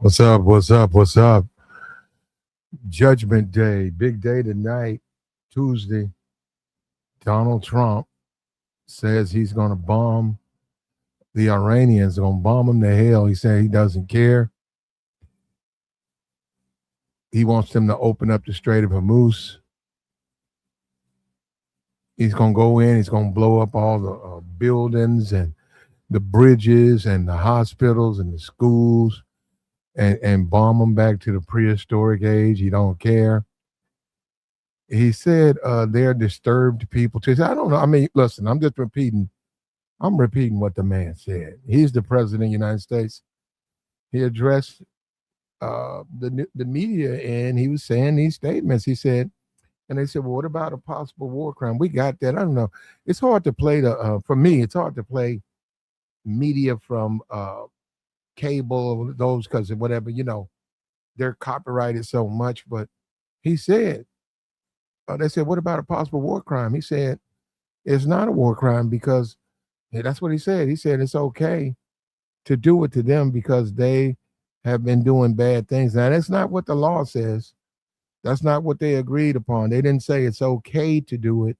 What's up? What's up? What's up? Judgment Day, big day tonight, Tuesday. Donald Trump says he's going to bomb the Iranians, going to bomb them to hell. He said he doesn't care. He wants them to open up the Strait of Hormuz. He's going to go in, he's going to blow up all the buildings and the bridges and the hospitals and the schools and bomb them back to the prehistoric age. He don't care. He said they're disturbed people. I don't know. I mean, listen, I'm just repeating. I'm repeating what the man said. He's the president of the United States. He addressed the media and he was saying these statements. He said, and they said, well, what about a possible war crime? We got that. I don't know. It's hard to play for me, it's hard to play media from cable, those, because of whatever, they're copyrighted so much. But he said, they said, what about a possible war crime? He said, it's not a war crime because that's what he said. He said it's okay to do it to them because they have been doing bad things. Now, that's not what the law says. That's not what they agreed upon. They didn't say it's okay to do it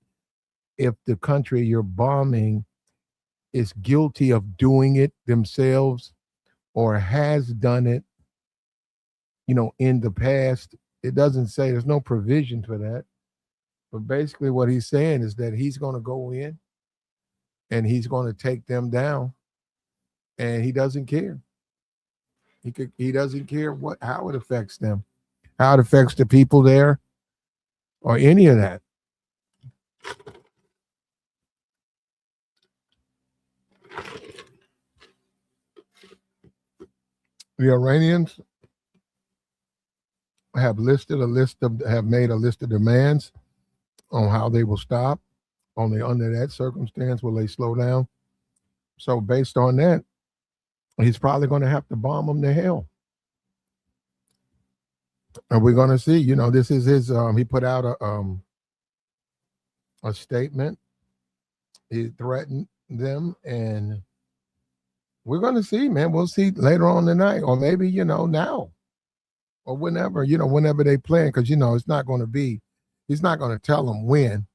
if the country you're bombing is guilty of doing it themselves or has done it, in the past. It doesn't say, there's no provision for that. But basically what he's saying is that he's going to go in and he's going to take them down, and he doesn't care. He doesn't care how it affects them, how it affects the people there, or any of that. The Iranians have made a list of demands on how they will stop. Only under that circumstance will they slow down. So based on that, he's probably going to have to bomb them to hell. And we're going to see. This is his. He put out a statement. He threatened them, and we're going to see, man. We'll see later on tonight, or maybe now, or whenever whenever they plan, because it's not going to be. He's not going to tell them when,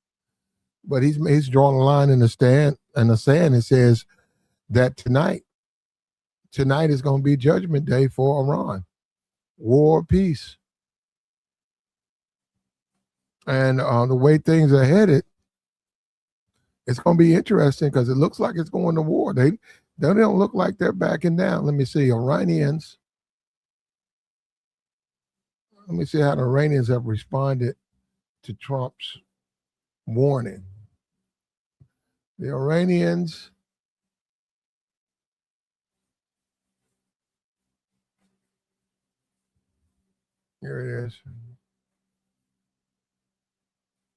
but he's drawing a line in the sand It says that tonight is going to be Judgment Day for Iran, war or peace. And the way things are headed, it's going to be interesting because it looks like it's going to war. They don't look like they're backing down. Let me see. Iranians. Let me see how the Iranians have responded to Trump's warning. The Iranians. Here it is.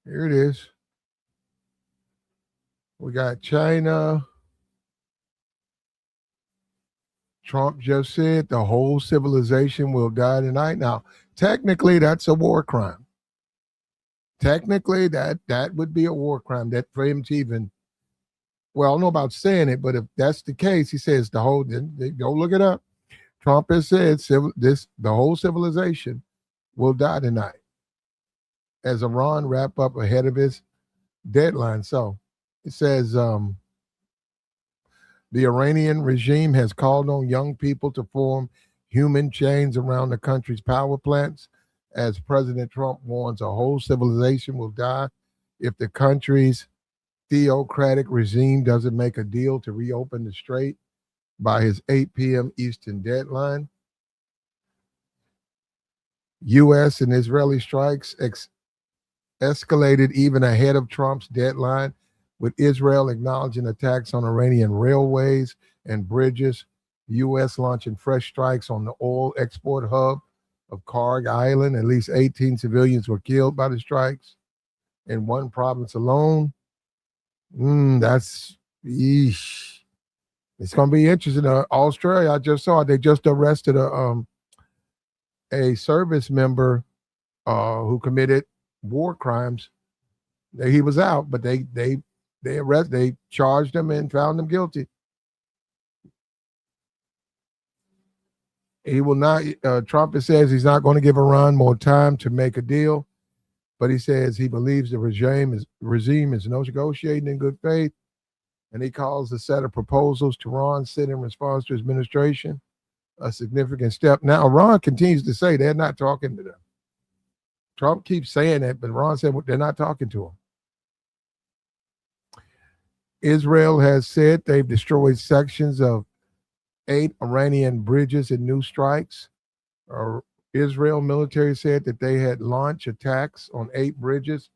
Here it is. We got China. Trump just said the whole civilization will die tonight. Now, technically, that's a war crime. Technically, that would be a war crime. That for him to even, well, I don't know about saying it, but if that's the case, he says the whole. Go look it up. Trump has said the whole civilization will die tonight as Iran wrap up ahead of his deadline. So it says the Iranian regime has called on young people to form human chains around the country's power plants as President Trump warns a whole civilization will die if the country's theocratic regime doesn't make a deal to reopen the strait by his 8 p.m. Eastern deadline. U.S. and Israeli strikes escalated even ahead of Trump's deadline, with Israel acknowledging attacks on Iranian railways and bridges, U.S. launching fresh strikes on the oil export hub of Karg Island. At least 18 civilians were killed by the strikes in one province alone. That's yeesh. It's going to be interesting. Australia, I just saw they just arrested a service member who committed war crimes. He was out, but they charged him and found him guilty. He will not. Trump says he's not going to give Iran more time to make a deal, but he says he believes the regime is negotiating in good faith, and he calls a set of proposals to Iran sent in response to his administration a significant step. Now, Iran continues to say they're not talking to them. Trump keeps saying that, but Iran said they're not talking to him. Israel has said they've destroyed sections of 8 Iranian bridges in new strikes. Israel military said that they had launched attacks on 8 bridges,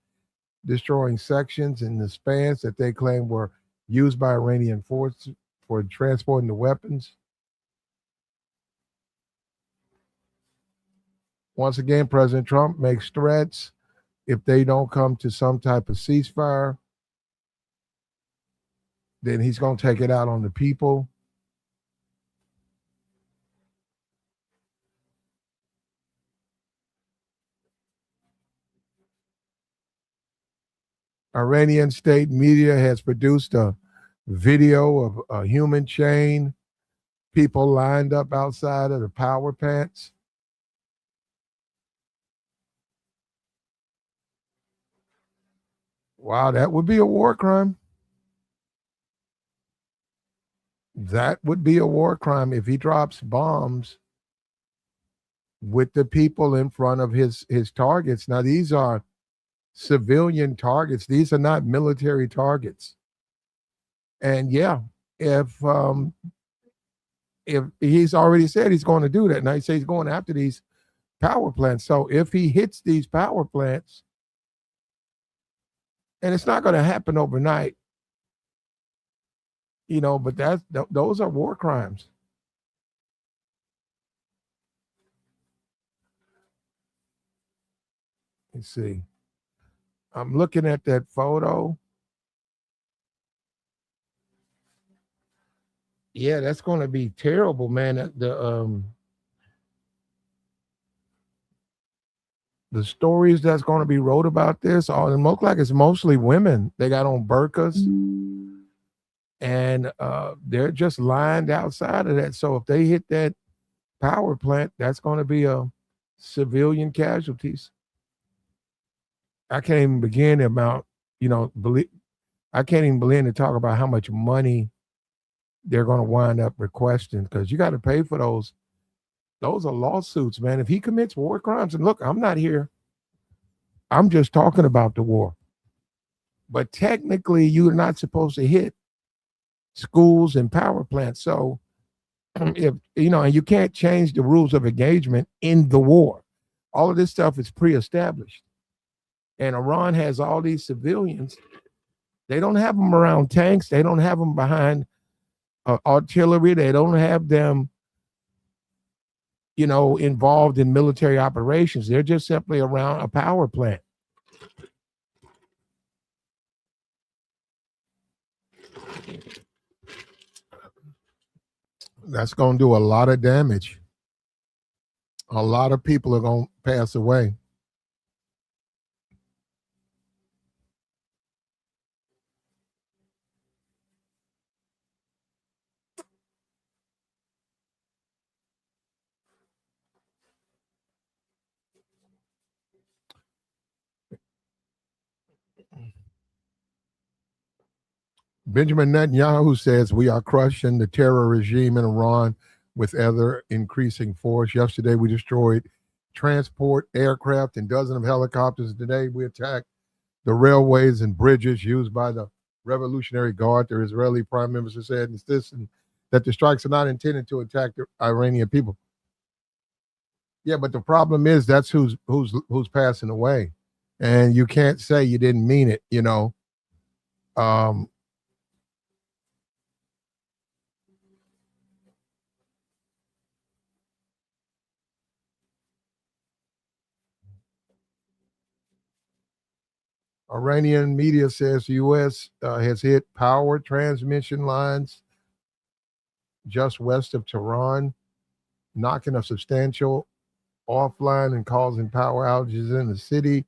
destroying sections in the spans that they claim were used by Iranian forces for transporting the weapons. Once again, President Trump makes threats if they don't come to some type of ceasefire, then he's going to take it out on the people. Iranian state media has produced a video of a human chain, people lined up outside of the power plants. Wow, that would be a war crime. That would be a war crime if he drops bombs with the people in front of his targets. Now, these are civilian targets. These are not military targets. And yeah, if he's already said he's going to do that, now he says he's going after these power plants. So if he hits these power plants, and it's not going to happen overnight, but those are war crimes. Let's see. I'm looking at that photo. Yeah, that's going to be terrible, man. The stories that's going to be wrote about this, it looks like it's mostly women. They got on burqas, and they're just lined outside of that. So if they hit that power plant, that's going to be a civilian casualties. I can't even begin about, I can't even begin to talk about how much money they're going to wind up requesting, because you got to pay for those. Those are lawsuits, man. If he commits war crimes, and look, I'm not here, I'm just talking about the war. But technically, you're not supposed to hit schools and power plants. So if and you can't change the rules of engagement in the war. All of this stuff is pre-established. And Iran has all these civilians. They don't have them around tanks. They don't have them behind artillery. They don't have them, involved in military operations. They're just simply around a power plant. That's going to do a lot of damage. A lot of people are going to pass away. Benjamin Netanyahu says we are crushing the terror regime in Iran with ever increasing force. Yesterday, we destroyed transport aircraft and dozens of helicopters. Today, we attacked the railways and bridges used by the Revolutionary Guard. The Israeli Prime Minister said that the strikes are not intended to attack the Iranian people. Yeah, but the problem is that's who's passing away, and you can't say you didn't mean it. Iranian media says the U.S. Has hit power transmission lines just west of Tehran, knocking a substantial offline and causing power outages in the city.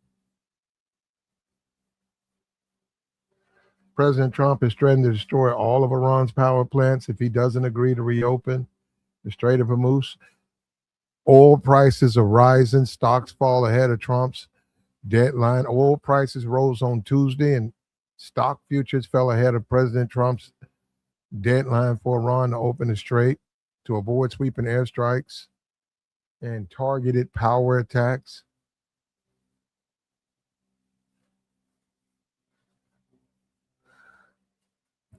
President Trump is threatening to destroy all of Iran's power plants if he doesn't agree to reopen the Strait of Hormuz. Oil prices are rising. Stocks fall ahead of Trump's deadline. Oil prices rose on Tuesday, and stock futures fell ahead of President Trump's deadline for Iran to open the strait to avoid sweeping airstrikes and targeted power attacks.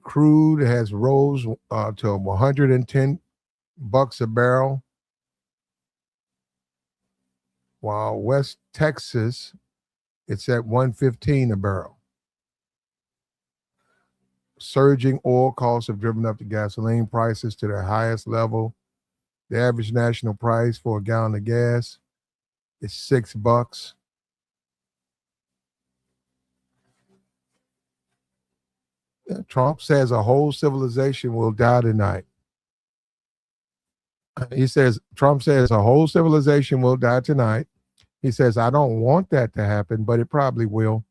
Crude has rose to 110 bucks a barrel, while West Texas it's at 115 a barrel. Surging oil costs have driven up the gasoline prices to their highest level. The average national price for a gallon of gas is $6. Trump says a whole civilization will die tonight. Trump says a whole civilization will die tonight. He says, I don't want that to happen, but it probably will.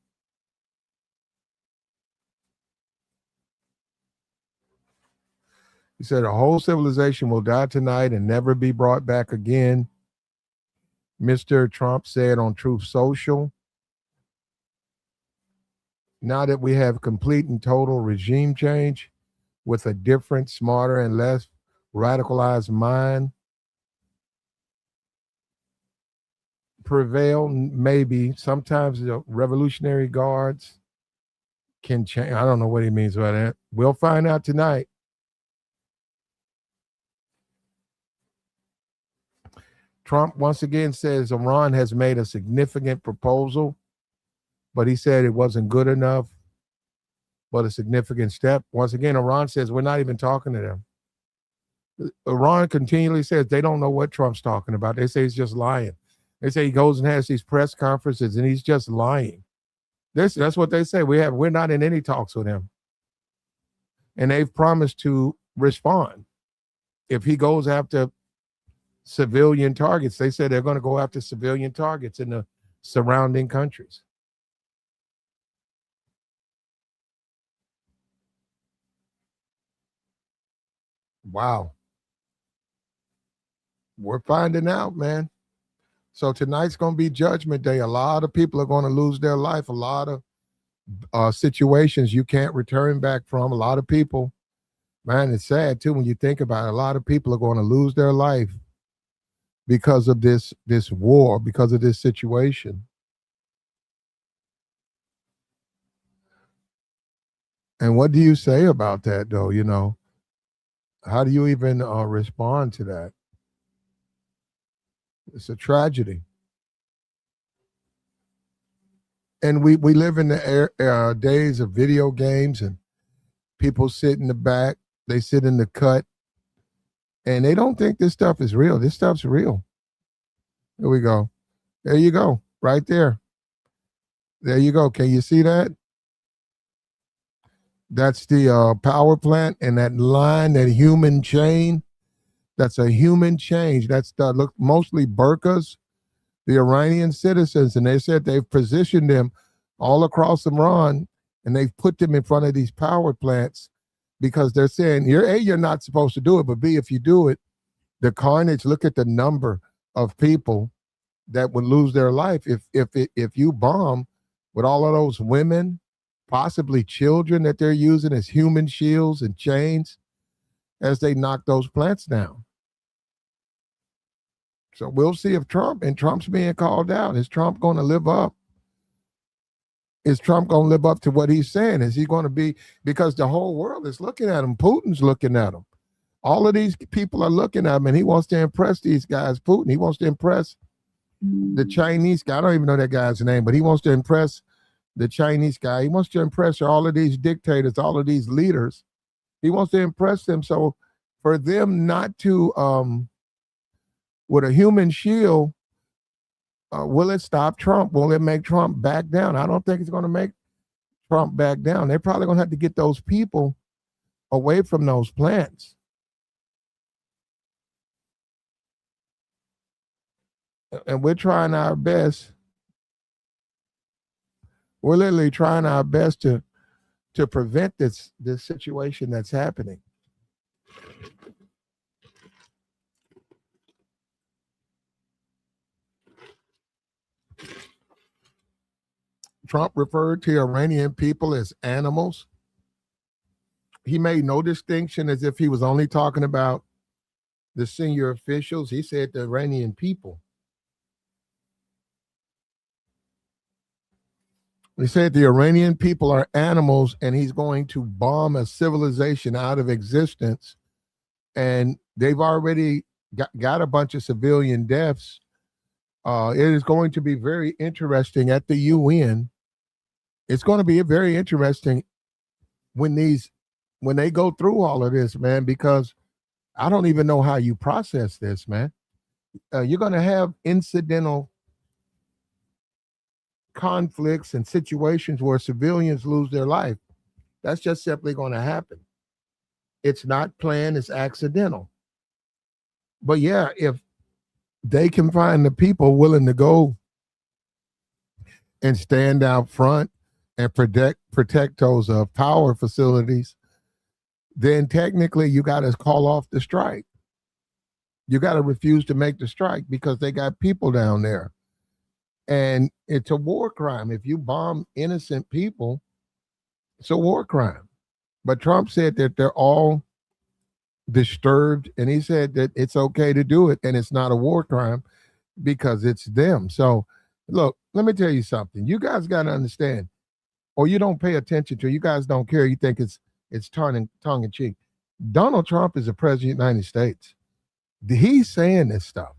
He said a whole civilization will die tonight and never be brought back again. Mr. Trump said on Truth Social, now that we have complete and total regime change with a different, smarter, and less radicalized mind prevail, maybe sometimes the Revolutionary Guards can change. I don't know what he means by that. We'll find out tonight. Trump once again says Iran has made a significant proposal, but he said it wasn't good enough, but a significant step. Once again, Iran says we're not even talking to them. Iran continually says they don't know what Trump's talking about. They say he's just lying. They say he goes and has these press conferences and he's just lying. That's what they say. We're not in any talks with him. And they've promised to respond. If he goes after civilian targets, they said they're going to go after civilian targets in the surrounding countries. Wow. We're finding out, man. So tonight's going to be Judgment Day. A lot of people are going to lose their life. A lot of situations you can't return back from. A lot of people, man, it's sad too when you think about it. A lot of people are going to lose their life because of this war, because of this situation. And what do you say about that, though? You know, how do you even respond to that? It's a tragedy. And we live in the days of video games, and people sit in the back, they sit in the cut, and they don't think this stuff is real. This stuff's real. Here we go. There you go. Right there. There you go. Can you see that? That's the power plant, and that line, that human chain, that's a human change. That's mostly burqas, the Iranian citizens, and they said they've positioned them all across Iran, and they've put them in front of these power plants because they're saying, you're not supposed to do it, but B, if you do it, the carnage, look at the number of people that would lose their life if you bomb with all of those women, possibly children that they're using as human shields and chains as they knock those plants down. So we'll see if Trump's being called out. Is Trump going to live up? Is Trump going to live up to what he's saying? Is he going to be, because the whole world is looking at him. Putin's looking at him. All of these people are looking at him, and he wants to impress these guys. Putin, he wants to impress the Chinese guy. I don't even know that guy's name, but he wants to impress the Chinese guy. He wants to impress all of these dictators, all of these leaders. He wants to impress them. So for them not to, with a human shield, will it stop Trump? Will it make Trump back down? I don't think it's going to make Trump back down. They're probably going to have to get those people away from those plants. And we're trying our best. We're literally trying our best to prevent this situation that's happening. Trump referred to Iranian people as animals. He made no distinction as if he was only talking about the senior officials. He said the Iranian people. He said the Iranian people are animals and he's going to bomb a civilization out of existence. And they've already got a bunch of civilian deaths. It is going to be very interesting at the UN. It's going to be very interesting when they go through all of this, man, because I don't even know how you process this, man. You're going to have incidental conflicts and situations where civilians lose their life. That's just simply going to happen. It's not planned, it's accidental. But yeah, if they can find the people willing to go and stand out front and protect those power facilities, then technically you got to call off the strike. You got to refuse to make the strike because they got people down there. And it's a war crime. If you bomb innocent people, it's a war crime. But Trump said that they're all disturbed, and he said that it's okay to do it, and it's not a war crime because it's them. So, look, let me tell you something. You guys got to understand, or you don't pay attention to. You guys don't care. You think it's tongue in cheek. Donald Trump is the president of the United States. He's saying this stuff.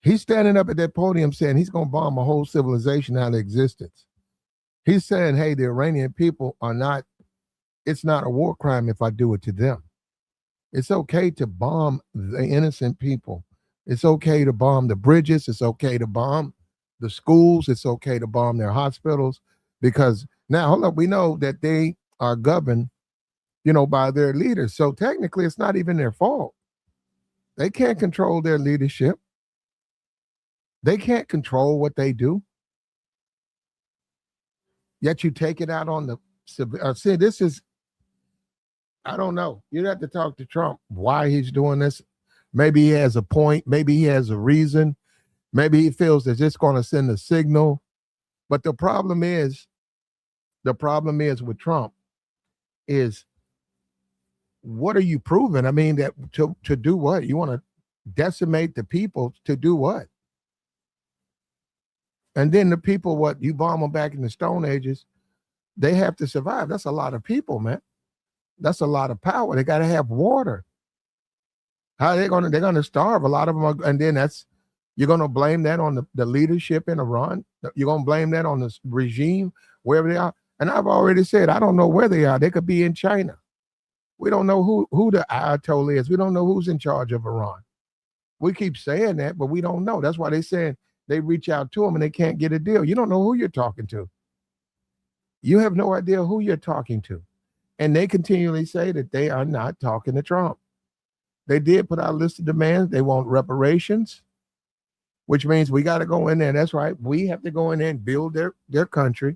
He's standing up at that podium saying he's going to bomb a whole civilization out of existence. He's saying, hey, the Iranian people are not, it's not a war crime if I do it to them. It's okay to bomb the innocent people. It's okay to bomb the bridges. It's okay to bomb the schools. It's okay to bomb their hospitals because now, hold up, we know that they are governed, by their leaders. So technically, it's not even their fault. They can't control their leadership. They can't control what they do. Yet you take it out on the see, this is, I don't know. You'd have to talk to Trump why he's doing this. Maybe he has a point. Maybe he has a reason. Maybe he feels that it's going to send a signal. But the problem is with Trump is, what are you proving? I mean, that to do what? You want to decimate the people to do what? And then the people, what you bomb them back in the Stone Ages, they have to survive. That's a lot of people, man. That's a lot of power. They got to have water. How are they going to? They're going to starve. A lot of them are, and then you're going to blame that on the leadership in Iran. You're going to blame that on the regime, wherever they are. And I've already said, I don't know where they are. They could be in China. We don't know who the Ayatollah is. We don't know who's in charge of Iran. We keep saying that, but we don't know. That's why they're saying they reach out to them and they can't get a deal. You don't know who you're talking to. You have no idea who you're talking to. And they continually say that they are not talking to Trump. They did put out a list of demands. They want reparations, which means we got to go in there. That's right. We have to go in there and build their country.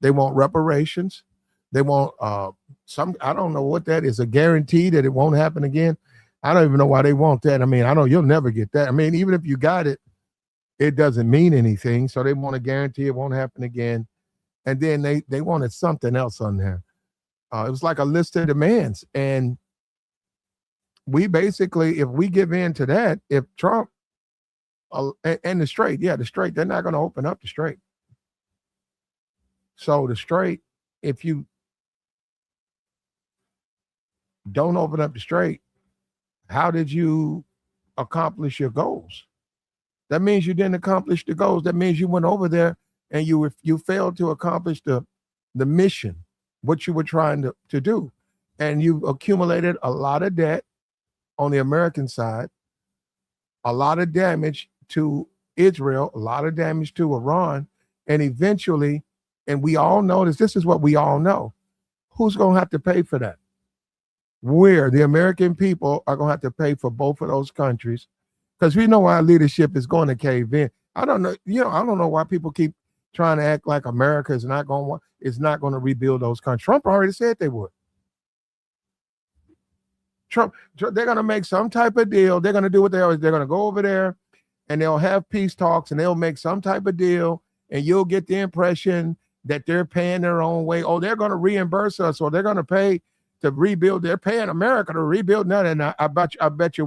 They want reparations. They want I don't know what that is, a guarantee that it won't happen again. I don't even know why they want that. I mean, you'll never get that. I mean, even if you got it, it doesn't mean anything. So they want a guarantee it won't happen again. And then they wanted something else on there. It was like a list of demands. And we basically, if we give in to that, if Trump and the Strait, they're not going to open up the Strait. So the Strait, if you don't open up the Strait, how did you accomplish your goals? That means you didn't accomplish the goals. That means you went over there and you failed to accomplish the mission, what you were trying to do. And you accumulated a lot of debt on the American side, a lot of damage to Israel, a lot of damage to Iran, and eventually, and we all know this is what we all know, who's going to have to pay for that? The American people are going to have to pay for both of those countries, because we know our leadership is going to cave in. I don't know, I don't know why people keep trying to act like America is not going to rebuild those countries. Trump already said they would. They're going to make some type of deal. They're going to do what they're going to go over there and they'll have peace talks and they'll make some type of deal, and you'll get the impression that they're paying their own way. Oh, they're going to reimburse us, or they're going to pay to rebuild. They're paying America to rebuild. No, and I bet you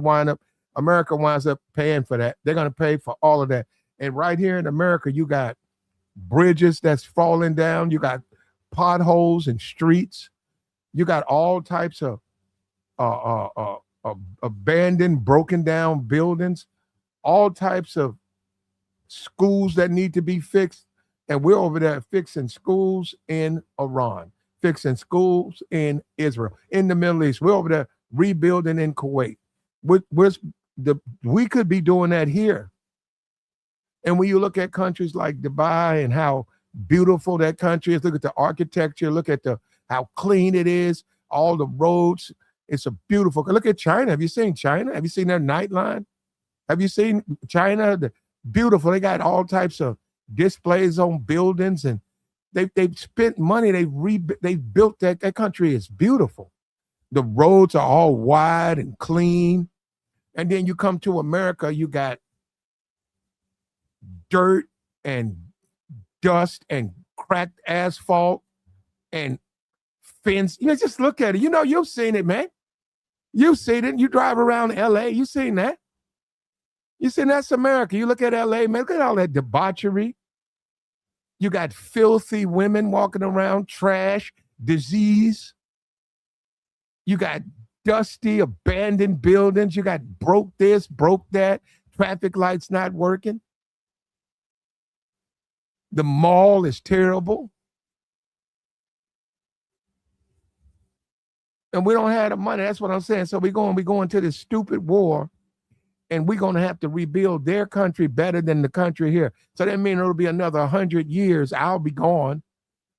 America winds up paying for that. They're going to pay for all of that. And right here in America, you got bridges that's falling down. You got potholes and streets. You got all types of abandoned, broken down buildings, all types of schools that need to be fixed. And we're over there fixing schools in Iran, fixing schools in Israel, in the Middle East. We're over there rebuilding in Kuwait. We could be doing that here. And when you look at countries like Dubai and how beautiful that country is, look at the architecture, look at how clean it is, all the roads. It's a beautiful. Look at China. Have you seen China? Have you seen their nightline? Have you seen China? Beautiful. They got all types of displays on buildings, and they've spent money. They've built that country is beautiful. The roads are all wide and clean. And then you come to America, you got dirt and dust and cracked asphalt and fence. Just look at it. You've seen it, man. You've seen it. You drive around LA, you've seen that. You see, that's America. You look at LA, man, look at all that debauchery. You got filthy women walking around, trash, disease. You got dusty, abandoned buildings. You got broke this, broke that, traffic lights not working. The mall is terrible. And we don't have the money. That's what I'm saying. So we're going to this stupid war, and we're going to have to rebuild their country better than the country here. So that means it'll be another 100 years. I'll be gone.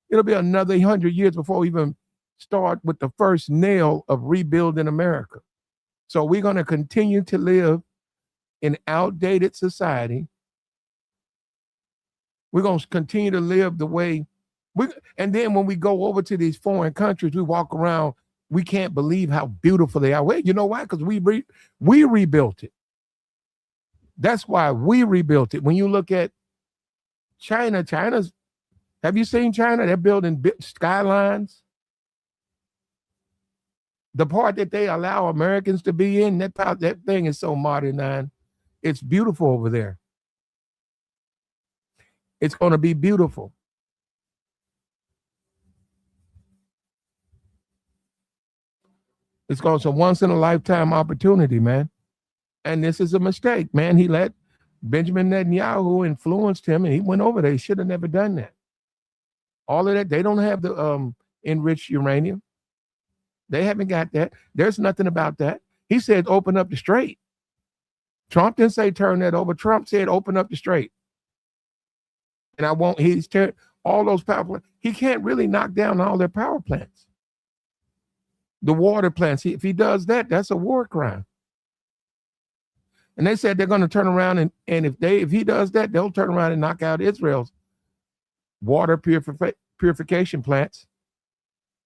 It'll be another 100 years before we even start with the first nail of rebuilding America. So we're going to continue to live in outdated society. We're going to continue to live the way and then when we go over to these foreign countries, we walk around, we can't believe how beautiful they are. Well, you know why? Because we rebuilt it. That's why we rebuilt it. When you look at China's, have you seen China? They're building skylines. The part that they allow Americans to be in, that thing is so modernized. It's beautiful over there. It's going to be beautiful. It's going to be a once in a lifetime opportunity, man. And this is a mistake, man. He let Benjamin Netanyahu influenced him, and he went over there. He should have never done that. All of that, they don't have the enriched uranium. They haven't got that. There's nothing about that. He said, open up the strait. Trump didn't say turn that over. Trump said, open up the strait. And all those power plants. He can't really knock down all their power plants. The water plants. If he does that, that's a war crime. And they said they're going to turn around and if he does that, they'll turn around and knock out Israel's water purification plants.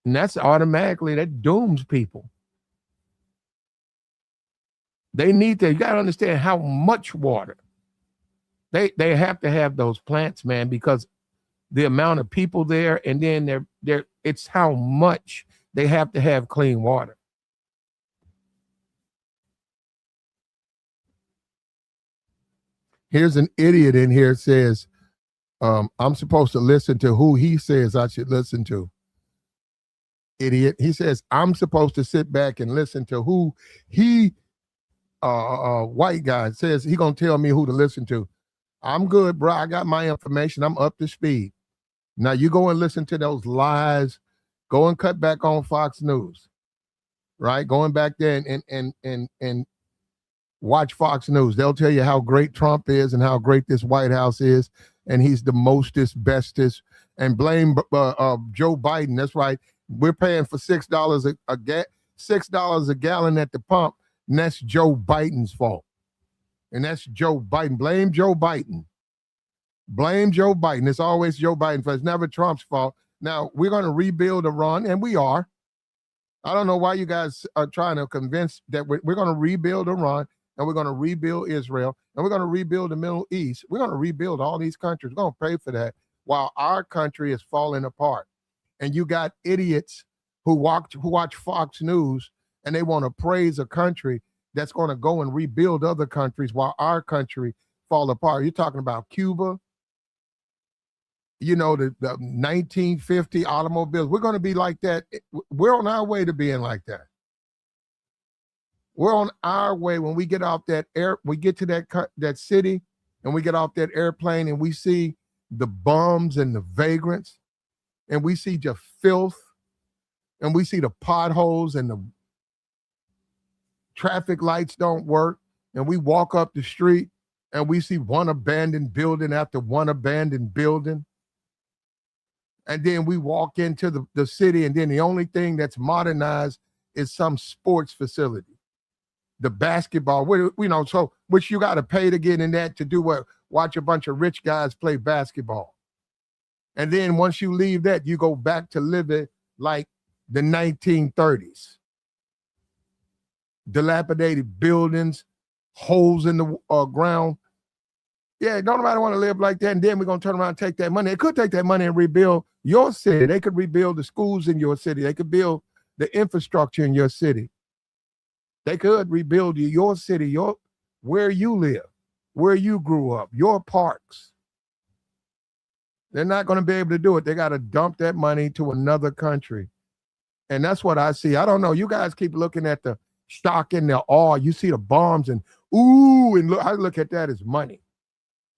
And that's automatically, that dooms people. You got to understand how much water. They have to have those plants, man, because the amount of people there, and then it's how much they have to have clean water. Here's an idiot in here says, I'm supposed to listen to who he says I should listen to. Idiot. He says, I'm supposed to sit back and listen to who white guy says he gonna tell me who to listen to. I'm good, bro. I got my information. I'm up to speed. Now you go and listen to those lies. Go and cut back on Fox News, right? Going back there and watch Fox News. They'll tell you how great Trump is and how great this White House is, and he's the mostest, bestest. And blame Joe Biden. That's right. We're paying for $6 a gallon at the pump, and that's Joe Biden's fault. And that's Joe Biden. Blame Joe Biden. Blame Joe Biden. It's always Joe Biden fault. It's never Trump's fault. Now, we're going to rebuild Iran, and we are. I don't know why you guys are trying to convince that we're going to rebuild Iran, and we're going to rebuild Israel, and we're going to rebuild the Middle East. We're going to rebuild all these countries. We're going to pay for that. while our country is falling apart. And you got idiots who watch Fox News and they want to praise a country that's going to go and rebuild other countries while our country fall apart. You're talking about Cuba, the 1950 automobiles. We're going to be like that. We're on our way to being like that. We're on our way when we get off we get to that city and we get off that airplane and we see the bums and the vagrants and we see just filth and we see the potholes and the traffic lights don't work, and we walk up the street and we see one abandoned building after one abandoned building. And then we walk into the city, and then the only thing that's modernized is some sports facility. The basketball, so which you got to pay to get in that to do what? Watch a bunch of rich guys play basketball. And then once you leave that, you go back to living like the 1930s. Dilapidated buildings, holes in the ground. Yeah, don't nobody want to live like that. And then we're going to turn around and take that money. They could take that money and rebuild your city. They could rebuild the schools in your city. They could build the infrastructure in your city. They could rebuild your city, where you live, where you grew up, your parks. They're not going to be able to do it. They got to dump that money to another country. And that's what I see. I don't know. You guys keep looking at the shock and the awe. You see the bombs and ooh, and I look at that as money.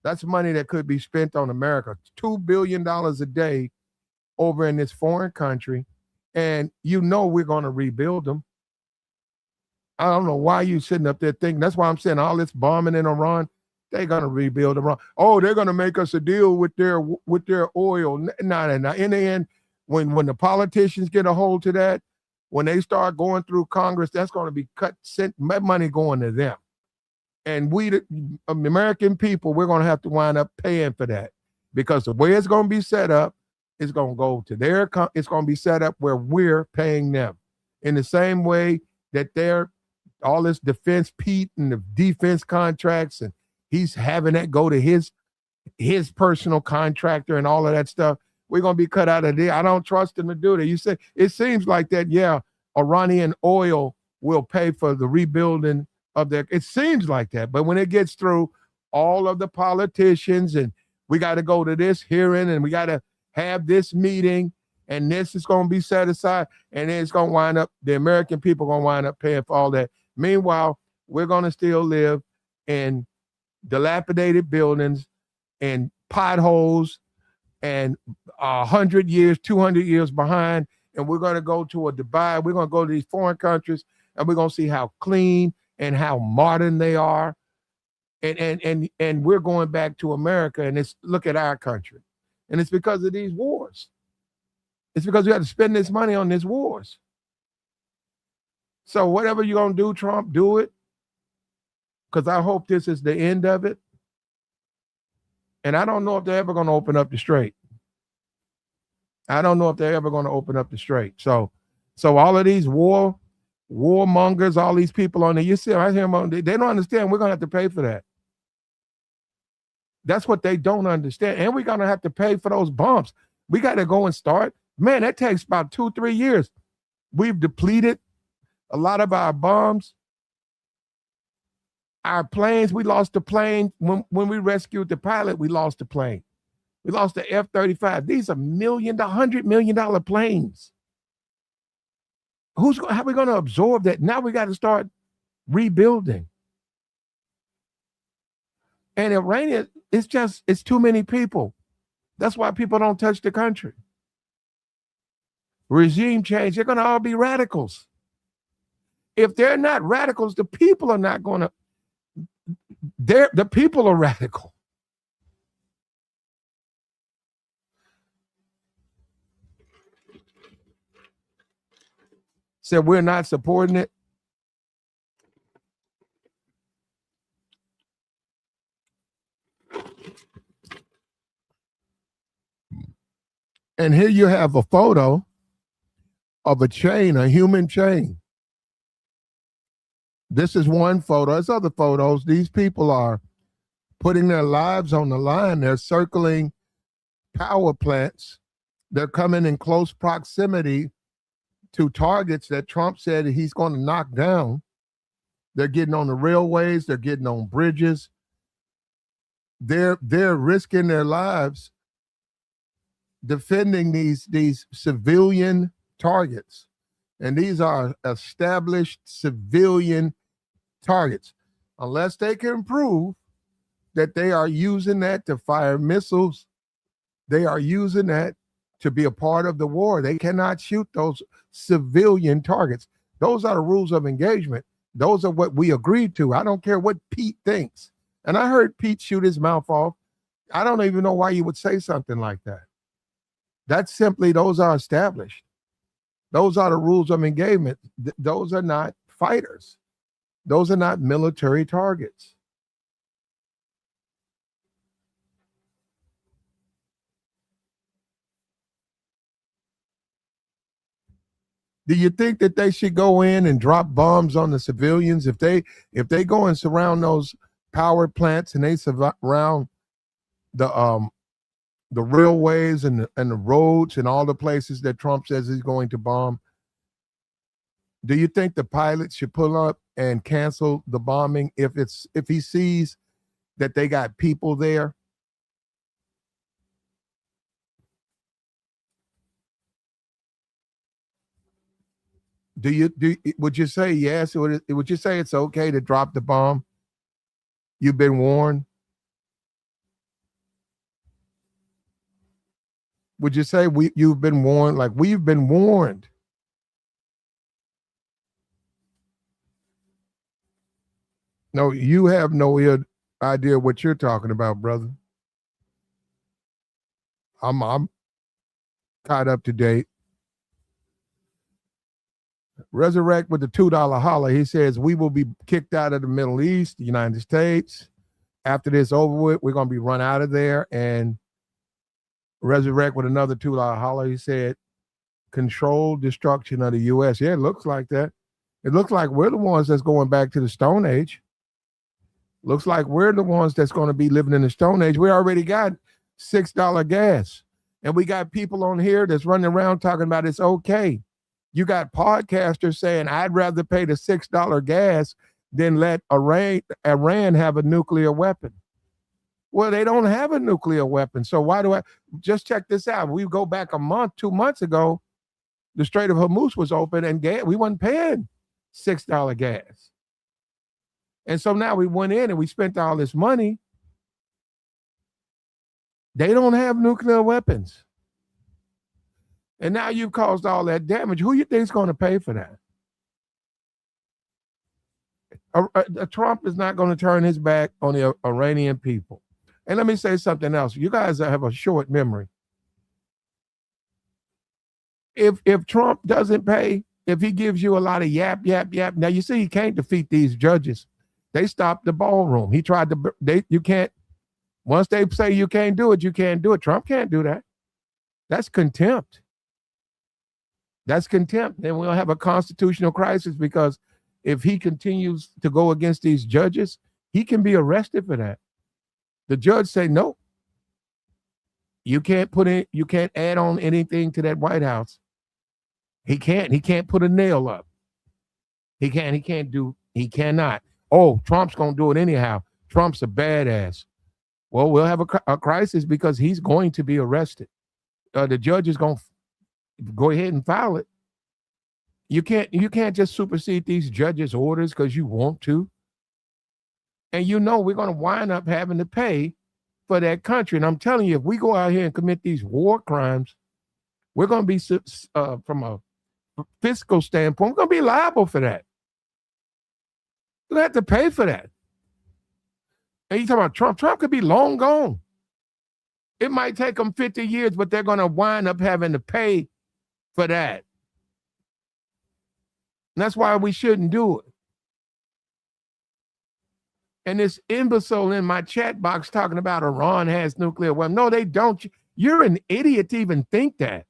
That's money that could be spent on America. $2 billion a day over in this foreign country. And we're going to rebuild them. I don't know why you sitting up there thinking. That's why I'm saying all this bombing in Iran, they're going to rebuild Iran. Oh, they're going to make us a deal with their oil. No. In the end, when the politicians get a hold to that, when they start going through Congress, that's going to be sent money going to them. And we, the American people, we're going to have to wind up paying for that, because the way it's going to be set up, it's going to go to it's going to be set up where we're paying them. In the same way that all this defense, Pete, and the defense contracts, and he's having that go to his personal contractor and all of that stuff. We're going to be cut out of there. I don't trust him to do that. You say it seems like that, yeah, Iranian oil will pay for the rebuilding of their, it seems like that. But when it gets through all of the politicians and we got to go to this hearing and we got to have this meeting and this is going to be set aside, and then it's going to wind up, the American people are going to wind up paying for all that. Meanwhile, we're going to still live in dilapidated buildings and potholes and 100 years, 200 years behind, and we're going to go to a Dubai. We're going to go to these foreign countries, and we're going to see how clean and how modern they are, and we're going back to America, and look at our country, and it's because of these wars. It's because we have to spend this money on these wars. So whatever you're going to do, Trump, do it, because I hope this is the end of it. And I don't know if they're ever going to open up the strait. I don't know if they're ever going to open up the strait. So all of these warmongers, all these people on there, you see, I hear them, they don't understand we're going to have to pay for that. That's what they don't understand. And we're going to have to pay for those bumps. We got to go and start. Man, that takes about 2-3 years. We've depleted a lot of our bombs. Our planes, we lost the plane. When we rescued the pilot, we lost the plane. We lost the F-35. These are $100 million planes. How are we going to absorb that? Now we got to start rebuilding. And Iranian, it's too many people. That's why people don't touch the country. Regime change, they're going to all be radicals. If they're not radicals, the people are not going to. The people are radical. So we're not supporting it. And here you have a photo of a chain, a human chain. This is one photo. There's other photos. These people are putting their lives on the line. They're circling power plants. They're coming in close proximity to targets that Trump said he's going to knock down. They're getting on the railways. They're getting on bridges. They're risking their lives defending these civilian targets. And these are established civilian targets. Unless they can prove that they are using that to fire missiles, they are using that to be a part of the war. They cannot shoot those civilian targets. Those are the rules of engagement. Those are what we agreed to. I don't care what Pete thinks. And I heard Pete shoot his mouth off. I don't even know why you would say something like that. That's simply, those are established. Those are the rules of engagement. Those are not fighters. Those are not military targets. Do you think that they should go in and drop bombs on the civilians? If they go and surround those power plants and they surround the railways and the roads and all the places that Trump says he's going to bomb, do you think the pilots should pull up and cancel the bombing if he sees that they got people there? Would you say yes? Would you say it's okay to drop the bomb? You've been warned. Would you say you've been warned? Like, we've been warned. No, you have no idea what you're talking about, brother. I'm caught up to date. Resurrect with the $2 holler. He says we will be kicked out of the Middle East, the United States. After this over with, we're going to be run out of there. And Resurrect with another $2 holler. He said controlled destruction of the U.S. Yeah, it looks like that. It looks like we're the ones that's going back to the Stone Age. Looks like we're the ones that's going to be living in the Stone Age. We already got $6 gas. And we got people on here that's running around talking about it's okay. You got podcasters saying, I'd rather pay the $6 gas than let Iran have a nuclear weapon. Well, they don't have a nuclear weapon. So why do I just check this out? We go back 2 months ago, the Strait of Hormuz was open and we weren't paying $6 gas. And so now we went in and we spent all this money. They don't have nuclear weapons. And now you've caused all that damage. Who you think is going to pay for that? Trump is not going to turn his back on the Iranian people. And let me say something else. You guys have a short memory. If Trump doesn't pay, if he gives you a lot of yap, now you see he can't defeat these judges. They stopped the ballroom. He tried to, you can't, once they say you can't do it, you can't do it. Trump can't do that. That's contempt. That's contempt. Then we'll have a constitutional crisis because if he continues to go against these judges, he can be arrested for that. The judge say, no, you can't add on anything to that White House. He can't put a nail up. He cannot. Oh, Trump's going to do it anyhow. Trump's a badass. Well, we'll have a crisis because he's going to be arrested. The judge is going to go ahead and file it. You can't just supersede these judges' orders because you want to. And we're going to wind up having to pay for that country. And I'm telling you, if we go out here and commit these war crimes, we're going to be, from a fiscal standpoint, we're going to be liable for that. We're going to have to pay for that. And you talking about Trump. Trump could be long gone. It might take them 50 years, but they're going to wind up having to pay for that. And that's why we shouldn't do it. And this imbecile in my chat box talking about Iran has nuclear weapons. No, they don't. You're an idiot to even think that.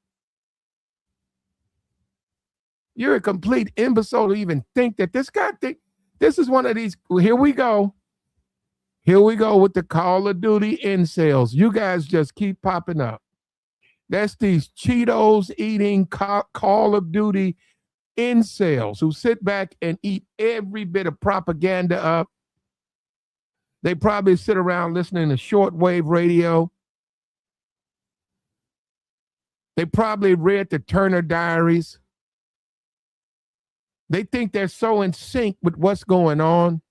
You're a complete imbecile to even think that. This guy this is one of these. Here we go. Here we go with the Call of Duty incels. You guys just keep popping up. That's these Cheetos eating Call of Duty incels who sit back and eat every bit of propaganda up. They probably sit around listening to shortwave radio. They probably read the Turner Diaries. They think they're so in sync with what's going on.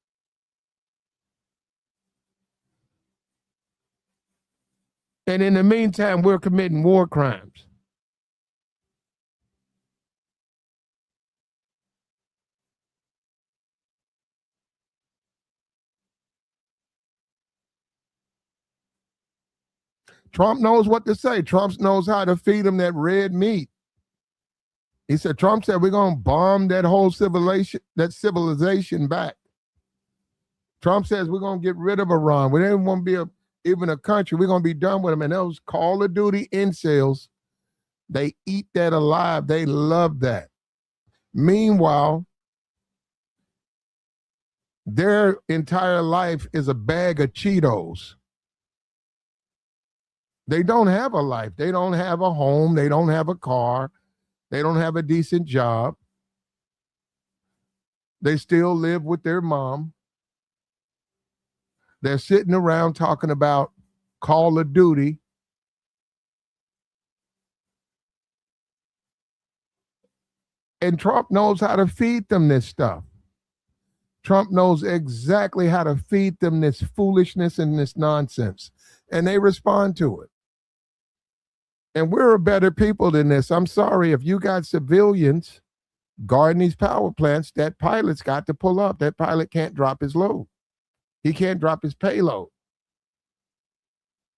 And in the meantime, we're committing war crimes. Trump knows what to say. Trump knows how to feed them that red meat. Trump said, we're going to bomb that whole civilization back. Trump says we're going to get rid of Iran. We don't want to be even a country. We're going to be done with them. And those Call of Duty incels, they eat that alive. They love that. Meanwhile, their entire life is a bag of Cheetos. They don't have a life. They don't have a home. They don't have a car. They don't have a decent job. They still live with their mom. They're sitting around talking about Call of Duty. And Trump knows how to feed them this stuff. Trump knows exactly how to feed them this foolishness and this nonsense. And they respond to it. And we're a better people than this. I'm sorry, if you got civilians guarding these power plants, that pilot's got to pull up. That pilot can't drop his load. He can't drop his payload.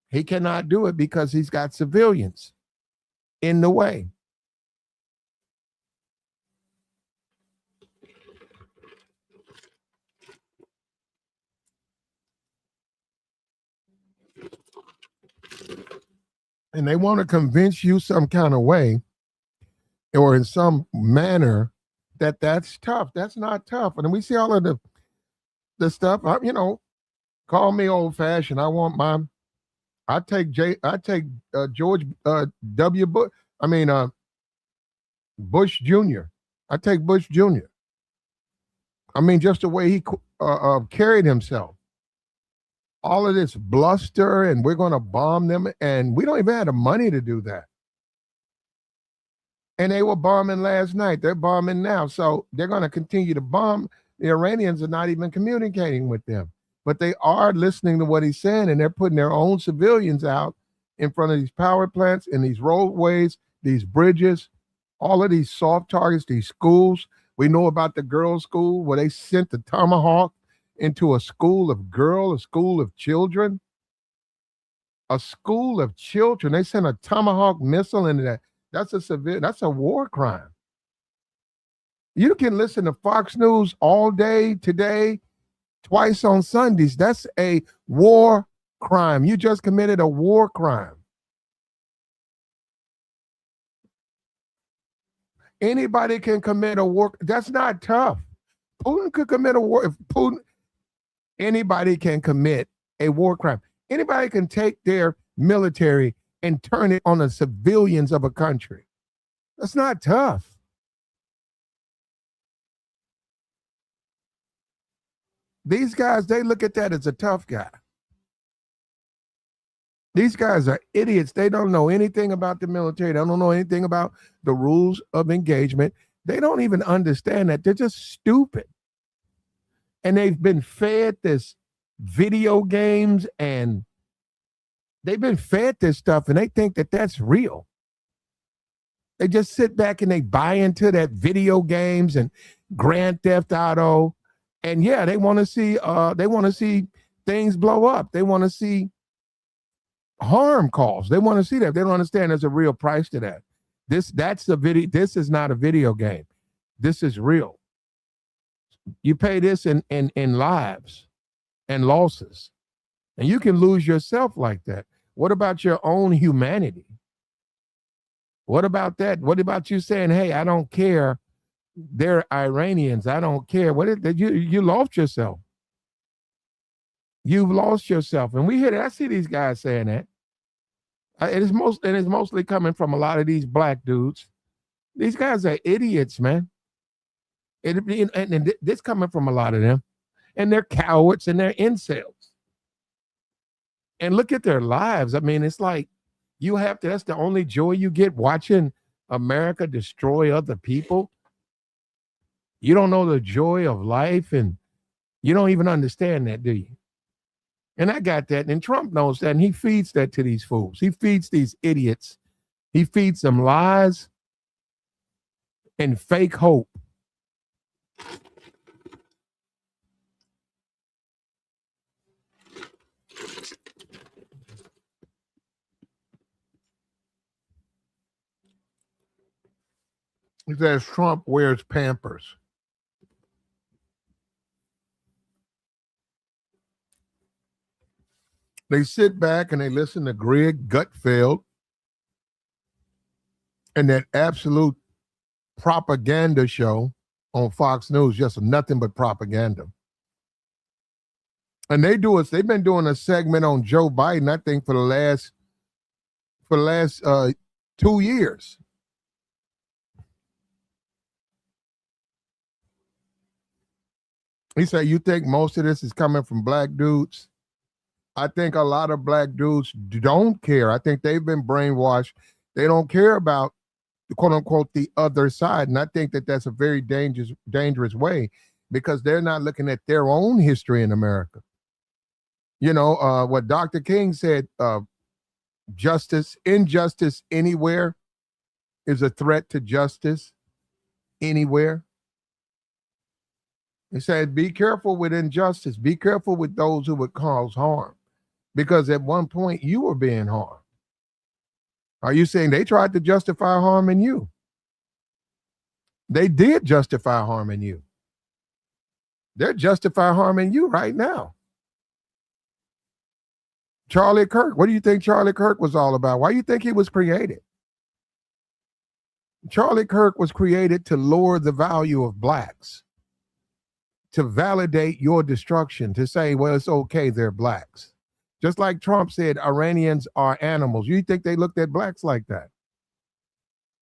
He cannot do it because he's got civilians in the way. And they want to convince you some kind of way or in some manner that that's tough. That's not tough. And we see all of the stuff, call me old fashioned. I take George W. Bush. Bush Jr. I take Bush Jr. Just the way he carried himself. All of this bluster and we're going to bomb them. And we don't even have the money to do that. And they were bombing last night. They're bombing now. So they're going to continue to bomb. The Iranians are not even communicating with them. But they are listening to what he's saying, and they're putting their own civilians out in front of these power plants and these roadways, these bridges, all of these soft targets, these schools. We know about the girls' school where they sent the Tomahawk into a school of girls, a school of children. A school of children. They sent a Tomahawk missile into that. That's a war crime. You can listen to Fox News all day today, twice on Sundays. That's a war crime. You just committed a war crime. Anybody can commit a war. That's not tough. Putin could commit a war. Anybody can commit a war crime. Anybody can take their military and turn it on the civilians of a country. That's not tough. These guys, they look at that as a tough guy. These guys are idiots. They don't know anything about the military. They don't know anything about the rules of engagement. They don't even understand that. They're just stupid. And they've been fed this video games and they've been fed this stuff and they think that that's real. They just sit back and they buy into that video games and Grand Theft Auto. And yeah, they want to see things blow up. They want to see harm caused. They want to see that. They don't understand there's a real price to that. This is not a video game. This is real. You pay this in lives and losses. And you can lose yourself like that. What about your own humanity? What about that? What about you saying, hey, I don't care. They're Iranians. I don't care. You lost yourself. You've lost yourself. And we hear that. I see these guys saying that. It's mostly coming from a lot of these black dudes. These guys are idiots, man. And this coming from a lot of them. And they're cowards and they're incels. And look at their lives. I mean, it's like that's the only joy you get watching America destroy other people. You don't know the joy of life and you don't even understand that, do you? And I got that. And Trump knows that. And he feeds that to these fools. He feeds these idiots. He feeds them lies and fake hope. He says Trump wears Pampers. They sit back and they listen to Greg Gutfeld and that absolute propaganda show on Fox News, just nothing but propaganda. And they've been doing a segment on Joe Biden, I think, for the last 2 years. He said, you think most of this is coming from black dudes? I think a lot of black dudes don't care. I think they've been brainwashed. They don't care about the quote unquote the other side. And I think that that's a very dangerous way because they're not looking at their own history in America. You know, what Dr. King said, injustice anywhere is a threat to justice anywhere. He said, be careful with injustice. Be careful with those who would cause harm. Because at one point you were being harmed. Are you saying they tried to justify harming you? They did justify harming you. They're justifying harming you right now. Charlie Kirk, what do you think Charlie Kirk was all about? Why do you think he was created? Charlie Kirk was created to lower the value of blacks, to validate your destruction, to say, well, it's okay, they're blacks. Just like Trump said, Iranians are animals. You think they looked at blacks like that?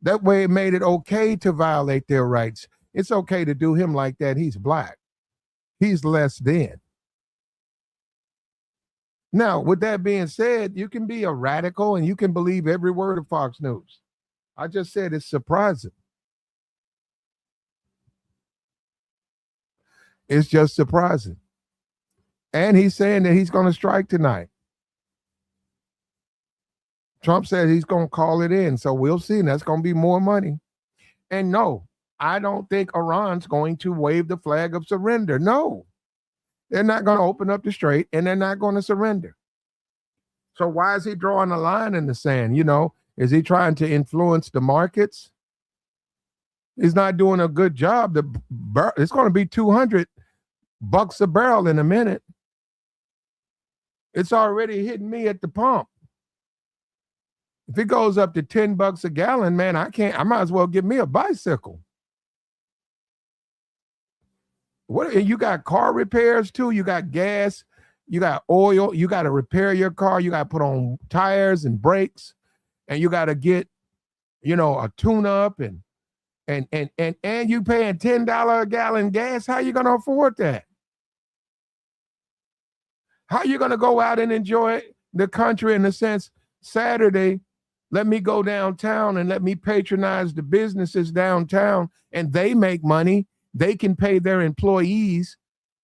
That way it made it okay to violate their rights. It's okay to do him like that. He's black. He's less than. Now, with that being said, you can be a radical and you can believe every word of Fox News. I just said it's surprising. It's just surprising. And he's saying that he's going to strike tonight. Trump said he's going to call it in. So we'll see. And that's going to be more money. And no, I don't think Iran's going to wave the flag of surrender. No, they're not going to open up the strait and they're not going to surrender. So why is he drawing a line in the sand? You know, is he trying to influence the markets? He's not doing a good job. It's going to be $200 a barrel in a minute. It's already hitting me at the pump. If it goes up to $10 a gallon, man, I might as well get me a bicycle. What, you got car repairs too? You got gas, you got oil, you got to repair your car, you got to put on tires and brakes, and you got to get, you know, a tune-up and you paying $10 a gallon gas. How you going to afford that? How are you going to go out and enjoy the country in the sense, Saturday, let me go downtown and let me patronize the businesses downtown and they make money. They can pay their employees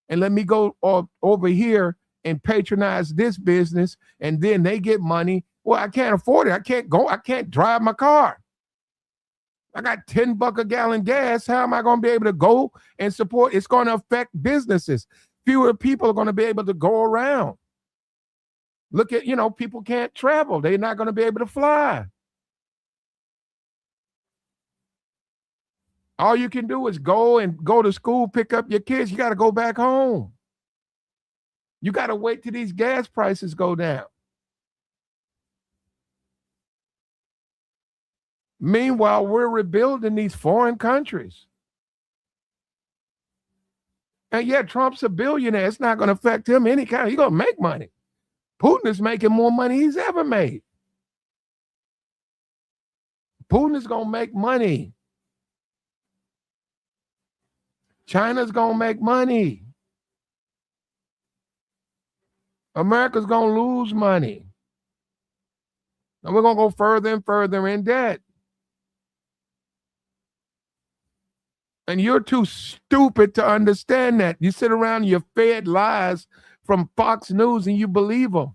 and let me go over here and patronize this business and then they get money. Well, I can't afford it. I can't drive my car. I got $10 a gallon gas. How am I going to be able to go and support? It's going to affect businesses. Fewer people are going to be able to go around. Look at, people can't travel. They're not going to be able to fly. All you can do is go to school, pick up your kids. You got to go back home. You got to wait till these gas prices go down. Meanwhile, we're rebuilding these foreign countries. And yet Trump's a billionaire. It's not going to affect him any kind. He's going to make money. Putin is making more money he's ever made. Putin is going to make money. China's going to make money. America's going to lose money. And we're going to go further and further in debt. And you're too stupid to understand that. You sit around and you're fed lies from Fox News and you believe them.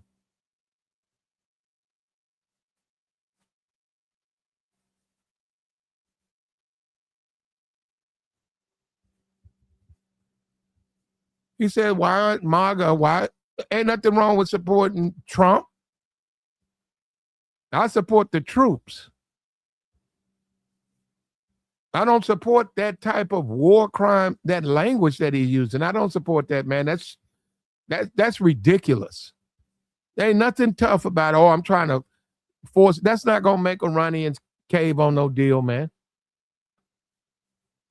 He said, why MAGA? Why? Ain't nothing wrong with supporting Trump. I support the troops. I don't support that type of war crime, that language that he's using. I don't support that, man. That's ridiculous. There ain't nothing tough about, I'm trying to force. That's not going to make Iranians cave on no deal, man.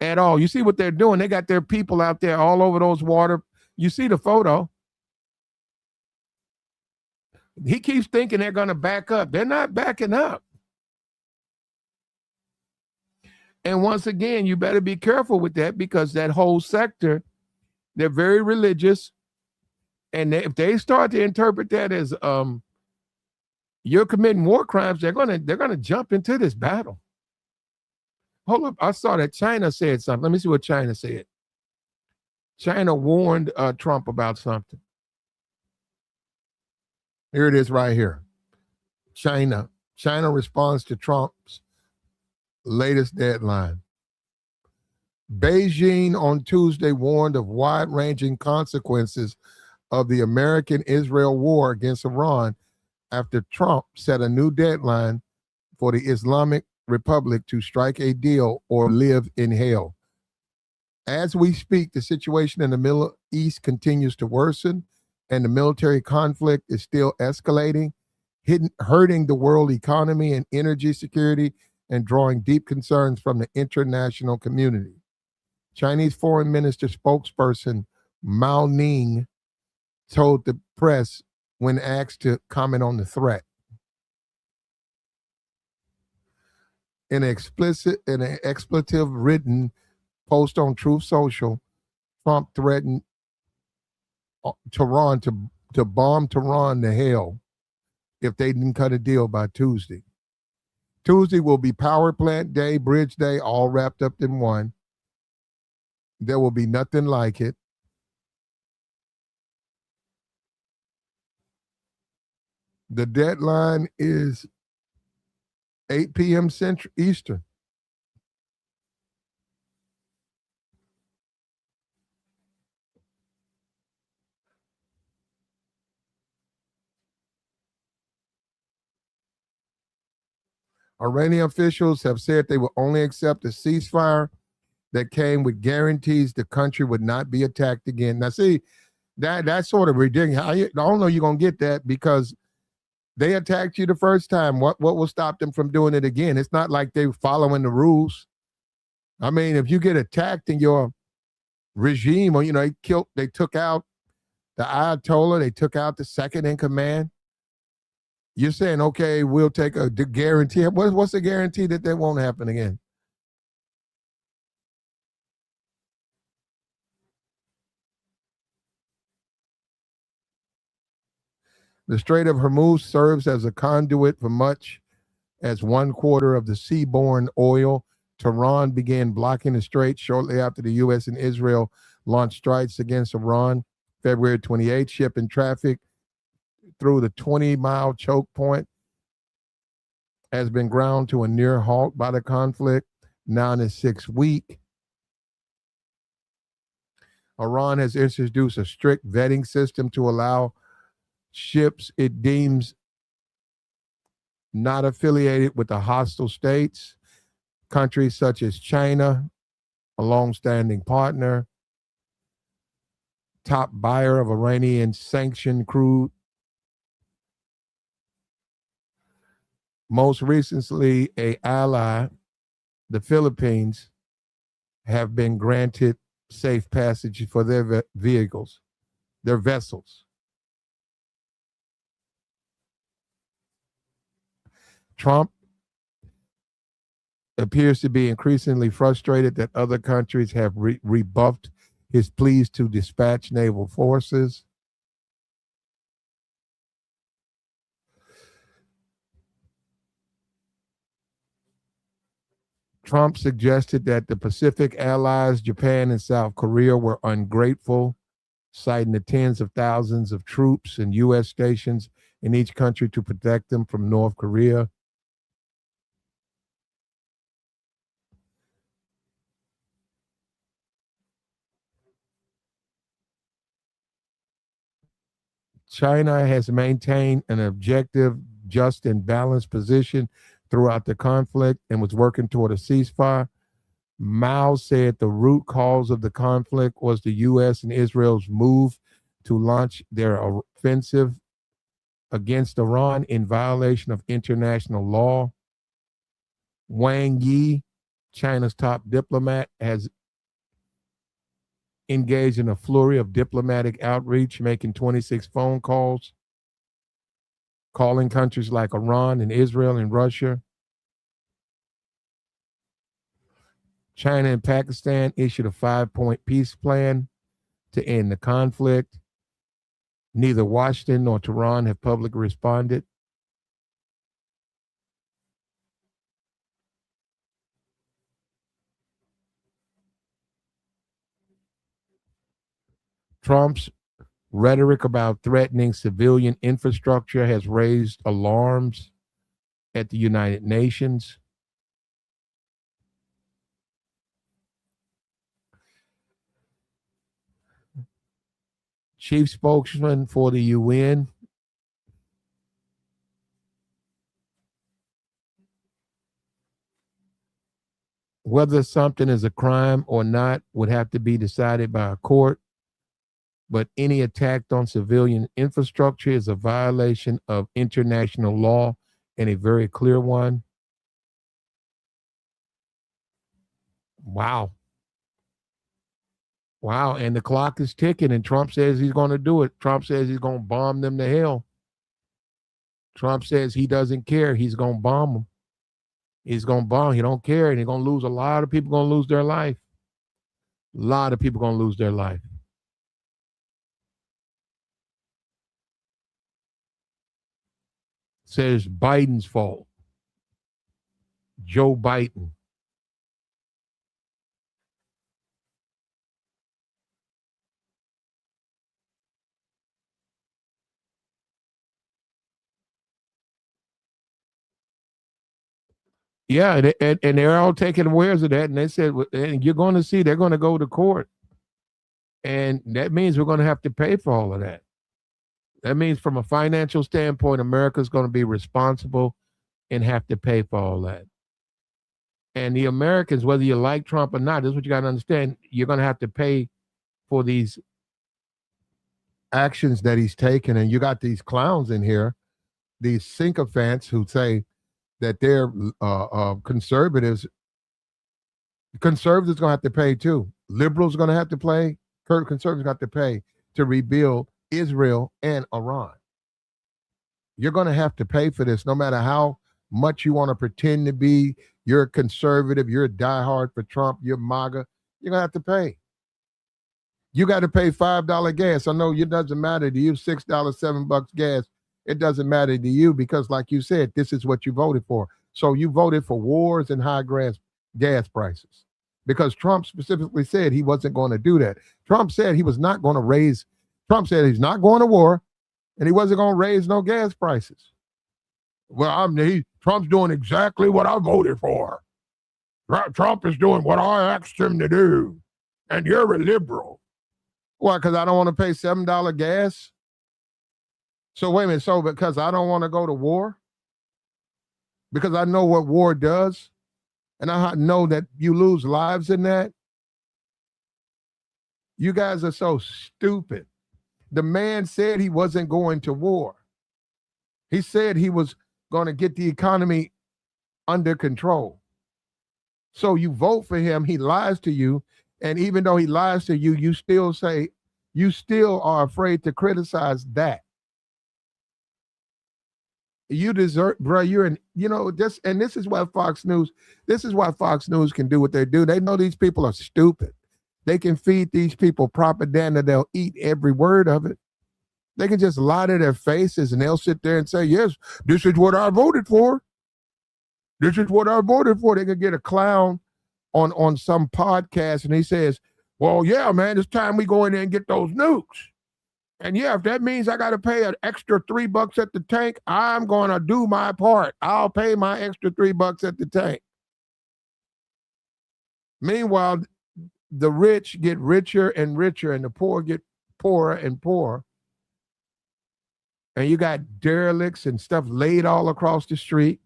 At all. You see what they're doing? They got their people out there all over those water. You see the photo. He keeps thinking they're going to back up. They're not backing up. And once again, you better be careful with that because that whole sector, they're very religious. And if they start to interpret that as you're committing war crimes, they're gonna jump into this battle. Hold up, I saw that China said something. Let me see what China said. China warned Trump about something. Here it is right here. China responds to Trump's latest deadline. Beijing on Tuesday warned of wide-ranging consequences of the American-Israel war against Iran after Trump set a new deadline for the Islamic Republic to strike a deal or live in hell. As we speak, the situation in the Middle East continues to worsen, and the military conflict is still escalating, hurting the world economy and energy security, and drawing deep concerns from the international community. Chinese Foreign Minister spokesperson Mao Ning told the press when asked to comment on the threat. In an expletive written post on Truth Social, Trump threatened Tehran to bomb Tehran to hell if they didn't cut a deal by Tuesday. Tuesday will be power plant day, bridge day, all wrapped up in one. There will be nothing like it. The deadline is 8 p.m. Central Eastern. Iranian officials have said they will only accept a ceasefire that came with guarantees the country would not be attacked again. Now, see, that's sort of ridiculous. I don't know you're going to get that because they attacked you the first time. What will stop them from doing it again? It's not like they're following the rules. I mean, if you get attacked in your regime, or they took out the Ayatollah, they took out the second in command. You're saying, okay, we'll take a guarantee. What's the guarantee that won't happen again? The Strait of Hormuz serves as a conduit for much as 1/4 of the seaborne oil. Tehran began blocking the strait shortly after the U.S. and Israel launched strikes against Iran February 28th. Shipping traffic through the 20-mile choke point has been ground to a near halt by the conflict, now in its 6th week. Iran has introduced a strict vetting system to allow ships it deems not affiliated with the hostile states. Countries such as China, a long-standing partner, top buyer of Iranian sanctioned crude. Most recently, an ally, the Philippines, have been granted safe passage for their vehicles, their vessels. Trump appears to be increasingly frustrated that other countries have rebuffed his pleas to dispatch naval forces. Trump suggested that the Pacific allies, Japan and South Korea, were ungrateful, citing the tens of thousands of troops and U.S. stations in each country to protect them from North Korea. China has maintained an objective, just, and balanced position throughout the conflict and was working toward a ceasefire. Mao said the root cause of the conflict was the U.S. and Israel's move to launch their offensive against Iran in violation of international law. Wang Yi, China's top diplomat, has engaged in a flurry of diplomatic outreach, making 26 phone calls, calling countries like Iran and Israel and Russia. China and Pakistan issued a 5-point peace plan to end the conflict. Neither Washington nor Tehran have publicly responded. Trump's rhetoric about threatening civilian infrastructure has raised alarms at the United Nations. Chief spokesman for the UN whether something is a crime or not would have to be decided by a court, but any attack on civilian infrastructure is a violation of international law and a very clear one. Wow. Wow. And the clock is ticking, and Trump says he's going to do it. Trump says he's going to bomb them to hell. Trump says he doesn't care. He's going to bomb them. He's going to bomb. He don't care. And he's going to lose a lot of people going to lose their life. A lot of people going to lose their life. Says Biden's fault. Joe Biden. Yeah, and they're all taking awares of that. And they said, and you're going to see they're going to go to court. And that means we're going to have to pay for all of that. That means from a financial standpoint, America's going to be responsible and have to pay for all that. And the Americans, whether you like Trump or not, this is what you got to understand. You're going to have to pay for these actions that he's taken. And you got these clowns in here, these sycophants who say that they're conservatives. Conservatives going to have to pay too. Liberals going to have to pay. Conservatives got to pay to rebuild Israel and Iran. You're going to have to pay for this no matter how much you want to pretend to be. You're a conservative. You're a diehard for Trump. You're MAGA. You're going to have to pay. You got to pay $5 gas. I know it doesn't matter to you. $6, $7 gas. It doesn't matter to you because, like you said, this is what you voted for. So you voted for wars and high gas prices because Trump specifically said he wasn't going to do that. Trump said he was not going to raise. Trump said he's not going to war, and he wasn't going to raise no gas prices. Well, Trump's doing exactly what I voted for. Trump is doing what I asked him to do, and you're a liberal. Why? Because I don't want to pay $7 gas. So wait a minute. So because I don't want to go to war, because I know what war does, and I know that you lose lives in that. You guys are so stupid. The man said he wasn't going to war. He said he was going to get the economy under control. So you vote for him. He lies to you. And even though he lies to you, you still are afraid to criticize that. You deserve, bro. You're in, this, and this is why Fox News can do what they do. They know these people are stupid. They can feed these people propaganda. They'll eat every word of it. They can just lie to their faces and they'll sit there and say, yes, this is what I voted for. This is what I voted for. They could get a clown on some podcast and he says, well, yeah, man, it's time we go in there and get those nukes. And yeah, if that means I got to pay an extra $3 at the tank, I'm going to do my part. I'll pay my extra $3 at the tank. Meanwhile, the rich get richer and richer and the poor get poorer and poorer. And you got derelicts and stuff laid all across the street.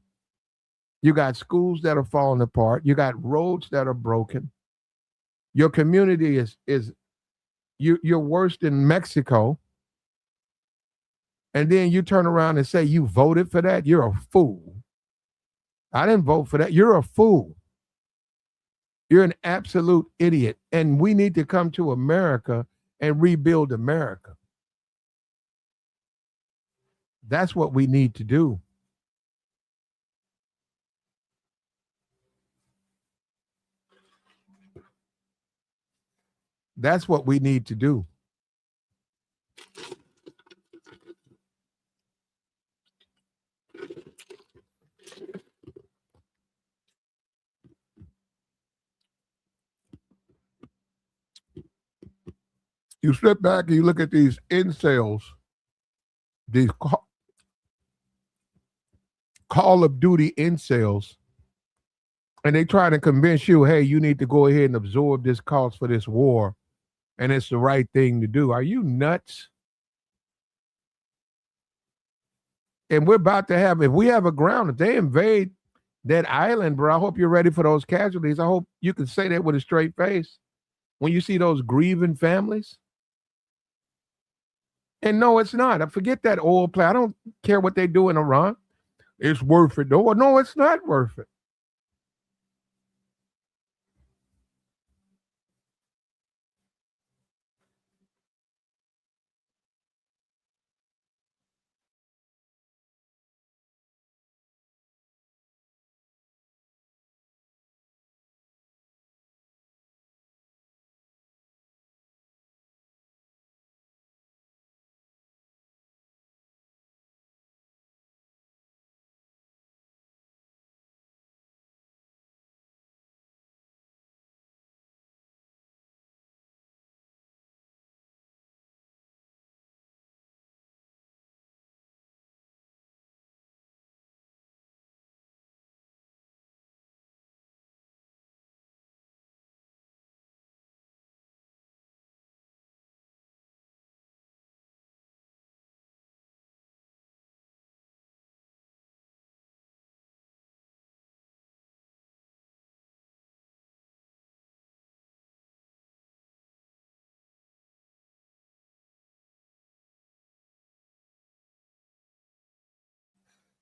You got schools that are falling apart. You got roads that are broken. Your community is you're worse than Mexico. And then you turn around and say you voted for that. You're a fool. I didn't vote for that. You're a fool. You're an absolute idiot. And we need to come to America and rebuild America. That's what we need to do. That's what we need to do. You step back and you look at these incels, these Call of Duty incels, and they try to convince you, hey, you need to go ahead and absorb this cost for this war, and it's the right thing to do. Are you nuts? And we're about to have, if we have a ground, if they invade that island, bro, I hope you're ready for those casualties. I hope you can say that with a straight face when you see those grieving families. And no, it's not. I forget that oil play. I don't care what they do in Iran. It's worth it. No, it's not worth it.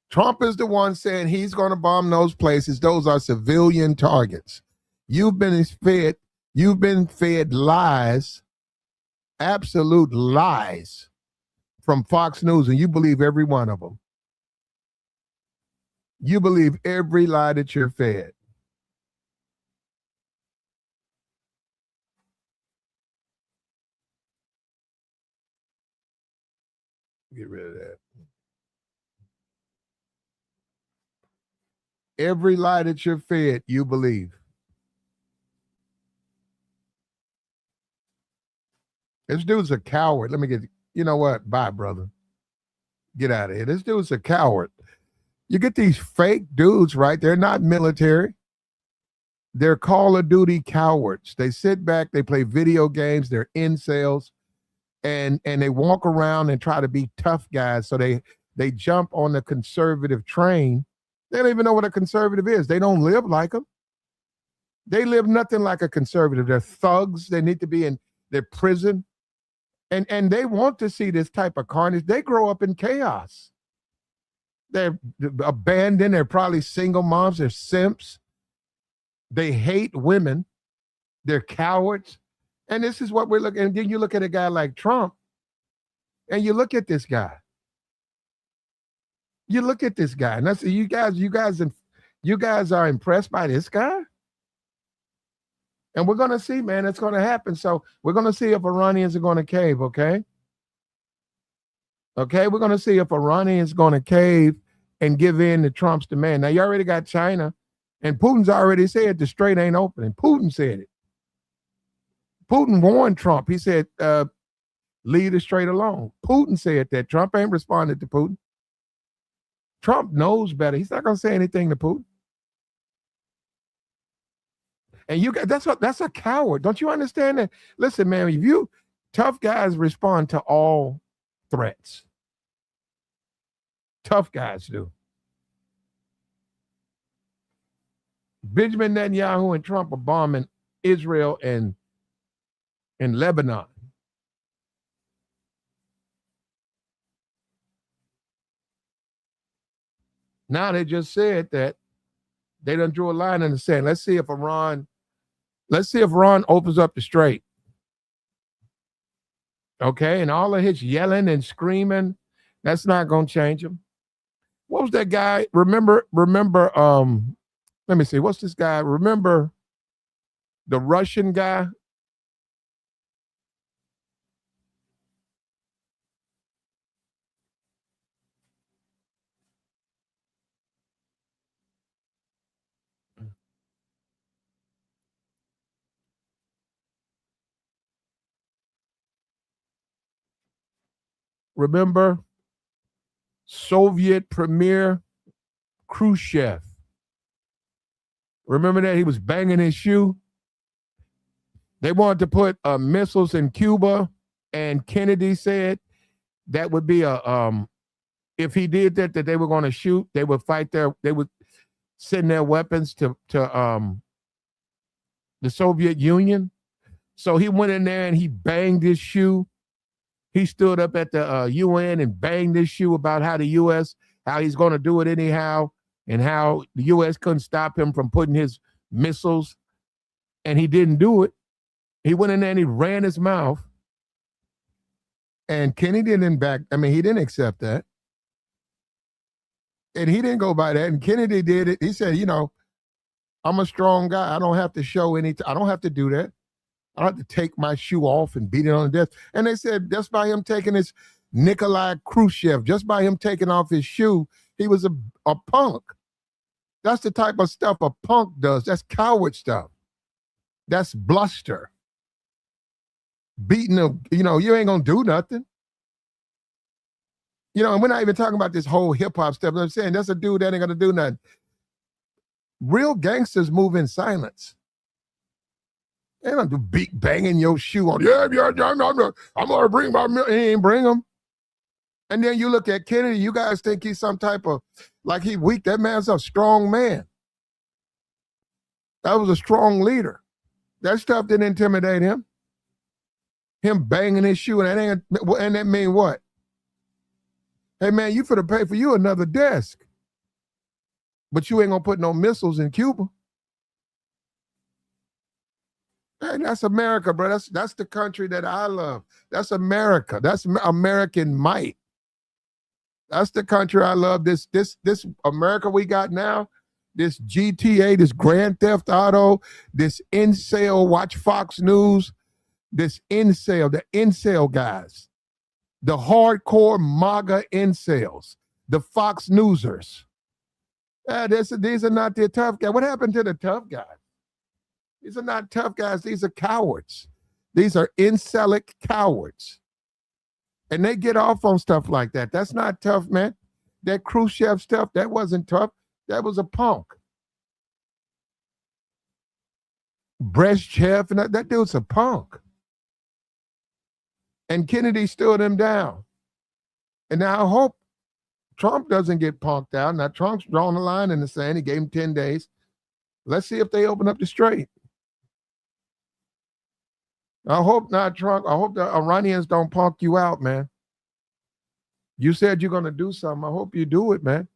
Trump is the one saying he's going to bomb those places. Those are civilian targets. You've been fed, you've been fed lies, absolute lies from Fox News, and you believe every one of them. You believe every lie that you're fed. Get rid of that. Every lie that you're fed, you believe. This dude's a coward. Let me get, you know what? Bye, brother. Get out of here. This dude's a coward. You get these fake dudes, right? They're not military. They're Call of Duty cowards. They sit back, they play video games, they're incels, and they walk around and try to be tough guys. So they jump on the conservative train. They don't even know what a conservative is. They don't live like them. They live nothing like a conservative. They're thugs. They need to be in their prison. And they want to see this type of carnage. They grow up in chaos. They're abandoned. They're probably single moms. They're simps. They hate women. They're cowards. And this is what we're looking at. And then you look at a guy like Trump, and you look at this guy. You look at this guy, and that's you guys are impressed by this guy, and we're gonna see, man. It's gonna happen. So we're gonna see if Iranians are gonna cave. Okay, okay, we're gonna see if Iranians gonna cave and give in to Trump's demand. Now you already got China, and Putin's already said the strait ain't opening. Putin said it. Putin warned Trump. He said, leave the strait alone. Putin said that. Trump ain't responded to Putin. Trump knows better. He's not going to say anything to Putin. And you got that's a coward. Don't you understand that? Listen, man, if you tough guys respond to all threats. Tough guys do. Benjamin Netanyahu and Trump are bombing Israel and Lebanon. Now they just said that they done drew a line in the sand. Let's see if Iran opens up the strait. Okay, and all of his yelling and screaming, that's not gonna change him. What was that guy? Remember, let me see, what's this guy? Remember the Russian guy? Remember Soviet Premier Khrushchev? Remember that he was banging his shoe? They wanted to put missiles in Cuba, and Kennedy said that would be if he did that they were going to shoot. They would they would send their weapons to the Soviet Union. So he went in there and he banged his shoe. He stood up at the UN and banged his shoe about how the U.S., how he's going to do it anyhow, and how the U.S. couldn't stop him from putting his missiles, and he didn't do it. He went in there and he ran his mouth, and Kennedy didn't he didn't accept that, and he didn't go by that, and Kennedy did it. He said, I'm a strong guy. I don't have to show I don't have to do that. I don't have to take my shoe off and beat it on the desk. And they said just by him taking his Nikolai Khrushchev, just by him taking off his shoe, he was a punk. That's the type of stuff a punk does. That's coward stuff. That's bluster. Beating him, you ain't gonna do nothing. And we're not even talking about this whole hip hop stuff. I'm saying that's a dude that ain't gonna do nothing. Real gangsters move in silence. They don't do beat banging your shoe on. Yeah, I'm gonna bring my milk. He ain't bring them. And then you look at Kennedy. You guys think he's some type of he weak. That man's a strong man. That was a strong leader. That stuff didn't intimidate him. Him banging his shoe, and that mean what? Hey man, you finna pay for you another desk, but you ain't gonna put no missiles in Cuba. Hey, that's America, bro. That's the country that I love. That's America. That's American might. That's the country I love. This America we got now, this GTA, this Grand Theft Auto, this incel, watch Fox News, this incel, the incel guys, the hardcore MAGA incels, the Fox Newsers. These are not the tough guys. What happened to the tough guys? These are not tough guys. These are cowards. These are incelic cowards. And they get off on stuff like that. That's not tough, man. That Khrushchev stuff, that wasn't tough. That was a punk. Brezhnev, and that dude's a punk. And Kennedy stood him down. And now I hope Trump doesn't get punked out. Now Trump's drawn a line in the sand. He gave him 10 days. Let's see if they open up the strait. I hope not, Trump. I hope the Iranians don't punk you out, man. You said you're going to do something. I hope you do it, man.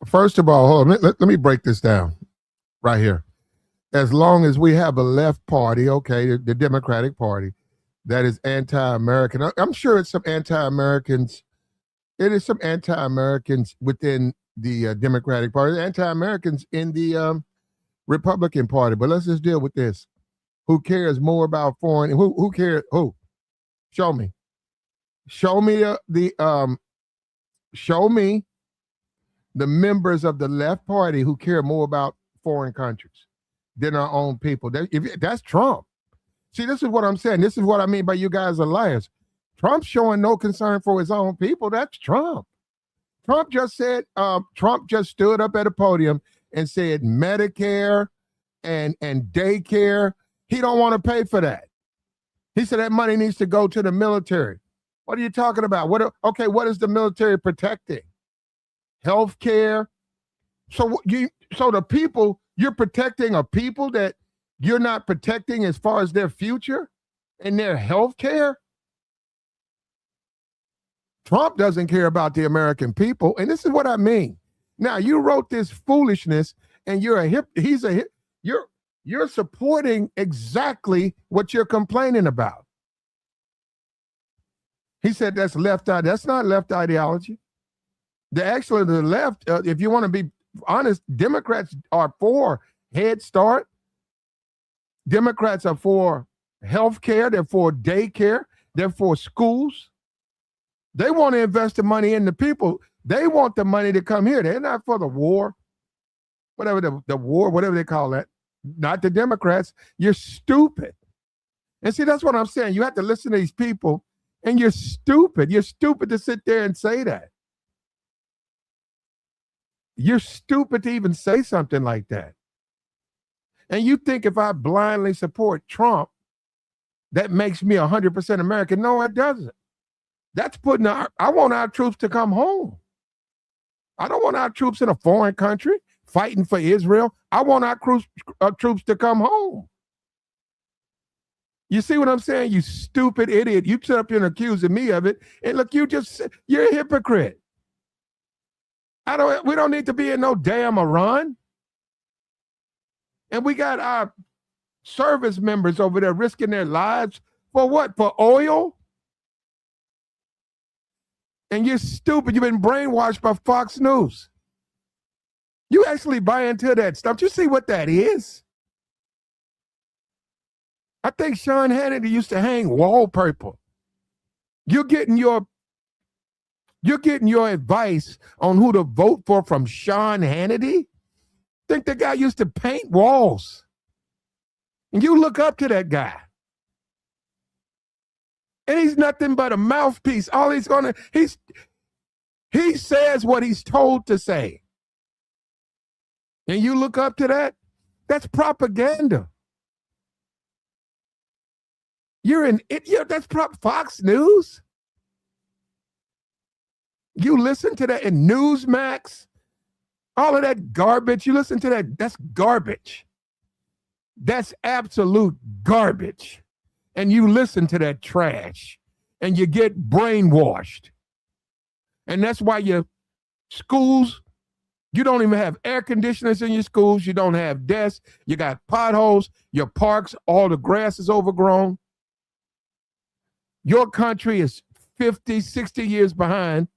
First of all, hold on, let me break this down right here. As long as we have a left party, okay, the Democratic Party, that is anti-American. I'm sure it's some anti-Americans. It is some anti-Americans within the Democratic Party, anti-Americans in the Republican Party. But let's just deal with this. Who cares more about foreign? Who cares? Who? Show me. Show me show me the members of the left party who care more about foreign countries than our own people. That's Trump. See, this is what I'm saying. This is what I mean by you guys are liars. Trump's showing no concern for his own people. That's Trump. Trump just stood up at a podium and said Medicare and daycare. He don't want to pay for that. He said that money needs to go to the military. What are you talking about? What is the military protecting? Health care. So the people, you're protecting a people that you're not protecting as far as their future and their health care? Trump doesn't care about the American people, and this is what I mean. Now, you wrote this foolishness, and you're supporting exactly what you're complaining about. He said that's left. That's not left ideology. The left, if you want to be honest, Democrats are for Head Start. Democrats are for health care. They're for daycare. They're for schools. They want to invest the money in the people. They want the money to come here. They're not for the war, whatever the war, whatever they call that. Not the Democrats. You're stupid. And see, that's what I'm saying. You have to listen to these people, and you're stupid. You're stupid to sit there and say that. You're stupid to even say something like that. And you think if I blindly support Trump, that makes me 100% American. No, it doesn't. That's I want our troops to come home. I don't want our troops in a foreign country fighting for Israel. I want our troops to come home. You see what I'm saying? You stupid idiot. You sit up here and accusing me of it. And look, you're a hypocrite. We don't need to be in no damn Iran. And we got our service members over there risking their lives for what? For oil? And you're stupid. You've been brainwashed by Fox News. You actually buy into that stuff. You see what that is? I think Sean Hannity used to hang wallpaper. You're getting your advice on who to vote for from Sean Hannity? Think the guy used to paint walls. And you look up to that guy. And he's nothing but a mouthpiece. He says what he's told to say. And you look up to that, that's propaganda. That's Fox News. You listen to that in Newsmax, all of that garbage. You listen to that, that's garbage. That's absolute garbage. And you listen to that trash and you get brainwashed. And that's why your schools, you don't even have air conditioners in your schools. You don't have desks. You got potholes. Your parks, all the grass is overgrown. Your country is 50, 60 years behind.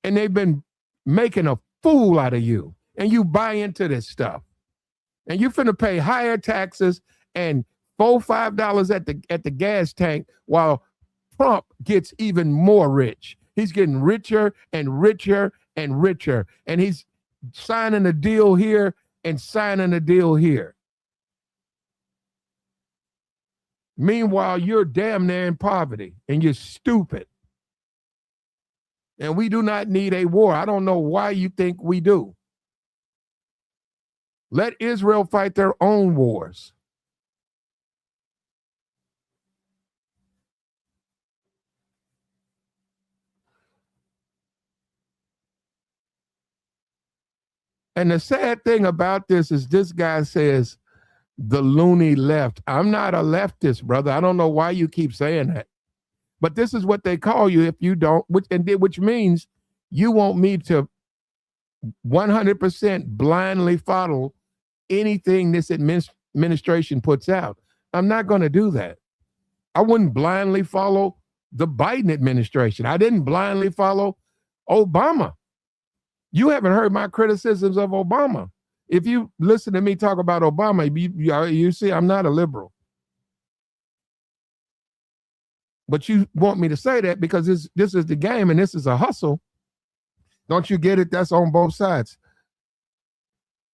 And they've been making a fool out of you. And you buy into this stuff. And you're finna pay higher taxes and $4-5 at the gas tank while Trump gets even more rich. He's getting richer and richer and richer. And he's signing a deal here and signing a deal here. Meanwhile, you're damn near in poverty and you're stupid. And we do not need a war. I don't know why you think we do. Let Israel fight their own wars. And the sad thing about this is this guy says the loony left. I'm not a leftist, brother. I don't know why you keep saying that. But this is what they call you if you don't, which means You want me to 100% blindly follow anything this administration puts out. I'm not going to do that. I wouldn't blindly follow the Biden administration. I didn't blindly follow Obama. You haven't heard my criticisms of Obama. If you listen to me talk about Obama, you see I'm not a liberal. But you want me to say that because this is the game and this is a hustle. Don't you get it? That's on both sides.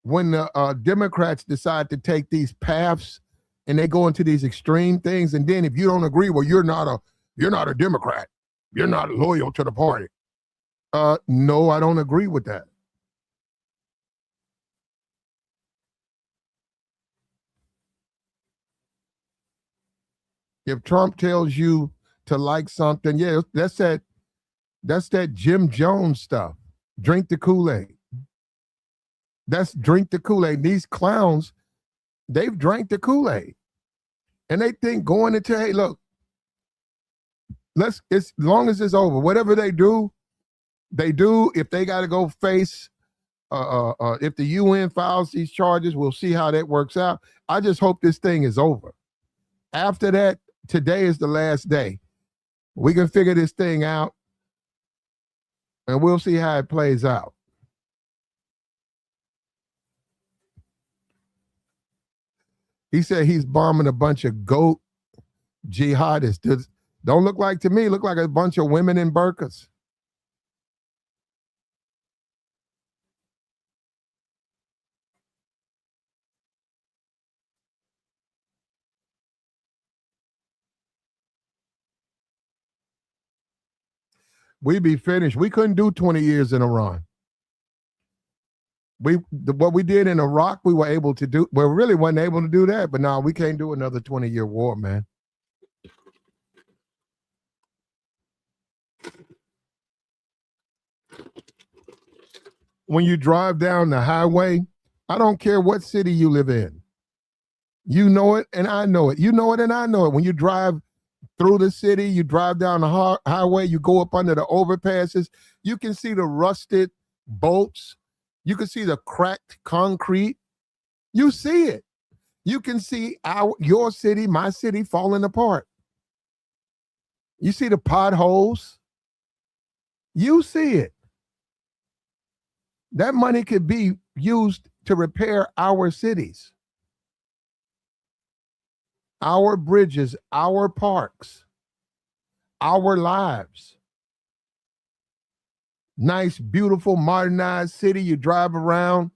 When the Democrats decide to take these paths and they go into these extreme things, and then if you don't agree, well, you're not a Democrat. You're not loyal to the party. No, I don't agree with that. If Trump tells you to like something, yeah, that's that Jim Jones stuff. Drink the Kool-Aid. That's drink the Kool-Aid. These clowns, they've drank the Kool-Aid. And they think going into, hey, look, as long as it's over, whatever they do. If they got to go face, if the UN files these charges, we'll see how that works out. I just hope this thing is over. After that, today is the last day. We can figure this thing out, and we'll see how it plays out. He said he's bombing a bunch of goat jihadists. Don't look like to me, look like a bunch of women in burqas. We'd be finished. We couldn't do 20 years in Iran. What we did in Iraq, we were able to do. We really wasn't able to do that, but now we can't do another 20-year war, man. When you drive down the highway, I don't care what city you live in. You know it, and I know it. You know it, and I know it. When you drive through the city, you drive down the highway, you go up under the overpasses, you can see the rusted bolts. You can see the cracked concrete. You see it. You can see your city, my city falling apart. You see the potholes. You see it. That money could be used to repair our cities, our bridges, our parks, our lives. Nice, beautiful, modernized city. You drive around,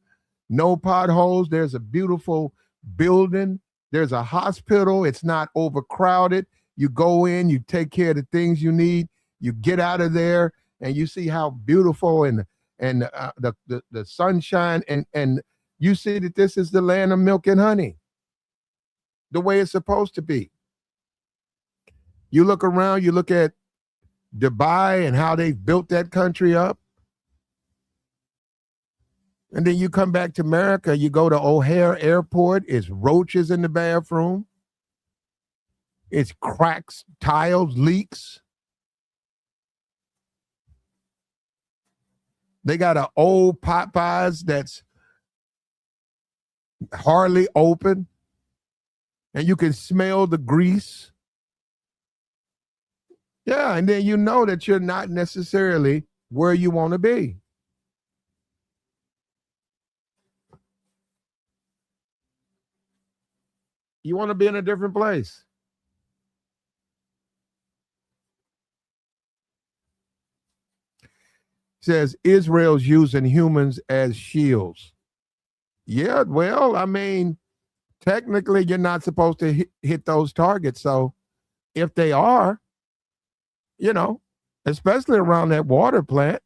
no potholes. There's a beautiful building. There's a hospital. It's not overcrowded. You go in, you take care of the things you need. You get out of there, and you see how beautiful and the sunshine, and you see that this is the land of milk and honey, the way it's supposed to be. You look around, you look at Dubai and how they've built that country up. And then you come back to America, you go to O'Hare Airport, it's roaches in the bathroom. It's cracks, tiles, leaks. They got an old Popeyes that's hardly open, and you can smell the grease. Yeah, and then you know that you're not necessarily where you want to be. You want to be in a different place. Says Israel's using humans as shields. Yeah, well, I mean, technically you're not supposed to hit those targets. So if they are, especially around that water plant,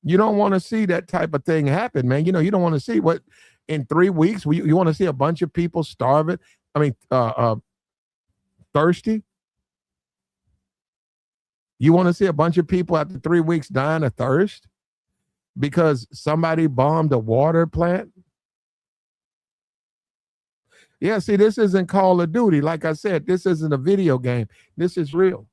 you don't want to see that type of thing happen, man. You don't want to see what in 3 weeks, you want to see a bunch of people starving. I mean, thirsty. You want to see a bunch of people after 3 weeks dying of thirst because somebody bombed a water plant? Yeah, see, this isn't Call of Duty. Like I said, this isn't a video game. This is real.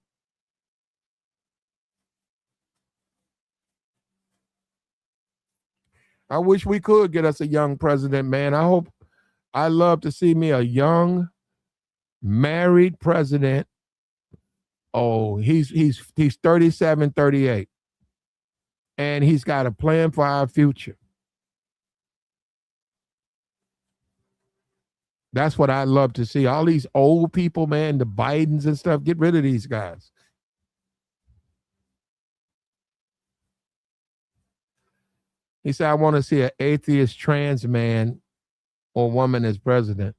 I wish we could get us a young president, man. I love to see me a young married president. Oh, he's 37, 38. And he's got a plan for our future. That's what I love to see. All these old people, man, the Bidens and stuff, get rid of these guys. He said, I want to see an atheist trans man or woman as president.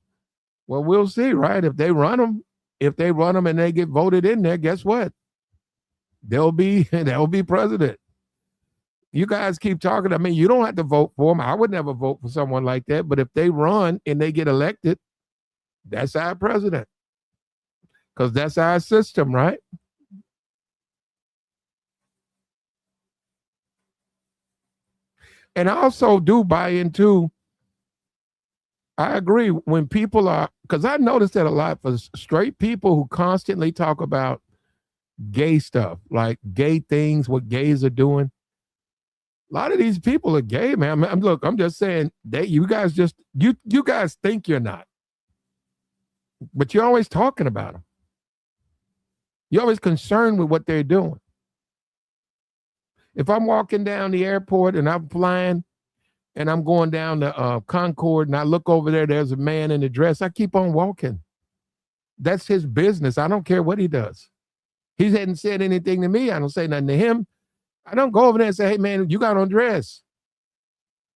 Well, we'll see, right? If they run them and they get voted in there, guess what? They'll be president. You guys keep talking. I mean, you don't have to vote for them. I would never vote for someone like that. But if they run and they get elected, that's our president. Because that's our system, right? And I also do buy into, I agree when people are, because I noticed that a lot for straight people who constantly talk about gay stuff, like gay things, what gays are doing. A lot of these people are gay, man. Look, I'm just saying you guys think you're not, but you're always talking about them. You're always concerned with what they're doing. If I'm walking down the airport and I'm flying and I'm going down the Concord and I look over there, there's a man in a dress, I keep on walking. That's his business. I don't care what he does. He hadn't said anything to me. I don't say nothing to him. I don't go over there and say, hey, man, you got on dress.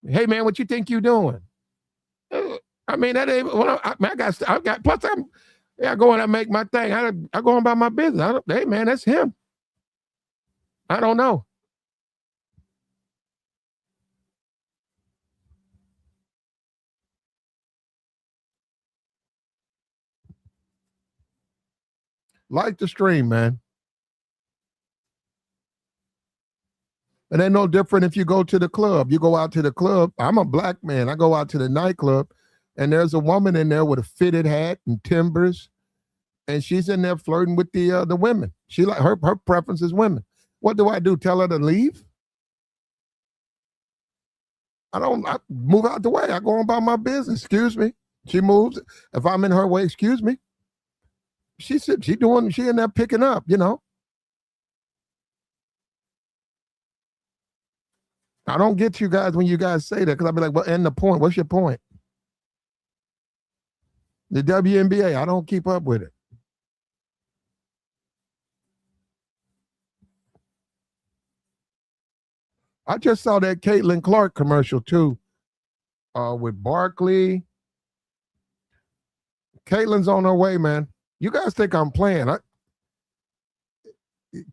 Hey, man, what you think you doing? I mean, that ain't, well, I got, plus I go and I make my thing. I go on about my business. Hey, man, that's him. I don't know. Like the stream, man. It ain't no different if you go to the club. You go out to the club. I'm a black man. I go out to the nightclub, and there's a woman in there with a fitted hat and timbers, and she's in there flirting with the women. She like her preference is women. What do I do? Tell her to leave? I move out the way. I go on about my business. Excuse me. She moves. If I'm in her way, excuse me. She in there picking up, you know. I don't get you guys when you guys say that because I'll be like, well, end the point. What's your point? The WNBA, I don't keep up with it. I just saw that Caitlin Clark commercial too, with Barkley. Caitlin's on her way, man. You guys think I'm playing?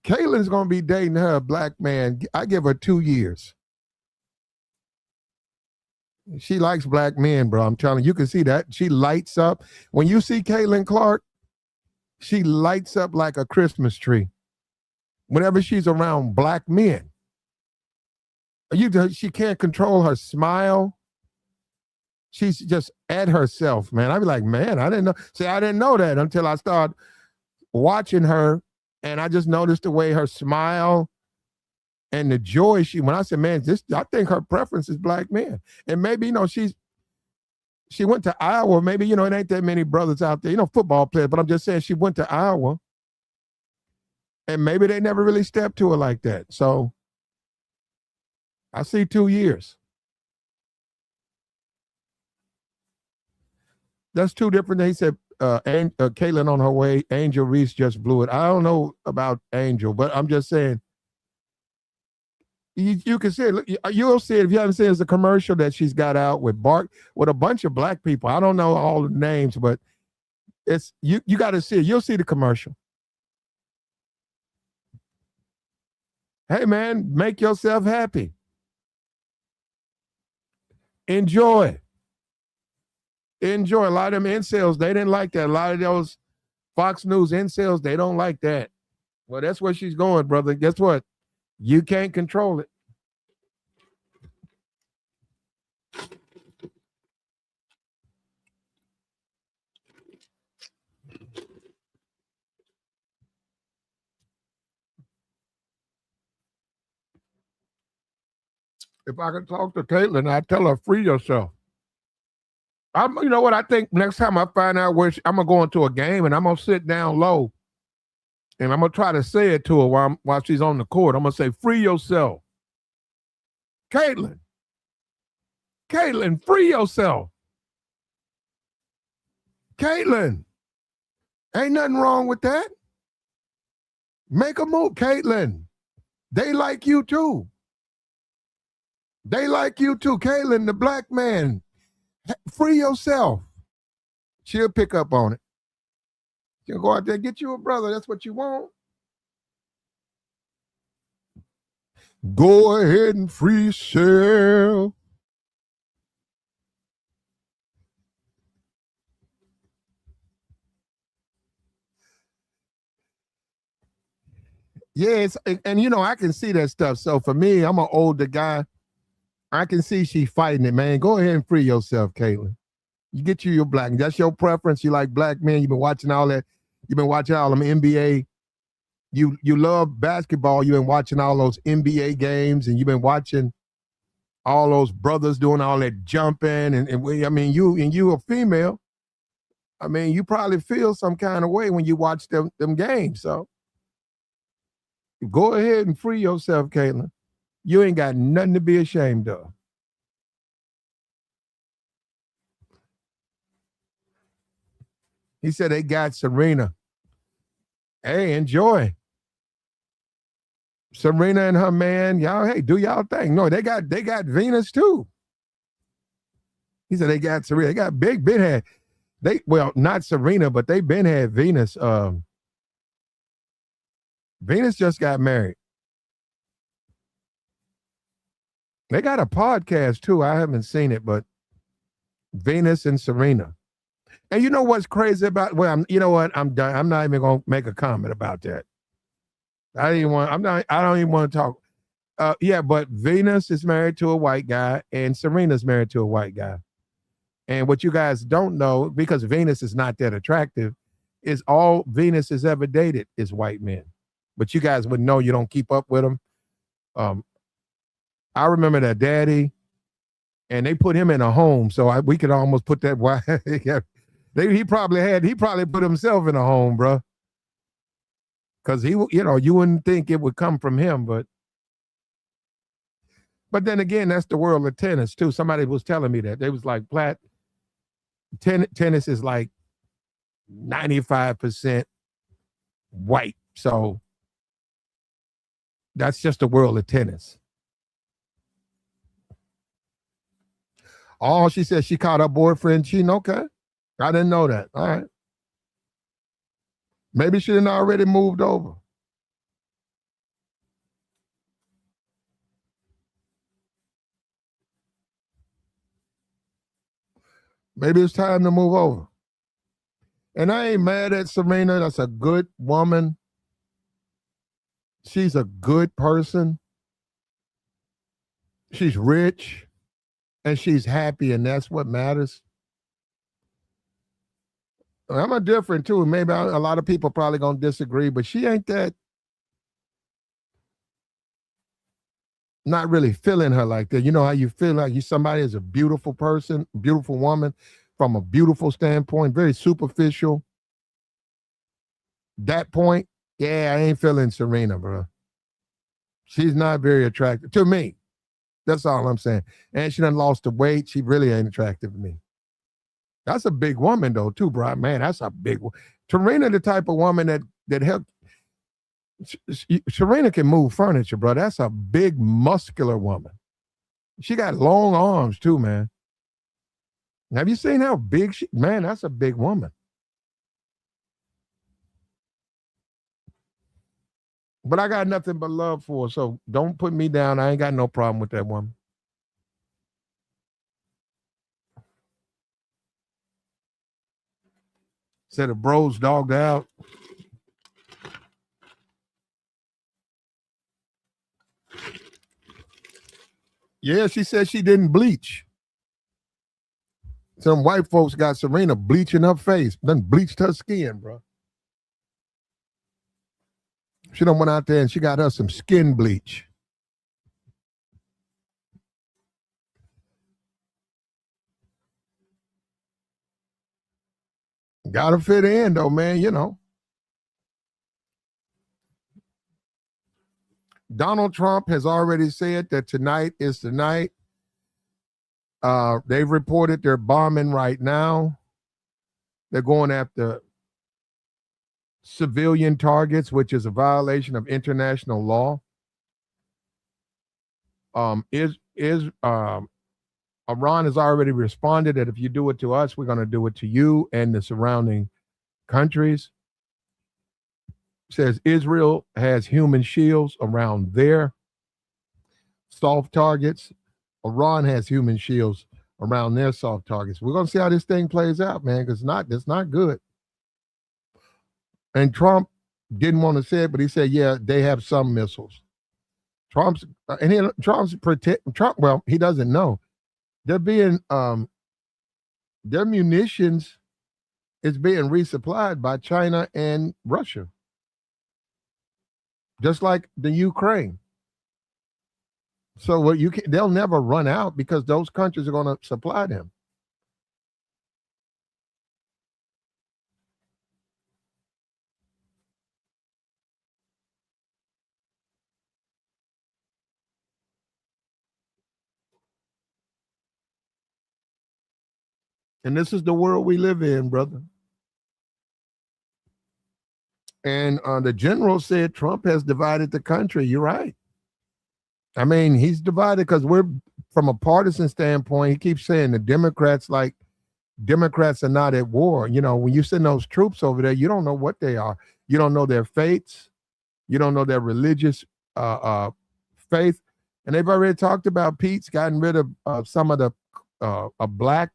Caitlin's gonna be dating her a black man. I give her 2 years. She likes black men, bro. I'm telling you, you can see that. She lights up. When you see Caitlin Clark, she lights up like a Christmas tree. Whenever she's around black men. She can't control her smile. She's just at herself, man. I'd be like, man, I didn't know. See, I didn't know that until I started watching her, and I just noticed the way her smile and the joy when I said, man, I think her preference is black men. And maybe, she went to Iowa. Maybe, it ain't that many brothers out there, football players, but I'm just saying she went to Iowa. And maybe they never really stepped to her like that. So I see 2 years. That's two different things. He said, Caitlin on her way. Angel Reese just blew it. I don't know about Angel, but I'm just saying, you can see it. You'll see it if you haven't seen it. It's a commercial that she's got out with with a bunch of black people. I don't know all the names, but it's you got to see it. You'll see the commercial. Hey man, make yourself happy. Enjoy. Enjoy. A lot of them incels, they didn't like that. A lot of those Fox News incels, they don't like that. Well, that's where she's going, brother. Guess what? You can't control it. If I could talk to Caitlin, I'd tell her, free yourself. You know what? I think next time I find out I'm gonna go into a game and I'm gonna sit down low and I'm gonna try to say it to her while she's on the court. I'm gonna say, free yourself, Caitlin. Caitlin, free yourself. Caitlin, ain't nothing wrong with that. Make a move, Caitlin. They like you too. They like you too, Caitlin, the black man. Free yourself. She'll pick up on it. She'll go out there, get you a brother. That's what you want. Go ahead and free yourself. Yes, and you know, I can see that stuff. So for me, I'm an older guy. I can see she fighting it, man. Go ahead and free yourself, Caitlin. You get your black. That's your preference. You like black men. You've been watching all that. You've been watching all them NBA. You love basketball. You've been watching all those NBA games, and you've been watching all those brothers doing all that jumping. And I mean, you a female. I mean, you probably feel some kind of way when you watch them games. So go ahead and free yourself, Caitlin. You ain't got nothing to be ashamed of. He said they got Serena. Hey, enjoy. Serena and her man, y'all, hey, do y'all thing. No, they got Venus too. He said they got Serena. They got been had. Well, not Serena, but they been had Venus. Venus just got married. They got a podcast too. I haven't seen it, but Venus and Serena. And you know what's crazy about? Well, you know what? I'm done. I'm not even gonna make a comment about that. I don't even want to talk. Yeah, but Venus is married to a white guy, and Serena's married to a white guy. And what you guys don't know, because Venus is not that attractive, is all Venus has ever dated is white men. But you guys would know. You don't keep up with them. I remember that daddy, and they put him in a home, so we could almost put that. He probably put himself in a home, bro. Because you wouldn't think it would come from him, but then again, that's the world of tennis too. Somebody was telling me that they was like, Platt, tennis is like 95% white, so that's just the world of tennis. Oh, she said she caught her boyfriend cheating. Okay, I didn't know that. All right. Maybe she didn't already moved over. Maybe it's time to move over. And I ain't mad at Serena. That's a good woman. She's a good person. She's rich and she's happy, and that's what matters. I'm a different too. Maybe a lot of people probably gonna disagree, but she ain't that. Not really feeling her like that. You know how you feel like somebody is a beautiful person, beautiful woman, from a beautiful standpoint, very superficial. That point, yeah, I ain't feeling Serena, bro. She's not very attractive to me. That's all I'm saying. And she done lost the weight. She really ain't attractive to me. That's a big woman though, too, bro. Man, that's a big one. Serena, the type of woman that helped. Serena can move furniture, bro. That's a big, muscular woman. She got long arms too, man. Have you seen how big she? Man, that's a big woman. But I got nothing but love for her, so don't put me down. I ain't got no problem with that woman. Said the bros dogged out. Yeah, she said she didn't bleach. Some white folks got Serena bleaching her face, done bleached her skin, bro. She done went out there and she got her some skin bleach. Gotta fit in though, man. Donald Trump has already said that tonight is the night. They've reported they're bombing right now. They're going after civilian targets, which is a violation of international law. Iran has already responded that if you do it to us, we're going to do it to you and the surrounding countries. Says Israel has human shields around their soft targets. Iran has human shields around their soft targets. We're going to see how this thing plays out, man, because it's not good. And Trump didn't want to say it, but he said, yeah, they have some missiles. Trump's Trump. Well, he doesn't know. They're being their munitions is being resupplied by China and Russia, just like the Ukraine. So they'll never run out because those countries are going to supply them. And this is the world we live in, brother. And the general said Trump has divided the country. You're right. I mean, he's divided because we're, from a partisan standpoint, he keeps saying the Democrats are not at war. When you send those troops over there, you don't know what they are. You don't know their faiths. You don't know their religious faith. And they've already talked about Pete's gotten rid of some of the a black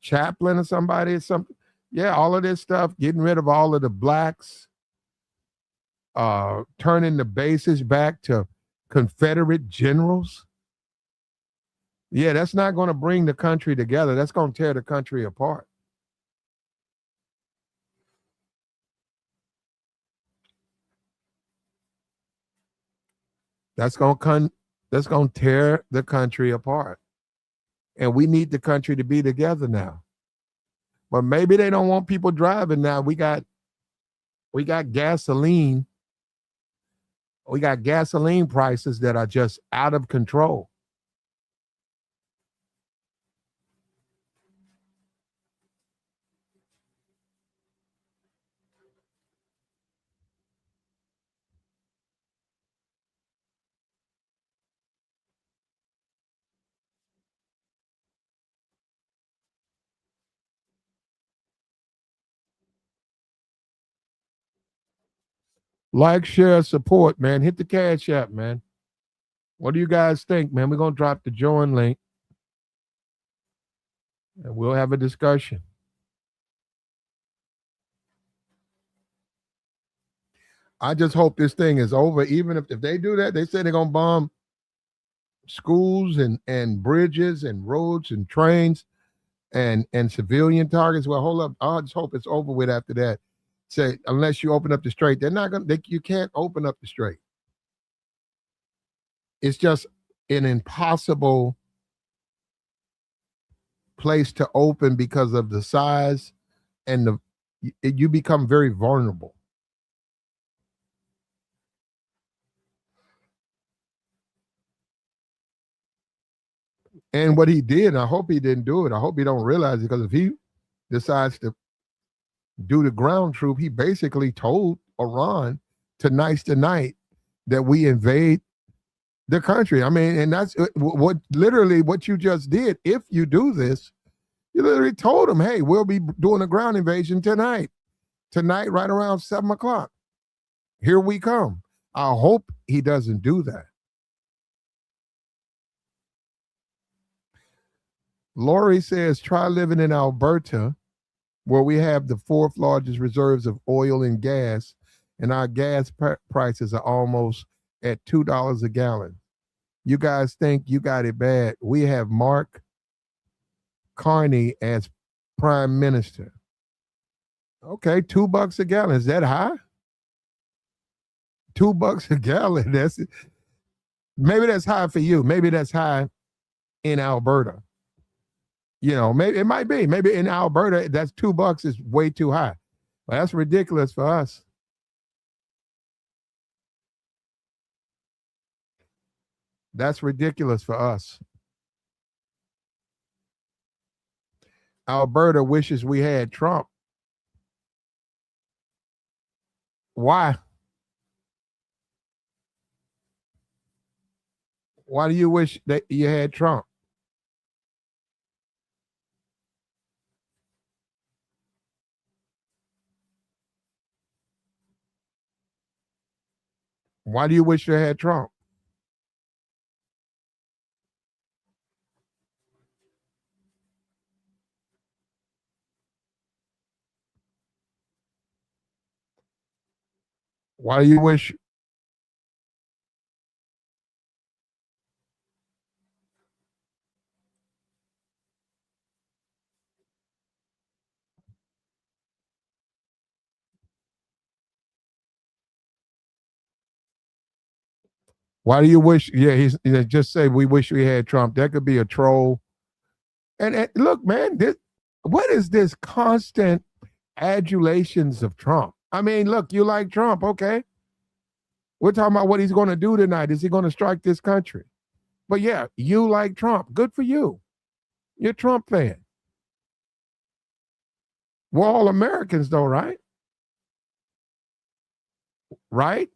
chaplain or somebody or something. Yeah, all of this stuff, getting rid of all of the blacks, turning the bases back to Confederate generals. Yeah, that's not going to bring the country together. That's going to tear the country apart. That's going to tear the country apart. And we need the country to be together now. But maybe they don't want people driving now. We got gasoline. We got gasoline prices that are just out of control. Like, share, support, man. Hit the Cash App, man. What do you guys think, man? We're going to drop the join link and we'll have a discussion. I just hope this thing is over. Even if they do that, they say they're going to bomb schools and bridges and roads and trains and civilian targets. Well, hold up. I just hope it's over with after that. Say, unless you open up the strait, they're not going to, you can't open up the strait. It's just an impossible place to open because of the size and you become very vulnerable. And what he did, I hope he didn't do it. I hope he don't realize it, because if he decides to do the ground troop, he basically told Iran tonight's the night that we invade the country. I mean, and that's what you just did. If you do this, you literally told him, hey, we'll be doing a ground invasion tonight right around 7:00. Here we come. I hope he doesn't do that. Lori says, try living in Alberta, where we have the fourth largest reserves of oil and gas, and our gas prices are almost at $2 a gallon. You guys think you got it bad. We have Mark Carney as prime minister. Okay, $2 a gallon. Is that high? $2 a gallon. Maybe that's high for you. Maybe that's high in Alberta. Maybe it might be. Maybe in Alberta, that's $2 is way too high. Well, that's ridiculous for us. That's ridiculous for us. Alberta wishes we had Trump. Why? Why do you wish that you had Trump? Why do you wish you had Trump? Why do you wish? Why do you wish? Yeah, just say we wish we had Trump. That could be a troll. And look, man, what is this constant adulations of Trump? I mean, look, you like Trump, okay? We're talking about what he's going to do tonight. Is he going to strike this country? But yeah, you like Trump. Good for you. You're a Trump fan. We're all Americans, though, right? Right?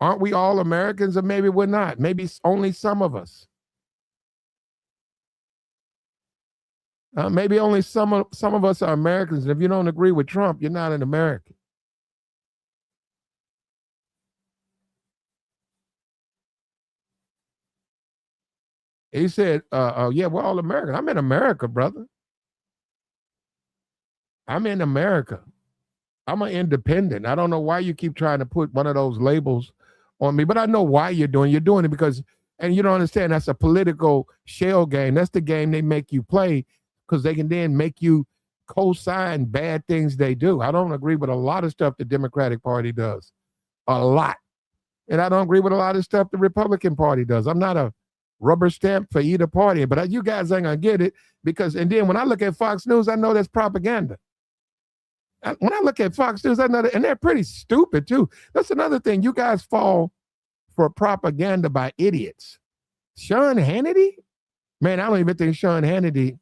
Aren't we all Americans? Or maybe we're not. Maybe only some of us. Maybe only some of us are Americans. And if you don't agree with Trump, you're not an American. He said, yeah, we're all Americans. I'm in America, brother. I'm in America. I'm an independent. I don't know why you keep trying to put one of those labels on me, but I know why you're doing. You're doing it because, and you don't understand, that's a political shell game. That's the game they make you play because they can then make you co-sign bad things they do. I don't agree with a lot of stuff the Democratic Party does, a lot, and I don't agree with a lot of stuff the Republican Party does. I'm not a rubber stamp for either party, but you guys ain't gonna get it because. And then when I look at Fox News, I know that's propaganda. When I look at Fox News, I know that, and they're pretty stupid too. That's another thing. You guys fall for propaganda by idiots. Sean Hannity, man, I don't even think Sean Hannity.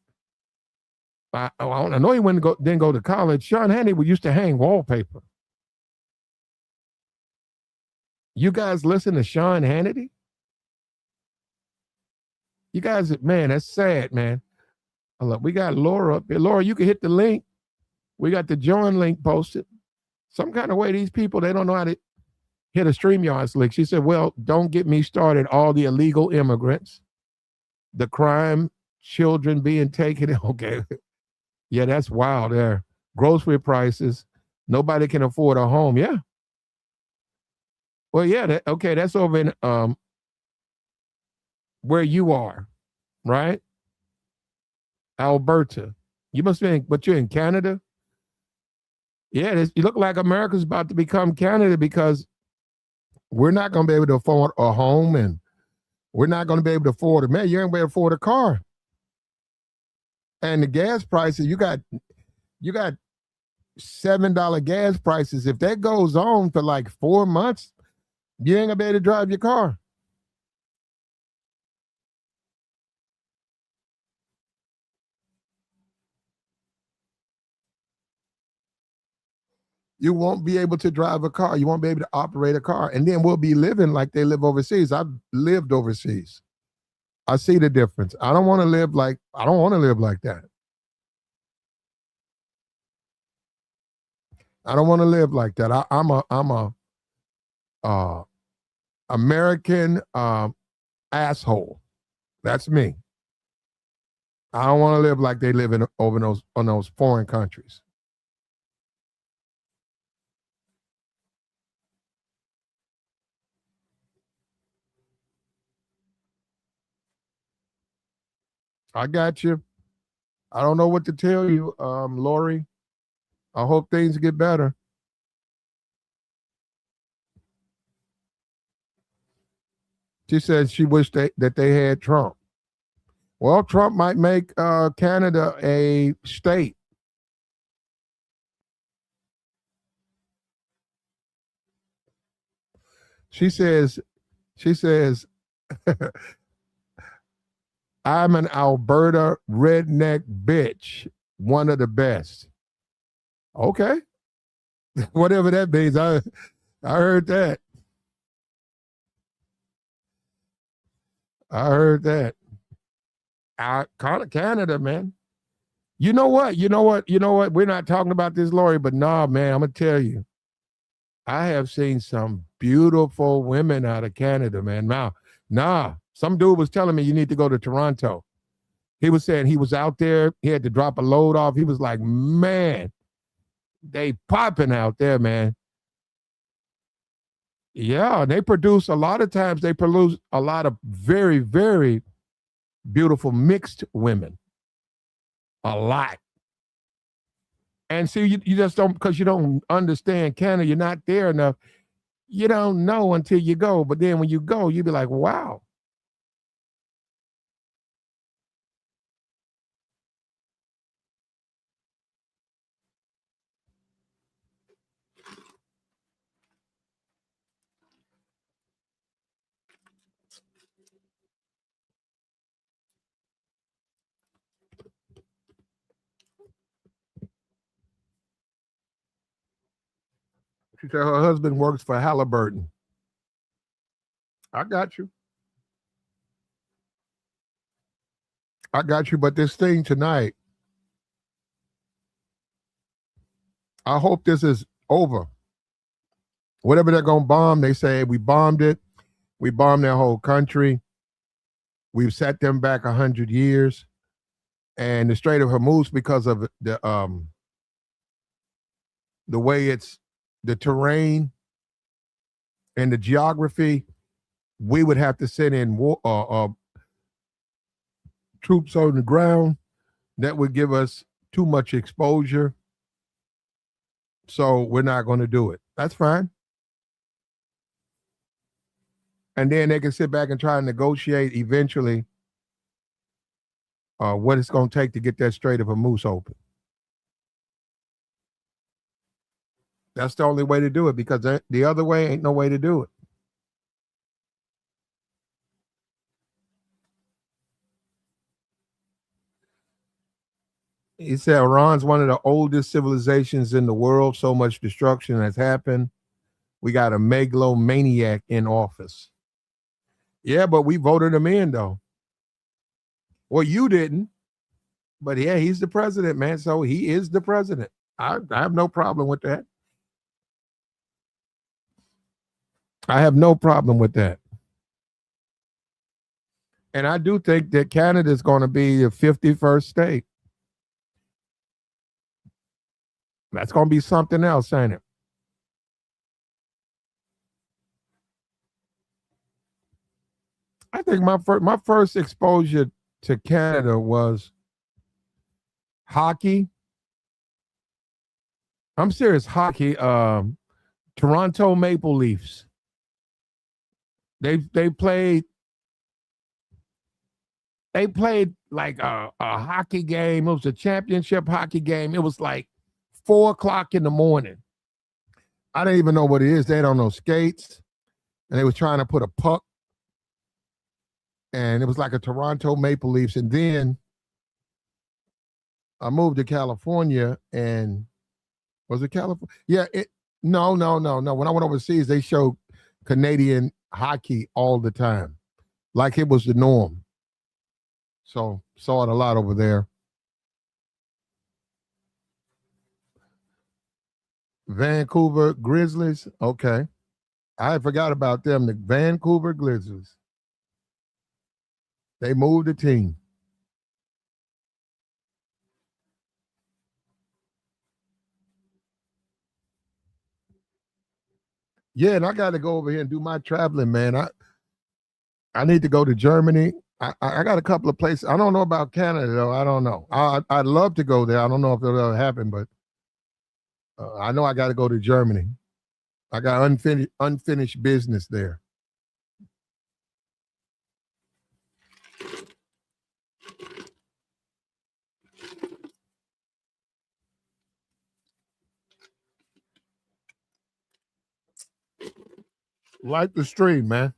I know he didn't go to college. Sean Hannity used to hang wallpaper. You guys listen to Sean Hannity? You guys, man, that's sad, man. Look, we got Laura up here. Laura, you can hit the link. We got the join link posted. Some kind of way these people, they don't know how to hit a StreamYard link. She said, well, don't get me started. All the illegal immigrants, the crime, children being taken. Okay. Yeah, that's wild there. Grocery prices. Nobody can afford a home. Yeah. Well, yeah. Okay. That's over in where you are, right? Alberta. You must be, but you're in Canada. Yeah, you look like America's about to become Canada because we're not going to be able to afford a home and we're not going to be able to afford it. Man, you ain't going to be able to afford a car. And the gas prices, you got $7 gas prices. If that goes on for like 4 months, you ain't going to be able to drive your car. You won't be able to drive a car. You won't be able to operate a car. And then we'll be living like they live overseas. I've lived overseas. I see the difference. I don't want to live like that. I don't want to live like that. I'm a uh, American asshole. That's me. I don't want to live like they live in over those foreign countries. I got you. I don't know what to tell you, Lori. I hope things get better. She said she wished that they had Trump. Well, Trump might make Canada a state. She says, she says, I'm an Alberta redneck bitch, one of the best. Okay. Whatever that means. I heard that. I heard that. Canada, man. You know what? You know what? You know what? We're not talking about this, Lori, but nah, man, I'm gonna tell you. I have seen some beautiful women out of Canada, man. Now, nah. Some dude was telling me you need to go to Toronto. He was saying he was out there, he had to drop a load off. He was like, man, they popping out there, man. Yeah, they produce a lot of times, they produce a lot of very, very beautiful mixed women. A lot. And see, you just don't, because you don't understand Canada, you're not there enough. You don't know until you go. But then when you go, you be like, wow. She said her husband works for Halliburton. I got you. I got you. But this thing tonight, I hope this is over. Whatever they're going to bomb, they say we bombed it. We bombed their whole country. We've set them back 100 years. And the Strait of Hormuz, because of the way it's the terrain and the geography, we would have to send in troops on the ground. That would give us too much exposure. So we're not going to do it. That's fine. And then they can sit back and try and negotiate eventually what it's going to take to get that Strait of Hormuz open. That's the only way to do it, because the other way ain't no way to do it. He said Iran's one of the oldest civilizations in the world. So much destruction has happened. We got a megalomaniac in office. Yeah, but we voted him in, though. Well, you didn't. But yeah, he's the president, man. So he is the president. I have no problem with that. I have no problem with that. And I do think that Canada is going to be the 51st state. That's going to be something else, ain't it? I think my first exposure to Canada was hockey. I'm serious, hockey. Toronto Maple Leafs. They played like a hockey game. It was a championship hockey game. It was like 4 o'clock in the morning. I didn't even know what it is. They don't know skates, and they was trying to put a puck, and it was like a Toronto Maple Leafs. And then I moved to California, and was it California? Yeah. No. When I went overseas, they showed Canadian hockey all the time, like it was the norm. So saw it a lot over there. Vancouver Grizzlies. Okay. I forgot about them. The Vancouver Grizzlies. They moved the team. Yeah, and I got to go over here and do my traveling, man. I need to go to Germany. I got a couple of places. I don't know about Canada though. I don't know. I'd love to go there. I don't know if it'll ever happen, but I know I got to go to Germany. I got unfinished business there. Like the stream, man.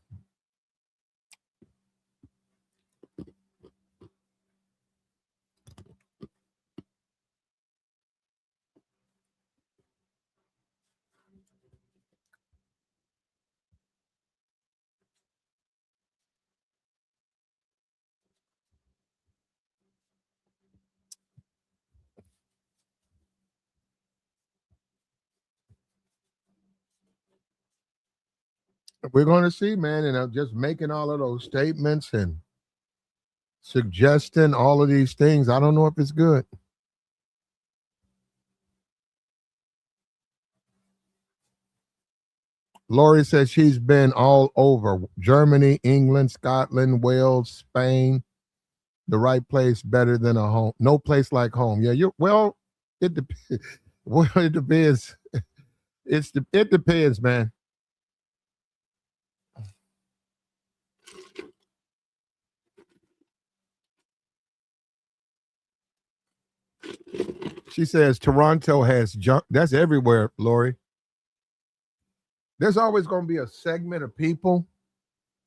We're going to see, man. And I'm just making all of those statements and suggesting all of these things. I don't know if it's good. Lori says she's been all over Germany, England, Scotland, Wales, Spain. The right place better than a home. No place like home. Yeah, you well, it depends. Well, it depends. It depends, man. She says Toronto has junk. That's everywhere, Lori. There's always going to be a segment of people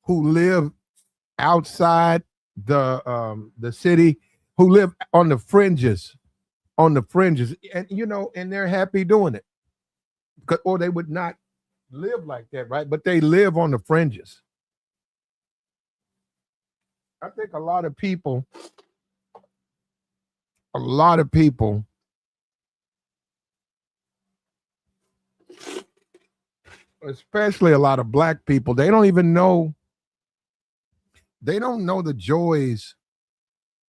who live outside the city, who live on the fringes, and and they're happy doing it, or they would not live like that, right? But they live on the fringes. I think a lot of people, especially a lot of black people, they don't know the joys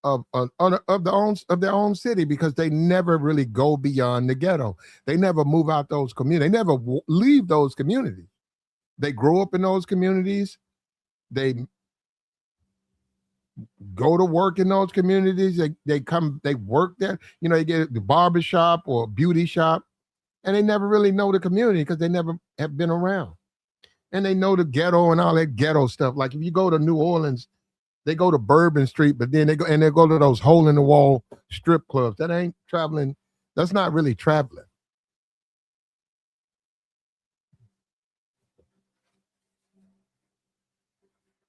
of their own city because they never really go beyond the ghetto. They never move out those communities. They never leave those communities. They grow up in those communities. They go to work in those communities. They work there. They get the barber shop or beauty shop, and they never really know the community because they never have been around. And they know the ghetto and all that ghetto stuff. Like if you go to New Orleans, they go to Bourbon Street, but then they go to those hole in the wall strip clubs. That ain't traveling. That's not really traveling.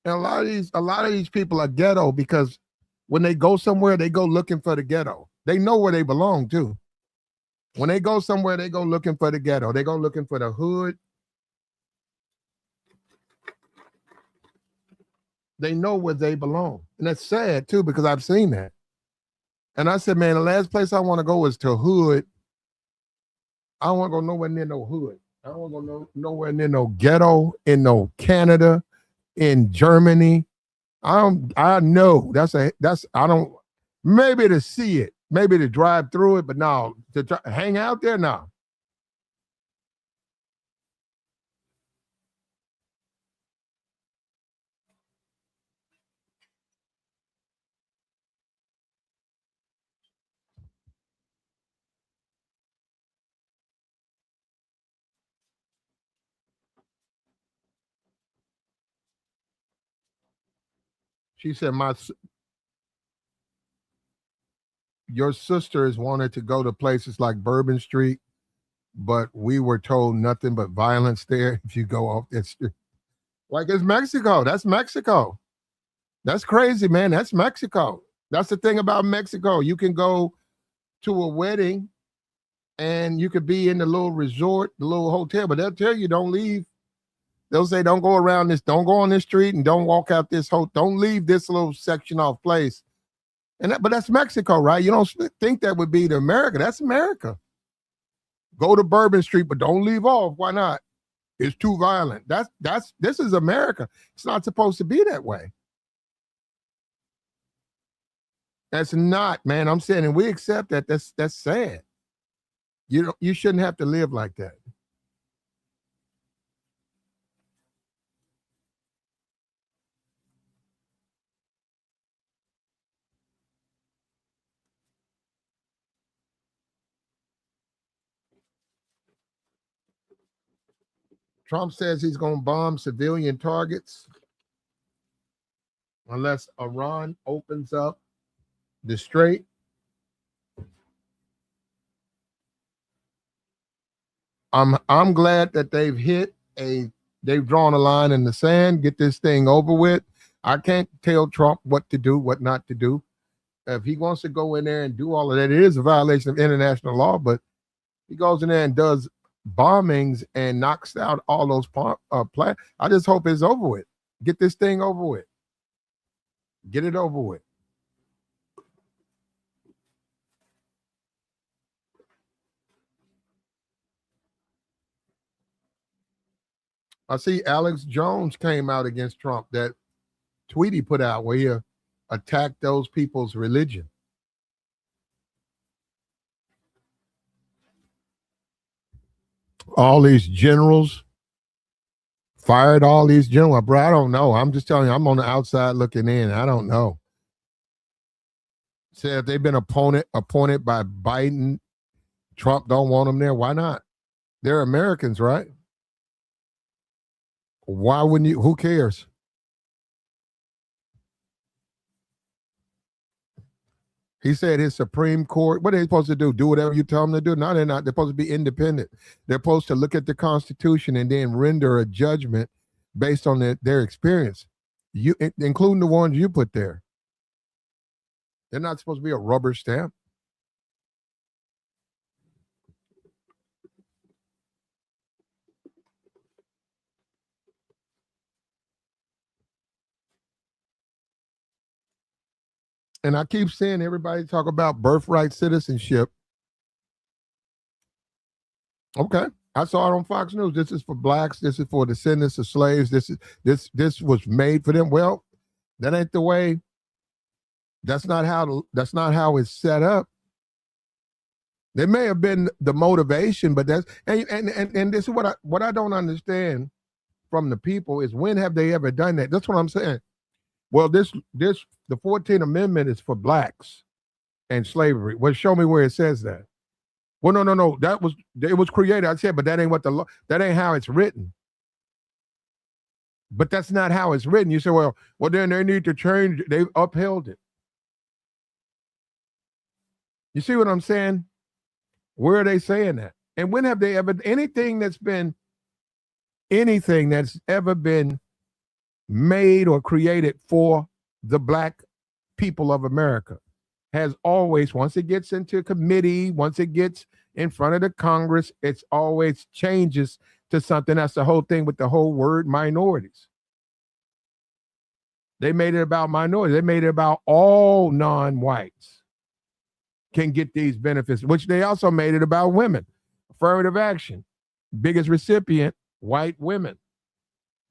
And a lot of these people are ghetto because when they go somewhere, they go looking for the ghetto. They know where they belong to. When they go somewhere, they go looking for the ghetto. They go looking for the hood. They know where they belong. And that's sad too, because I've seen that. And I said, man, the last place I want to go is to hood. I don't want to go nowhere near no hood. I don't want to go nowhere near no ghetto in no Canada, in Germany. I know that's I don't maybe to see it, maybe to drive through it, but no, hang out there now. She said, your sisters wanted to go to places like Bourbon Street, but we were told nothing but violence there if you go off that street. Like it's Mexico. That's Mexico. That's crazy, man. That's Mexico. That's the thing about Mexico. You can go to a wedding and you could be in the little resort, the little hotel, but they'll tell you don't leave. They'll say don't go around this, don't go on this street, and don't walk out this don't leave this little section off place. But that's Mexico, right? You don't think that would be to America. That's America. Go to Bourbon Street, but don't leave off. Why not? It's too violent. This is America. It's not supposed to be that way. That's not, man. I'm saying, and we accept that. That's sad. You shouldn't have to live like that. Trump says he's going to bomb civilian targets unless Iran opens up the strait. I'm glad that they've hit a They've drawn a line in the sand. Get this thing over with. I can't tell Trump what to do, what not to do. If he wants to go in there and do all of that, it is a violation of international law, but he goes in there and does bombings and knocks out all those plans. I just hope it's over with. Get this thing over with. Get it over with. I see Alex Jones came out against Trump. That tweet he put out where he attacked those people's religion. All these generals fired all these generals. Bro, I don't know. I'm just telling you, I'm on the outside looking in. I don't know. Said they've been appointed by Biden. Trump don't want them there. Why not? They're Americans, right? Why wouldn't you? Who cares? He said his Supreme Court, what are they supposed to do? Do whatever you tell them to do? No, they're not. They're supposed to be independent. They're supposed to look at the Constitution and then render a judgment based on their experience, including the ones you put there. They're not supposed to be a rubber stamp. And I keep seeing everybody talk about birthright citizenship. Okay. I saw it on Fox News. This is for blacks. This is for descendants of slaves. This was made for them. Well, that ain't the way. That's not how it's set up. There may have been the motivation, but that's and this is what I don't understand from the people is when have they ever done that? That's what I'm saying. Well, the 14th Amendment is for blacks and slavery. Well, show me where it says that. Well, no. It was created. I said, but that ain't what the law. That ain't how it's written. But that's not how it's written. You say, well, then they need to change. They've upheld it. You see what I'm saying? Where are they saying that? And when have they ever anything that's ever been made or created for the black people of America has always, once it gets into committee, once it gets in front of the Congress, it's always changes to something. That's the whole thing with the whole word minorities. They made it about minorities. They made it about all non-whites can get these benefits, which they also made it about women. Affirmative action, biggest recipient, white women.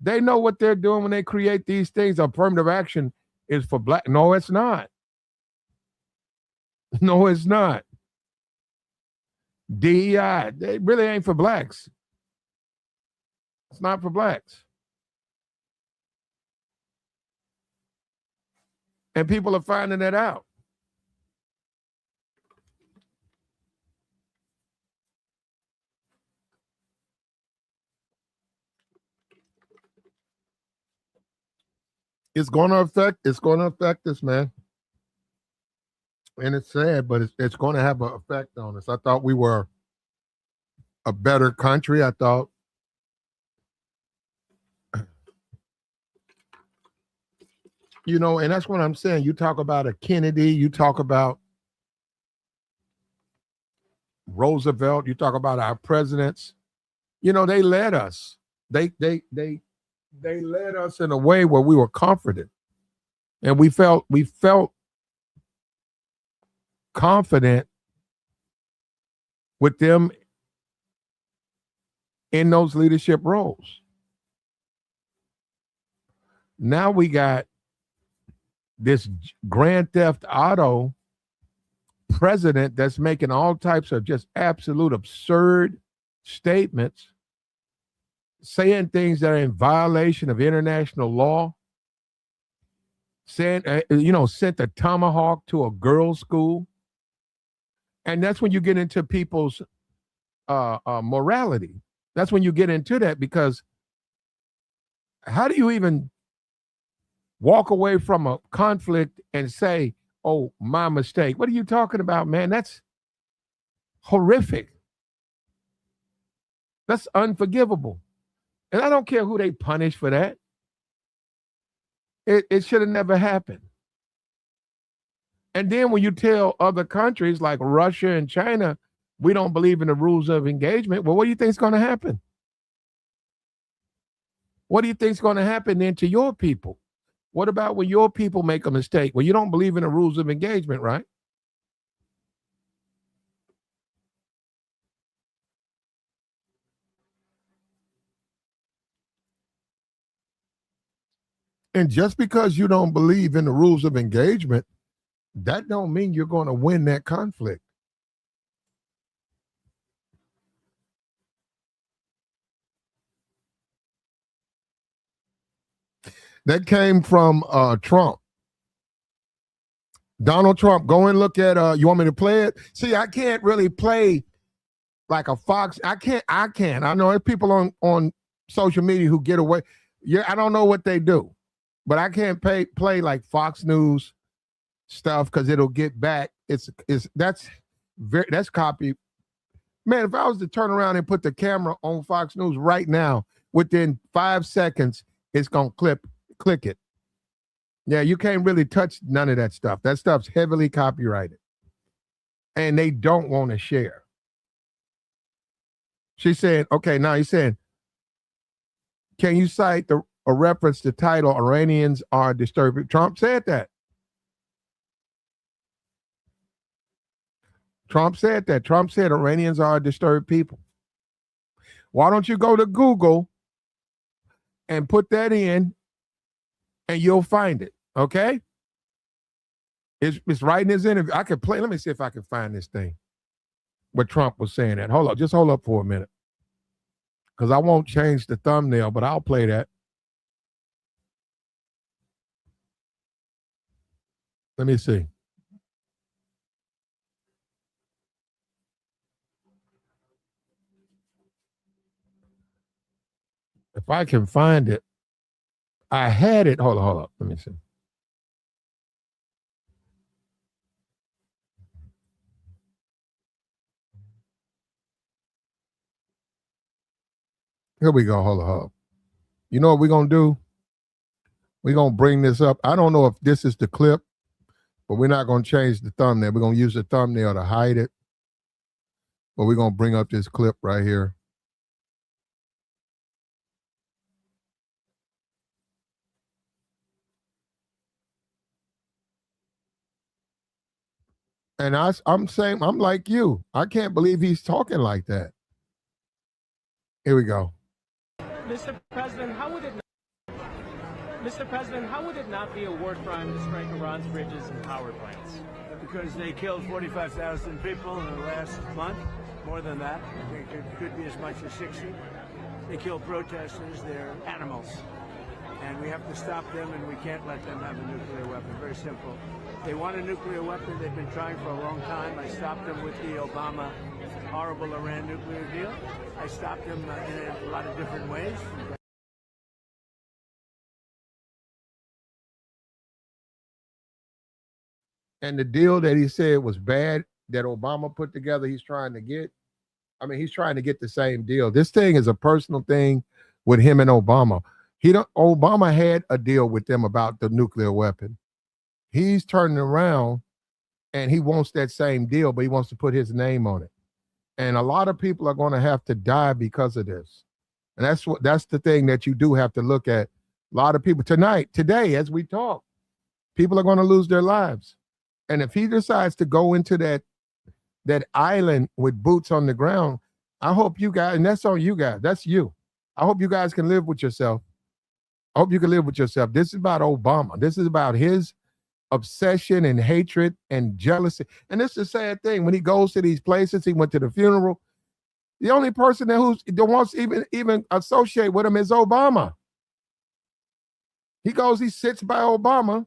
They know what they're doing when they create these things. Affirmative action is for black. No, it's not. No, it's not. DEI, they really ain't for blacks. It's not for blacks. And people are finding that out. It's going to affect us, man. And it's sad, but it's going to have an effect on us. I thought we were a better country. I thought and that's what I'm saying. You talk about a Kennedy, you talk about Roosevelt, you talk about our presidents. They led us. They led us in a way where we were comforted. And we felt confident with them in those leadership roles. Now we got this Grand Theft Auto president that's making all types of just absolute absurd statements, saying things that are in violation of international law, saying, sent a tomahawk to a girls' school. And that's when you get into people's morality. That's when you get into that, because how do you even walk away from a conflict and say, oh, my mistake? What are you talking about, man? That's horrific. That's unforgivable. And I don't care who they punish for that. It should have never happened. And then when you tell other countries like Russia and China, we don't believe in the rules of engagement, well, what do you think is going to happen? What do you think is going to happen then to your people? What about when your people make a mistake? Well, you don't believe in the rules of engagement, right? And just because you don't believe in the rules of engagement, that don't mean you're going to win that conflict. That came from Trump. Donald Trump. Go and look at you want me to play it? See, I can't really play like a Fox. I can't. I know there's people on social media who get away. Yeah, I don't know what they do, but I can't play like Fox News stuff because it'll get back. That's copy. Man, if I was to turn around and put the camera on Fox News right now, within 5 seconds, it's gonna click it. Yeah, you can't really touch none of that stuff. That stuff's heavily copyrighted, and they don't want to share. She's saying, okay, now he's saying, can you cite a reference to title Iranians are disturbing? Trump said that. Trump said that. Trump said Iranians are a disturbed people. Why don't you go to Google and put that in and you'll find it, okay? It's right in his interview. I could play. Let me see if I can find this thing. What Trump was saying that. Hold up. Just hold up for a minute. Because I won't change the thumbnail, but I'll play that. Let me see. If I can find it, I had it. Hold up. Let me see. Here we go. Hold up. You know what we're going to do? We're going to bring this up. I don't know if this is the clip, but we're not going to change the thumbnail. We're going to use the thumbnail to hide it. But we're going to bring up this clip right here. And I'm saying, I'm like you. I can't believe he's talking like that. Here we go. Mr. President, how would it not be a war crime to strike Iran's bridges and power plants? Because they killed 45,000 people in the last month, more than that. I think it could be as much as 60. They kill protesters, they're animals. And we have to stop them, and we can't let them have a nuclear weapon. Very simple. They want a nuclear weapon. They've been trying for a long time. I stopped them with the Obama horrible Iran nuclear deal. I stopped them in a lot of different ways. And the deal that he said was bad that Obama put together, he's trying to get. I mean, he's trying to get the same deal. This thing is a personal thing with him and Obama. Obama had a deal with them about the nuclear weapon. He's turning around and he wants that same deal, but he wants to put his name on it. And a lot of people are going to have to die because of this. And that's the thing that you do have to look at. A lot of people today, as we talk, people are going to lose their lives. And if he decides to go into that island with boots on the ground, I hope you guys, and that's on you guys, that's you. I hope you guys can live with yourself. I hope you can live with yourself. This is about Obama. This is about his obsession and hatred and jealousy. And this is the sad thing. When he goes to these places, he went to the funeral. The only person that wants even associate with him is Obama. He goes, he sits by Obama.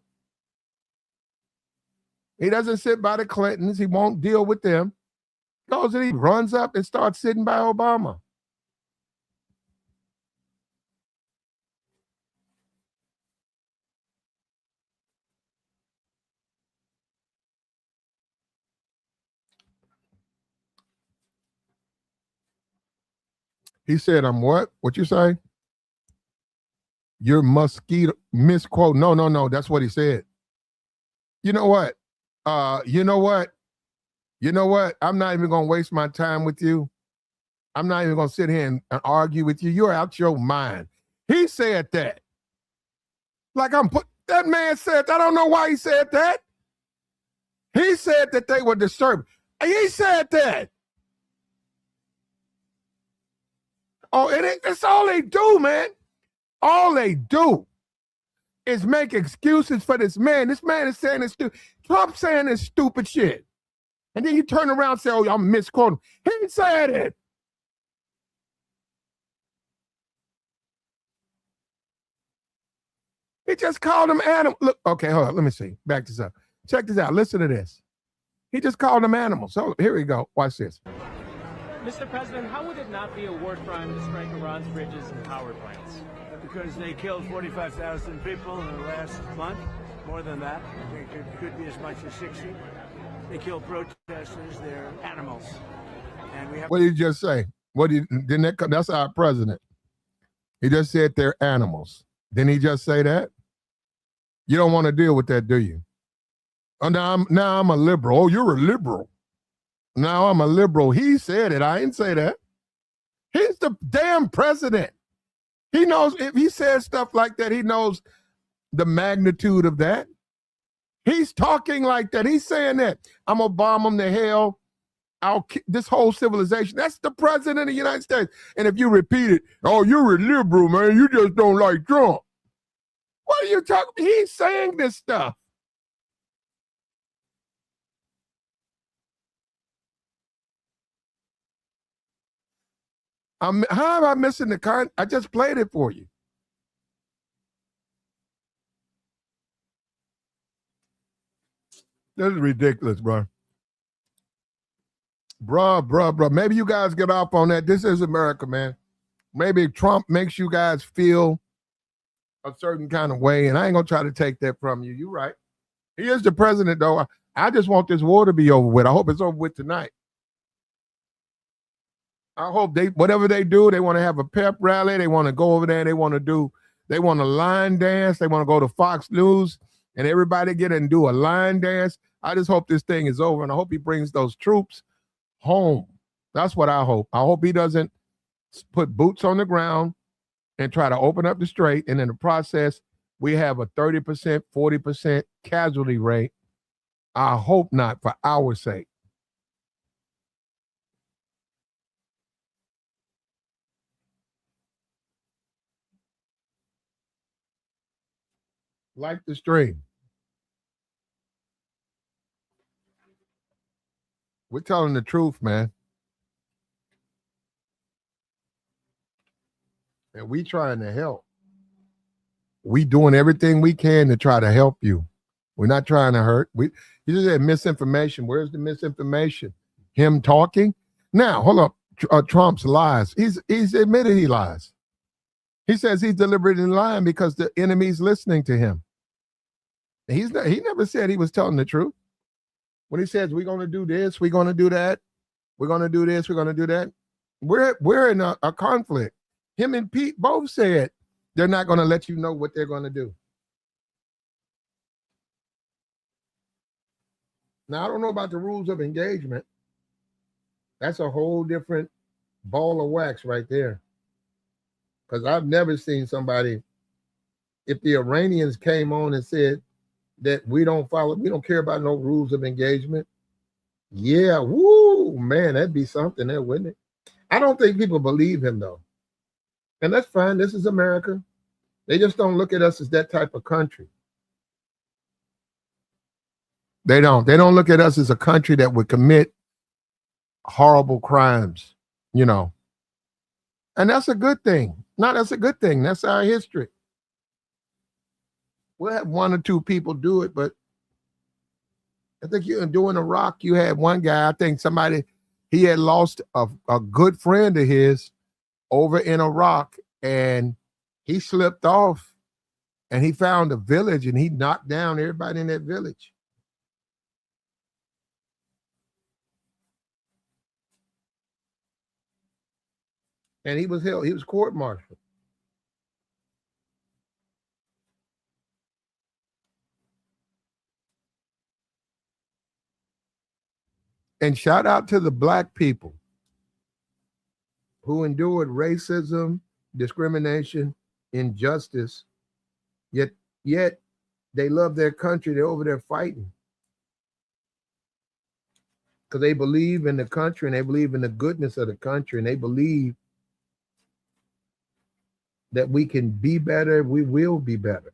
He doesn't sit by the Clintons. He won't deal with them. He goes and he runs up and starts sitting by Obama. He said, I'm what? What you say? You're mosquito misquote. No, no, no. That's what he said. You know what? You know what? You know what? I'm not even gonna waste my time with you. I'm not even gonna sit here and argue with you. You're out your mind. He said that. Like that man said that. I don't know why he said that. He said that they were disturbed. He said that. Oh, it's all they do, man. All they do is make excuses for this man. This man is saying this stupid. Trump saying this stupid shit. And then you turn around and say, oh, I'm misquoting. He said it. He just called them animals. Look, okay, hold on. Let me see. Back this up. Check this out. Listen to this. He just called them animals. So here we go. Watch this. Mr. President, how would it not be a war crime to strike Iran's bridges and power plants? Because they killed 45,000 people in the last month. More than that. I think it could be as much as 60. They kill protesters. They're animals. And we have. What did he just say? That's our president. He just said they're animals. Didn't he just say that? You don't want to deal with that, do you? Oh, now I'm a liberal. Oh, you're a liberal. Now I'm a liberal. He said it. I didn't say that. He's the damn president. He knows if he says stuff like that, he knows the magnitude of that. He's talking like that. He's saying that. I'm going to bomb them to hell. This whole civilization. That's the president of the United States. And if you repeat it, oh, you're a liberal, man. You just don't like Trump. What are you talking? He's saying this stuff. How am I missing the card? I just played it for you. This is ridiculous, bro. Bro. Maybe you guys get off on that. This is America, man. Maybe Trump makes you guys feel a certain kind of way, and I ain't gonna try to take that from you. You're right. He is the president, though. I just want this war to be over with. I hope it's over with tonight. I hope whatever they do, they want to have a pep rally. They want to go over there. They want to line dance. They want to go to Fox News and everybody get and do a line dance. I just hope this thing is over, and I hope he brings those troops home. That's what I hope. I hope he doesn't put boots on the ground and try to open up the strait, and in the process, we have a 30%, 40% casualty rate. I hope not, for our sake. Like the stream. We're telling the truth, man. And we trying to help. We doing everything we can to try to help you. We're not trying to hurt. You just said misinformation. Where's the misinformation? Him talking? Now, hold up. Trump's lies. He's admitted he lies. He says he's deliberately lying because the enemy's listening to him. He never said he was telling the truth. When he says we're going to do this, we're going to do that, we're going to do this, we're going to do that, we're in a conflict. Him and Pete both said they're not going to let you know what they're going to do. Now, I don't know about the rules of engagement. That's a whole different ball of wax right there. Because I've never seen somebody, if the Iranians came on and said that we don't care about no rules of engagement. Yeah, woo, man, that'd be something there, wouldn't it? I don't think people believe him, though. And that's fine. This is America. They just don't look at us as that type of country. They don't. They don't look at us as a country that would commit horrible crimes, you know. And that's a good thing. No, that's a good thing. That's our history. We'll have one or two people do it, but I think doing Iraq, you had one guy, I think he had lost a good friend of his over in Iraq, and he slipped off, and he found a village, and he knocked down everybody in that village. And he was court-martialed. And shout out to the black people who endured racism, discrimination, injustice, yet they love their country. They're over there fighting because they believe in the country and they believe in the goodness of the country and they believe that we can be better. We will be better.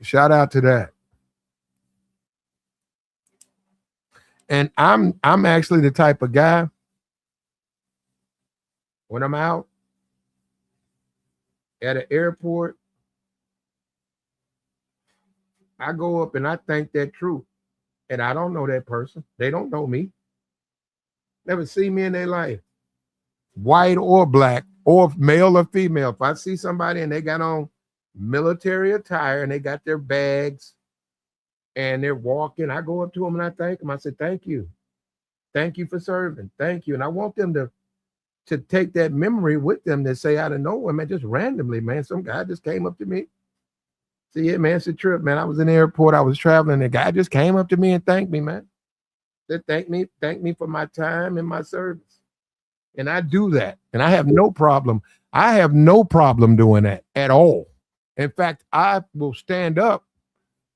Shout out to that. And I'm actually the type of guy when I'm out at an airport, I go up and I thank that troop. And I don't know that person. They don't know me. Never seen me in their life. White or black or male or female. If I see somebody and they got on military attire and they got their bags and they're walking, I go up to them and I thank them. I say, thank you. Thank you for serving. Thank you. And I want them to take that memory with them to say out of nowhere, man, just randomly, man. Some guy just came up to me. Say, yeah, man, it's a trip, man. I was in the airport. I was traveling. The guy just came up to me and thanked me, man. Said, thank me for my time and my service. And I do that. And I have no problem. I have no problem doing that at all. In fact, I will stand up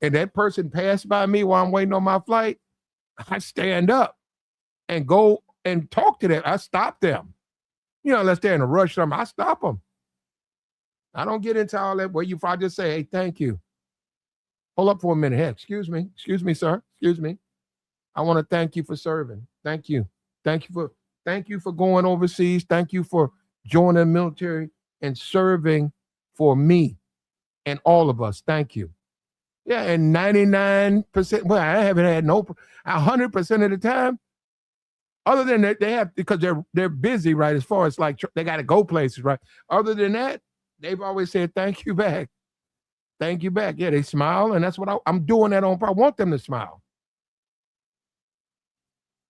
and that person passed by me while I'm waiting on my flight. I stand up and go and talk to them. I stop them. You know, unless they're in a rush, I stop them. I don't get into all that where if I just say, hey, thank you. Hold up for a minute. Hey, excuse me, sir. Excuse me. I want to thank you for serving. Thank you. Thank you for going overseas. Thank you for joining the military and serving for me and all of us. Thank you. Yeah, and 99%, well, I haven't had 100% of the time. Other than that, they have, because they're busy, right? As far as like they got to go places, right? Other than that, they've always said, thank you back. Thank you back. Yeah, they smile. And that's what I'm doing that on. I want them to smile.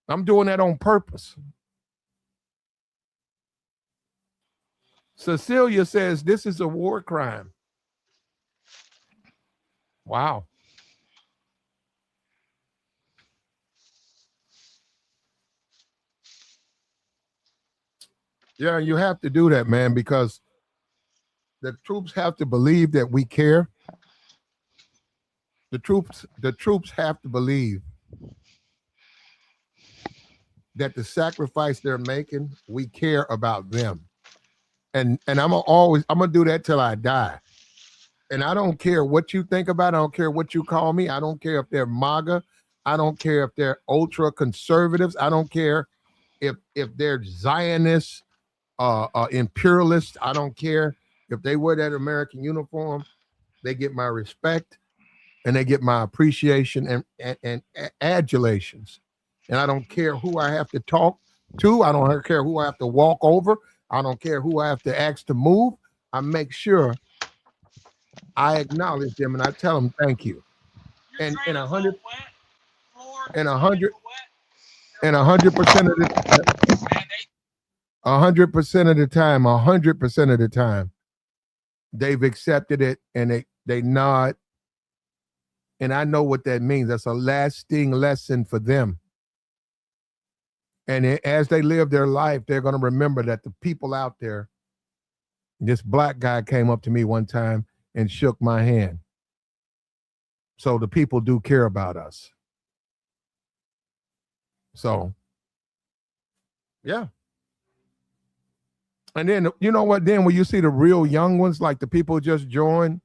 I'm doing that on purpose. Cecilia says, this is a war crime. Wow. Yeah, you have to do that, man, because the troops have to believe that we care. The troops have to believe that the sacrifice they're making, we care about them. And I'm gonna do that till I die. And I don't care what you think about it. I don't care what you call me. I don't care if they're MAGA. I don't care if they're ultra conservatives. I don't care if they're Zionists, imperialists. I don't care if they wear that American uniform. They get my respect and they get my appreciation and adulations. And I don't care who I have to talk to. I don't care who I have to walk over. I don't care who I have to ask to move. I make sure I acknowledge them and I tell them thank you. And 100% of the time, they've accepted it and they nod. And I know what that means. That's a lasting lesson for them. And as they live their life, they're going to remember that the people out there, this black guy came up to me one time and shook my hand. So the people do care about us. So, yeah. And then, you know what, then when you see the real young ones, like the people just joined,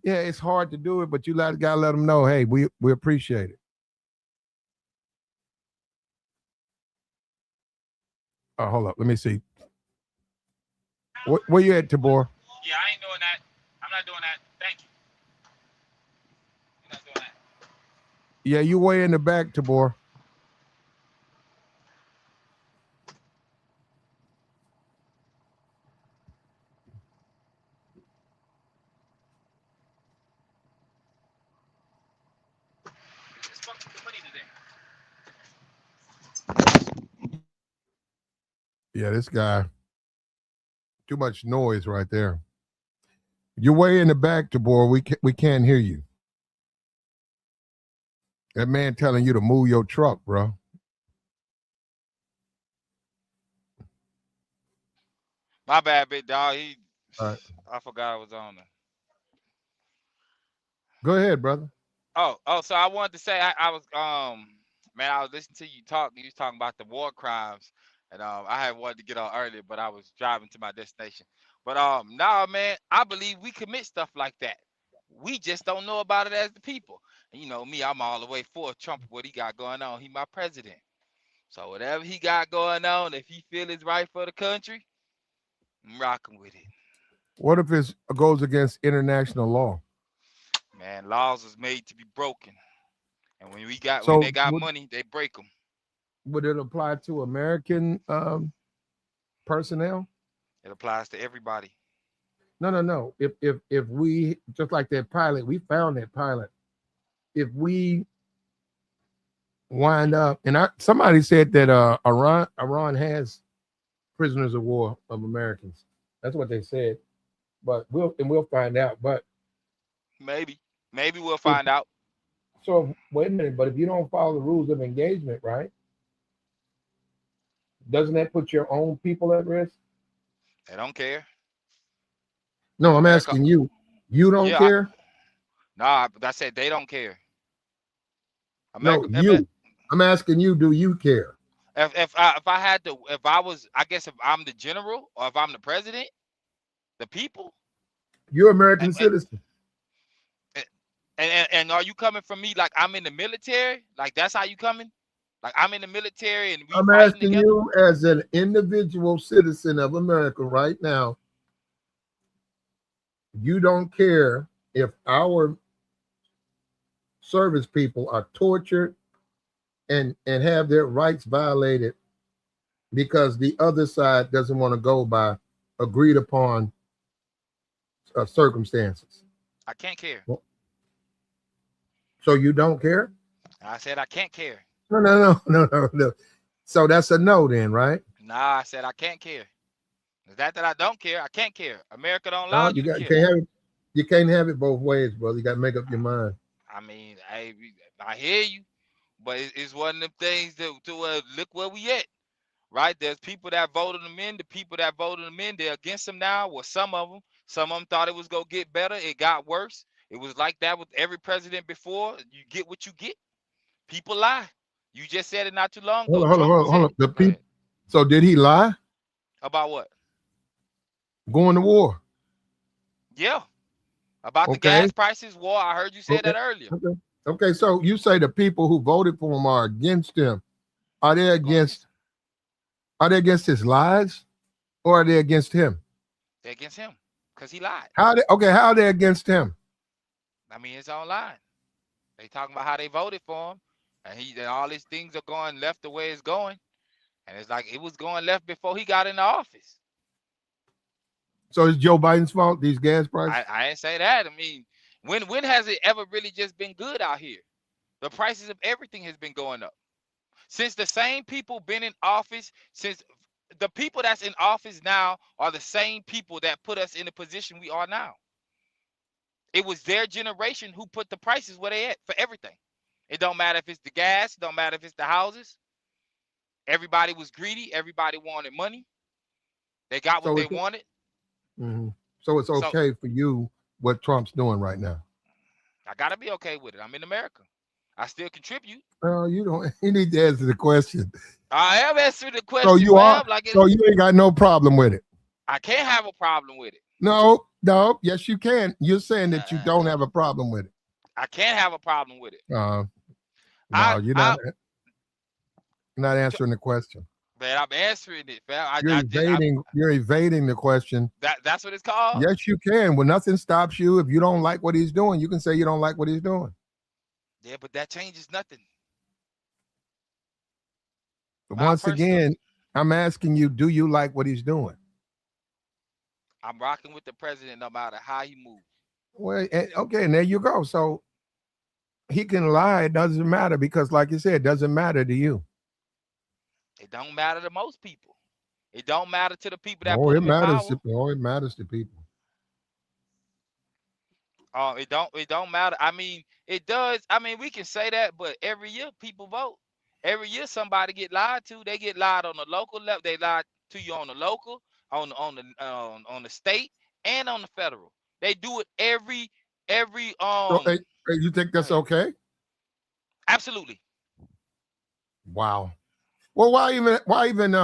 yeah, it's hard to do it, but you gotta let them know, hey, we appreciate it. Oh, hold up, let me see. Where you at, Tabor? Yeah, I ain't doing that. I'm not doing that. Thank you. I'm not doing that. Yeah, you way in the back, Tabor. Yeah, this guy, too much noise right there. You're way in the back, Tabor. We can't hear you. That man telling you to move your truck, bro. My bad, big dog. All right. I forgot I was on there. Go ahead, brother. So I wanted to say I was man, I was listening to you talk. You was talking about the war crimes, and I had wanted to get on earlier, but I was driving to my destination. But nah, man, I believe we commit stuff like that. We just don't know about it as the people. And you know me, I'm all the way for Trump. What he got going on? He my president. So whatever he got going on, if he feel it's right for the country, I'm rocking with it. What if it goes against international law? Man, laws was made to be broken, and when So they got money, they break them. would it apply to American personnel? It applies to everybody. No, no, no. If we just like that pilot, we found that pilot. If we wind up, and somebody said that Iran has prisoners of war of Americans. That's what they said. But we'll find out. But Maybe we'll if, find out. so wait a minute. But if you don't follow the rules of engagement, right? Doesn't that put your own people at risk? They don't care. No, I'm America, asking you. You don't yeah. care? Nah, I said they don't care. No, America, you. I'm asking you, do you care? if I had to, if I was, I guess if I'm the general or if I'm the president, the people, You're and American citizen. and are you coming from me like I'm in the military? Like that's how you coming? Like I'm in the military and we I'm fighting asking together? you as an individual citizen of America right now, you don't care if our service people are tortured and have their rights violated because the other side doesn't want to go by agreed upon circumstances. I can't care. So you don't care? I said I can't care. No, no, no, no, no, no. So that's a no then, right? Nah, I said I can't care. Is that I don't care? I can't care. America don't allow No, you to you care. can't have it. You can't have it both ways, brother. You got to make up your mind. I mean, I hear you, but it's one of them things that to look where we at, right? There's people that voted them in. The people that voted them in, they're against them now. Well, some of them thought it was gonna get better. It got worse. It was like that with every president before. You get what you get. People lie. You just said it not too long Hold ago. on, hold on, Trump hold on, hold said, on. The go ahead. people. So did he lie? About what? Going to war? Yeah, about the Okay. gas prices, war. I heard you say Okay. that earlier. Okay. Okay. So you say the people who voted for him are against him. Are they against? Are they against his lies, or are they against him? They're against him because he lied. How are they against him? I mean, it's online. They talking about how they voted for him, and all these things are going left the way it's going, and it's like it was going left before he got into office. So it's Joe Biden's fault, these gas prices? I didn't say that. I mean, when has it ever really just been good out here? The prices of everything has been going up since the same people been in office. Since the people that's in office now are the same people that put us in the position we are now. It was their generation who put the prices where they at for everything. It don't matter if it's the gas, it don't matter if it's the houses. Everybody was greedy. Everybody wanted money. They got what So they it's wanted. so it's So okay for you what Trump's doing right now. I gotta be okay with it. I'm in America. I still contribute. You don't. You need to answer the question. I am answering the So question, you are. fam. Like So you ain't got no problem with it. I can't have a problem with it. No, no. Yes, you can. You're saying that you don't have a problem with it. I can't have a problem with it. No, I you're not answering the question. Man, I'm answering it, fam. You're evading the question. That's what it's called. Yes, you can. When nothing stops you, if you don't like what he's doing, you can say you don't like what he's doing. Yeah, but that changes nothing. But once personal- again, I'm asking you, do you like what he's doing? I'm rocking with the president no matter how he moves. Well, okay, and there you go. So he can lie. It doesn't matter because, like you said, it doesn't matter to you. It don't matter to most people. It don't matter to the people that Oh, put it him in matters. power. Oh, it matters to people. It don't matter. I mean, it does. I mean, we can say that, but every year people vote. Every year somebody get lied to. They get lied on the local level. They lied to you on the local, on the state, and on the federal. They do it every So, you think Go that's ahead. okay? Absolutely. Wow. Well, why even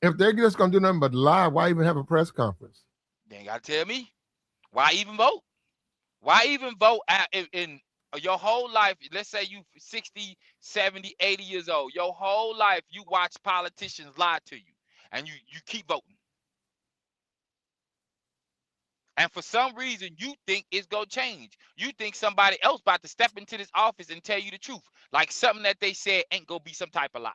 if they're just gonna do nothing but lie, why even have a press conference? They ain't gotta tell me why even vote. Why even vote in your whole life? Let's say you 60, 70, 80 years old. Your whole life you watch politicians lie to you and you keep voting. And for some reason you think it's gonna change. You think somebody else about to step into this office and tell you the truth. Like something that they said ain't gonna be some type of lie.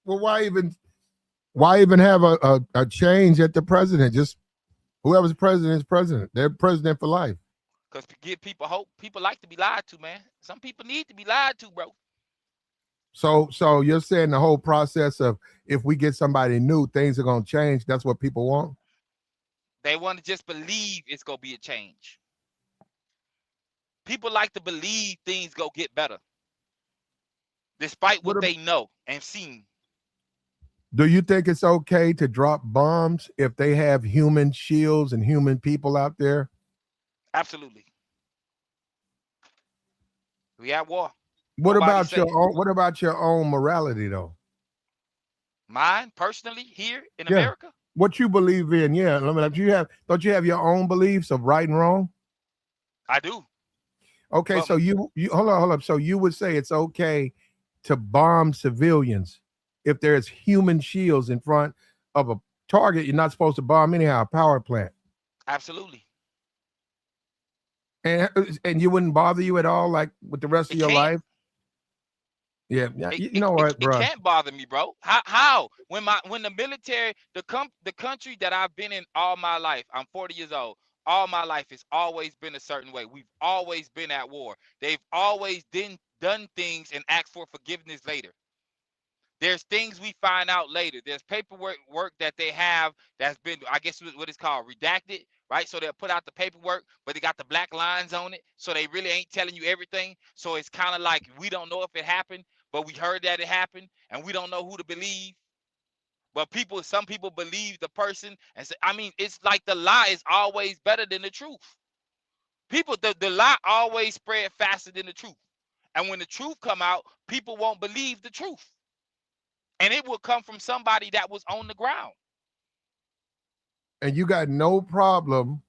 Well, why even have a change at the president? Just whoever's president is president. They're president for life. Because to give people hope, people like to be lied to, man. Some people need to be lied to, bro. So you're saying the whole process of if we get somebody new, things are gonna change. That's what people want. They want to just believe it's gonna be a change. People like to believe things go get better, despite what they know and seen. Do you think it's okay to drop bombs if they have human shields and human people out there? Absolutely. We at war. What Nobody's about your safe. own? What about your own morality, though? Mine personally here in Yeah. America, What you believe in? Yeah. I mean, don't you have your own beliefs of right and wrong? I do. Okay, But so you hold up. So you would say it's okay to bomb civilians if there's human shields in front of a target you're not supposed to bomb anyhow, a power plant. absolutely. And you wouldn't bother you at all, like with the rest of It your can't. life? Yeah, yeah. It, You it, know it, what, it bro? can't bother me, bro. How? When the military, the country that I've been in all my life, I'm 40 years old. All my life has always been a certain way. We've always been at war. They've always done things and asked for forgiveness later. There's things we find out later. There's work that they have that's been, I guess, what it's called, redacted, right? So they'll put out the paperwork, but they got the black lines on it. So they really ain't telling you everything. So it's kind of like we don't know if it happened, but we heard that it happened, and we don't know who to believe. But some people believe the person and say, I mean, it's like the lie is always better than the truth. People, the lie always spread faster than the truth. And when the truth come out, people won't believe the truth. And it will come from somebody that was on the ground. And you got no problem.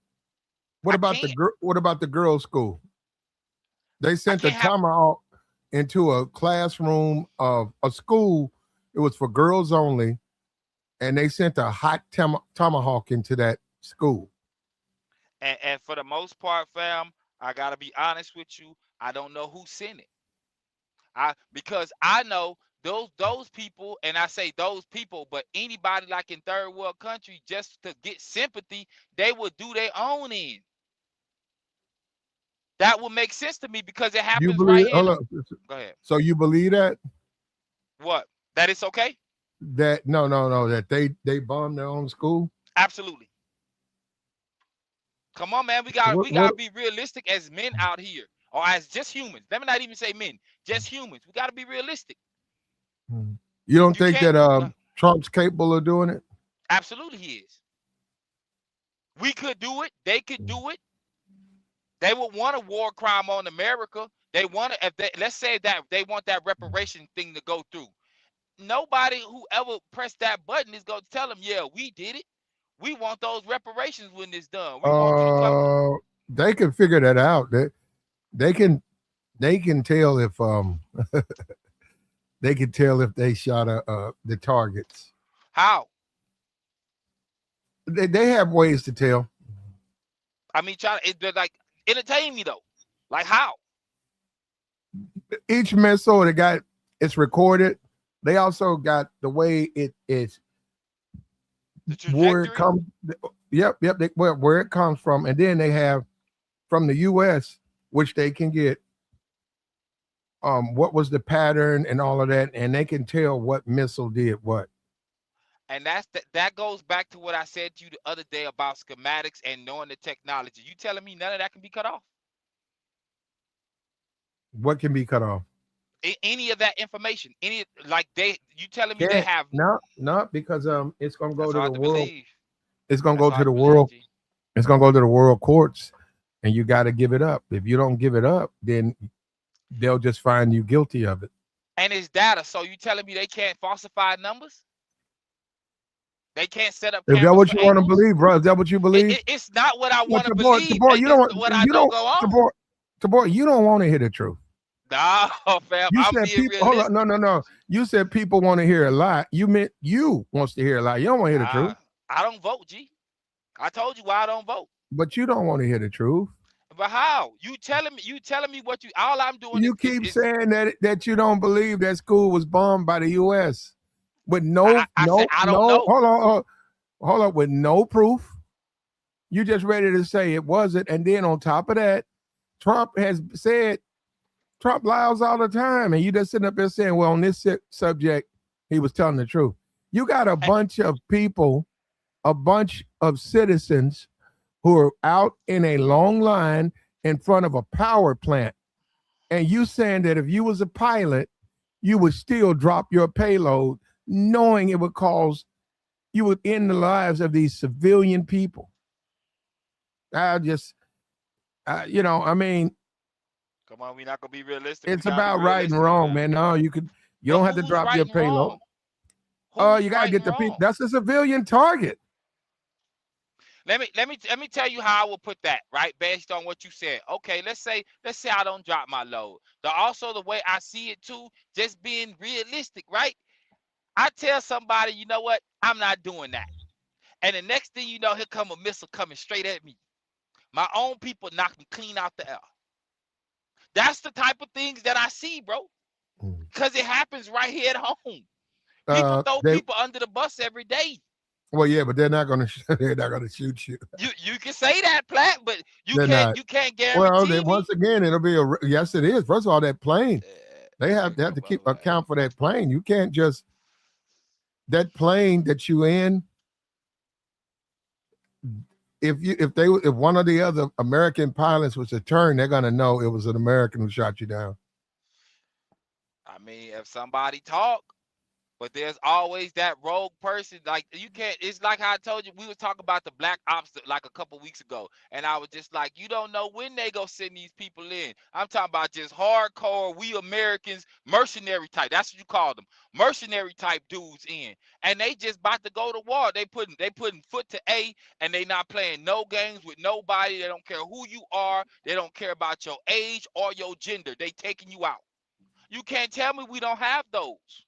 What I about can't. what about the girls' school? They I sent a can't have. tomahawk into a classroom of a school. It was for girls only, and they sent a hot tomahawk into that school. And for the most part, fam, I gotta be honest with you. I don't know who sent it. Because I know those people, and I say those people, but anybody like in third world country, just to get sympathy, they would do their own end. That would make sense to me because it You happens right believe? here. Hold up. Go ahead. So you believe that? What? That it's okay? That no, that they bombed their own school? Absolutely. Come on, man. We got What we what gotta be realistic as men out here, or as just humans. Let me not even say men, just humans. We gotta be realistic. you don't You think can't. that Trump's capable of doing it? Absolutely, he is. We could do it. They could do it. They would want a war crime on America. They want to, if they, let's say that they want that reparation thing to go through. Nobody who ever pressed that button is going to tell them, yeah, we did it. We want those reparations when it's done. We want you to come. They can figure that out. They can tell if they can tell if they shot the targets. How? They have ways to tell. I mean, they're like, entertain me though. Like how? Each missile it's recorded. They also got the way it is, where it comes. Yep. Where it comes from, and then they have from the U.S., which they can get. What was the pattern and all of that, and they can tell what missile did what. And that goes back to what I said to you the other day about schematics and knowing the technology. You telling me none of that can be cut off? What can be cut off? Any of that information? You telling me they Can't. have? No, because it's gonna go That's to the hard to world. believe. It's gonna That's go to hard the to believe, world. G. It's gonna go to the world courts, and you got to give it up. If you don't give it up, then they'll just find you guilty of it. And it's data. So you telling me they can't falsify numbers? They can't set up Is that cameras what for you want to angles? believe, bro? Is that what you believe? It's not what I Well, want to believe. Tabor, you It's don't, what I know go on. Tabor, you don't want to hear the truth. No, fam. You I'm said being people. Hold realistic. on, no. You said people want to hear a lie. You meant you wants to hear a lie. You don't want to hear the truth. I don't vote, G. I told you why I don't vote. But you don't want to hear the truth. But how? You telling me what you? All I'm doing You keep saying that you don't believe that school was bombed by the U.S. with I said I don't know. Hold on, with no proof. You just ready to say it wasn't, and then on top of that, Trump lies all the time, and you just sitting up there saying, "Well, on this subject, he was telling the truth." You got a bunch of people, a bunch of citizens who are out in a long line in front of a power plant, and you saying that if you was a pilot, you would still drop your payload, knowing it would you would end the lives of these civilian people. I mean, come on, we're not gonna be realistic. it's about right and wrong, man. No, you don't have to drop your payload. Oh, you gotta get the people. That's a civilian target. Let me tell you how I will put that, right? Based on what you said. Okay, let's say I don't drop my load. Also the way I see it too, just being realistic, right? I tell somebody, you know what? I'm not doing that. And the next thing you know, here come a missile coming straight at me. My own people knock me clean out the air. That's the type of things that I see, bro. Because it happens right here at home. People throw people under the bus every day. Well, yeah, but they're not gonna shoot you. You can say that, Platt, but you can't guarantee. Well, once again, it'll be yes, it is. First of all, that plane, they have to keep account for that plane. You can't just that plane that you in. If one of the other American pilots was to turn, they're gonna know it was an American who shot you down. I mean, if somebody talk, but there's always that rogue person. Like you can't. It's like how I told you we were talking about the black ops like a couple weeks ago, and I was just like, you don't know when they go send these people in. I'm talking about just hardcore, we Americans, mercenary type. That's what you call them, mercenary type dudes in, and they just about to go to war. They putting foot to A, and they not playing no games with nobody. They don't care who you are. They don't care about your age or your gender. They taking you out. You can't tell me we don't have those.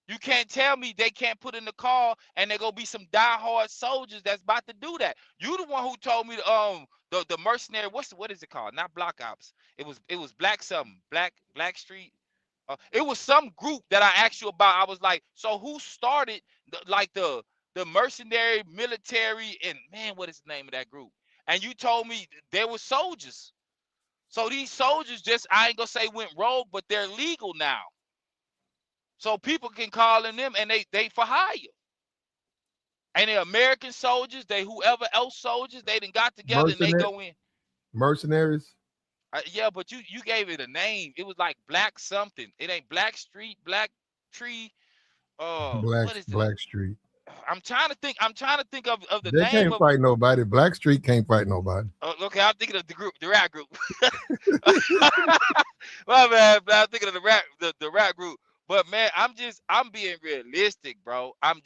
You can't tell me they can't put in the call and there gonna be some diehard soldiers that's about to do that. You the one who told me the mercenary. What is it called? Not Black Ops. It was Black something. Black Street. It was some group that I asked you about. I was like, so who started the mercenary military and man, what is the name of that group? And you told me there were soldiers. So these soldiers just I ain't gonna say went rogue, but they're legal now. So people can call in them and they for hire. And they're American soldiers, they whoever else soldiers, they done got together and they go in. Mercenaries? Yeah, but you gave it a name. It was like Black something. It ain't Black Street, Black Tree. What is it? Black Street. I'm trying to think of the they name. They can't fight nobody. Black Street can't fight nobody. Okay, I'm thinking of the rap group. My man, I'm thinking of the rap group. But man, I'm being realistic, bro. I'm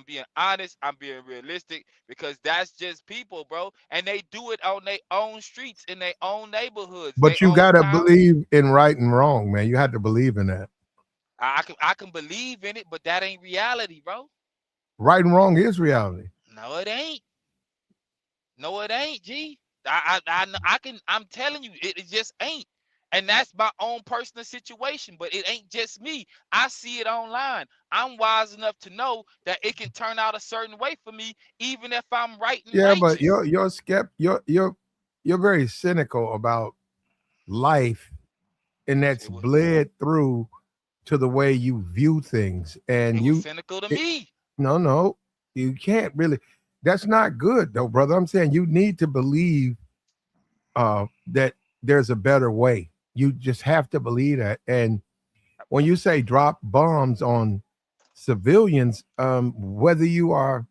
being honest. I'm being realistic because that's just people, bro. And they do it on their own streets, in their own neighborhoods. But you gotta believe in right and wrong, man. You have to believe in that. I can believe in it, but that ain't reality, bro. Right and wrong is reality. No, it ain't. No, it ain't, G. I'm telling you, it just ain't. And that's my own personal situation, but it ain't just me. I see it online. I'm wise enough to know that it can turn out a certain way for me, even if I'm right and righteous. But you're very cynical about life, and that's bled through to the way you view things. And was cynical to me. No, you can't really. That's not good, though, brother. I'm saying you need to believe that there's a better way. You just have to believe that. And when you say drop bombs on civilians, whether you are,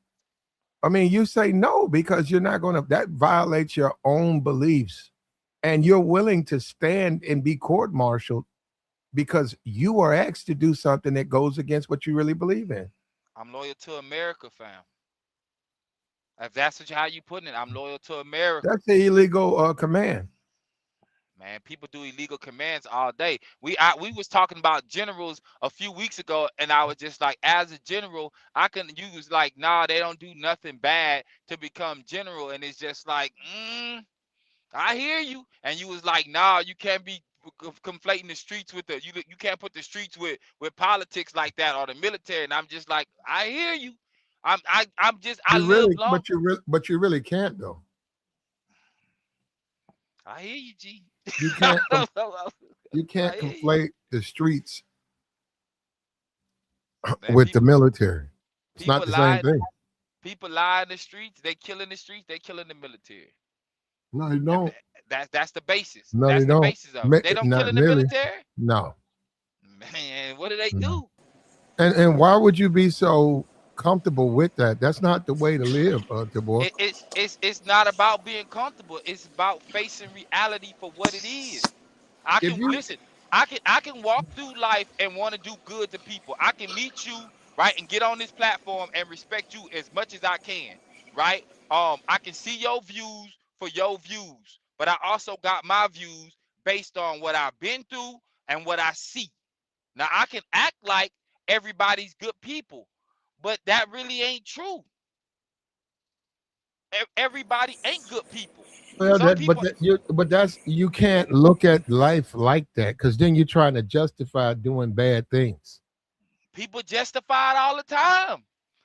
I mean, you say no because you're not going to. That violates your own beliefs, and you're willing to stand and be court-martialed because you are asked to do something that goes against what you really believe in. I'm loyal to America, fam. If that's how you putting it, I'm loyal to America. That's the illegal command. Man, people do illegal commands all day. We was talking about generals a few weeks ago, and I was just like, as a general, I can use like, nah, they don't do nothing bad to become general, and it's just like, I hear you, and you was like, nah, you can't be conflating the streets with the you can't put the streets with politics like that or the military, and I'm just like, I hear you. I'm just I You live really, long. but you really can't though. I hear you, G. You can't, you I can't hear you. conflate the streets Man, with the military. It's not people the same lie. thing. People lie in the streets. They kill in the streets. They kill in the military. No, they If don't. that's the basis. No, they That's the don't. basis of it. They don't kill Not in the really. military. No, Man, what do they no. do? And why would you be so comfortable with that? That's not the way to live, Tabor. It's not about being comfortable. It's about facing reality for what it is. I If can you listen. I can walk through life and want to do good to people. I can meet you right and get on this platform and respect you as much as I can, right? I can see your views for your views, but I also got my views based on what I've been through and what I see. Now I can act like everybody's good people, but that really ain't true. Everybody ain't good people. well, Some that but people that you but that's you can't look at life like that because then you're trying to justify doing bad things. People justify it all the time.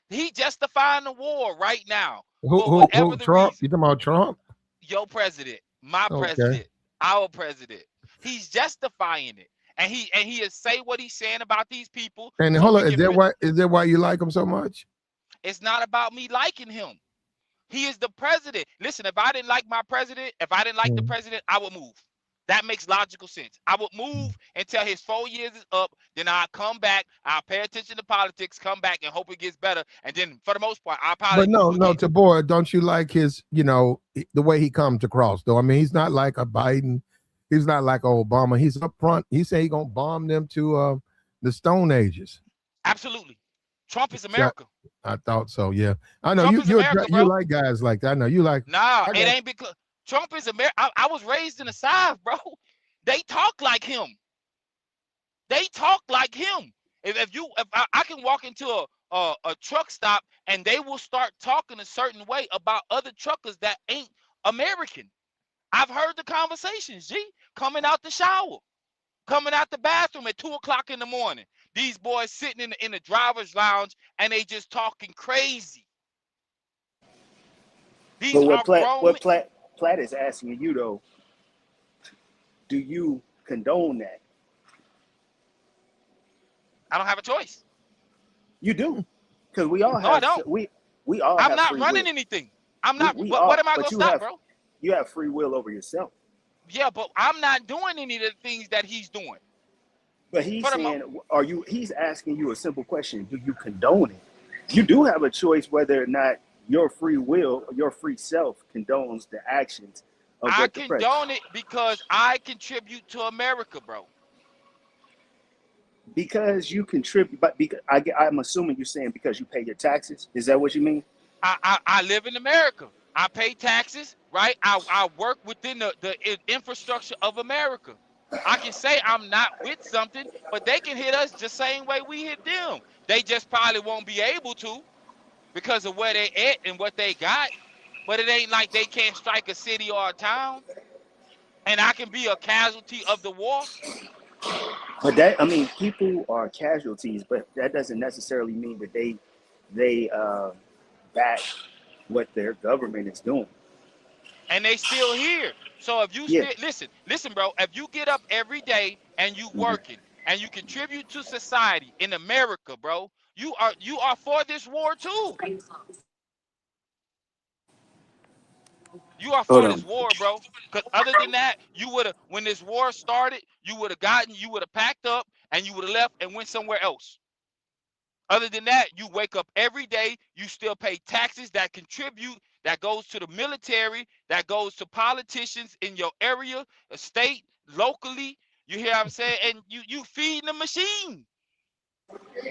He justifying the war right now for Who whatever the Trump? reason. You talking about Trump? Your president, my Okay. president, our president. He's justifying it. And he is say what he's saying about these people And so hold we on, can put is that why you like him so much? it's not about me liking him. He is the president. Listen, if I didn't like my president, if I didn't like the Mm. president, I would move. That makes logical sense. I would move until his 4 years is up. Then I'll come back. I'll pay attention to politics, come back and hope it gets better. And then for the most part, I'll But probably no, move no, again. Tabor, don't you like his, the way he comes across though? I mean, he's not like a Biden. He's not like Obama. He's up front. He said he gonna bomb them to the Stone Ages. Absolutely. Trump is Yeah, America. I thought so. Yeah, I know Trump is America, you bro. like guys like that. I know you like. Nah, I it got ain't because Trump is America. I was raised in the South, bro. They talk like him. They talk like him. If I can walk into a truck stop and they will start talking a certain way about other truckers that ain't American. I've heard the conversations, G, coming out the shower, coming out the bathroom at 2 o'clock in the morning. These boys sitting in the driver's lounge and they just talking crazy. But These are grown men. what Platt is asking you though, do you condone that? I don't have a choice. You do, because we all No, I have don't. we all I'm have not free will. running anything. I'm We not. we What all, am I gonna but stop, bro? you have free will over yourself. Yeah, but I'm not doing any of the things that he's doing. But he's For the mo- saying, he's asking you a simple question: do you condone it? You do have a choice whether or not your free will, your free self, condones the actions of I what the president. condone it because I contribute to America, bro. Because you contribute, but because I'm assuming you're saying because you pay your taxes. Is that what you mean? I live in America. I pay taxes, right? I work within the infrastructure of America. I can say I'm not with something, but they can hit us the same way we hit them. They just probably won't be able to because of where they at and what they got. But it ain't like they can't strike a city or a town, and I can be a casualty of the war. But that, I mean, people are casualties, but that doesn't necessarily mean that they back what their government is doing. And they still here. So if you Yeah. still listen, bro, if you get up every day and you Hmm. working and you contribute to society in America, bro, You are for this war too. You are Hold for this on. war, bro. Because other than that, you would have, when this war started, you would have packed up and you would have left and went somewhere else. Other than that, you wake up every day, you still pay taxes that contribute, that goes to the military, that goes to politicians in your area, a state, locally. You hear what I'm saying? And you feeding the machine.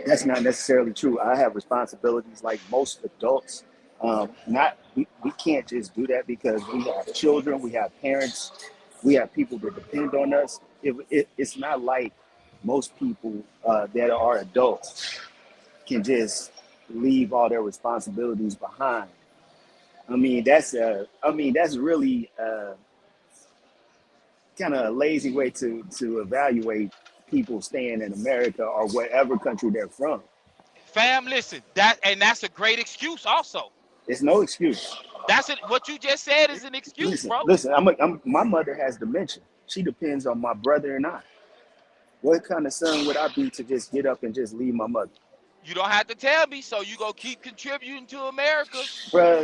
That's not necessarily true. I have responsibilities like most adults. Not we can't just do that because we have children, we have parents, we have people that depend on us. It's not like most people that are adults can just leave all their responsibilities behind. That's really kind of a lazy way to evaluate people staying in America or whatever country they're from. Fam, listen, that's a great excuse also. It's no excuse. That's it. What you just said is an excuse, Listen, bro. listen. My mother has dementia. She depends on my brother and I. What kind of son would I be to just get up and just leave my mother? You don't have to tell me, so you go keep contributing to America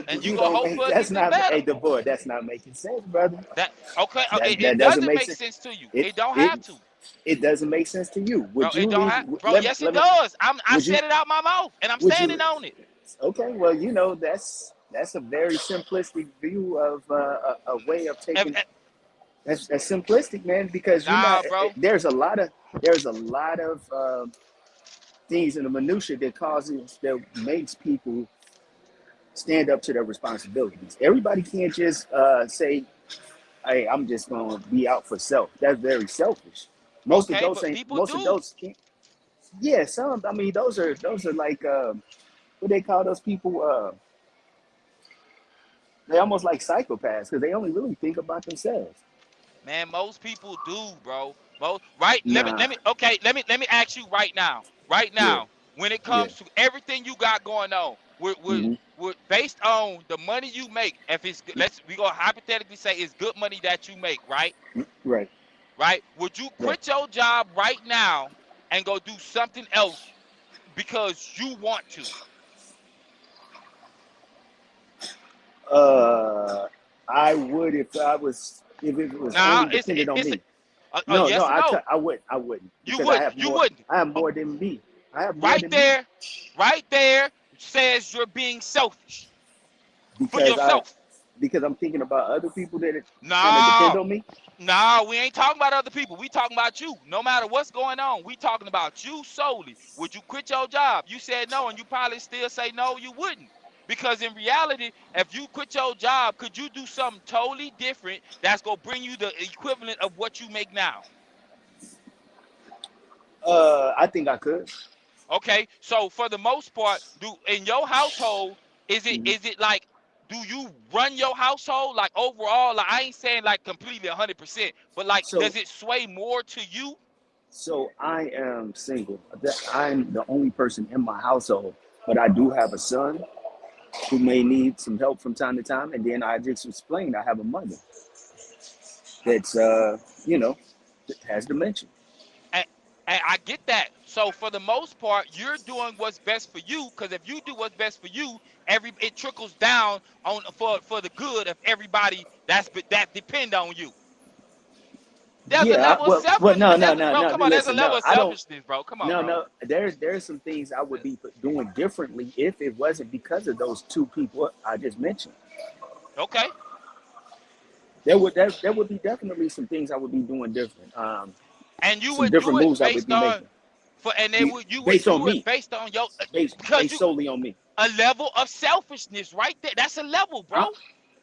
and Bruh, you you go don't hope make. for it to That's get not. better. Hey, the boy. That's not making sense, brother. That okay, That it doesn't doesn't make make sense. sense to you. It It don't it have to. it doesn't make sense to you. Bro, Would it you don't leave? have, bro. Yes, it Let me. does. I Would you? said it out my mouth, and I'm Would you? standing on it. Okay. Well, that's a very simplistic view of a way of taking. That's simplistic, man. Because you're not. Nah, bro. There's a lot of things in the minutia that makes people stand up to their responsibilities. Everybody can't just say, "Hey, I'm just gonna be out for self." That's very selfish. Most Okay, adults but ain't. people Most do. adults can't. Yeah, some. I mean, those are like what they call those people. They almost like psychopaths because they only really think about themselves. Man, most people do, bro. Most right. Nah. Let me ask you right now. Right Yeah. now, when it Yeah. comes to everything you got going on, Hmm. we're based on the money you make. If it's good, we gonna hypothetically say it's good money that you make, right? Right. Right? Would you Right. quit your job right now and go do something else because you want to? Uh, I would if it was Now, only dependent on it's me. a No, yes or no. I wouldn't. I wouldn't You because I would. have You more. wouldn't. I have Oh, more than me. I have more right than me there, right there says you're being selfish for because I yourself. because I'm thinking about other people that kind of depend No, on me. no, we ain't talking about other people. We talking about you. No matter what's going on, we talking about you solely. Would you quit your job? You said no, and you probably still say no, you wouldn't. Because in reality, if you quit your job, could you do something totally different that's gonna bring you the equivalent of what you make now? I think I could. Okay, so for the most part, do in your household, is it Mhm. is it like, do you run your household like overall? Like I ain't saying like completely 100%, but like So does it sway more to you? so I am single. I'm the only person in my household, but I do have a son who may need some help from time to time, and then I just explained I have a mother that's you know that has dementia. And, and I get that. So for the most part, you're doing what's best for you. Because if you do what's best for you, it trickles down on for the good of everybody that depend on you. There's a Yeah, level of well, no, no, There's, no, bro, no. come on. There's a Listen, level no, of I don't. selfishness, bro. Come on, No, bro. no. There's some things I would be doing differently if it wasn't because of those two people I just mentioned. Okay. There would be definitely some things I would be doing different. And you Some would do different it moves I would based be on making for and they would you would based on do it me, based on your because based you solely on me. a level of selfishness right there. That's a level, bro. I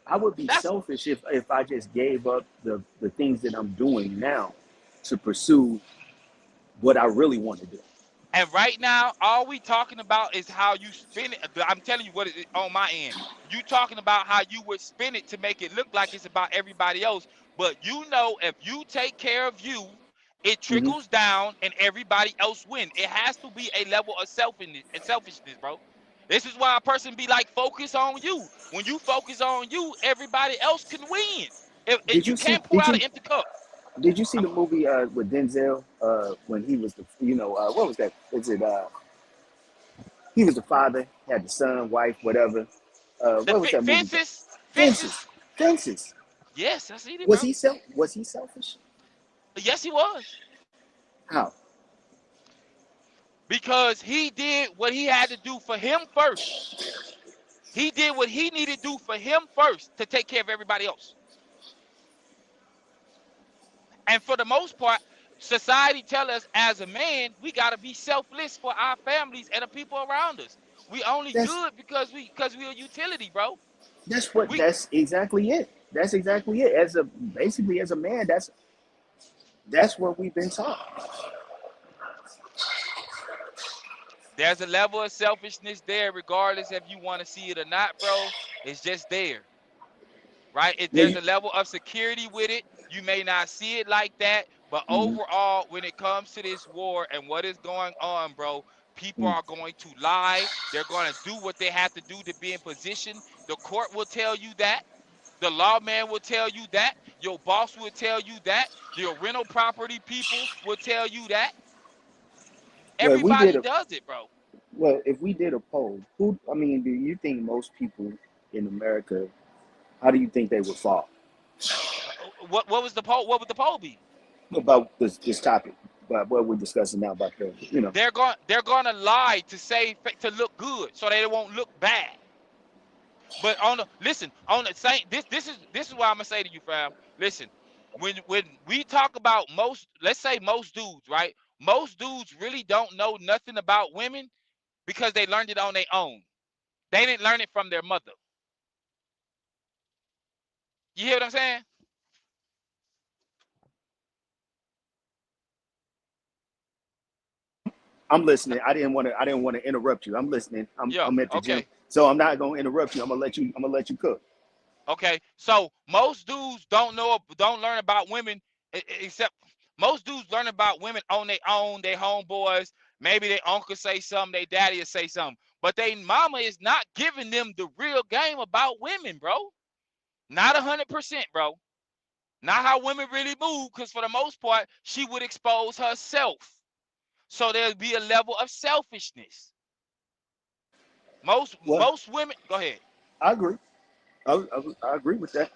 I would be That's selfish if I just gave up the things that I'm doing now to pursue what I really want to do. and right now all we talking about is how you spin it. I'm telling you what it is on my end. You talking about how you would spin it to make it look like it's about everybody else, but you know if you take care of you, it Hmm. trickles down and everybody else win. It has to be a level of selfishness, bro. This is why a person be like, focus on you. When you focus on you, everybody else can win. If Did you you see? can't pour out an empty cup. Did you see I'm, the movie with Denzel when he was the what was that? Is it He was the father, had the son, wife, whatever. The What was that movie? fences. Fences. Yes, I seen it, Was bro. he Was he selfish? Yes, he was. How? Because he did what he had to do for him first. He did what he needed to do for him first to take care of everybody else. And for the most part, society tell us as a man, we got to be selfless for our families and the people around us. We only That's good because we're a utility, bro. We that's exactly it. That's exactly it. As a basically as a man, that's what we've been taught. There's a level of selfishness there, regardless if you want to see it or not, bro. It's just there, right? Yeah, There's a level of security with it. You may not see it like that, but mm-hmm, overall, when it comes to this war and what is going on, bro, people are going to lie. They're going to do what they have to do to be in position. The court will tell you that. The lawman will tell you that. Your boss will tell you that. Your rental property people will tell you that. well, if we did Everybody a does it, bro. well, if we did a poll, who? I mean, do you think most people in America? How do you think they would fall What was the poll? What would the poll be? about this topic? About what we're discussing now about the They're going to lie to say to look good so they won't look bad. But on the same this is what I'm gonna say to you, fam. Listen, when we talk about most, let's say most dudes, right? Most dudes really don't know nothing about women because they learned it on their own. They didn't learn it from their mother. You hear what I'm saying? I'm listening. I didn't want to interrupt you. I'm listening. Yeah. I'm at the gym, Okay. so I'm not gonna interrupt you. I'm gonna let you cook. Okay. So most dudes don't learn about women except most dudes learn about women on their own, their homeboys. Maybe their uncle say something, their daddy will say something. But they mama is not giving them the real game about women, bro. Not 100%, bro. Not how women really move, because for the most part, she would expose herself. So there'll be a level of selfishness. Well, Most women, go ahead. I agree. I agree with that.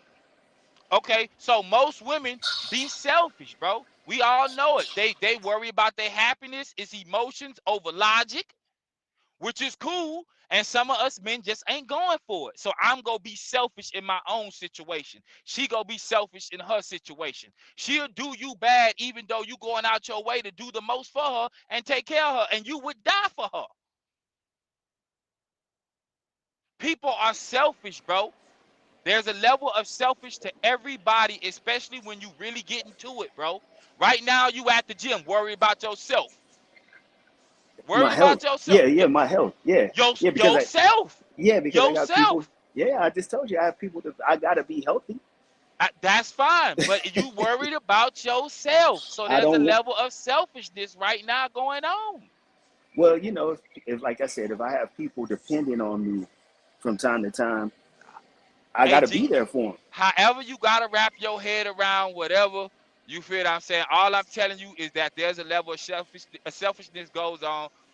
Okay, so most women be selfish, bro. We all know it. They worry about their happiness, it's emotions over logic, which is cool. And some of us men just ain't going for it. So I'm gonna be selfish in my own situation. She gonna be selfish in her situation. She'll do you bad even though you going out your way to do the most for her and take care of her, and you would die for her. People are selfish, bro. There's a level of selfish to everybody, especially when you really get into it, bro. Right now, you at the gym, worry about yourself. My Worried about health. yourself. Yeah, yeah, my health. Yeah, yeah, Yourself. because I got people. Yourself. Yeah, I just told you I have people that I gotta be healthy. That's fine, but you worried about yourself. So I there's a don't want. level of selfishness right now going on. Well, if like I said, if I have people depending on me from time to time, I Hey, gotta be G, there for them. however you gotta wrap your head around whatever, you feel what I'm saying. All I'm telling you is that there's a level of selfishness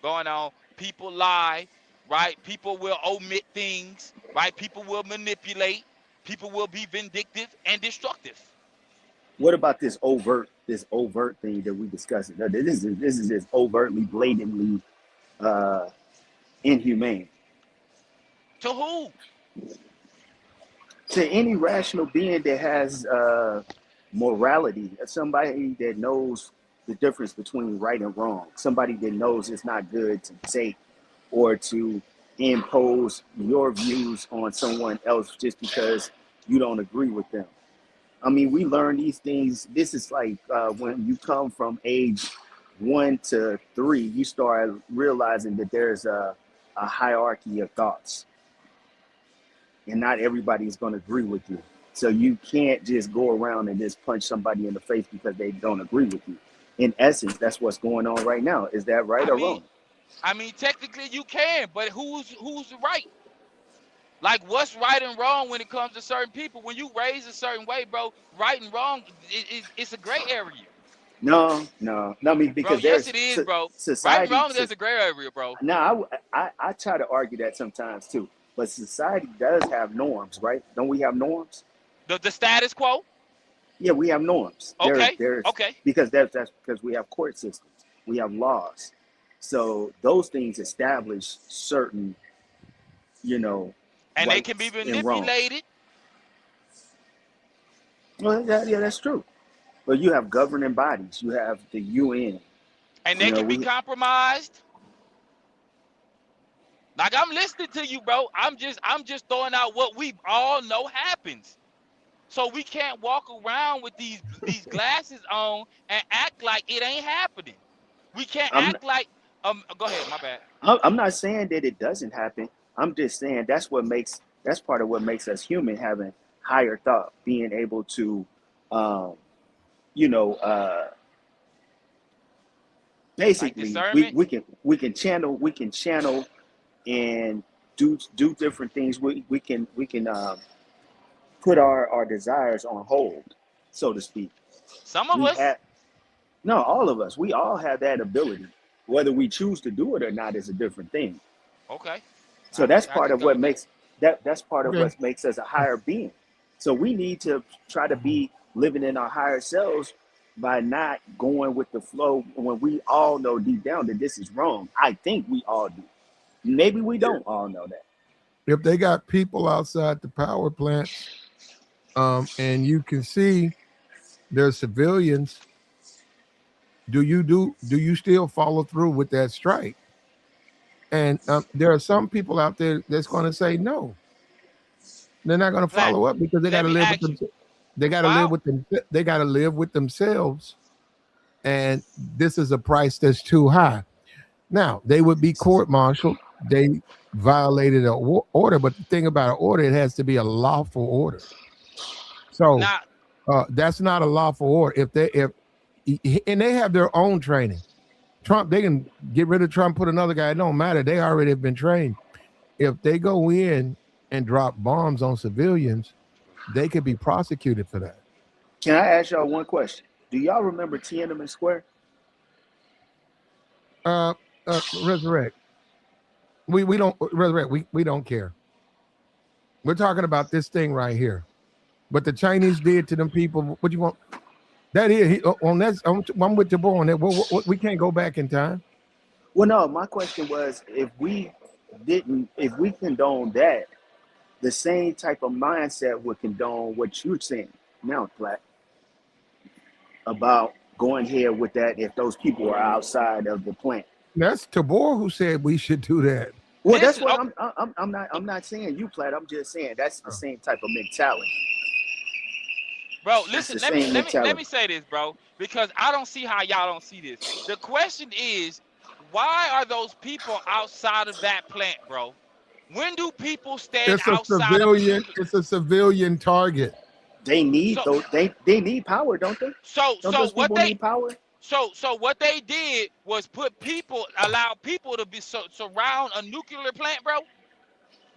going on. People lie, right? People will omit things, right? People will manipulate. People will be vindictive and destructive. What about this overt thing that we discussing? This is just overtly, blatantly uh, inhumane To who? to any rational being that has morality. Somebody that knows the difference between right and wrong. Somebody that knows it's not good to take or to impose your views on someone else just because you don't agree with them. I mean, we learn these things. This is like when you come from age 1 to 3, you start realizing that there's a hierarchy of thoughts, and not everybody is going to agree with you. So you can't just go around and just punch somebody in the face because they don't agree with you. In essence, that's what's going on right now. Is that right I or mean, wrong? technically you can, but who's right? Like, what's right and wrong when it comes to certain people? When you raise a certain way, bro, right and wrong, it's a gray area. No. I mean, Bro, because yes there's it is, bro. Right and society. wrong, there's a gray area, bro. Now, I try to argue that sometimes too. But society does have norms, right? Don't we have norms? The status quo. Yeah, we have norms. Okay, There's okay. because that's because we have court systems, we have laws. So those things establish certain, you know, And they can be rights and wrongs. manipulated. Well, yeah, that's true. But you have governing bodies. You have the UN. And You they know, can be we. compromised. Like I'm listening to you, bro. I'm just throwing out what we all know happens. So we can't walk around with these glasses on and act like it ain't happening. We can't I'm act like go ahead, my bad. I'm not saying that it doesn't happen. I'm just saying that's part of what makes us human, having higher thought, being able to, um, you know, Like basically discernment. we can channel and do different things. We can put our desires on hold, so to speak. Some of We us, have no, all of us. We all have that ability. Whether we choose to do it or not is a different thing. okay. So that's I part can of go what with that. makes that's part of Okay. what makes us a higher being. So we need to try to be living in our higher selves by not going with the flow when we all know deep down that this is wrong. I think we all do. Maybe we don't all know that. If they got people outside the power plants, and you can see there's civilians, do you still follow through with that strike? And there are some people out there that's going to say no. They're not going to Plat, follow up because they got let to me live with ask them. you, They got to live why with them. They got to live with themselves, and this is a price that's too high. Now they would be court-martialed. They violated an order, but the thing about an order, it has to be a lawful order. So not that's not a lawful order. If they if and they have their own training. Trump, they can get rid of Trump, put another guy. It don't matter. They already have been trained. If they go in and drop bombs on civilians, they could be prosecuted for that. Can I ask y'all one question? Do y'all remember Tiananmen Square? Uh, resurrect. We don't resurrect. We don't care. We're talking about this thing right here. What the Chinese did to them people. What you want? That is on that. I'm with your boy on that. We can't go back in time. Well, no. My question was, if we condone that, the same type of mindset would condone what you're saying now, Black, about going here with that if those people are outside of the plant. That's Tabor who said we should do that. Well, this that's is what okay, I'm not saying you, Platt. I'm just saying that's the same type of mentality. bro. That's Listen, the let me same let me let mentality. me say this, bro, because I don't see how y'all don't see this. The question is, why are those people outside of that plant, bro? When do people stand It's a outside of a civilian. nuclear? It's a civilian target. They need So those. They need power, don't they? so Don't so those what people they need power? so what they did was allow people to be surround a nuclear plant, bro.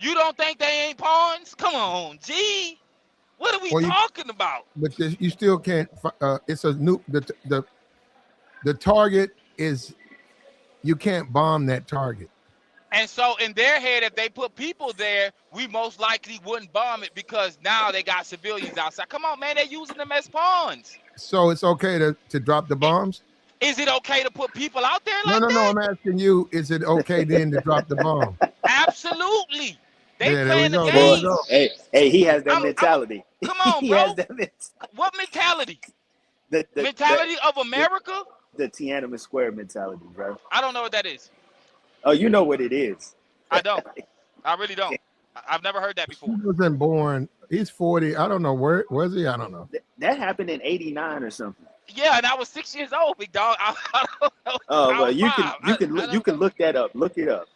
You don't think they ain't pawns? Come on, G. What are we Or you, talking about? but you still can't. It's a new. The target is you can't bomb that target. And so in their head, if they put people there, we most likely wouldn't bomb it because now they got civilians outside. Come on, man, they're using them as pawns. So it's okay to drop the I- bombs. Is it okay to put people out there No, like no, no. that? I'm asking you. Is it okay then to drop the bomb? Absolutely. They Yeah, there we playing the go. There we Boy, game. go. hey, he has that I'm mentality. come on, He has bro. that mentality. What mentality? The the the Mentality of the, America? the Tiananmen Square mentality, bro. I don't know what that is. Oh, you know what it is. I don't. I really don't. I've never heard that He before. wasn't born. He's 40. I don't know where was he. I don't know. That happened in '89 or something. Yeah, and I was 6 years old, big dog. I don't know. Oh I well, was you can 5. you can I look you don't can know. look that up. Look it up.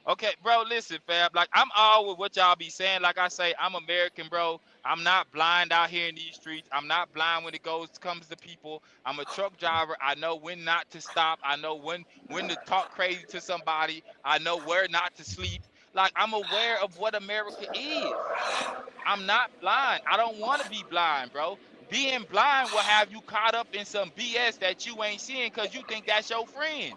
Okay, bro, listen, fam. Like, I'm all with what y'all be saying. Like I say, I'm American, bro. I'm not blind out here in these streets. I'm not blind when it comes to people. I'm a truck driver. I know when not to stop. I know when to talk crazy to somebody. I know where not to sleep. Like, I'm aware of what America is. I'm not blind. I don't want to be blind, bro. being blind will have you caught up in some BS that you ain't seeing because you think that's your friend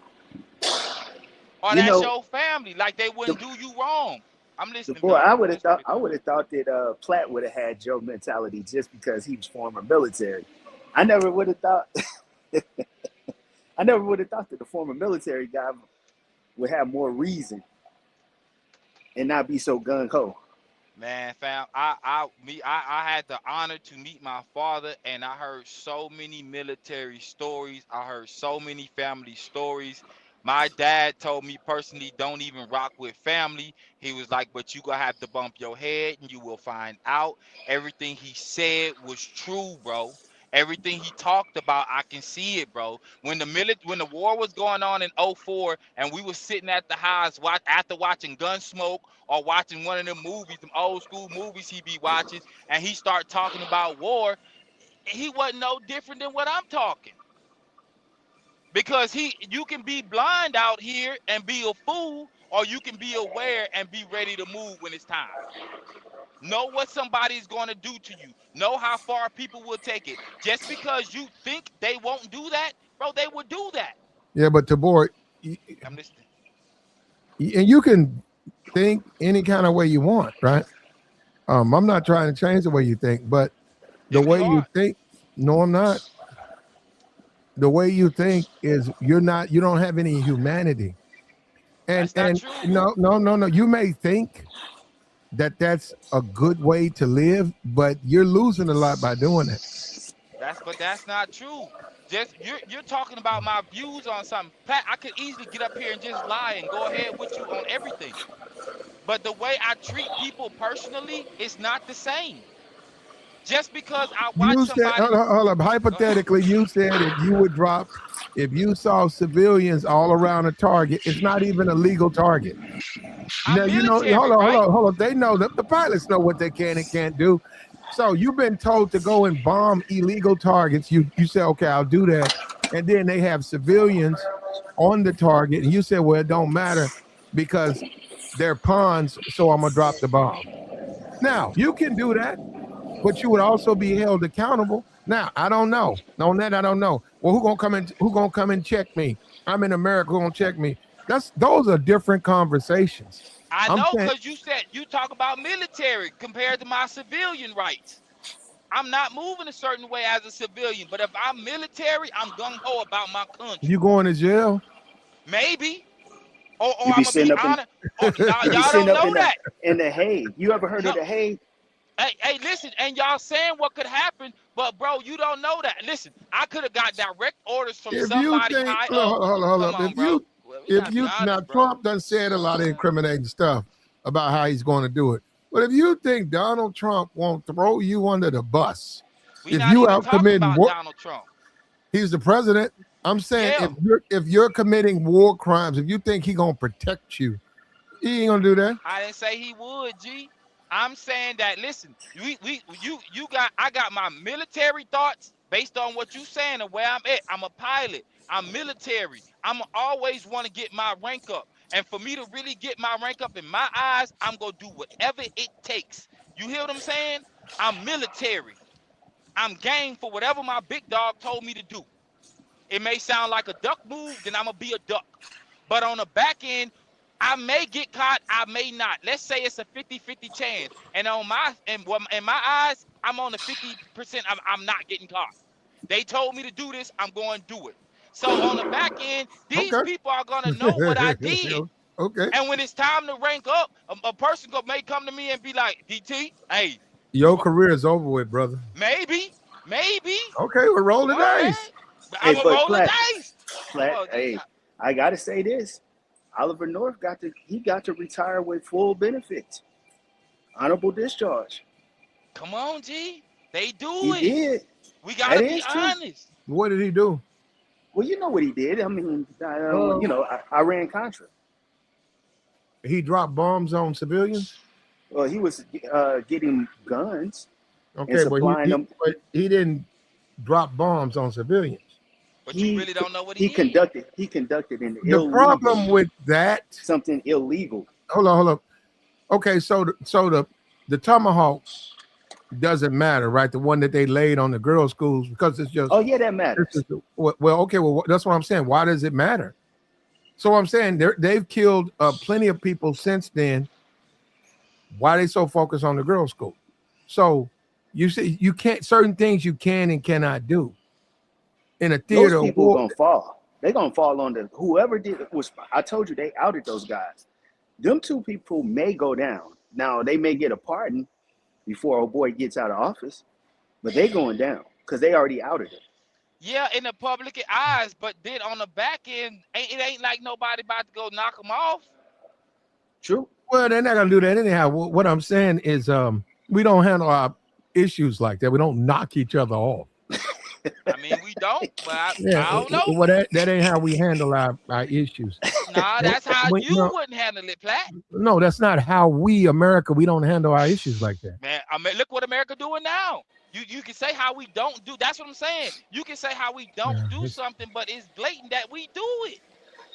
or You that's know, your family. Like they the, wouldn't do you wrong. I'm the listening, boy, big. I I'm would have listening, thought, big I dog. would have thought that Platt would have had Joe mentality just because he was former military. I never would have thought. I never would have thought that the former military guy would have more reason and not be so gung ho. Man, fam, I had the honor to meet my father, and I heard so many military stories. I heard so many family stories. My dad told me personally, don't even rock with family. He was like, but you gonna have to bump your head, and you will find out. Everything he said was true, bro. Everything he talked about, I can see it, bro. When the war was going on in '04, and we were sitting at the house after watching Gunsmoke or watching one of them movies, them old school movies he be watching, and he start talking about war, he wasn't no different than what I'm talking. Because you can be blind out here and be a fool, or you can be aware and be ready to move when it's time. Know what somebody's going to do to you. Know how far people will take it. Just because you think they won't do that, bro, they will do that. Yeah, but Tabor, I'm listening. and you can think any kind of way you want, right? I'm not trying to change the way you think, but the It'll be way you hard. think, no, I'm not. The way you think is you don't have any humanity. And That's not true. no. You may think that that's a good way to live, but you're losing a lot by doing it. But that's not true. Just you're talking about my views on something. Pat, I could easily get up here and just lie and go ahead with you on everything. But the way I treat people personally is not the same. Just because I watch You said, somebody, hold up, go ahead. hypothetically, you said if you saw civilians all around a target, it's not even a legal target. Now, I'm military, right? hold on. They know that the pilots know what they can and can't do. So you've been told to go and bomb illegal targets. You say, okay, I'll do that. And then they have civilians on the target. And you say, well, it don't matter because they're pawns. So I'm going to drop the bomb. Now, you can do that, but you would also be held accountable. Now, I don't know. On that, I don't know. Well, who gonna come and check me? I'm in America, who gonna check me? Those are different conversations. I I'm know saying because you said you talk about military compared to my civilian rights. I'm not moving a certain way as a civilian, but if I'm military, I'm gung ho about my country. you going to jail. Maybe, or You I'm be gonna be sitting up in honest. Oh, you be y'all sitting don't up know that. in the hay. You ever heard No, of the hay? hey, listen, and y'all saying what could happen, but bro, you don't know that. Listen, I could have got direct orders from If you somebody think, high up. hold Come up. on, bro. Well, we gotta be Now honest, bro. Trump done said a lot of incriminating stuff about how he's going to do it. But if you think Donald Trump won't throw you under the bus, We if not you even out talking committing about war, Donald Trump. he's the president. I'm saying Yeah, if you're committing war crimes, if you think he's gonna protect you, he ain't gonna do that. I didn't say he would, G. I'm saying that listen, I got my military thoughts based on what you saying and where I'm at. I'm a pilot. I'm military. I'm always want to get my rank up. And for me to really get my rank up in my eyes, I'm gonna do whatever it takes. You hear what I'm saying? I'm military. I'm game for whatever my big dog told me to do. It may sound like a duck move, then I'm gonna be a duck. But on the back end, I may get caught, I may not. Let's say it's a 50-50 chance. And in my eyes, I'm on the 50%. I'm not getting caught. They told me to do this, I'm going to do it. So on the back end, these Okay. people are gonna know what I did. Okay. And when it's time to rank up, a person may come to me and be like, DT, hey, Your career is over with, brother. maybe. Okay, we'll roll the All right. dice. I'm Hey, gonna but roll the dice. Come on, Hey, I gotta say this. Oliver North got to retire with full benefits. Honorable discharge. Come on, G. They He do it. did. We That gotta be is true. honest. What did he do? Well, you know what he did. I mean, Iran Contra. He dropped bombs on civilians. Well, he was getting guns and Okay, but supplying them. he didn't drop bombs on civilians. But you really don't know what he he conducted an The illegal problem with that, something illegal. hold on. Okay, so the tomahawk doesn't matter, right? The one that they laid on the girls' schools because it's just. Oh yeah, that This matters. is well, okay, well, that's what I'm saying. Why does it matter? So I'm saying they've killed plenty of people since then. Why are they so focused on the girls' school? So you say you can't certain things you can and cannot do in a Those theater of people are war. gonna fall. They're gonna fall on the whoever did it was. I told you they outed those guys. Them two people may go down. Now they may get a pardon before old boy gets out of office, but they going down because they already outed it. Yeah, in the public eyes, but then on the back end, it ain't like nobody about to go knock them off. True. Well, they're not gonna do that anyhow. What I'm saying is, we don't handle our issues like that. We don't knock each other off. I mean, we don't, but Yeah, I don't know. well, that ain't how we handle our issues. Nah, that's how you No, wouldn't handle it, Platt. no, that's not how we America. We don't handle our issues like that. Man, I mean, look what America doing now. You can say how we don't do. That's what I'm saying. You can say how we don't Yeah, do something, but it's blatant that we do it.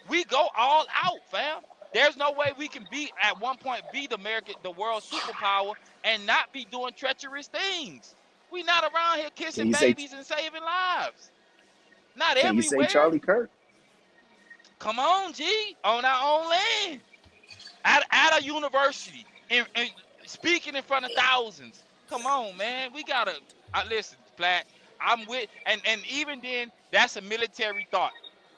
We go all out, fam. There's no way we can be at one point be the world superpower and not be doing treacherous things. We not around here Can kissing you say? babies and saving lives. Not Can you say everywhere. Charlie Kirk? Come on, G, on our own land, at a university, and speaking in front of thousands. Come on, man. We gotta. Listen, Platt. I'm with, and even then, that's a military thought,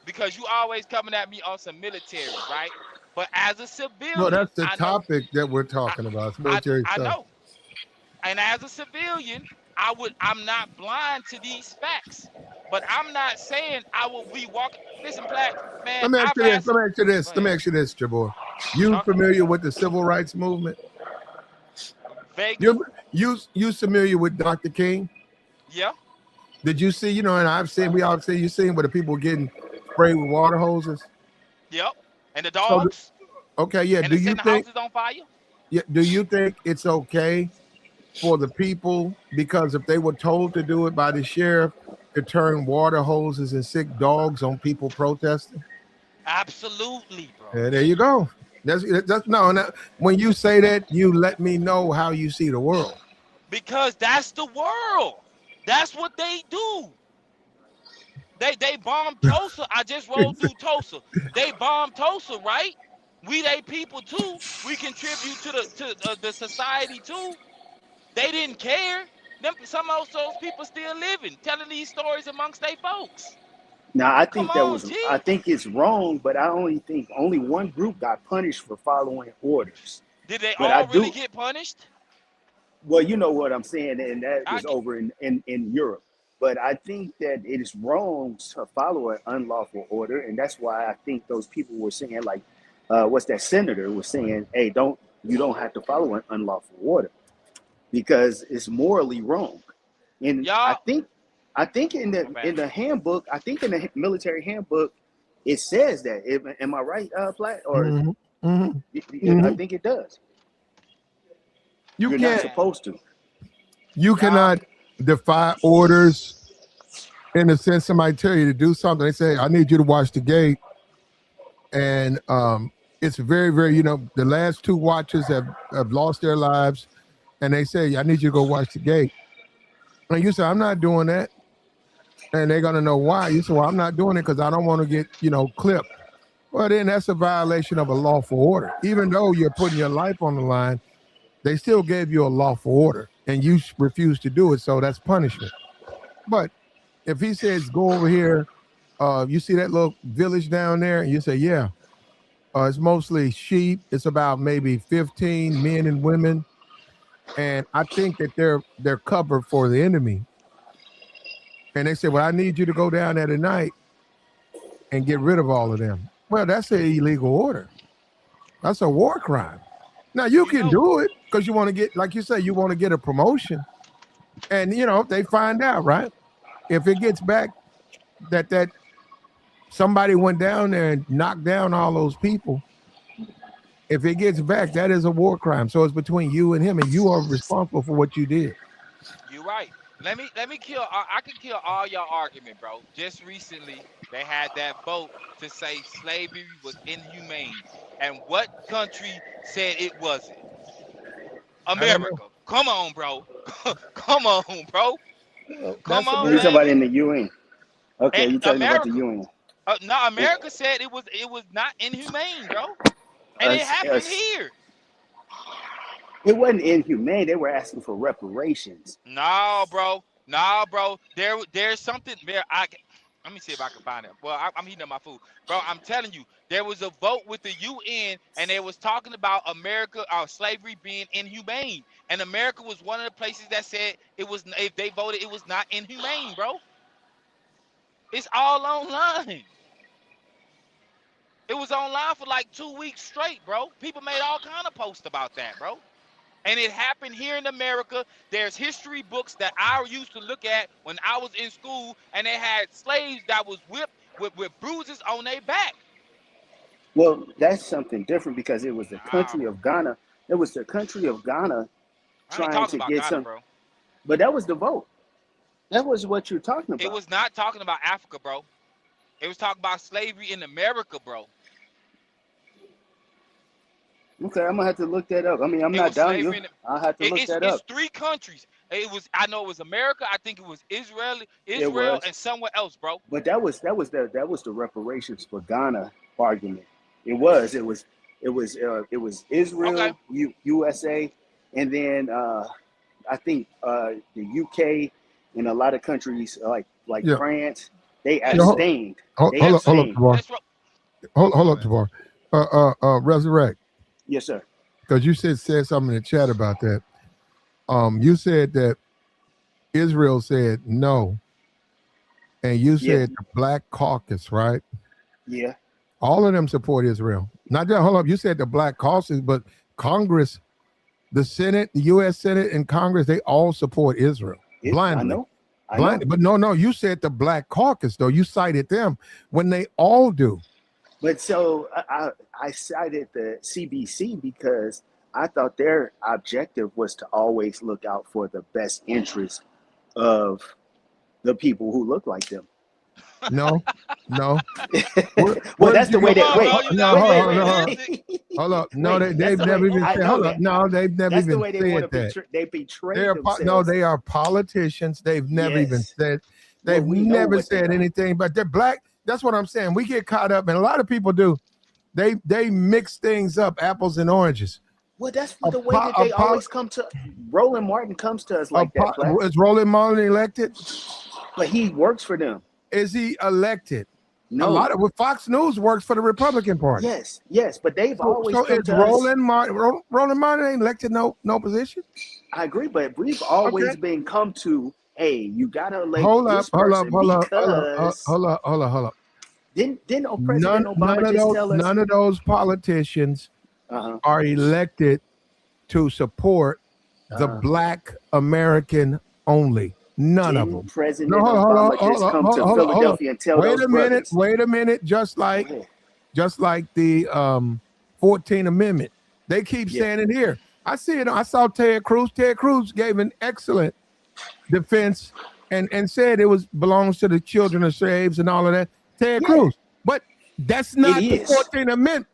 because you always coming at me on some military, right? But as a No, civilian, that's the I know, topic that we're I, talking about. It's I, military I stuff. know, and as a civilian, I'm not blind to these facts, but I'm not saying I will be walking. Listen, Platt, man, Let me ask I've you had this. Let some. me ask you Go this. Let me ahead. ask you this, Jabor. You Okay. familiar with the civil rights movement? Vaguely. You familiar with Dr. King? Yeah. Did you see? And I've seen. We all see. You seen where the people were getting sprayed with water hoses. Yep. And the So, dogs. okay, yeah. And Do they you setting the think? houses on fire. Yeah. Do you think it's okay for the people, because if they were told to do it by the sheriff, to turn water hoses and sick dogs on people protesting? Absolutely, bro. Yeah, there you go. That's no. When you say that, you let me know how you see the world. Because that's the world. That's what they do. They bombed Tulsa. I just rolled through Tulsa. They bombed Tulsa, right? We they people too. We contribute to the society too. They didn't care. Some of those people still living, telling these stories amongst their folks. Now I Come think that on, was. G. I think it's wrong, but I only think only one group got punished for following orders. Did they But I all really do. get punished? Well, you know what I'm saying, and that I is get. over in Europe. But I think that it is wrong to follow an unlawful order, and that's why I think those people were saying, like, what's that senator was saying, hey, you don't have to follow an unlawful order because it's morally wrong. And Y'all. I think in My the bad. handbook, I think in the military handbook, it says that. Am I right, Platt? Or Mhm, mhm, I mhm. think it does. You You're not can't. Man. supposed to. You Y'all. cannot defy orders in the sense somebody tell you to do something. They say, "I need you to watch the gate," and it's very, very. The last two watchers have lost their lives, and they say, "I need you to go watch the gate." And you say, "I'm not doing that," and they're gonna know why. You say, "Well, I'm not doing it because I don't want to get clipped." Well, then that's a violation of a lawful order. Even though you're putting your life on the line, they still gave you a lawful order, and you refuse to do it. So that's punishment. But if he says, "Go over here," you see that little village down there, and you say, "Yeah, it's mostly sheep. It's about maybe 15 men and women, and I think that they're covered for the enemy." And they say, "Well, I need you to go down there tonight and get rid of all of them." Well, that's an illegal order. That's a war crime. Now you You can know. do it because you want to get, like you say, you want to get a promotion, and they find out, right? If it gets back that somebody went down there and knocked down all those people, if it gets back, that is a war crime. So it's between you and him, and you are responsible for what you did. You're right. Let me kill. I can kill all your argument, bro. Just recently, they had that vote to say slavery was inhumane, and what country said it wasn't? I don't know. America. Come on, bro. Come on, bro. Come That's a on, You talking big. about man. in the UN? Okay, And you talking about the America, UN? no, America said it was not inhumane, bro, and it Us, happened us. here. It wasn't inhumane. They were asking for reparations. No, bro. No, bro. There's something there. Let me see if I can find it. Well, I'm heating up my food, bro. I'm telling you, there was a vote with the UN, and they was talking about America, slavery being inhumane, and America was one of the places that said it was. If they voted, it was not inhumane, bro. It's all online. It was online for like 2 weeks straight, bro. People made all kind of posts about that, bro. And it happened here in America. There's history books that I used to look at when I was in school, and they had slaves that was whipped with bruises on their back. Well, that's something different because it was the Nah, country of Ghana. It was the country of Ghana I ain't trying talking to about get Ghana, some. bro. But that was the vote. That was what you're talking It about. was not talking about Africa, bro. It was talking about slavery in America, bro. Okay, I'm gonna have to look that up. I mean, I'm It not was down you. slavery in. I'll have to look that It's up. 3 countries. It was. I know it was America. I think it was It Israel, was, and somewhere else, bro. but that was the reparations for Ghana argument. It was Okay. Israel, USA, and then I think the UK and a lot of countries like Yeah. France. They Yeah, Yes. abstained. They hold up, abstained. Tavar. Let's. Hold Go up, ahead. Tavar. Resurrect, Yes, sir. because you said something in the chat about that. You said that Israel said no, and you Yeah, said the Black Caucus, right? yeah. All of them support Israel. Not just hold up. You said the Black Caucus, but Congress, the Senate, the U.S. Senate, and Congress, they all support Israel I blindly. know. I know. Blindly, but no. You said the Black Caucus, though. You cited them when they all do. But so I cited the CBC because I thought their objective was to always look out for the best interest of the people who look like them. No. Well, Where that's did you the way go? Come that. on, Wait, bro. You No, gotta wait, be wait, wait. realistic. hold up. No, Wait, they've that's the never way even I said. know Hold up. that. No, they've never That's the even way they want said to that. be. They betray No, themselves. they are politicians. They've never even Yes. said. Well, They've we know never what they said are. anything. But they're black. That's what I'm saying. We get caught up, and a lot of people do. They mix things up, apples and oranges. Well, that's A the way po- that a they po- always come to. Roland Martin comes to us a like that, Black. po- is Roland Martin elected? But he works for them. Is he elected? A No. lot of Fox News works for the Republican Party. Yes, but they've always So come is to us. Roland Martin ain't elected no position? I agree, but we've Okay. always been come to, hey, you gotta elect Hold up, this person because hold up. didn't President Obama just tell us? None of those politicians Uh-huh. are elected to support the Uh-huh. Black American only. None of Didn't them. No, President Obama just come to hold on. Philadelphia and tell those brothers? Wait a minute. Just Go like ahead. the 14th Amendment, they keep Yeah. saying it here. I see it. I saw Ted Cruz. Ted Cruz gave an excellent defense and said it belongs to the children of slaves and all of that. Ted Yeah. Cruz, but that's not the is. 14th Amendment.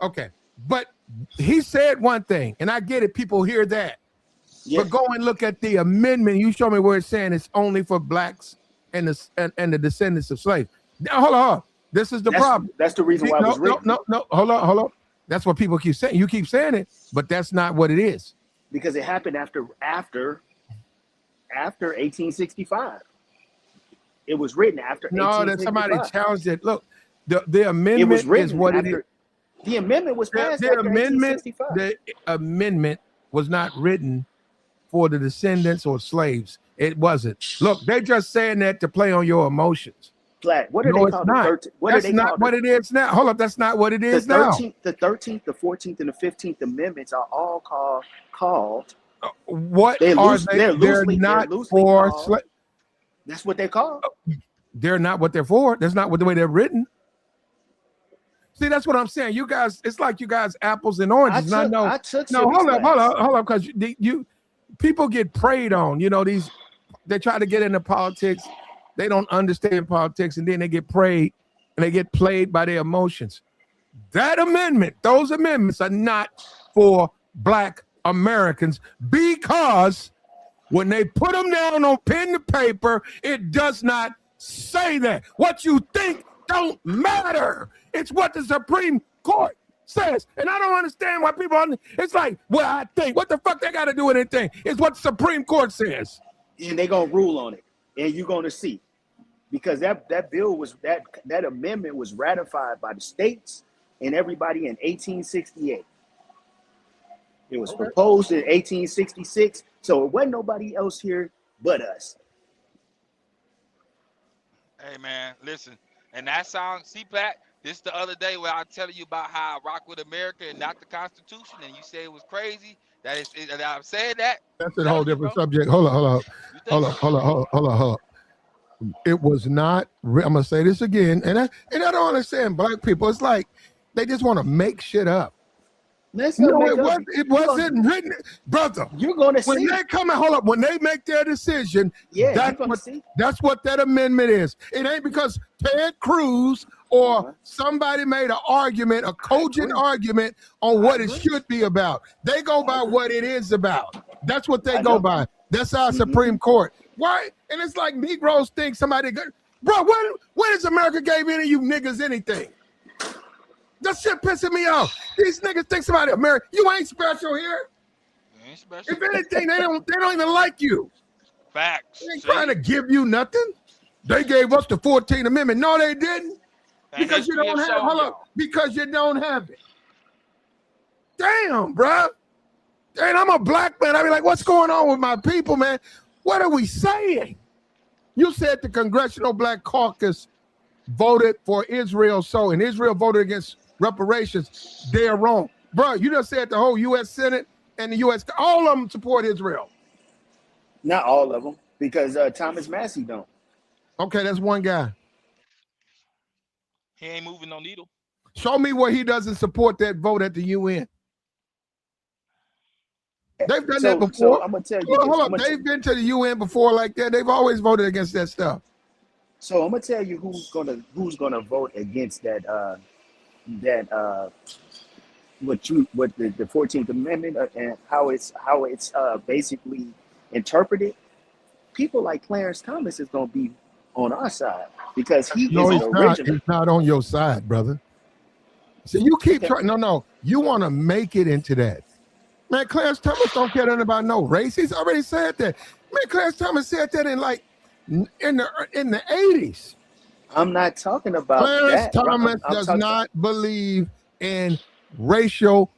Okay, but he said one thing, and I get it. People hear that, Yeah. but go and look at the amendment. You show me where it's saying it's only for blacks and the descendants of slaves. Now, hold on. This is the problem. That's the reason why it was written. No. Hold on. That's what people keep saying. You keep saying it, but that's not what it is. Because it happened after 1865. It was written after No, that 1865. somebody challenged it. Look, the amendment is what it is. The amendment was passed The after amendment, 1865. the amendment was not written for the descendants or slaves. It wasn't. Look, they're just saying that to play on your emotions. Black. What are No, they it's called? not. That's not what it is now. Hold up, that's not what it is now. The 13th, the 14th, and the 15th Amendments are all called. What They're are loose- they? they're loosely- not they're loosely for. called- That's what they're called. They're not what they're for. That's not what the way they're written. See, that's what I'm saying. You guys, it's like you guys apples and oranges. I No, took hold civics up, because you people get preyed on. You know, they try to get into politics. They don't understand politics, and then they get preyed and they get played by their emotions. Those amendments are not for black Americans because when they put them down on pen to paper, it does not say that. What you think don't matter. It's what the Supreme Court says. And I don't understand why people, it's like, well, I think, what the fuck they got to do with anything? It's what the Supreme Court says. And they're going to rule on it. And you're going to see. Because that bill was, that amendment was ratified by the states and everybody in 1868. It was proposed in 1866. So it wasn't nobody else here but us. Hey man, listen, and that song, CPAC, this the other day where I was telling you about how I rock with America and not the Constitution, and you say it was crazy. That I'm saying that. That's a whole different subject. Hold on. It was not. I'm gonna say this again, and I don't understand black people. It's like they just want to make shit up. It wasn't written, brother. You're going to see. When they come and hold up, when they make their decision, that's what that amendment is. It ain't because Ted Cruz or somebody made an argument, a cogent argument on what it should be about. They go by what it is about. That's what they go by. That's our Supreme Court. Why? And it's like Negroes think somebody, bro, when has America gave any of you niggas anything? That shit pissing me off. These niggas think somebody America. You ain't special here. You ain't special. If anything, they don't even like you. Facts. They ain't trying to give you nothing. They gave us the 14th Amendment. No, they didn't. Because you don't have. Hold up. Because you don't have it. Damn, bro. And I'm a black man. I be like, what's going on with my people, man? What are we saying? You said the Congressional Black Caucus voted for Israel, and Israel voted against reparations. They're wrong, bro. You just said the whole U.S. Senate and the U.S. all of them support Israel. Not all of them, because Thomas Massey don't. Okay, that's one guy. He ain't moving no needle. Show me where he doesn't support that vote at the UN. They've done that before. So I'm gonna tell you. Hold up. They've been to the UN before like that. They've always voted against that stuff. So I'm gonna tell you who's gonna vote against that what the 14th Amendment and how it's basically interpreted. People like Clarence Thomas is gonna be on our side because he is an original. He's not on your side, brother. So you keep trying. No. You want to make it into that. Man, Clarence Thomas don't care nothing about no race. He's already said that. Man, Clarence Thomas said that in the 80s. I'm not talking about Clarence that. Thomas does not believe in racial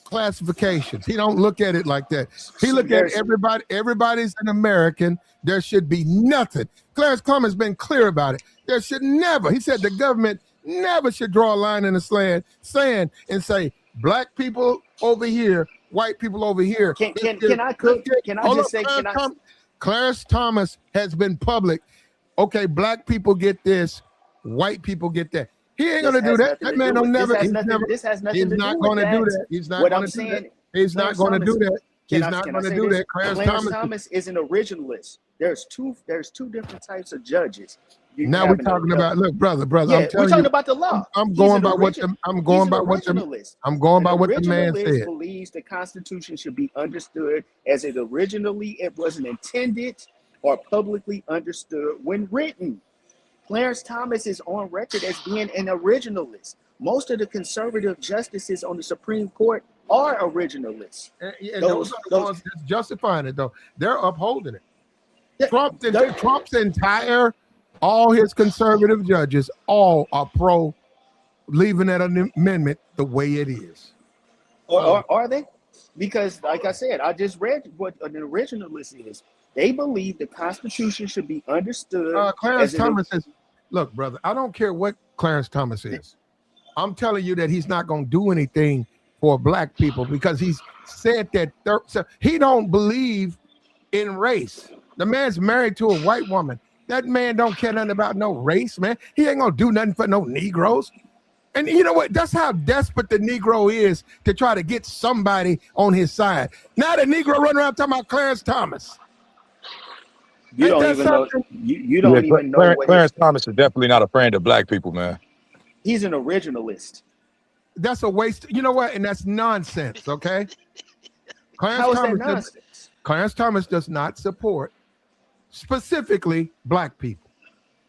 classifications. He don't look at it like that. He look at everybody. Everybody's an American. There should be nothing. Clarence Thomas has been clear about it. There should never. He said the government never should draw a line in the sand and say black people over here, white people over here. Clarence Thomas has been public. Okay, black people get this, white people get that. He ain't gonna do that. That man don't never. This has nothing to do with that. He's not gonna do that. He's not gonna do that. He's not gonna do that. He's not gonna do that. Clarence Thomas is an originalist. There's two different types of judges. Now we're talking about, look, brother. Yeah, we're talking about the law. I'm going by what the man said. Believes the Constitution should be understood as it originally it wasn't intended or publicly understood when written. Clarence Thomas is on record as being an originalist. Most of the conservative justices on the Supreme Court are originalists. Those are the ones that's justifying it, though. They're upholding it. Trump's entire, all his conservative judges, all are pro leaving that amendment the way it is. Or are they? Because, like I said, I just read what an originalist is. They believe the Constitution should be understood. Clarence Thomas says, look, brother, I don't care what Clarence Thomas is. I'm telling you that he's not going to do anything for black people because he's said that he don't believe in race. The man's married to a white woman. That man don't care nothing about no race, man. He ain't going to do nothing for no Negroes. And you know what? That's how desperate the Negro is to try to get somebody on his side. Now the Negro running around talking about Clarence Thomas. You don't even know. You don't even know. Clarence Thomas is definitely not a friend of black people, man. He's an originalist. That's a waste. You know what? And that's nonsense. Okay. Clarence How is that Thomas does, nonsense? Clarence Thomas does not support specifically black people.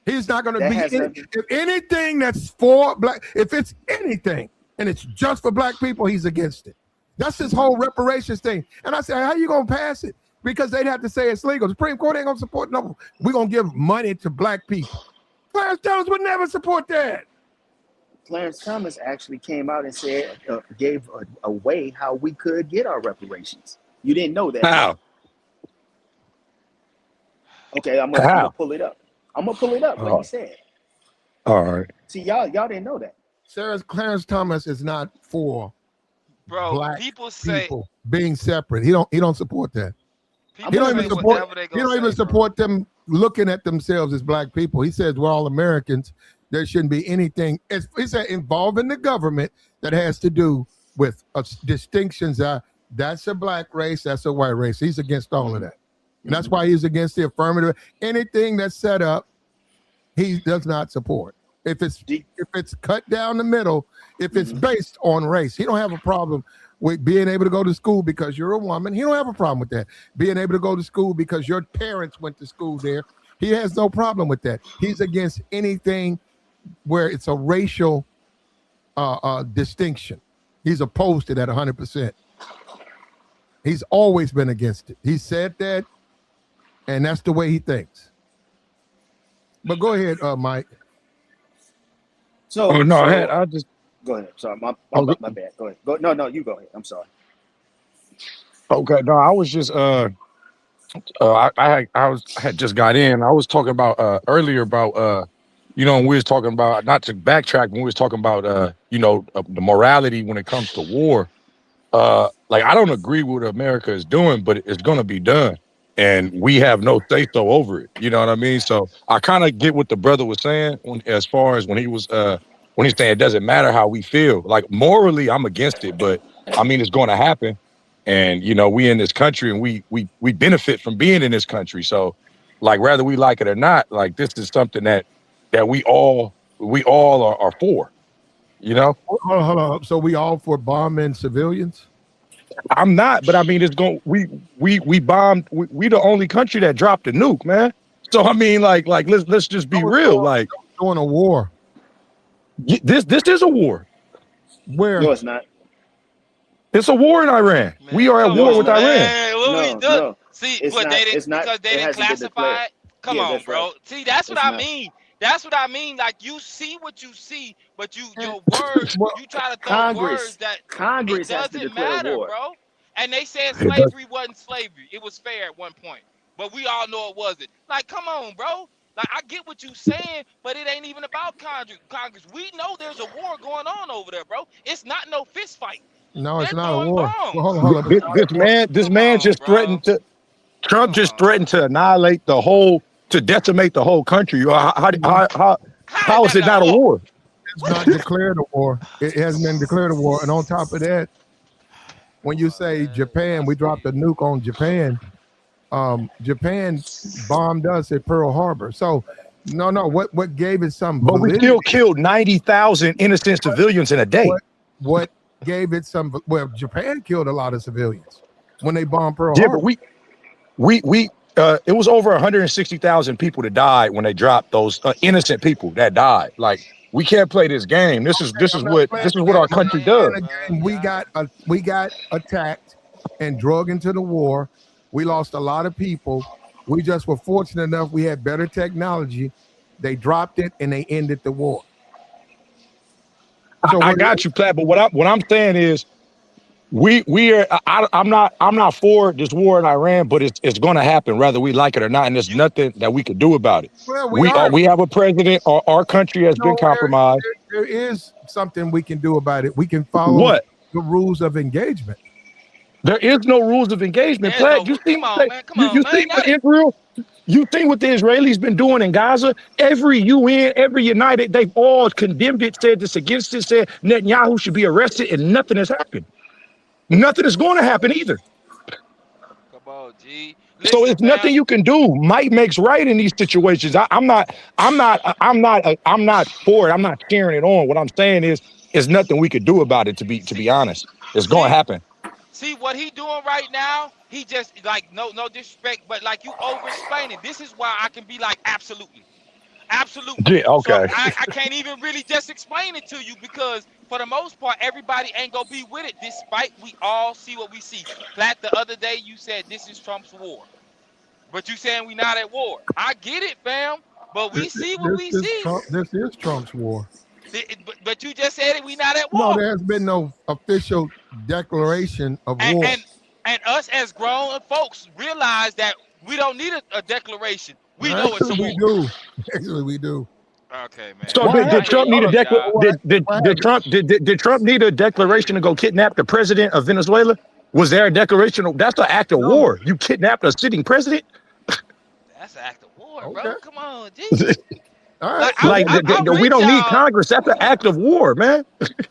He's not going to That be has nothing. if anything that's for black. If it's anything and it's just for black people, he's against it. That's his whole reparations thing. And I said, how you going to pass it? Because they'd have to say it's legal. The Supreme Court ain't going to support no. We're going to give money to black people. Clarence Thomas would never support that. Clarence Thomas actually came out and said, gave a way how we could get our reparations. You didn't know that. How? Okay, I'm gonna pull it up. I'm gonna pull it up. What he said. All right. See, y'all didn't know that. Clarence Thomas is not for black people say people being separate. He don't support that. He don't even support them looking at themselves as black people. He says we're all Americans. There shouldn't be anything. He said involving the government that has to do with distinctions. That's a black race. That's a white race. He's against all of that. And that's why he's against the affirmative. Anything that's set up, he does not support. If it's cut down the middle, if it's based on race, he don't have a problem with being able to go to school because you're a woman. He don't have a problem with that. Being able to go to school because your parents went to school there. He has no problem with that. He's against anything where it's a racial distinction. He's opposed to that 100%. He's always been against it. He said that. And that's the way he thinks. But go ahead, Mike. So, I'll just go ahead. Sorry, my bad. Go ahead. No, you go ahead. I'm sorry. Okay, no, I was just I had just got in. I was talking about earlier about we was talking about, not to backtrack, when we was talking about the morality when it comes to war. Like, I don't agree with what America is doing, but it's gonna be done. And we have no say-so over it. You know what I mean? So I kind of get what the brother was saying as far as when he's saying it doesn't matter how we feel. Like, morally, I'm against it, but I mean, it's going to happen. And, we in this country and we benefit from being in this country. So, like, whether we like it or not, like, this is something that we all are for, Hold on. So we all for bombing civilians? I'm not, but I mean, we bombed. We the only country that dropped a nuke, man. So I mean, like let's just be real. Like, doing a war. This is a war. Where? No, it's not. It's a war in Iran. Man, we are at war with Iran. No. See, it's but not, they didn't it's not, because they it didn't hasn't been classify declared. it. Come Yeah, on, that's bro. right. See, that's what It's I not. mean. That's what I mean. Like, you see what you see, but your words, you try to throw words that Congress it has to doesn't declare matter, war. bro. And they said It does. slavery wasn't slavery. It was fair at one point. But we all know it wasn't. Like, come on, bro. Like, I get what you saying, but it ain't even about Congress. We know there's a war going on over there, bro. It's not no fist fight. No, it's They're not a throwing war. bombs. Well, hold on. This Come man on, just bro. threatened to. Trump just threatened to annihilate to decimate the whole country. How is it not a war? It's not declared a war. It hasn't been declared a war. And on top of that, when you say Japan, we dropped a nuke on Japan. Japan bombed us at Pearl Harbor. So, no. What gave it some But validity? we still killed 90,000 innocent civilians in a day. What gave it some? Well, Japan killed a lot of civilians when they bombed Pearl Yeah, Harbor. but it was over 160,000 people that died when they dropped those innocent people that died. Like, we can't play this game. This is what our country does. We got attacked and drug into the war. We lost a lot of people. We just were fortunate enough we had better technology. They dropped it and they ended the war. So I got you, Platt. But what I'm saying is, I'm not for this war in Iran, but it's going to happen whether we like it or not, and there's nothing that we could do about it. Well, we have a president. Our country has been compromised. There is something we can do about it. We can follow the rules of engagement. There is no rules of engagement, Platt. You think what Israel? You think what the Israelis been doing in Gaza? Every UN, every United, they've all condemned it, said this against it, said Netanyahu should be arrested, and nothing has happened. Nothing is going to happen either. Come on, G. So it's nothing you can do. Might makes right in these situations. I'm not for it. I'm not cheering it on. What I'm saying is, there's nothing we could do about it. To be honest, it's going to happen. See what he doing right now? He just like no disrespect, but like you over explaining. This is why I can be like absolutely. Absolutely. Yeah, So okay. I can't even really just explain it to you because for the most part, everybody ain't gonna be with it, despite we all see what we see. Platt, the other day you said this is Trump's war. But you saying we not at war. I get it, fam. But we see what we see. This is Trump's war. But you just said it, we not at No, war. there has been no official declaration of And war. and us as grown folks realize that we don't need a declaration. We know it's a Actually, we war. do. Actually, we do. Okay, man. So Why did I hear Trump you, need a big dog. did Trump need a declaration to go kidnap the president of Venezuela? Was there a declaration? That's an act of No. war. You kidnapped a sitting president. That's an act of war, Okay. bro. Come on, G. All right. Like so Like then- I'm we with don't need y'all. Congress. That's an act of war, man.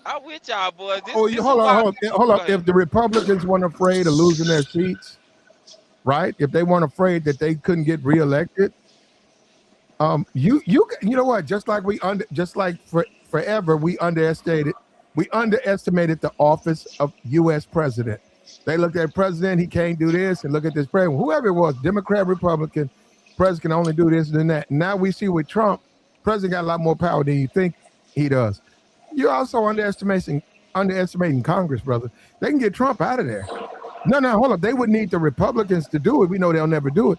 I'm with y'all, boys. This, oh, this is hold why. on. Hold Go on. ahead. If the Republicans weren't afraid of losing their seats, right? If they weren't afraid that they couldn't get reelected, you know what? Just like forever, we underestimated the office of U.S. president. They looked at president, he can't do this, and look at this president. Whoever it was, Democrat, Republican, president can only do this and that. Now we see with Trump, president got a lot more power than you think he does. You're also underestimating Congress, brother. They can get Trump out of there. No, hold up. They would need the Republicans to do it. We know they'll never do it.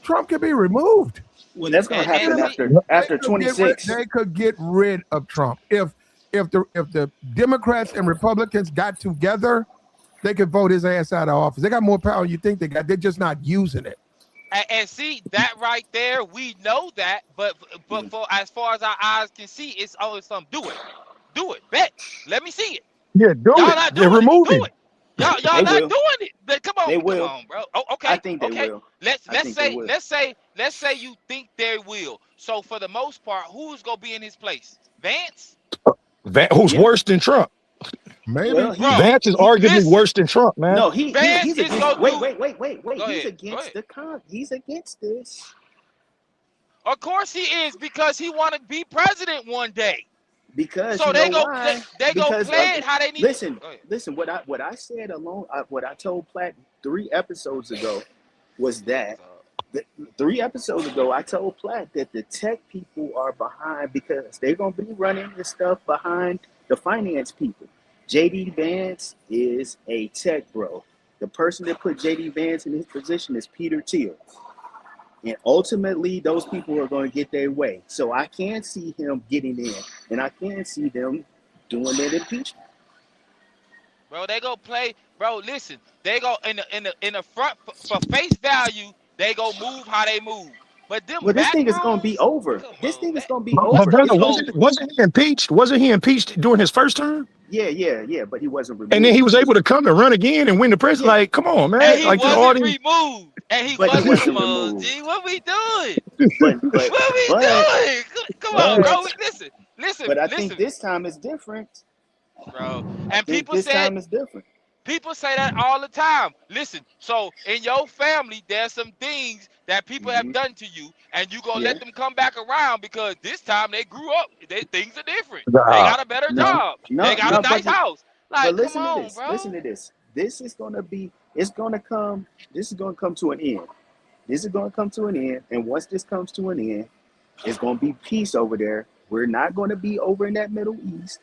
Trump can be removed. Well, that's going to And happen see- after 26. They could get rid of Trump if the Democrats and Republicans got together. They could vote his ass out of office. They got more power than you think they got. They're just not using it. And see that right there, we know that, but for as far as our eyes can see, it's always something. Do it, bet. Let me see it. Yeah, do Y'all it. not They're doing it. removing. Do it. Y'all They not will. doing it. But come on, They will. come on, bro. Oh, okay. I think they okay. will. Let's I think they will. let's say you think they will. So for the most part, who's gonna be in his place? Vance? Who's Yeah. worse than Trump? Maybe. Well, Bro, Vance is arguably listen. worse than Trump, man. No, he's Vance is against. gonna Wait. do- Go He's ahead, against He's against this Of course he is, because he want to be president one day. because So you they know go why? they go Because play it how they need. listen, Go ahead. listen. What I said what I told Platt 3 episodes ago was that 3 episodes ago I told Platt that the tech people are behind because they're gonna be running this stuff behind the finance people. JD Vance is a tech bro. The person that put JD Vance in his position is Peter Thiel. And ultimately, those people are going to get their way. So I can see him getting in, and I can see them doing that impeachment. Bro, they go play. Bro, listen, they go in the front for face value. They go move how they move. But them Well, this back thing is going to be rows, over. come This on, thing is man. going to be But over. brother, It's wasn't he impeached? Wasn't he impeached during his first term? Yeah, but he wasn't removed. And then he was able to come and run again and win the press. Yeah. Like, come on, man. And he Like, wasn't removed. And he But he wasn't wasn't removed. removed. G, what we doing? But What we doing? Come on, bro. Listen. But I think this time is different. bro. I And think this time is different. people say that all the time. Listen, so in your family, there's some things that people have done to you, and you gonna let them come back around because this time they grew up. Things are different. They got a better job. They got a nice house. Like, But listen come on, to this. bro. Listen to this. This is going to come to an end. This is going to come to an end. And once this comes to an end, it's going to be peace over there. We're not going to be over in that Middle East.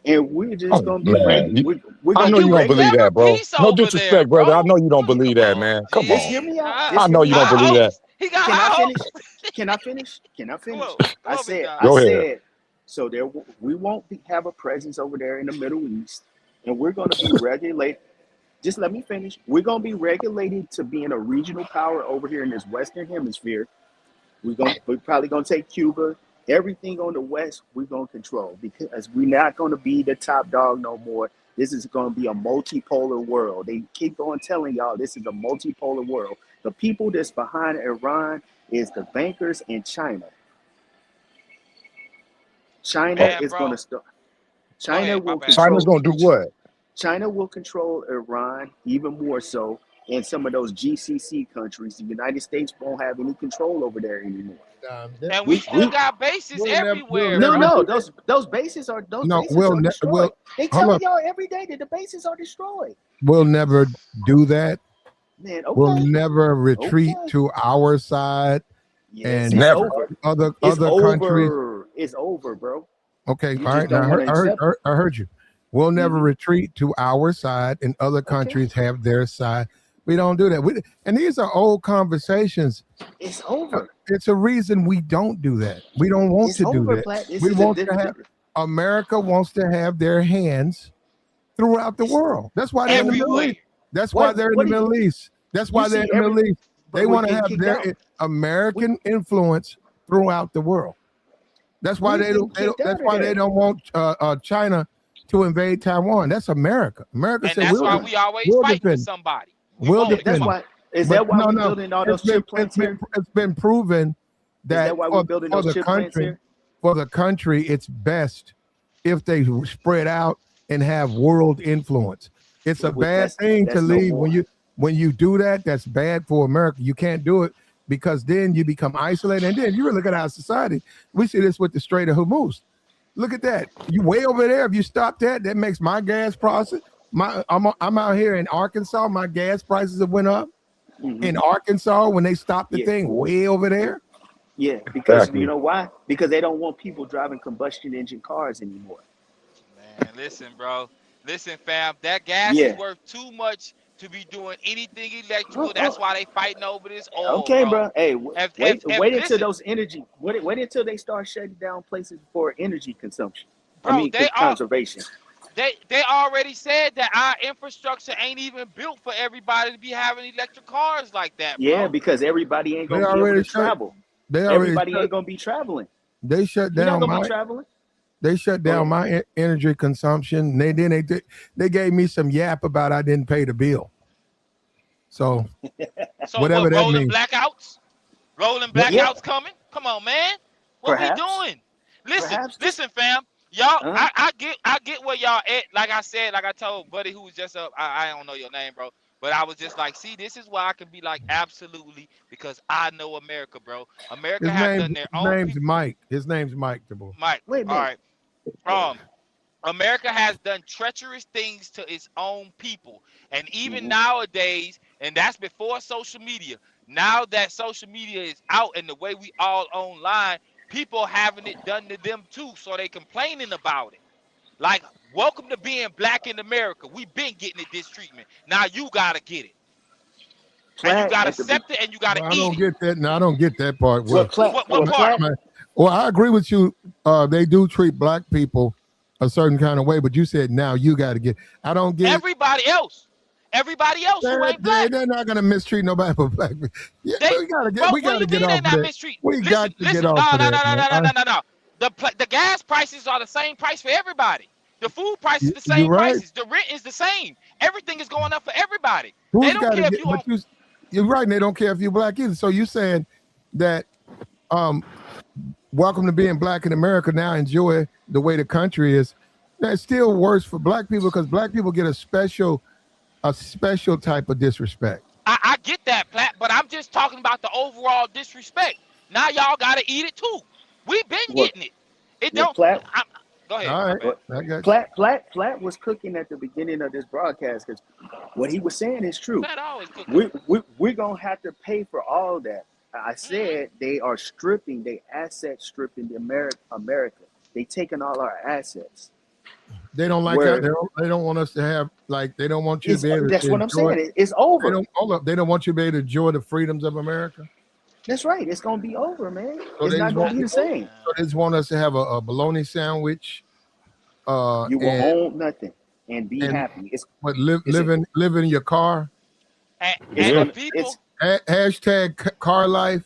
And we're just going to be we're I going know to you be don't believe that, bro. peace No over disrespect, there, brother. bro. I know you don't believe that, man. Come Just on. hear me out. I know you don't believe that. He got Can I high finish? hopes. Can I finish? Can I finish? Come I on, said, John. Go I ahead. said, so there we won't have a presence over there in the Middle East, and we're going to be regulated. Just let me finish. We're going to be regulated to being a regional power over here in this Western Hemisphere. We're probably going to take Cuba. Everything on the West, we're going to control because we're not going to be the top dog no more. This is going to be a multipolar world. They keep on telling y'all this is a multipolar world. The people that's behind Iran is the bankers in China. China Man, is bro. going to start. Go ahead, my bad. China's going to do what? China will control Iran even more so, in some of those GCC countries, the United States won't have any control over there anymore. And we still got bases we'll never- everywhere, we'll No, never- bro. no, those bases are No, destroyed. we'll They hold tell up. y'all every day that the bases are destroyed. We'll never do that. Man, We'll okay. never retreat Okay. to our side. Yes, and it's Never. over. other It's countries. over. It's over, bro. Okay, You all just right. Now, don't wanna accept it. I heard you. We'll never Mhm. retreat to our side, and other countries have their side. We don't do that. And these are old conversations. It's over. It's a reason we don't do that. We don't want It's to do over, that. Platt. This We is want a to have different. America wants to have their hands throughout the world. That's why they're in the Middle Everywhere. East. That's why What- they're in what the do you- Middle East. That's why You they're see in the Middle East. but They we're want to getting have kicked their out. American influence throughout the world. That's why We're they don't. getting kicked That's out of why there. they don't want China to invade Taiwan. That's America. America And said that's why we'll, we always we'll fight with defend. somebody. We We'll won't. defend. That's why. Is But that why no, we're no. building all those It's been, chip plants here? it's been proven Is that, that why we're building for those the chip plants country, here? for the country, it's best if they spread out and have world influence. It's a Well, bad thing to that's no leave more. when you do that. That's bad for America. You can't do it because then you become isolated. And then you really look at our society. We see this with the Strait of Hormuz. Look at that. You way over there. If you stop that makes my gas prices. I'm out here in Arkansas. My gas prices have went up. Mhm. In Arkansas, when they stopped the Yeah. thing way over there. Yeah, because Exactly. you know why? Because they don't want people driving combustion engine cars anymore. Man, listen, bro. Listen, fam. That gas Yeah. is worth too much to be doing anything electrical. Oh, That's oh. why they fighting over this oil, Okay, bro. bro. Hey, If- wait if- until listen. those energy. Wait until they start shutting down places for energy consumption. Bro, they are. Conservation. They already said that our infrastructure ain't even built for everybody to be having electric cars like that, bro. Yeah, because everybody ain't They gonna be able already to shut- travel. They already Everybody shut, ain't gonna be traveling. they shut You're not down gonna be my traveling. they shut down Well- my energy consumption. They gave me some yap about I didn't pay the bill. So So whatever what, that rolling means. blackouts? Rolling Yeah. blackouts coming? Come on, man. What Perhaps. we doing? Listen, Perhaps. listen, fam. Y'all, Huh? I get where y'all at. Like I told Buddy who was just up. I don't know your name, bro. But I was just like, see, this is why I can be like, absolutely, because I know America, bro. America has done their own. Name's Mike. His name's Mike. Mike. Wait a All minute. right. America has done treacherous things to its own people. And even Mhm. nowadays, and that's before social media, now that social media is out and the way we all online, people having it done to them too. So they complaining about it. Like, welcome to being black in America. We've been getting it this treatment. Now you gotta get it. And you Platt gotta at the accept it and you gotta I eat don't it. get that. No, I don't get that part. Well, Platt, What well, part? Platt, Well, I agree with you. They do treat black people a certain kind of way, but you said now you got to get. I don't get. Everybody else who ain't black. They're not gonna mistreat nobody but black people. Yeah, They- we gotta get. Bro, we what do gotta you get mean off they of not that. mistreat? We got to get off no, of that. no. The gas prices are the same price for everybody. The food price is the You're same right. prices. The rent is the same. Everything is going up for everybody. Who's They don't gotta care if get- you but own. you're right. And they don't care if you're black either. So you're saying that, welcome to being black in America. Now enjoy the way the country is. That's still worse for black people because black people get a special type of disrespect. I get that, Platt, but I'm just talking about the overall disrespect. Now y'all gotta eat it too. We've been Well, getting it. It yeah, don't. Platt. Go ahead. All my right, bad. I got you. Platt was cooking at the beginning of this broadcast because what he was saying is true. Platt always cooking. We're gonna have to pay for all that. I said they are stripping, they asset stripping the America. They taking all our assets. They don't like Where- that. They don't want us to have they don't want you to be able That's to what I'm enjoy- saying. It's They over. don't hold up. They don't want you to be able to enjoy the freedoms of America. That's right. It's gonna be over, man. So It's they not just gonna want- be the same. So they just want us to have a bologna sandwich. You will and own nothing and be and- happy. It's live Is it- in your car. And it's the gonna, people. Hashtag car life.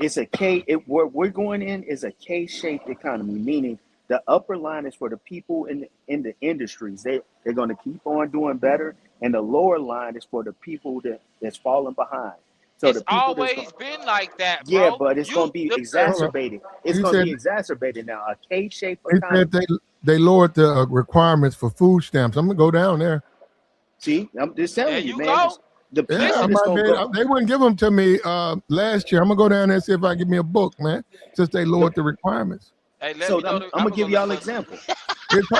it's a K. What we're going in is a K-shaped economy, meaning the upper line is for the people in the industries. They're going to keep on doing better, and the lower line is for the people that's falling behind. So It's the people always been like that, bro. yeah, but it's going to be the- exacerbated. It's You going to said- be exacerbated now. A K-shaped They economy. said they lowered the requirements for food stamps. I'm gonna go down there. See, I'm just telling There you, you man. go. The Yeah, people I that's might gonna be, go. they wouldn't give them to me last year. I'm gonna go down there and see if I can get me a book, man, since they The, lowered the requirements. Hey, let so me know. I'm I'm gonna gonna go give look y'all an for. example.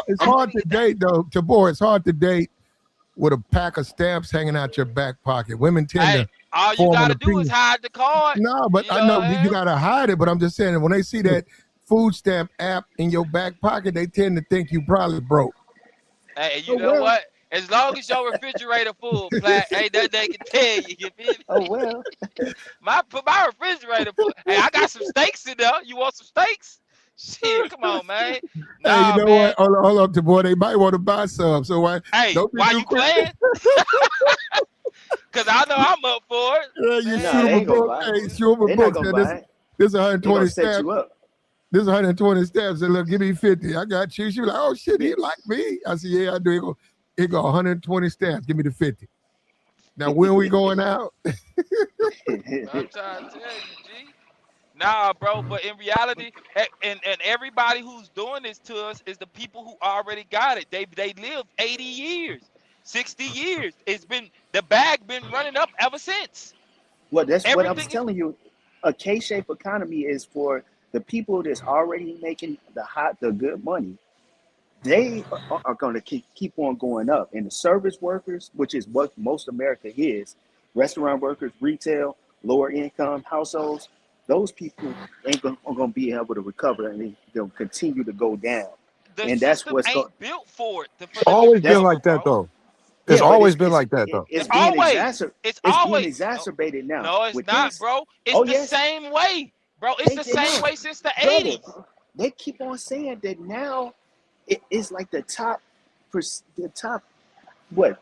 It's I'm hard to date though, Tabor. It's hard to date with a pack of stamps hanging out your back pocket. Women tend Hey, to all you form an gotta do is opinion. hide the card. No, but You I know what know I you mean? gotta hide it. But I'm just saying that when they see that food stamp app in your back pocket, they tend to think you probably broke. Hey, you oh know well. what? As long as your refrigerator full, Plat, ain't nothing they can tell you. You feel Oh me? well. My refrigerator full. Hey, I got some steaks in there. You want some steaks? Shit, come on, man. Hey, you Nah, know man. what? Hold up, Tabor. They might want to buy some. So why Hey, don't be why too you quick? playing? Cause I know I'm up for it. Yeah, you Nah, shoot they them a ain't gonna book. buy it. Hey, shoot them a They're not book. gonna Say buy it. this They're gonna 120 set stamps. you up. This 120 stamps. And look, give me 50. I got you. She was like, oh shit, he like me. I said, yeah, I do. He go 120 stamps. Give me the 50. Now when we going out? I'm trying to tell you, G. Nah, bro, but in reality, and everybody who's doing this to us is the people who already got it. They lived 80 years, 60 years. It's been the bag been running up ever since. Well, that's what I was Everything is telling you. A K-shaped economy is for the people that's already making the good money. They are going to keep on going up, and the service workers, which is what most America is, restaurant workers, retail, lower income households, those people ain't going to be able to recover, and they'll continue to go down. the And that's system what's going. ain't built for it for them to Always been That's recover, like that bro. though. It's yeah, but always been like that though. it's being Always. It's it's being always no, exacerbated now no, it's with not, this. bro. It's Oh the yes, same way, bro. It's they the did same not, way since the brother. 80s. They keep on saying that now it is like the top what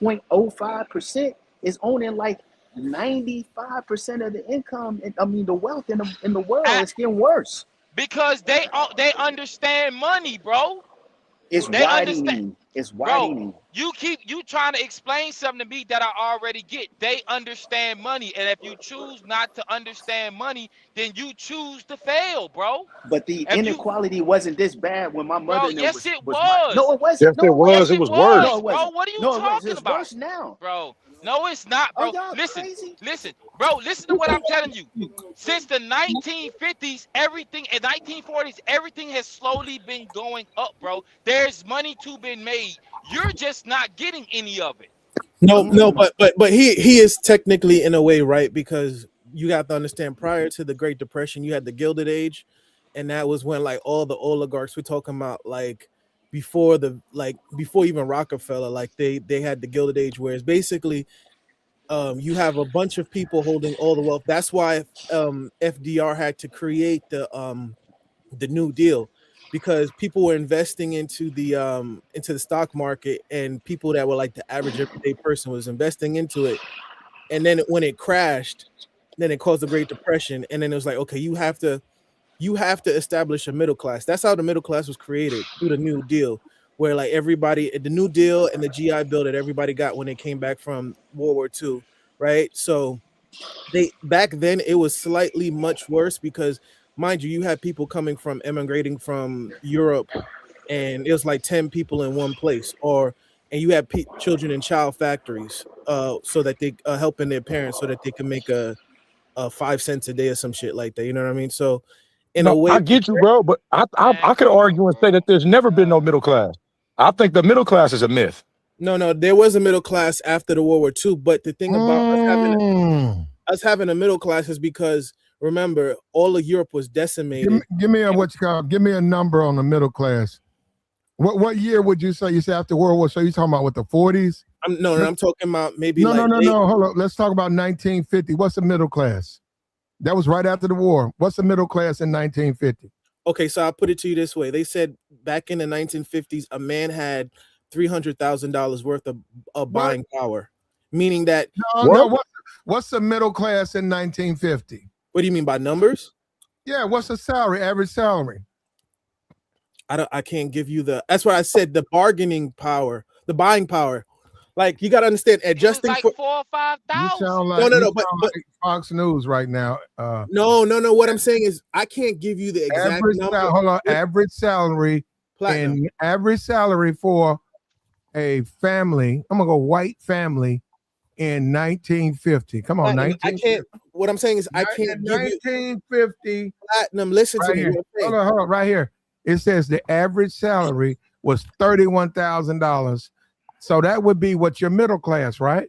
0.05% is owning like 95% of the income. And I mean the wealth in the world I, is getting worse. because they understand money, bro. It's They understand. widening. It's Bro, widening. you trying to explain something to me that I already get. They understand money, and if you choose not to understand money, then you choose to fail, bro. But the If you, inequality wasn't this bad when my mother bro, and them yes it was my. was. No, it Yes, wasn't. it No, it was. Yes It wasn't. it was No, worse. was, it bro. wasn't. What are you No, it wasn't. talking It's about, worse now. bro? No, it's not, Are bro. y'all Listen, crazy? listen, bro. Listen to what I'm telling you. Since the 1950s, everything in 1940s, everything has slowly been going up, bro. There's money to be made. You're just not getting any of it. No, no, Mm-mm. but he is technically in a way right because you got to understand prior to the Great Depression, you had the Gilded Age, and that was when like all the oligarchs we're talking about like before even Rockefeller, like they had the Gilded Age, where it's basically you have a bunch of people holding all the wealth. That's why FDR had to create the New Deal because people were investing into the stock market, and people that were like the average everyday person was investing into it. And then when it crashed, then it caused the Great Depression. And then it was like, okay, you have to establish a middle class. That's how the middle class was created through the New Deal, where like everybody, the New Deal and the GI Bill that everybody got when they came back from World War II, right? So they back then it was slightly much worse because mind you, you had people coming from immigrating from Europe, and it was like 10 people in one place, or and you had children in child factories so that they helping their parents so that they can make a 5 cents a day or some shit like that, you know what I mean? So in a No, way, I get you, bro, but Man, I could come on, argue and bro. say that there's never been no God middle damn. class. I think the middle class is a myth. no, there was a middle class after the World War II, but the thing about Mm. us having a middle class is because remember all of Europe was decimated. Give me a And what you call. Give me a number on the middle class. What year would you say? You say after World War? So you talking about what the 40s? I'm talking about maybe No, no, like no, late. no. Hold on. Let's talk about 1950. What's the middle class? That was right after the war. What's the middle class in 1950? Okay, so I'll put it to you this way. They said back in the 1950s, a man had $300,000 worth of What? buying power, meaning that No, What? no. What's the middle class in 1950? what do you mean by numbers? Yeah. What's the salary? Average salary? I can't give you the that's what I said, the bargaining power, the buying power. Like you gotta understand It was adjusting like for 4 or You 5,000. sound no, like no, you no, sound but like Fox News right now. no. What I'm saying is I can't give you the exact number. Hold on. Average salary Platinum. and average salary for a family. I'm gonna go white family in 1950. Come on, Platinum, I 1950. can't. What I'm saying is, I can't In give you 1950. platinum. Listen to Right me. here. What I'm saying. Hold on, right here. It says the average salary was $31,000. So that would be what your middle class, right?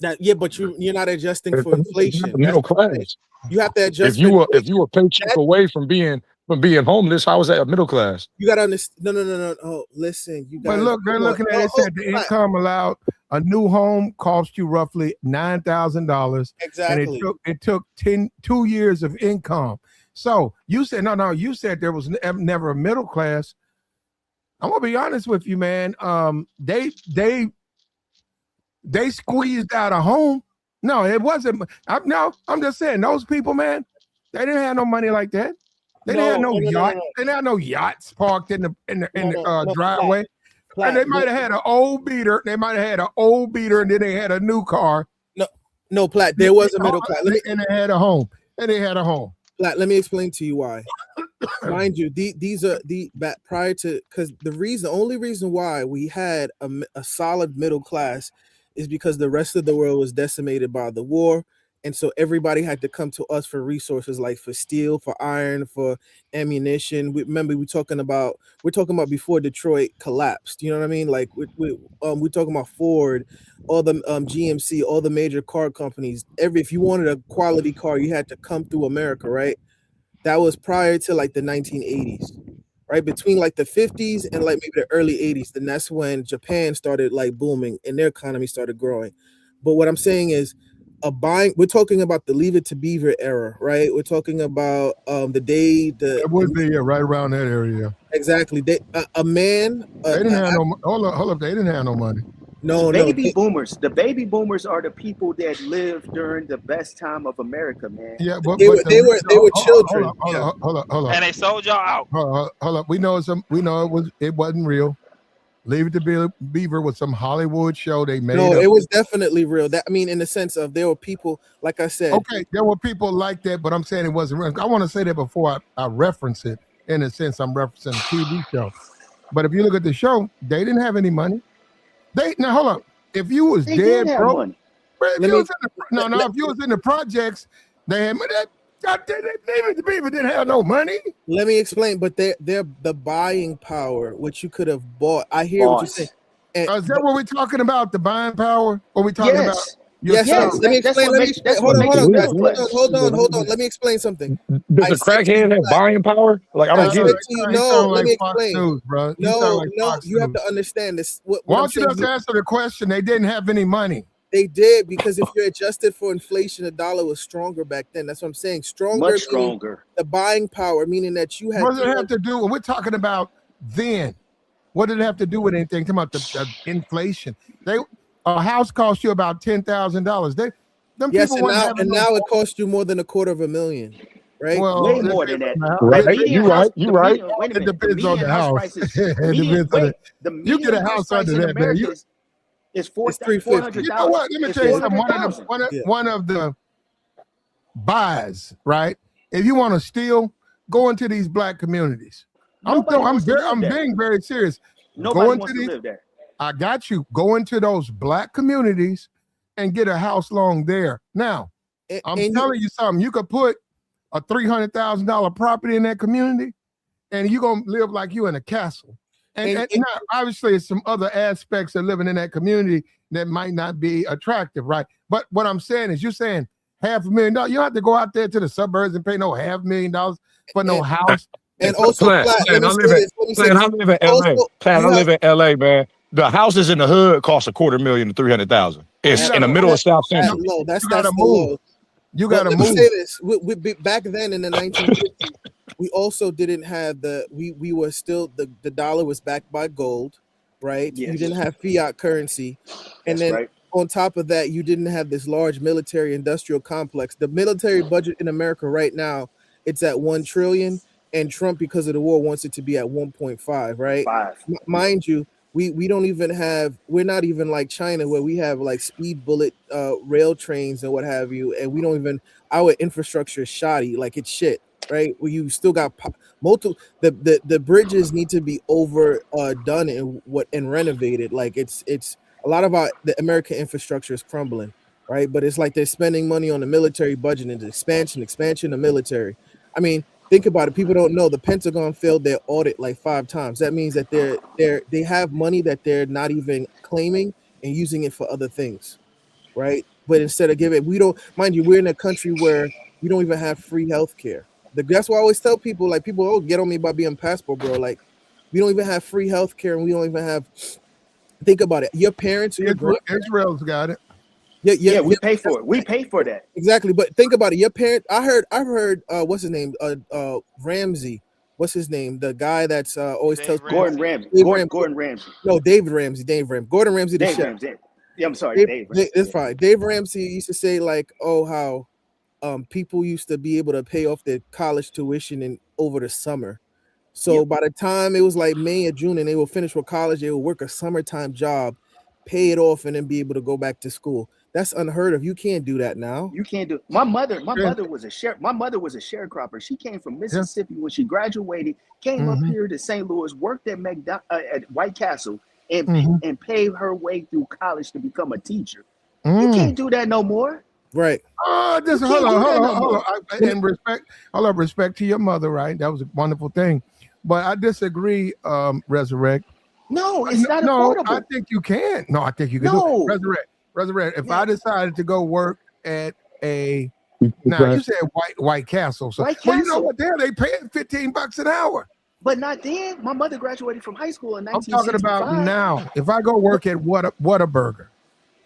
That but you're not adjusting for It's inflation. not the middle class. You have to adjust. If you were a paycheck away from being homeless, how is that a middle class? You gotta understand. No. Oh, listen, you guys. But look, they're looking at it. It said the income allowed a new home cost you roughly $9,000. Exactly. And it took 2 years of income. So you said no. You said there was never a middle class. I'm gonna be honest with you, man. They squeezed out a home. No, it wasn't. I'm just saying those people, man. They didn't have no money like that. They didn't have no yacht. They didn't have no yachts parked in the driveway. And they might have had an old beater. They might have had an old beater, and then they had a new car. No, Platt. There was a middle class. And they had a home. And they had a home. Platt, let me explain to you why. Mind you, these are prior to, because the only reason why we had a solid middle class is because the rest of the world was decimated by the war. And so everybody had to come to us for resources, like for steel, for iron, for ammunition. Remember, we're talking about before Detroit collapsed. You know what I mean? Like we're talking about Ford, all the GMC, all the major car companies. If you wanted a quality car, you had to come through America, right? That was prior to like the 1980s, right? Between like the 50s and like maybe the early 80s. Then that's when Japan started like booming and their economy started growing. But what I'm saying is, we're talking about the Leave It to Beaver era, right? We're talking about it would be right around that area. Exactly. A man. They didn't have no. Hold up. They didn't have no money. No, baby boomers. The baby boomers are the people that lived during the best time of America, man. Yeah, but they were children. Hold up. And they sold y'all out. Hold up. We know it wasn't real. Leave It to Beaver was some Hollywood show they made. No, it was definitely real. That, I mean, in the sense of there were people, like I said. Okay, there were people like that, but I'm saying it wasn't real. I want to say that before I reference it. In a sense, I'm referencing a TV show. But if you look at the show, they didn't have any money. Now hold up. If you was dead broke, if you was in the projects, they had money. The people didn't have no money. Let me explain. But they're the buying power, which you could have bought. I hear what you're saying. Is that what we're talking about? The buying power? What we talking about? Yes. Let me explain. Hold on. Let me explain something. Does the crackhead have buying power? Like, I don't get it. No, let me explain. No, you have to understand this. Why don't you just answer the question? They didn't have any money. They did, because if you're adjusted for inflation, the dollar was stronger back then. That's what I'm saying. Much stronger. The buying power, meaning that you had. What does it have to do? We're talking about then. What did it have to do with anything? Talking about the inflation. A house cost you about $10,000. Yes, and now it costs you more than $250,000, right? Well, way more than that. Right. You're right. It depends on the house. You get a house under that, man. It's $400,000. You know what? Let me tell you something. One of the buys, right? If you want to steal, go into these black communities. I'm being very serious. Nobody wants to live there. I got you. Go into those black communities and get a house long there. Now, I'm telling you something. You could put a $300,000 property in that community, and you're gonna live like you in a castle. And now, obviously, it's some other aspects of living in that community that might not be attractive, right? But what I'm saying is, you're saying $500,000. You don't have to go out there to the suburbs and pay no $500,000 for no house. And also, I live in LA, man. The houses in the hood cost $250,000 to $300,000. It's in the middle of South Central. No, that's the low. You got to move. Let me say this. We back then in the 1950s, we also didn't have we were still, the dollar was backed by gold, right? Yes. You didn't have fiat currency. And then on top of that, you didn't have this large military industrial complex. The military budget in America right now, it's at $1 trillion, and Trump, because of the war, wants it to be at 1.5, right? Mind you, we don't even have, we're not even like China, where we have like speed bullet rail trains and what have you, and we don't even, our infrastructure is shoddy, like it's shit, right? Where you still got multiple, the bridges need to be overdone and renovated. Like it's a lot of the American infrastructure is crumbling, right? But it's like they're spending money on the military budget and the expansion of military. I mean, think about it. People don't know the Pentagon failed their audit like 5 times. That means that they have money that they're not even claiming and using it for other things, right? But instead of giving, we don't, mind you, we're in a country where we don't even have free healthcare. That's why I always tell people, like, people get on me about being passport, bro. Like, we don't even have free healthcare, and we don't even have. Think about it. Your parents, your Israel's got it. Yeah, we pay for it. We pay for that. Exactly. But think about it. Your parents. I've heard. What's his name? Ramsey. What's his name? The guy that's always tells Gordon Ramsay. Gordon Ramsay. No, David Ramsey. Gordon Ramsay. The chef. Yeah, I'm sorry, Dave. It's fine. Dave Ramsey used to say like, oh, how people used to be able to pay off their college tuition over the summer. So by the time it was like May or June and they will finish with college, they will work a summertime job, pay it off, and then be able to go back to school. That's unheard of. You can't do that now. You can't do. My mother was a sharecropper. She came from Mississippi when she graduated, came up here to St. Louis, worked at at White Castle, and paid her way through college to become a teacher. You can't do that no more. Right. Hold on. Respect to your mother, right? That was a wonderful thing. But I disagree, Resurrect. No, it's not affordable. I think you can. No, I think you can do it. Resurrect. If I decided to go work at you said White Castle. So well, you know what? There they pay $15 an hour. But not then. My mother graduated from high school in 1965. I'm talking about now. If I go work at Whataburger,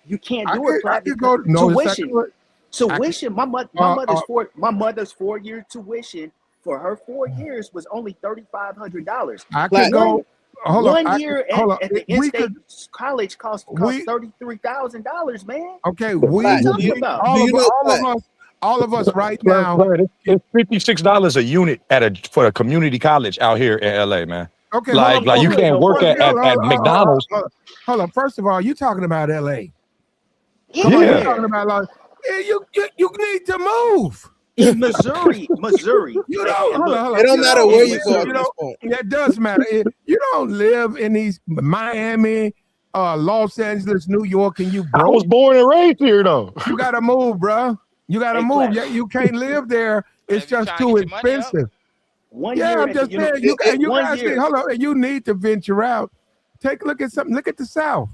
you can't do it. I could go. No, tuition. My mother's 4-year tuition for her 4 years was only $3,500. I could go. One year at the in-state college cost $33,000, man. Okay, all of us right now. It's $56 a unit for a community college out here in LA, man. Okay, like you can't work at McDonald's. Hold on. First of all, you talking about LA? Yeah. You're talking about you need to move. In Missouri. You don't. It don't matter where you go. That does matter. You don't live in these Miami, Los Angeles, New York, and you broke. I was born and raised here, though. You gotta move, bro. You gotta move. You can't live there. It's just too expensive. I'm just saying. Hold on. You need to venture out. Take a look at something. Look at the South.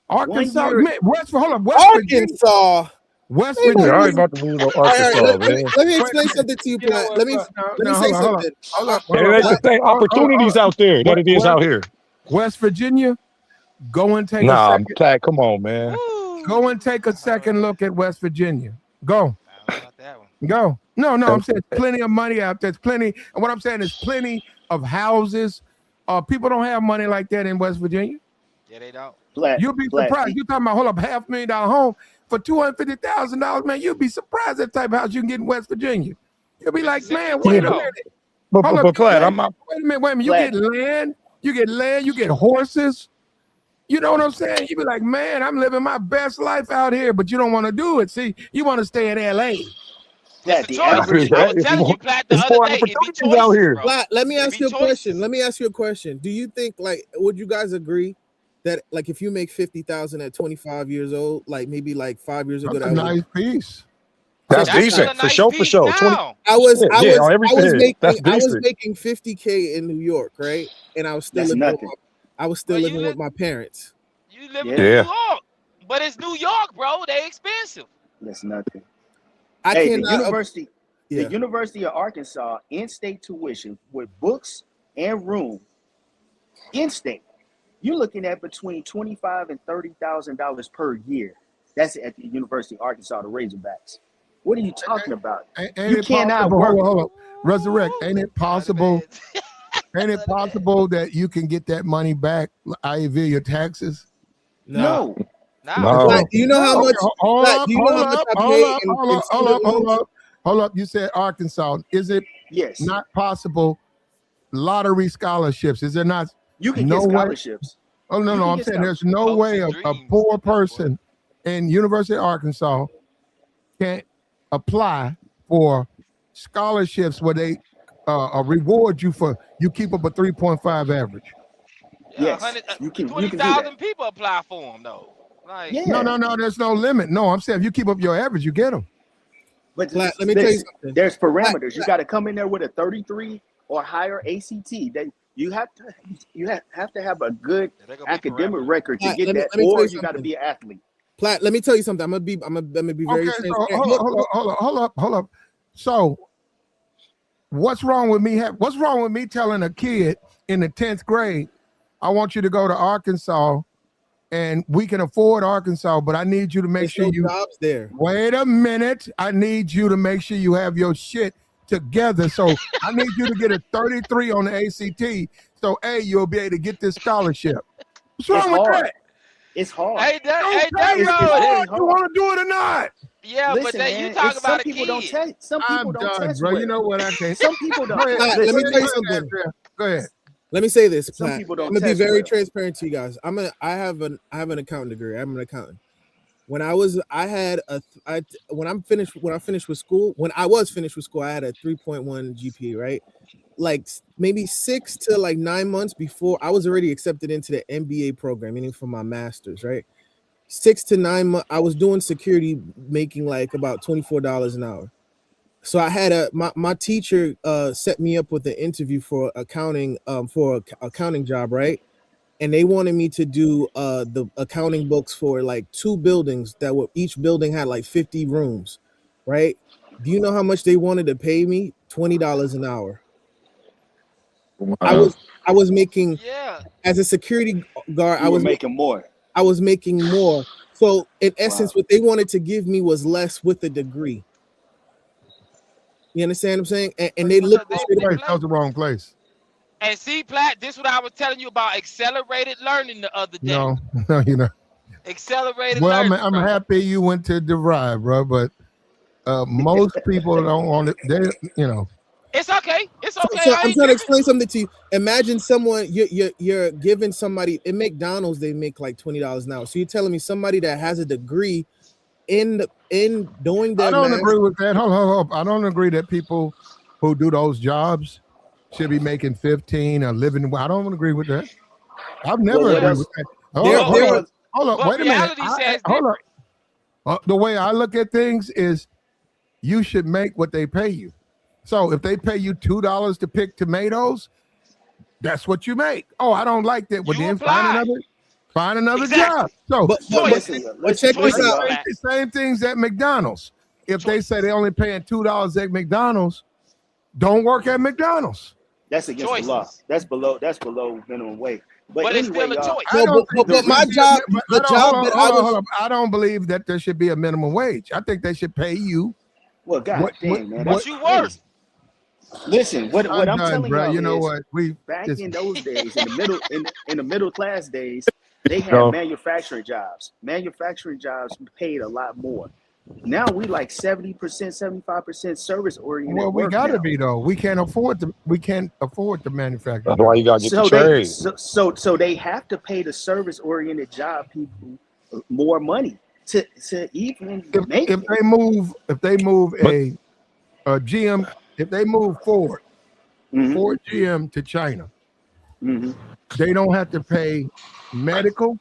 Arkansas, Arkansas. West Virginia. I was about to move to Arkansas, man. Let me explain something to you, Platt. Let me say something. It ain't the same opportunities out there that it is out here. West Virginia, go and take a second. Platt, come on, man. Go and take a second look at West Virginia. Go. Go. No, I'm saying plenty of money out there. There's plenty. And what I'm saying is plenty of houses. People don't have money like that in West Virginia. Yeah, they don't. You'll be surprised. You're talking about $500,000 home for $250,000, man. You'll be surprised at the type of house you can get in West Virginia. You'll be like, man, wait a minute. But Platt, wait a minute. You get land, you get horses. You know what I'm saying? You be like, man, I'm living my best life out here, but you don't want to do it. See, you want to stay in LA. I was telling you, Platt, the other day, opportunities out here. Platt, let me ask you a question. Do you think, like, would you guys agree that, like, if you make $50,000 at 25 years old, like maybe like 5 years ago, that's a nice piece. That's decent for sure. I was making $50K in New York, right? And I was still living with my parents. You live in New York, but it's New York, bro. They expensive. That's nothing. The University of Arkansas in-state tuition with books and room in-state. You're looking at between $25,000 and $30,000 per year. That's at the University of Arkansas, the Razorbacks. What are you talking about? You cannot work. Hold on. Resurrect. Ain't it possible? Ain't it possible that you can get that money back via your taxes? No. Do you know how much? Hold up. You said Arkansas. Is it not possible? Lottery scholarships. Is there not? You can get scholarships. Oh, no. I'm saying there's no way a poor person in University of Arkansas can apply for scholarships where they reward you for you keep up a 3.5 average. Yes, you can. 20,000 people apply for them, though. Like, Yeah. No. There's no limit. No, I'm saying if you keep up your average, you get them. But Flat, let me tell you something. there's parameters. You got to come in there with a 33 or higher ACT. You have to have a good there gonna be academic parameters. record to Flat, get let me that, tell you or you got to something. be an athlete. Platt, let me tell you something. I'm gonna be very Okay, so transparent. hold up. So what's wrong with me? What's wrong with me telling a kid in the 10th grade, I want you to go to Arkansas, and we can afford Arkansas, but I need you to make There's sure no you jobs there. wait a minute. I need you to make sure you have your shit together. So I need you to get a 33 on the ACT. So you'll be able to get this scholarship. What's wrong with hard. that? It's hard. Hey, that, Don't hey, tell that me It's it's road. really hard. You hard. want to do it or not? Yeah, but Listen, that you man, talk some about a people don't kid. test. Some people I'm don't done, test bro. well. You know what? I can't. Some people don't. Go ahead. Platt, let me tell you something. Go ahead. Let me say this, Some Platt. people I'm don't gonna be test very well. transparent to you guys. I have an accounting degree. I'm an accountant. When I finished with school, I had a 3.1 GPA, right? Like maybe 6 to like 9 months before, I was already accepted into the MBA program, meaning for my master's, right? 6 to 9 months, I was doing security, making like about $24 an hour. So I had my teacher set me up with an interview for accounting job, right? And they wanted me to do the accounting books for like 2 buildings each building had like 50 rooms, right? Do you know how much they wanted to pay me? $20 an hour. I was making, Yeah. as a security guard, You were making more. I was making more. So in essence, Wow. what they wanted to give me was less with a degree. You understand what I'm saying? And they looked at straight That was the wrong place. And see, Platt, this is what I was telling you about accelerated learning the other day. No, you know. Accelerated Well, learning. I'm bro. happy you went to DeVry, bro. But most people don't want it. They, you know. It's okay. It's okay. So I I'm ain't trying to tripping. explain something to you. Imagine someone you're giving somebody in McDonald's, they make like $20 an hour. So you're telling me somebody that has a degree in doing I their don't math. agree with that. Hold on. I don't agree that people who do those jobs should be making 15 or living. I don't agree with that. I've never Well, what agreed else? with that. There- Hold there- up. Hold up. But Wait a minute. reality says Hold different. up. The way I look at things is you should make what they pay you. So if they pay you $2 to pick tomatoes, that's what you make. Oh, I don't like that. Well, You then apply. find another Exactly. job. So But Choices. check this Choices, out. Platt. the same things at McDonald's. If they say they're only paying $2 at McDonald's, don't work at McDonald's. That's against the law. Choices. That's below minimum wage. But But it's anyway, still a y'all, choice. I don't think but there my should be job, but the job that I was, hold on. I don't believe that there should be a minimum wage. I think they should pay you. well, God What- damn, man. what- What you worth? Listen, what I'm done, telling bro. y'all You know is, what? back It's- in those days, in the middle class days, they had No. manufacturing jobs. Manufacturing jobs paid a lot more. Now we like 70%, 75% service oriented well, we work gotta now. be though. We can't afford to manufacture. That's why you gotta get the trade. So they have to pay the service oriented job people more money to even make If it. they move But- a GM, if they move Ford Mhm, GM to China, mhm. they don't have to pay medical.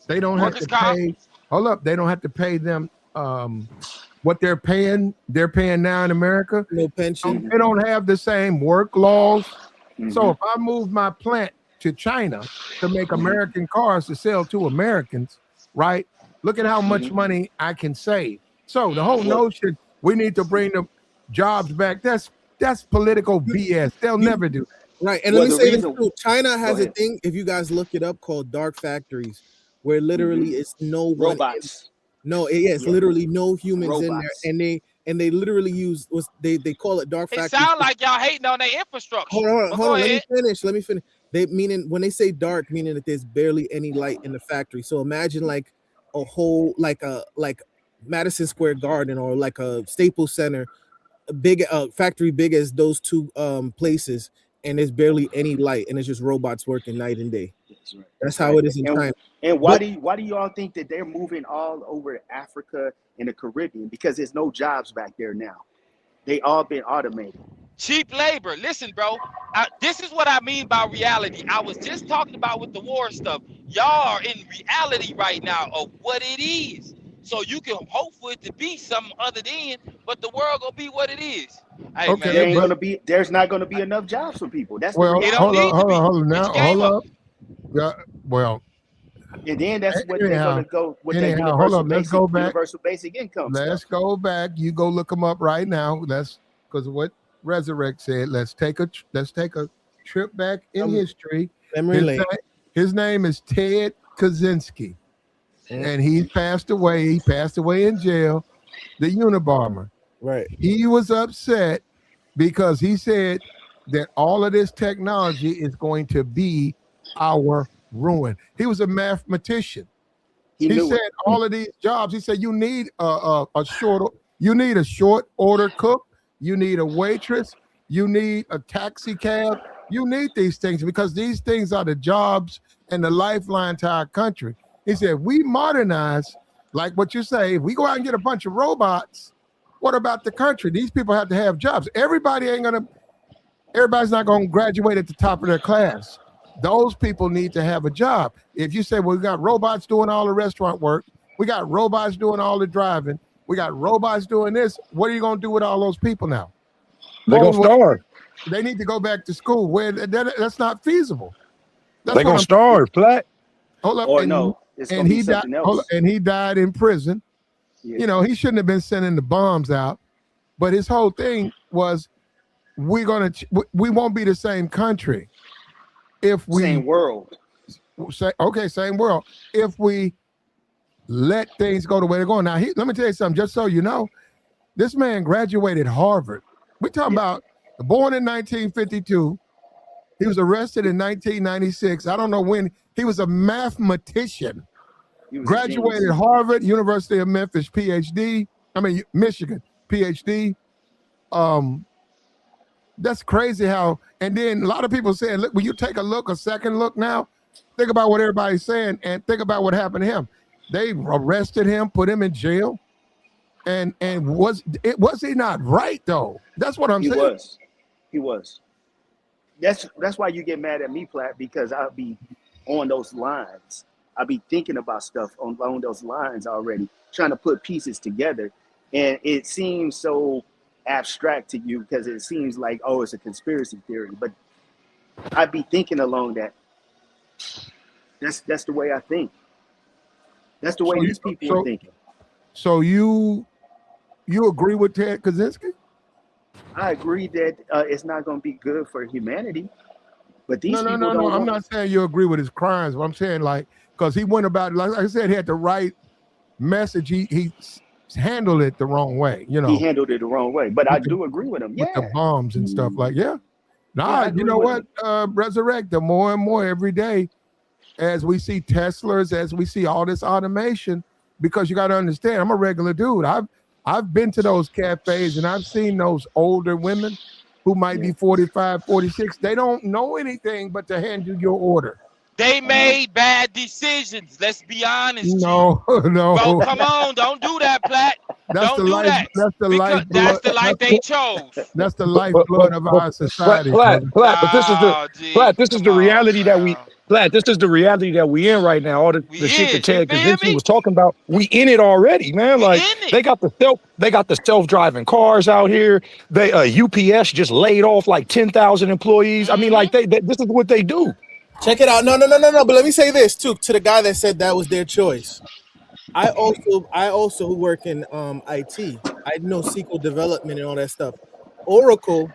They don't have Workers' to comp. pay. Hold up, they don't have to pay them what they're paying. They're paying now in America. no pension. They don't have the same work laws. Mhm. So if I move my plant to China to make American cars to sell to Americans, right? Look at how much money I can save. So the whole notion we need to bring the jobs back, that's political BS. They'll never do that. Right. And Well, let me the say this reason- too. China has Go a ahead. thing, if you guys look it up, called dark factories, where literally it's no one robots. it's Yeah. literally no humans Robots. in there, and they literally use they call it dark It factories. sounds like y'all hating on their infrastructure. Hold on, But hold go on. ahead. Let me finish. They meaning when they say dark, meaning that there's barely any light in the factory. So imagine like a whole like Madison Square Garden or like a Staples Center, a big factory big as those two places, and there's barely any light, and it's just robots working night and day. That's right. That's how it is in China. And why do y'all think that they're moving all over Africa and the Caribbean? Because there's no jobs back there now. They all been automated. Cheap labor. Listen, bro. This is what I mean by reality. I was just talking about with the war stuff. Y'all are in reality right now of what it is. So you can hope for it to be something other than, but the world gonna be what it is. Hey Okay, There man, ain't but gonna be. There's not gonna be enough jobs for people. That's the well, it don't reality. need to be. hold on. Get Now, your game hold up. up. Yeah, well, And then that's what they're anyhow, gonna go with that hold up. universal basic income Let's stuff. go back. You go look them up right now. Let's because what Resurrect said. Let's take a trip back in history. Memory His lane. name, his name is Ted Kaczynski, Mm. and he passed away. He passed away in jail. The Unabomber. Right. He was upset because he said that all of this technology is going to be our ruin. He was a mathematician. He He knew said it. all of these jobs. He said you need a short order cook. You need a waitress. You need a taxi cab. You need these things because these things are the jobs and the lifeline to our country. He said we modernize, like what you say. If we go out and get a bunch of robots, what about the country? These people have to have jobs. Everybody's not gonna graduate at the top of their class. Those people need to have a job. If you say, well, we got robots doing all the restaurant work, we got robots doing all the driving, we got robots doing this, what are you going to do with all those people now? They're gonna starve. They need to go back to school. Where that's not feasible. That's They're gonna starve, Platt. Hold up. Or and, no, it's and gonna be he died. something else. And he died in prison. Yeah. You know, he shouldn't have been sending the bombs out. But his whole thing was, we won't be the same country if we Same world. same world. If we let things go the way they're going. Now, let me tell you something, just so you know, this man graduated Harvard. We're talking about born in 1952. He was arrested in 1996. I don't know when. He was a mathematician. He was Graduated Harvard, University of Memphis, Michigan, PhD. That's crazy how, and then a lot of people saying, look, when you take a second look now, think about what everybody's saying and think about what happened to him. They arrested him, put him in jail. And was he not right though? That's what I'm saying. He was. That's why you get mad at me, Platt, because I'll be on those lines. I'll be thinking about stuff along those lines already, trying to put pieces together. And it seems so abstract to you because it seems like, oh, it's a conspiracy theory. But I'd be thinking along that. That's the way I think. That's the way these people are thinking. So you agree with Ted Kaczynski? I agree that it's not going to be good for humanity. But these people No. I'm not saying you agree with his crimes. But I'm saying because he went about, like I said, he had the right message. He handled it the wrong way. You know, he handled it the wrong way. But I do agree with him. With the bombs and stuff you know what? Resurrect the more and more every day as we see Teslas, as we see all this automation. Because you got to understand, I'm a regular dude. I've been to those cafes and I've seen those older women who might be 45, 46. They don't know anything but to hand you your order. They made bad decisions. Let's be honest. No. Bro, come on, don't do that, Platt. Don't do that. That's the life. That's the life they chose. That's the lifeblood of our society. Platt, but this is the reality that we. Platt, this is the reality that we in right now. All the shit that Ted Kaczynski was talking about, we in it already, man. Like they got the self-driving cars out here. They UPS just laid off like 10,000 employees. I mean, like this is what they do. Check it out. No. But let me say this too to the guy that said that was their choice. I also work in IT. I know SQL development and all that stuff. Oracle,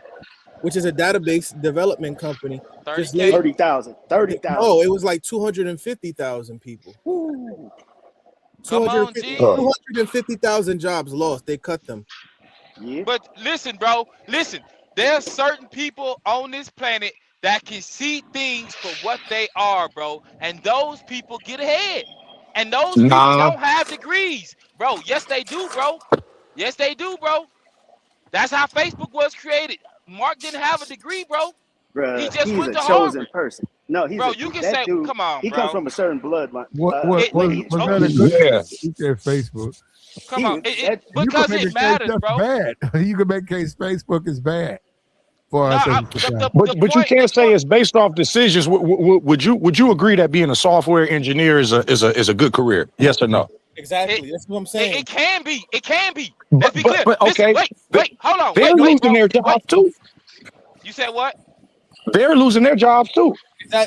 which is a database development company, just laid 30,000. No, it was like 250,000 people. 250,000 jobs lost. They cut them. Yeah. But listen, bro. Listen, there's certain people on this planet that can see things for what they are, bro. And those people get ahead. And those people don't have degrees, bro. Yes, they do, bro. Yes, they do, bro. That's how Facebook was created. Mark didn't have a degree, bro. Bruh, he just went to a chosen Harvard. person. No, bro, you can say, dude, come on, he bro. comes from a certain bloodline. Was that a good? Yeah. He said Facebook. Come on, because it matters, that's bro. Bad. You can make case Facebook is bad for No, us as I, a society. the But you point, the can't say point, it's based off decisions. Would you agree that being a software engineer is a good career? Yes or no? it, Exactly. That's what I'm saying. it can be. It can be. But Let's be clear. Listen, okay, wait, hold on, they're wait, losing bro, their wait. jobs too. You said what? They're losing their jobs too.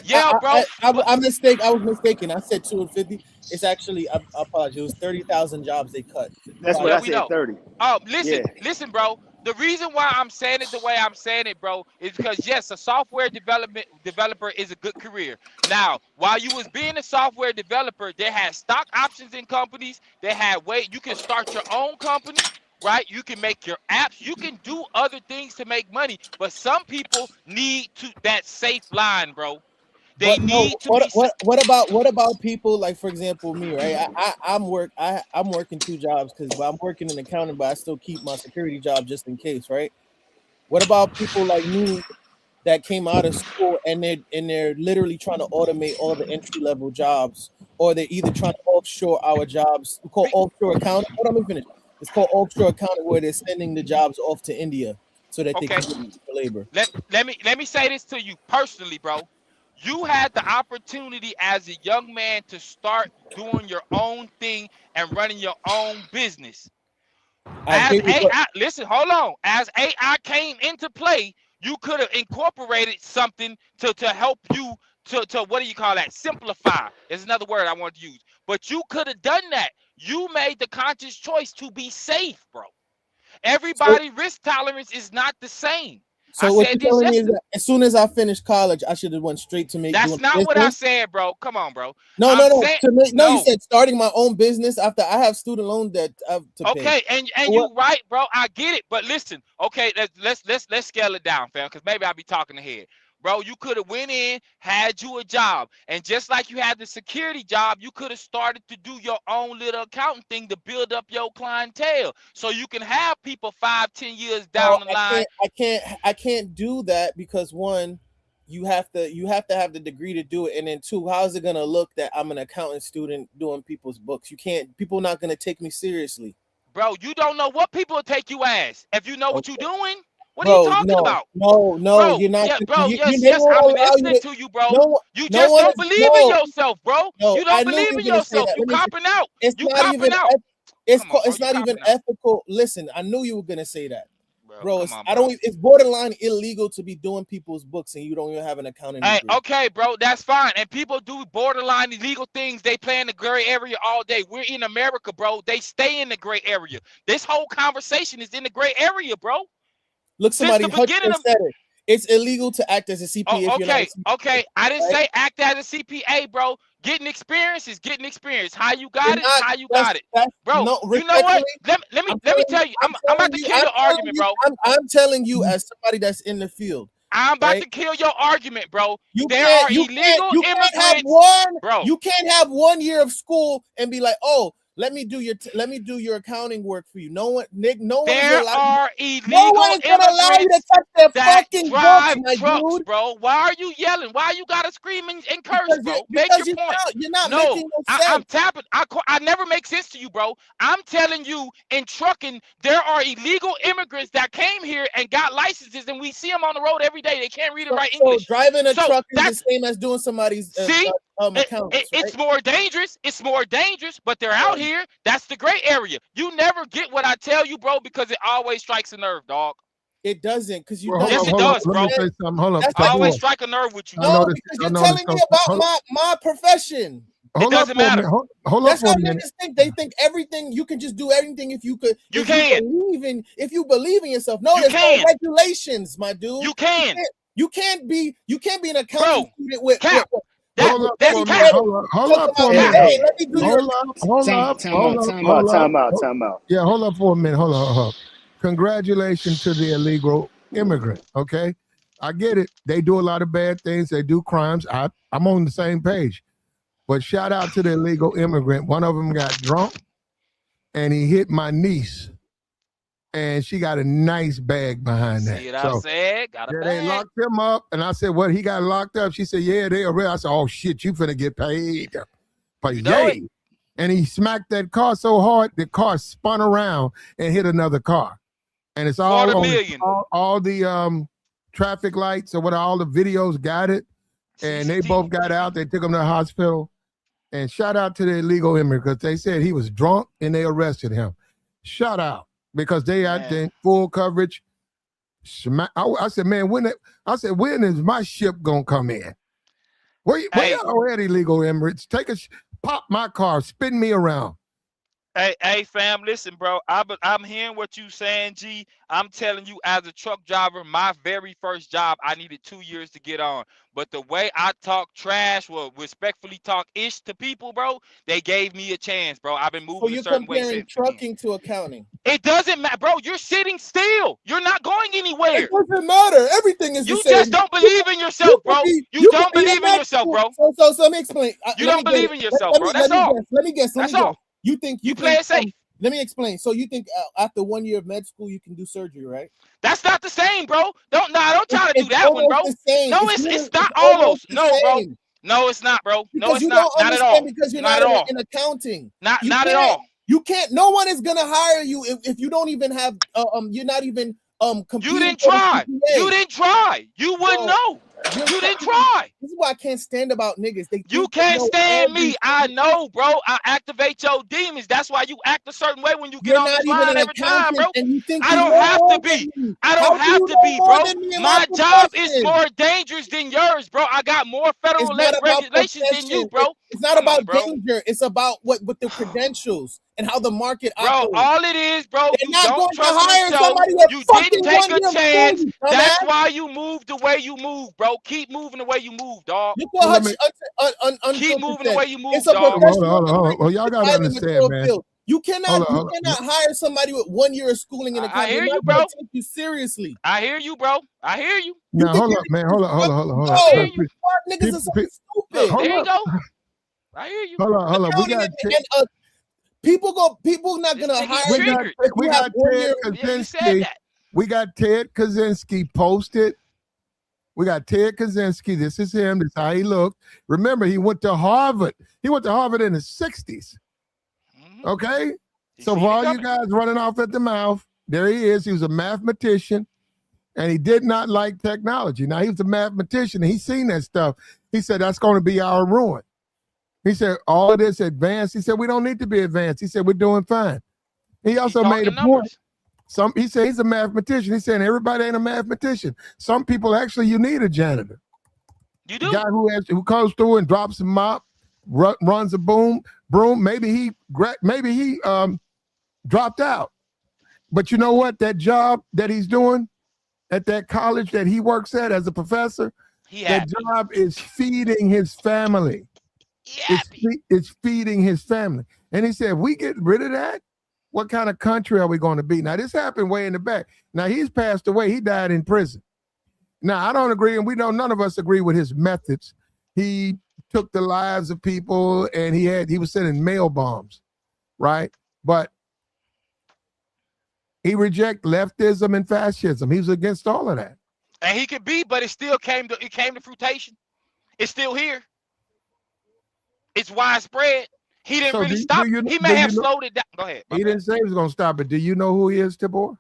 Yeah, bro. But I was mistaken. I said 250. It's actually, I apologize. It was 30,000 jobs they cut. That's what yeah, I we said. know. 30. Oh, Yeah. listen, bro. The reason why I'm saying it the way I'm saying it, bro, is because yes, a software developer is a good career. Now, while you was being a software developer, they had stock options in companies. They had you can start your own company, right? You can make your apps. You can do other things to make money. But some people need that safe line, bro. They But no, need to be safe. what about people like, for example, me, right? I'm working two jobs because I'm working in accounting, but I still keep my security job just in case, right? What about people like me that came out of school and they're literally trying to automate all the entry level jobs, or they're either trying to offshore our jobs? We call offshore accounting. Hold on, let me finish. It's called offshore accounting, where they're sending the jobs off to India so that they Okay. can get cheaper labor. Let me say this to you personally, bro. You had the opportunity as a young man to start doing your own thing and running your own business. I As hear you, but AI, listen, hold on. As AI came into play, you could have incorporated something to help you to what do you call that? Simplify. Is another word I want to use. But you could have done that. You made the conscious choice to be safe, bro. so Everybody risk tolerance is not the same. I so what said you're this telling me is yesterday. that as soon as I finished college, I should have went straight to That's doing not what I business. said, bro. Come on, bro. No, I'm no, no. saying No, you no. said starting my own business after I have student loan debt to pay. Okay, and What? you right, bro. I get it, but listen. Okay, let's scale it down, fam, because maybe I'll be talking ahead. Bro, you could have went in, had you a job, and just like you had the security job, you could have started to do your own little accounting thing to build up your clientele, so you can have people 5-10 years No, down the line. I can't do that because one, you have to have the degree to do it, and then two, how's it gonna look that I'm an accounting student doing people's books? You can't. People not gonna take me seriously. Bro, you don't know what people will take you as. If you know what you're Okay. doing, what are you Bro, talking no, about? no, no, Bro, you're not. yeah, bro, They yes, won't I'm allow you listening to. to you, bro. No, You no just one don't is. believe in No, yourself, bro. no. You I don't knew believe you were in gonna say yourself. that. You Let me. copping out. It's You not even. copping out. Come on, bro. It's You not even copping out. ethical. Listen, I knew you were gonna say that, Bro, bro. come on, I bro. don't. It's borderline illegal to be doing people's books and you don't even have an accounting Hey, degree. okay, bro, that's fine. And people do borderline illegal things. They play in the gray area all day. We're in America, bro. They stay in the gray area. This whole conversation is in the gray area, bro. Look, Since somebody the 100% beginning of said it. It's illegal to act as a Oh, CPA if you're not a okay, CPA, okay. I didn't right? say act as a CPA, bro. Getting experience is getting experience. How you You're got it is not. how you got it, That's bro. no, You know what? respectfully. Let me tell you. I'm about to kill your argument, bro. I'm telling you as somebody that's in the field, I'm about right? to kill your argument, bro. You There can't, are illegal you can't have immigrants, one, bro. you can't have 1 year of school and be like, oh, let me do your accounting work for you. No one, Nick, no one is There allowed. are No one illegal is gonna allow you to immigrants touch their that fucking books, drive my trucks, dude. bro. Why are you yelling? Why you gotta scream and curse, bro? Make your Because point. you're not No, making no I'm sense. tapping. I never make sense to you, bro. I'm telling you, in trucking, there are illegal immigrants that came here and got licenses, and we see them on the road every day. They can't read and write So English. driving a So truck is the that's same as doing somebody's see, accounts, right? it's more dangerous. It's more dangerous, but they're out here. That's the gray area. You never get what I tell you, bro, because it always strikes a nerve, dog. It doesn't, because you Well, don't. Yes, it hold on. does, Let bro. me say something. Hold up. That's I like always Tabor. strike a nerve with you. I no, know this. because I you're know this. telling me about my profession. It Hold up doesn't for a matter. minute. Hold up That's for how a minute. niggas think. They think everything you can just do everything if you could. You can. If you believe in yourself. No, You there's no can. regulations, my dude. You can. You can't be an accounting Bro, student with Cap. Hold with up That's for ready a minute. cap. credit. Hold Talking up for a about, Hey, minute. hey, hey, let me do your. Hold time, up. time out, time out, time out, time out. Yeah, hold up for a minute. Hold up. Congratulations to the illegal immigrant. Okay, I get it. They do a lot of bad things. They do crimes. I'm on the same page. But shout out to the illegal immigrant. One of them got drunk and he hit my niece, and she got a nice bag behind that. See what I So said? Got a yeah, they bag. locked him up, and I said, "What? He got locked up?" She said, "Yeah, they arrested." I said, "Oh shit, you finna get paid." But You know it. yay! And he smacked that car so hard, the car spun around and hit another car. And it's all on $250,000. all the traffic lights or what all the videos got it. And they both got out. They took him to the hospital. And shout out to the illegal immigrant because they said he was drunk and they arrested him. Shout out because they out there in full coverage. I said, man, when is my ship gonna come in? Where y'all at, illegal immigrants? Pop my car, spin me around. Hey, fam, listen, bro. I'm hearing what you saying, G. I'm telling you, as a truck driver, my very first job, I needed 2 years to get on. But the way I talk trash, well, respectfully talk ish to people, bro, they gave me a chance, bro. I've been moving a certain way since. So you're comparing trucking to accounting. It doesn't matter, bro. You're sitting still. You're not going anywhere. It doesn't matter. Everything is you the same. just don't believe in yourself, bro. You don't believe in yourself, bro. So let me explain. You don't believe in yourself, bro. That's all. Let me guess. That's all. You think you play it safe? Let me explain. So you think after 1 year of med school you can do surgery, right? That's not the same, bro. Don't try to do that one, bro. No, it's not almost. No, bro. No, it's not, bro. No, it's not. Not at all. Because you're not not in accounting. Not at all. You can't. No one is gonna hire you if you don't even have. You're not even competing. You didn't try. You didn't try. You wouldn't know. You didn't try. This is why I can't stand about niggas. You can't stand me. I know, bro. I activate your demons. That's why you act a certain way when you get on this line every time, bro. I don't have to be. I don't have to be, bro. My job is more dangerous than yours, bro. I got more federal regulations than you, bro. It's not about danger. It's about what with the credentials and how the market operates. Bro, all it is, bro, you don't trust yourself. You didn't take a chance. That's why you moved the way you move, bro. Keep moving the way you move, dog. Keep moving the way you move, dog. Hold on. Y'all gotta understand, man. You cannot hire somebody with 1 year of schooling in accounting. I hear you, bro. Take you seriously. I hear you, bro. I hear you. Now hold up, man. Hold on. Niggas are so stupid. There you go. I hear you. Hold on. We got people not gonna hire. We got Ted Kaczynski. We got Ted Kaczynski posted. We got Ted Kaczynski. This is him. This is how he looked. Remember, he went to Harvard. He went to Harvard in the 60s. Okay? So for all you guys running off at the mouth, there he is. He was a mathematician, and he did not like technology. Now, he was a mathematician, and he's seen that stuff. He said, that's going to be our ruin. He said, all of this advanced. He said, we don't need to be advanced. He said, we're doing fine. He also made a point. He said he's a mathematician. He said everybody ain't a mathematician. Some people actually you need a janitor. You do. The guy who comes through and drops a mop, runs a broom. Maybe he dropped out. But you know what? That job that he's doing at that college that he works at as a professor, that job is feeding his family. It's feeding his family. And he said, if we get rid of that, what kind of country are we going to be? Now, this happened way in the back. Now, he's passed away. He died in prison. Now, I don't agree, and none of us agree with his methods. He took the lives of people, and he was sending mail bombs, right? But he rejected leftism and fascism. He was against all of that. And he could be, but it still came to fruition. It's still here. It's widespread. He didn't really stop. He may have slowed it down. Go ahead. He didn't say he was going to stop it. Do you know who he is, Tabor?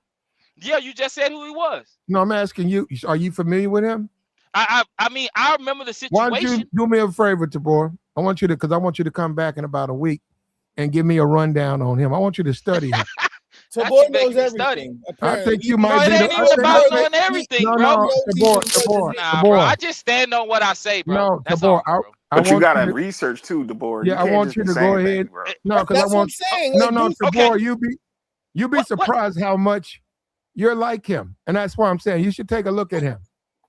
Yeah, you just said who he was. No, I'm asking you. Are you familiar with him? I mean, I remember the situation. Why don't you do me a favor, Tabor? I want you to come back in about a week and give me a rundown on him. I want you to study him. Tabor knows everything. I think you might be. It ain't even about knowing everything, bro. Tabor. Bro, I just stand on what I say, bro. No, Tabor. But you gotta research too, Tabor. Yeah, I want you to go ahead. No, because I want. No, Tabor. You be surprised how much you're like him, and that's why I'm saying you should take a look at him.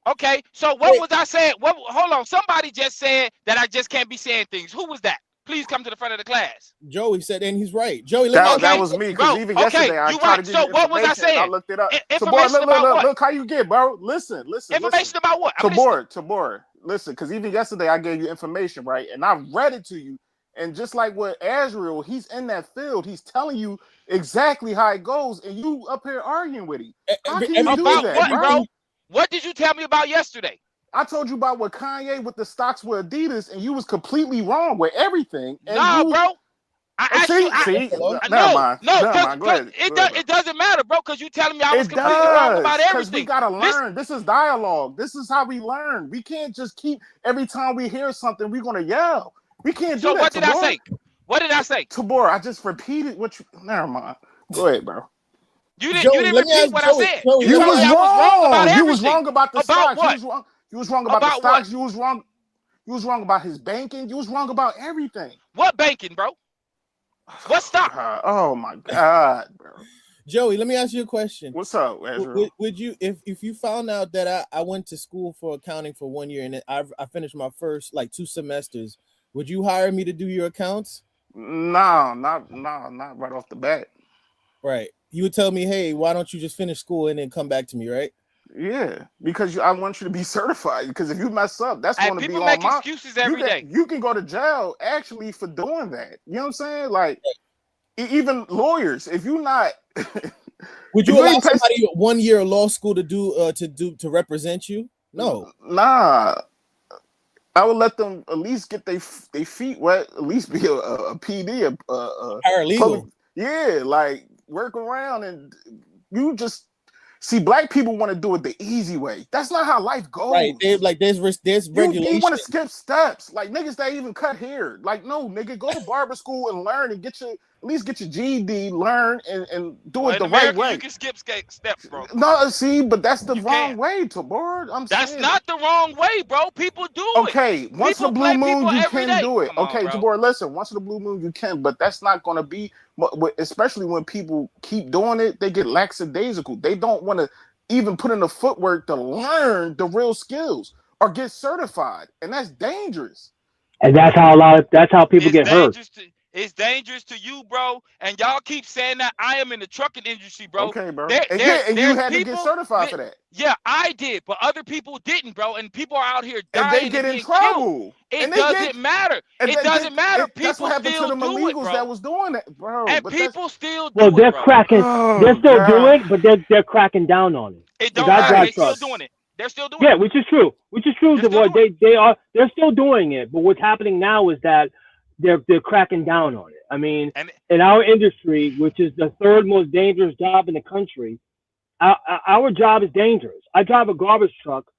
Okay, so what was I saying? Hold on, somebody just said that I just can't be saying things. Who was that? Please come to the front of the class. Joey said, and he's right. Joey, that was me. Because even yesterday, I tried to give you what was I saying? I looked it up. Information about what? Look how you get, bro. Listen. Information about what? Tabor. Listen, because even yesterday I gave you information, right? And I read it to you. And just like with Azrael, he's in that field. He's telling you exactly how it goes, and you up here arguing with him. How can you do that, what, bro? What did you tell me about yesterday? I told you about what Kanye with the stocks with Adidas, and you was completely wrong with everything. And bro. I Oh, asked you. see, No, never mind. no, Never mind. Go ahead. Go ahead, bro. it doesn't matter, bro, because you telling me I was It completely wrong about does, because we everything. gotta Listen, learn. This is dialogue. This is how we learn. We can't just keep every time we hear something, we're gonna yell. We can't do so that, what did I Tabor. say? What did I say? Tabor, I just repeated what you. Never mind. Go ahead, bro. You didn't Joey, let me repeat ask what I Joey. said. Joey, You You let me told me was I ask. was wrong about wrong. everything. You was wrong about the About stocks. what? You was wrong about the About what? stocks. You was wrong. You was wrong about his banking. You was wrong about everything. What banking, bro? What stock? Oh my God, bro. Joey, let me ask you a question. What's up, Ezra? Would you, if you found out that I went to school for accounting for 1 year and then I finished my first like 2 semesters, would you hire me to do your accounts? No, not right off the bat. Right. You would tell me, hey, why don't you just finish school and then come back to me, right? Yeah, because I want you to be certified. Because if you mess up, that's And going to be people on make my. excuses every day. You can go to jail actually for doing that. You know what I'm saying? Like even lawyers, if you're not. Would you If you allow ain't pass- somebody 1 year of law school to to represent you? No. Nah, I would let them at least get their feet wet. At least be a PD, a Paralegal. yeah, like work around and you just see black people want to do it the easy way. That's not how life goes. Right. There's regulation. You want to skip steps, like niggas that even cut hair. Like no, nigga, go to barber school and learn and at least get your GED, learn and do it the right way. You can skip steps, bro. No, see, but that's the You wrong can. way, Tabor. That's saying. not the wrong way, bro. People do it. Okay, once in a People blue play moon, people you every can day. do it. Come on, Okay, bro. Tabor, listen, once in a blue moon, you can, but that's not going to be, especially when people keep doing it, they get lackadaisical. They don't want to even put in the footwork to learn the real skills or get certified, and that's dangerous. And that's how people get hurt. It's dangerous to you, bro. And y'all keep saying that. I am in the trucking industry, bro. Okay, bro. And you had to get certified for that. Yeah, I did, but other people didn't, bro. And people are out here dying and they get in trouble. It doesn't matter. It doesn't matter. That's what happened to them illegals that was doing that, bro. And people still do well, they're it, bro. cracking. They're still doing it, but they're cracking down on it. It don't matter. They're still doing it. They're still doing it. Yeah, which is true. They're still doing it. But what's happening now is that they're cracking down on it. I mean, in our industry, which is the third most dangerous job in the country, our job is dangerous. I drive a garbage truck,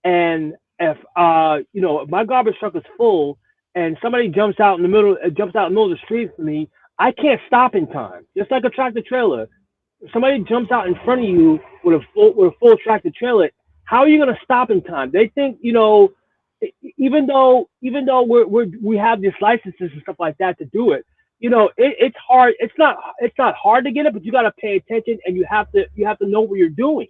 and if my garbage truck is full and somebody jumps out in the middle of the street for me, I can't stop in time. Just like a tractor trailer, if somebody jumps out in front of you with a full tractor trailer, how are you going to stop in time? They think, even though we have these licenses and stuff like that to do it, it's hard. It's not hard to get it, but you got to pay attention and you have to know what you're doing.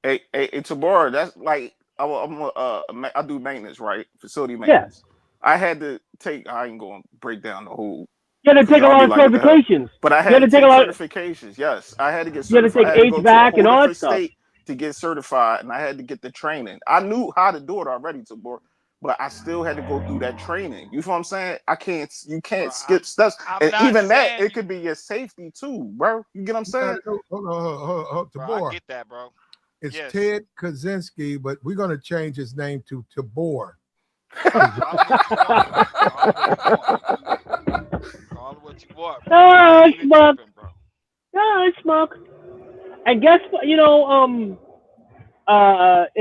Hey, Tabor, that's like I do maintenance, right? Facility maintenance. Yeah. I had to take. I ain't going to break down the whole. You had to take a lot of certifications. But I had to take certifications. Yes, I had to get certified. You had to take HVAC and all that stuff to get certified, and I had to get the training. I knew how to do it already, Tabor, but I still had to go through that training. You know what I'm saying? You can't skip steps. And even that, it could be your safety too, bro. You get what I'm saying? Hold on, Tabor. I get that, bro. It's Ted Kaczynski, but we're going to change his name to Tabor. Call it what you want. No, smoke. And guess what? In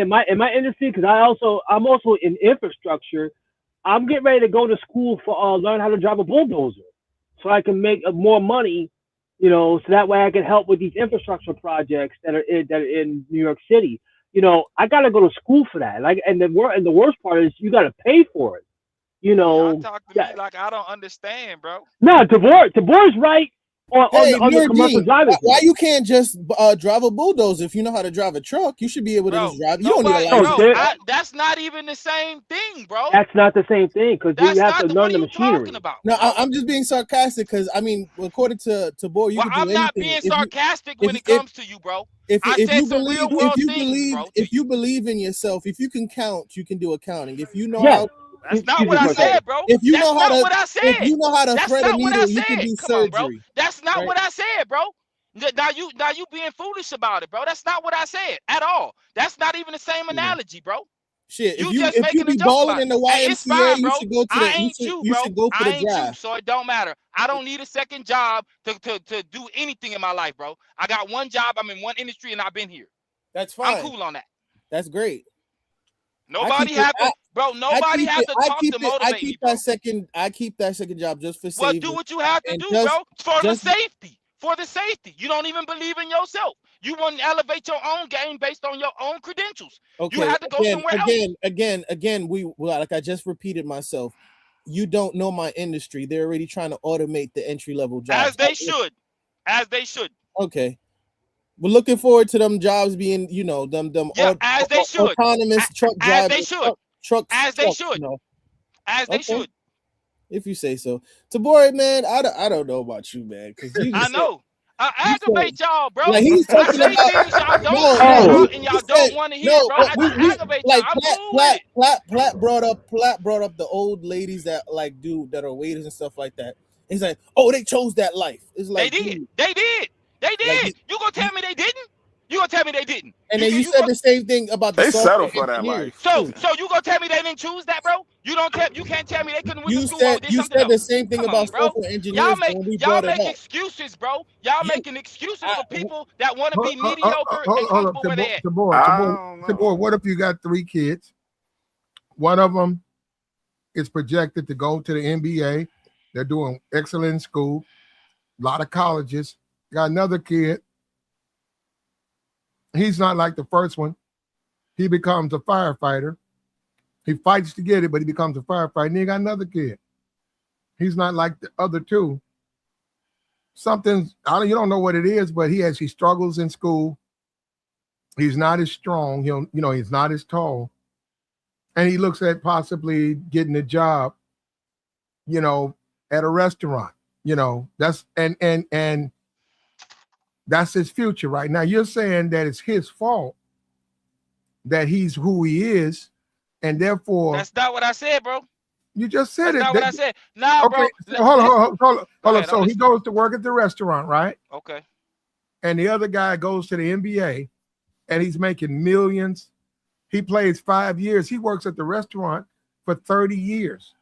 my industry, because I'm also in infrastructure, I'm getting ready to go to school for learn how to drive a bulldozer, so I can make more money. So that way I can help with these infrastructure projects that are in New York City. I got to go to school for that. And the worst part is you got to pay for it. Y'all talk to me like I don't understand, bro. No, Tabor's right on the commercial driving. Why you can't just drive a bulldozer if you know how to drive a truck? You should be able to just drive. You don't need a license. That's not even the same thing, bro. That's not the same thing because you have to learn the machinery. No, I'm just being sarcastic because according to Tabor, you can do anything. I'm not being sarcastic when it comes to you, bro. If you believe in yourself, if you can count, you can do accounting. If you know how. That's not what I said, bro. If you know how to, what I said. If you know how to thread a needle, you can do surgery. Bro. That's not what I said, bro. Now you being foolish about it, bro. That's not what I said at all. That's not even the same analogy, bro. Shit, You if just you making a be joke balling about in it. the Hey, it's YMCA, fine, you bro. should go to I the ain't you, you bro. should go for I the ain't you, draft. so it don't matter. I don't need a second job to do anything in my life, bro. I got one job. I'm in one industry, and I've been here. That's fine. I'm cool on that. That's great. Nobody have to, bro. Nobody have to talk to motivate me, bro. I keep that second job just for Well, saving. do what you have to and do, just- bro. For the just- safety. For the safety. You don't even believe in yourself. You want to elevate your own game based on your own credentials. Okay, You have to go somewhere else. Again, like I just repeated myself. You don't know my industry. They're already trying to automate the entry level jobs. As they should. As they should. Okay. We're looking forward to them jobs being, you know, them Yeah, as they should. autonomous truck drivers. As they should. As they should. You know. As they should. If you say so. Tabori, man, I don't know about you, man, because I know. I aggravate y'all, bro. Like he's talking I say about things y'all don't care about and y'all don't want to hear, bro. I just aggravate y'all. I'm cool with it. Platt brought up the old ladies that are waiters and stuff like that. He's like, oh, they chose that life. It's like they did. Dude, they did. Like, you gonna tell me they didn't? You gonna tell me they didn't? And then you said the same thing about the they settle for that life. So you gonna tell me they didn't choose that, bro? You can't tell me they couldn't went to school or did you something said else. the same thing about software engineers. Y'all make excuses, bro. Y'all making excuses for people that want to be mediocre and comfortable where they at. Tabor, what if you got 3 kids? One of them is projected to go to the NBA. They're doing excellent in school. A lot of colleges. Got another kid. He's not like the first one. He becomes a firefighter. He fights to get it, but he becomes a firefighter. And he got another kid. He's not like the other 2. You don't know what it is, but he struggles in school. He's not as strong. He's not as tall. And he looks at possibly getting a job, at a restaurant. That's and that's his future right now. You're saying that it's his fault that he's who he is, and therefore that's not what I said, bro. You just said that's it. not what I said. Nah, okay, bro. Hold on. So he goes to work at the restaurant, right? Okay. And the other guy goes to the NBA, and he's making millions. He plays 5 years. He works at the restaurant for 30 years,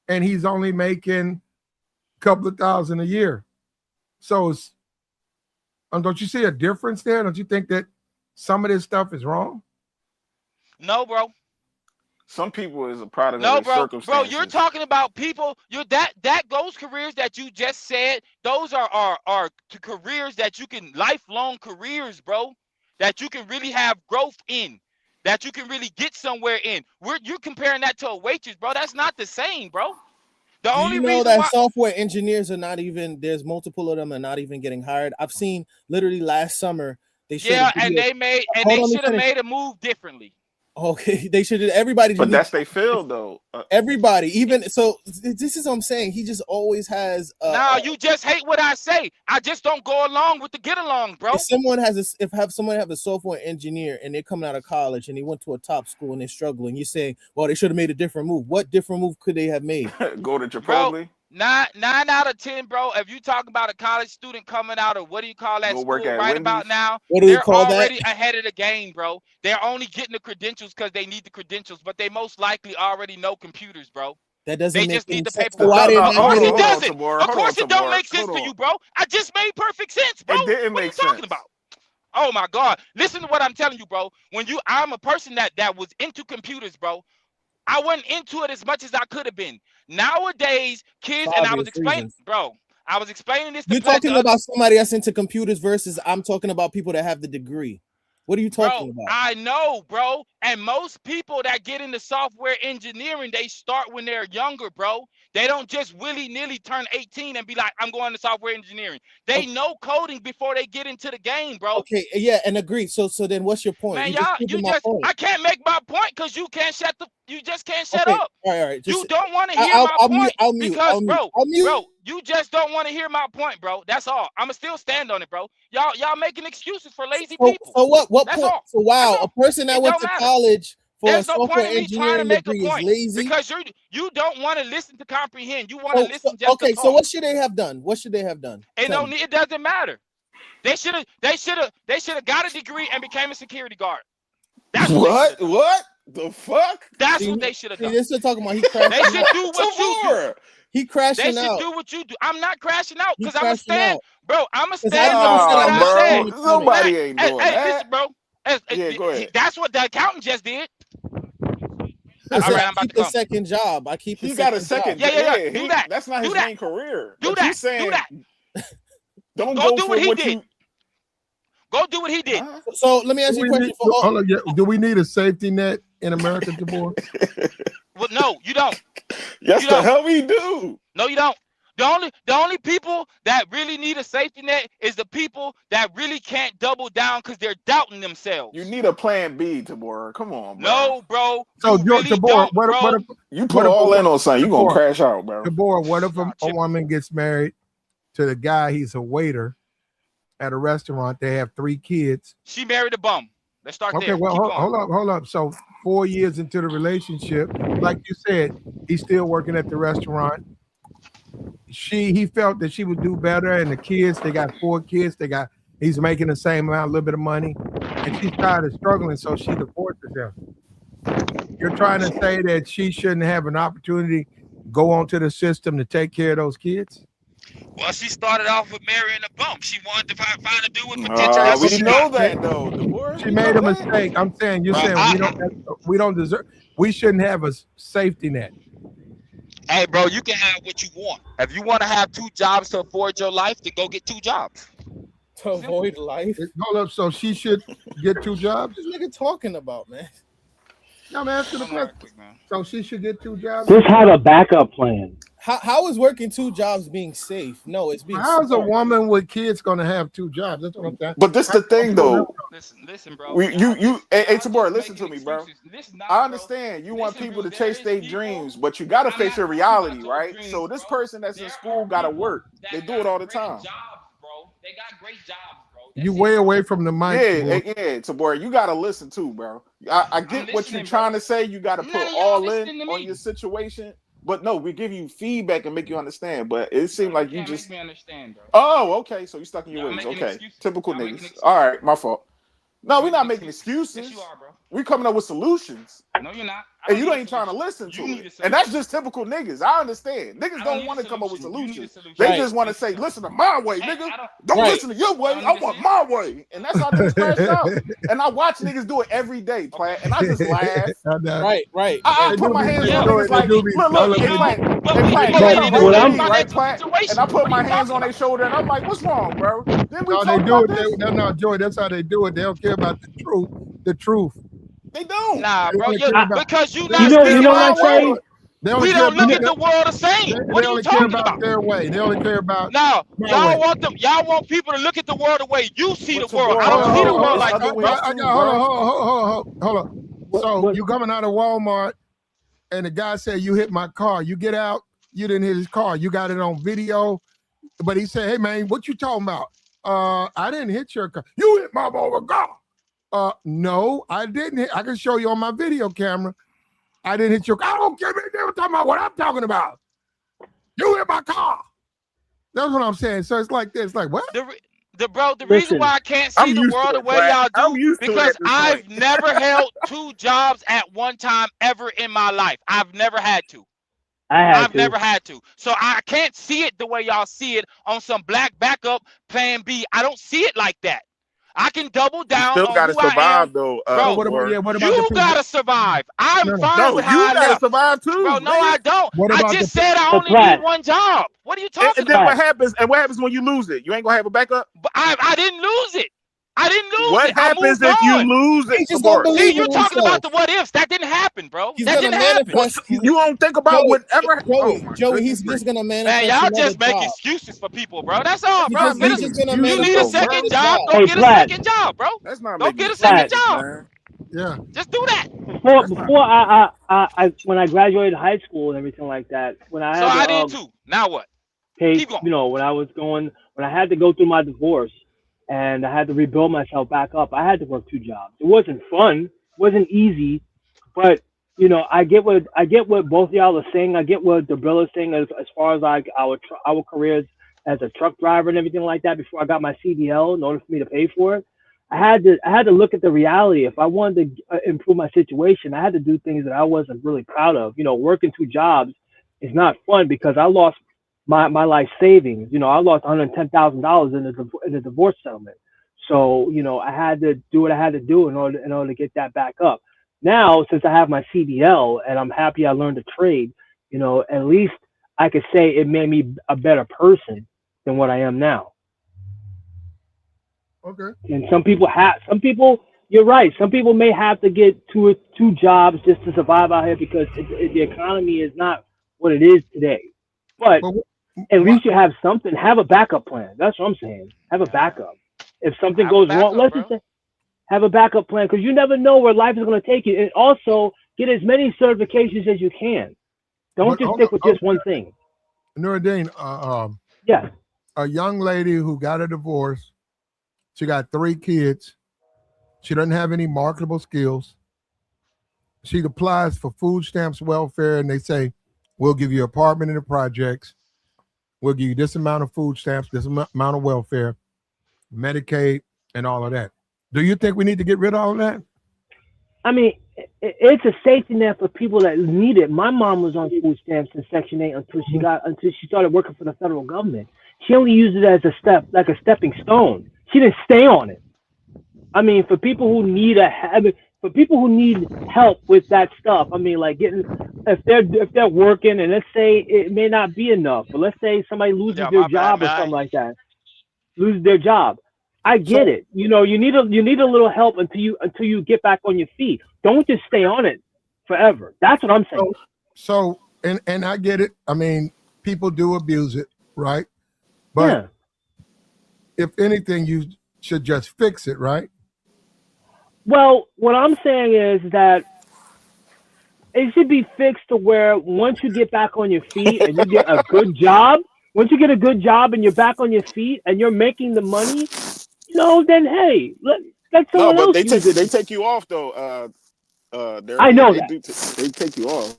and he's only making a couple of thousand a year. So don't you see a difference there? Don't you think that some of this stuff is wrong? No, bro. Some people is a product of their circumstances. Bro, you're talking about people. Those careers that you just said, those are careers that you can, lifelong careers, bro, that you can really have growth in, that you can really get somewhere in. You're comparing that to a waitress, bro. That's not the same, bro. The only reason that software engineers are not even, there's multiple of them are not even getting hired. I've seen literally last summer they should have made a move differently. Okay, they should have everybody. But that's they failed though. Everybody, even so, this is what I'm saying. He just always has. You just hate what I say. I just don't go along with the get along, bro. If someone have a software engineer and they're coming out of college and they went to a top school and they're struggling, you're saying, well, they should have made a different move. What different move could they have made? Go to Chipotle. Bro, 9 out of 10, bro. If you talk about a college student coming out of what do you call that Go school work at right Wendy's. about now, What do we call already that? ahead of the game, bro. They're only getting the credentials because they need the credentials, but they most likely already know computers, bro. That doesn't. They make just need the sense. paperwork. Of course it doesn't. Of course it don't make sense for you, bro. I just made perfect sense, bro. It didn't what make are you talking sense. about? Oh my God! Listen to what I'm telling you, bro. I'm a person that was into computers, bro. I wasn't into it as much as I could have been. Nowadays, kids, and I was explaining, bro. I was explaining this. You're talking about somebody that's into computers versus I'm talking about people that have the degree. What are you talking about? I know, bro. And most people that get into software engineering, they start when they're younger, bro. They don't just willy-nilly turn 18 and be like, I'm going to software engineering. They know coding before they get into the game, bro. Okay, yeah, and agree. So then what's your point? Man, I can't make my point because you just can't shut up. All right. You don't want to hear my point because, bro, you just don't want to hear my point, bro. That's all. I'ma still stand on it, bro. Y'all making excuses for lazy people. So what That's point? all. So wow, a person that went to college for There's a no software point in me trying to engineering make a degree is point lazy because you don't want to listen to comprehend. You want to listen just okay. to talk. So what should they have done? It doesn't matter. They should have got a degree and became a security guard. That's what? What the fuck? That's what they should have done. This is talking about he crashing. They should do what you do. He crashing They out. should do what you do. I'm not crashing out because I'm crashing a stand, out. bro. I'm a Because stand I up never for said what I I was said. Nobody ain't doing Hey, that. listen, bro. Yeah, go ahead. That's what the accountant just did. All right, I I'm about keep to the come. second job. I keep the He got a second second. job. Yeah. Do He, that. That's not Do his that. main career. Do But that. you saying Do that. don't Go go do for what he what did. you. Go do what he did. Huh? So let me ask you a question. Do we need a safety net in America, Tabor? Well, no, you don't. Yes, You the don't. hell we do. No, you don't. The only people that really need a safety net is the people that really can't double down because they're doubting themselves. You need a plan B, Tabor. Come on, bro. No, bro. So, you really Tabor, don't, what bro. if you put all in on something, you gonna crash out, bro. Tabor, what if a woman gets married to the guy? He's a waiter at a restaurant. They have 3 kids. She married a bum. Let's start there. Okay, well, hold up. So 4 years into the relationship, like you said, he's still working at the restaurant. He felt that she would do better, and the kids, they got 4 kids. He's making the same amount, a little bit of money, and she's tired of struggling, so she divorces him. You're trying to say that she shouldn't have an opportunity to go onto the system to take care of those kids? Well, she started off with marrying a bum. She wanted to find a dude with potential. We know that though. Divorce, she made a mistake. I'm saying we don't deserve. We shouldn't have a safety net. Hey, bro, you can have what you want. If you want to have 2 jobs to afford your life, then go get 2 jobs. To avoid life. Hold up. So she should get 2 jobs. What this nigga talking about, man? No, I'm asking the question. So she should get 2 jobs. Just have a backup plan. How is working 2 jobs being safe? No, it's being. How's a smart. woman with kids going to have 2 jobs? That's what I'm saying. But this the thing though. Listen, bro. Hey, Tabor, listen to me, bro. I understand you want people to chase their dreams, but you got to face your reality, right? So this person that's in school got to work. They do it all the time. They got great jobs, bro. You way away from the mic. Yeah, Tabor, you got to listen too, bro. I get what you're trying to say. You got to put all in on your situation. But no, we give you feedback and make you understand. But it seemed like you just. Make me understand, bro. Oh, okay. So you stuck in your ways. Okay, typical niggas. All right, my fault. No, we're not making excuses. Yes, you are, bro. We're coming up with solutions. No, you're not. And you ain't trying to listen to it. And that's just typical niggas. I understand. Niggas don't want to come up with solutions. They just want to say, listen to my way, nigga. Don't listen to your way. I want my way. And that's how niggas crash out. And I watch niggas do it every day, Platt. And I just laugh. Right. I put my hands on niggas like, look, Platt. And I put my hands on their shoulder and I'm like, what's wrong, bro? Then we talk about this. No, Joy, that's how they do it. They don't care about the truth. They don't. Nah, bro. Because you not you know what I'm saying? We don't look at the world the same. What are you talking about? Their way. They only care about. No, y'all want people to look at the world the way you see the world. I don't see the world like that. Hold on. So you coming out of Walmart, and the guy said you hit my car. You get out. You didn't hit his car. You got it on video, but he said, "Hey man, what you talking about? I didn't hit your car. You hit my car." No, I didn't hit. I can show you on my video camera. I didn't hit your car. I don't care. They were talking about what I'm talking about. You hit my car. That's what I'm saying. So it's like this. Like what? The reason why I can't see the world the way y'all do because I've never held 2 jobs at one time ever in my life. I've never had to. I've never had to. So I can't see it the way y'all see it on some black backup plan B. I don't see it like that. I can double down. You still gotta survive, though. Bro, what about you gotta survive. I'm fine with how I gotta survive too. Bro, no, I don't. I just said I only need 1 job. What are you talking about? And what happens when you lose it? You ain't gonna have a backup? But I didn't lose it. What happens if you lose it? See, you're talking about the what ifs. That didn't happen, bro. That didn't happen. You don't think about whatever. Joey, he's just gonna manifest. Man, y'all just make excuses for people, bro. That's all, bro. You need a second job. Go get a second job, bro. That's not go get a second job. Yeah. Just do that. Before I when I graduated high school and everything like that, when I had I did too. Now what? Keep going. When I had to go through my divorce and I had to rebuild myself back up, I had to work 2 jobs. It wasn't fun, it wasn't easy, but I get what both of y'all are saying. I get what the bill is saying as far as like our careers as a truck driver and everything like that before I got my CDL in order for me to pay for it. I had to look at the reality. If I wanted to improve my situation, I had to do things that I wasn't really proud of. Working 2 jobs is not fun because I lost my life savings. I lost $110,000 in the divorce settlement. So I had to do what I had to do in order to get that back up. Now, since I have my CDL and I'm happy I learned a trade, at least I could say it made me a better person than what I am now. Okay. And some people, you're right. Some people may have to get two jobs just to survive out here because the economy is not what it is today. But at least you have something. Have a backup plan. That's what I'm saying. Have a backup. If something goes wrong, let's just say, have a backup plan because you never know where life is going to take you. And also get as many certifications as you can. Don't just stick with just one thing. Nuruddin, yeah. A young lady who got a divorce. She got 3 kids. She doesn't have any marketable skills. She applies for food stamps, welfare, and they say, we'll give you an apartment in the projects. We'll give you this amount of food stamps, this amount of welfare, Medicaid, and all of that. Do you think we need to get rid of all of that? I mean, it's a safety net for people that need it. My mom was on food stamps in Section 8 until she started working for the federal government. She only used it as a stepping stone. She didn't stay on it. I mean, for people who need help with that stuff, I mean, like if they're working and let's say it may not be enough, but let's say somebody loses their job or something like that, loses their job. I get it. You need a little help until you get back on your feet. Don't just stay on it forever. That's what I'm saying. So and I get it. I mean, people do abuse it, right? But if anything, you should just fix it, right? Well, what I'm saying is that it should be fixed to where once you get back on your feet and you get a good job, once you get a good job and you're back on your feet and you're making the money, then hey, let someone else use it. They take you off though. I know that. They take you off.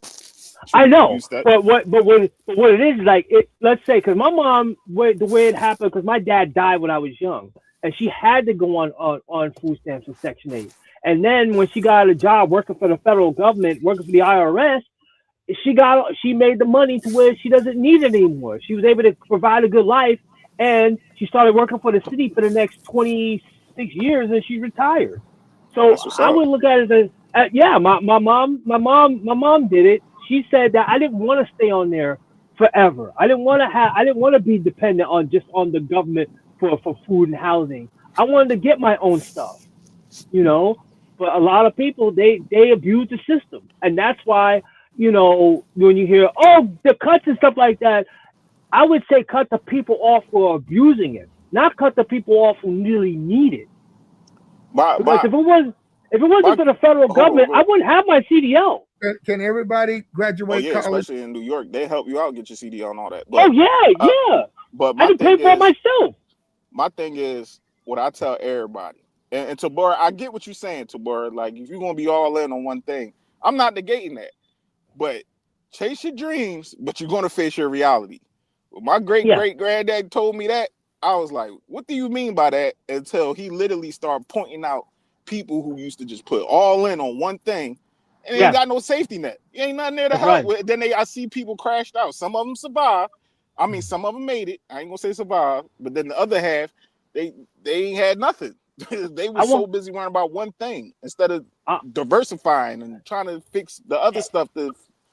I know, but what it is like, let's say, because my mom, the way it happened, because my dad died when I was young, and she had to go on food stamps in Section 8. And then when she got a job working for the federal government, working for the IRS, she made the money to where she doesn't need it anymore. She was able to provide a good life, and she started working for the city for the next 26 years, and she retired. So I would look at it as, my mom did it. She said that I didn't want to stay on there forever. I didn't want to be dependent on the government for food and housing. I wanted to get my own stuff, But a lot of people they abuse the system, and that's why when you hear the cuts and stuff like that, I would say cut the people off for abusing it, not cut the people off who really need it. Because if it wasn't for the federal government, I wouldn't have my CDL. Can everybody graduate college? Especially in New York, they help you out, get your CDL and all that. But, But I didn't pay for it myself. My thing is what I tell everybody, and Tabor, I get what you're saying, Tabor. Like if you're gonna be all in on one thing, I'm not negating that. But chase your dreams, but you're gonna face your reality. When my great granddad told me that, I was like, "What do you mean by that?" Until he literally started pointing out people who used to just put all in on one thing. And they ain't got no safety net. You ain't nothing there to help with. Then I see people crashed out. Some of them survived. I mean, some of them made it. I ain't gonna say survive, but then the other half, they ain't had nothing. They were so busy worrying about one thing instead of diversifying and trying to fix the other stuff.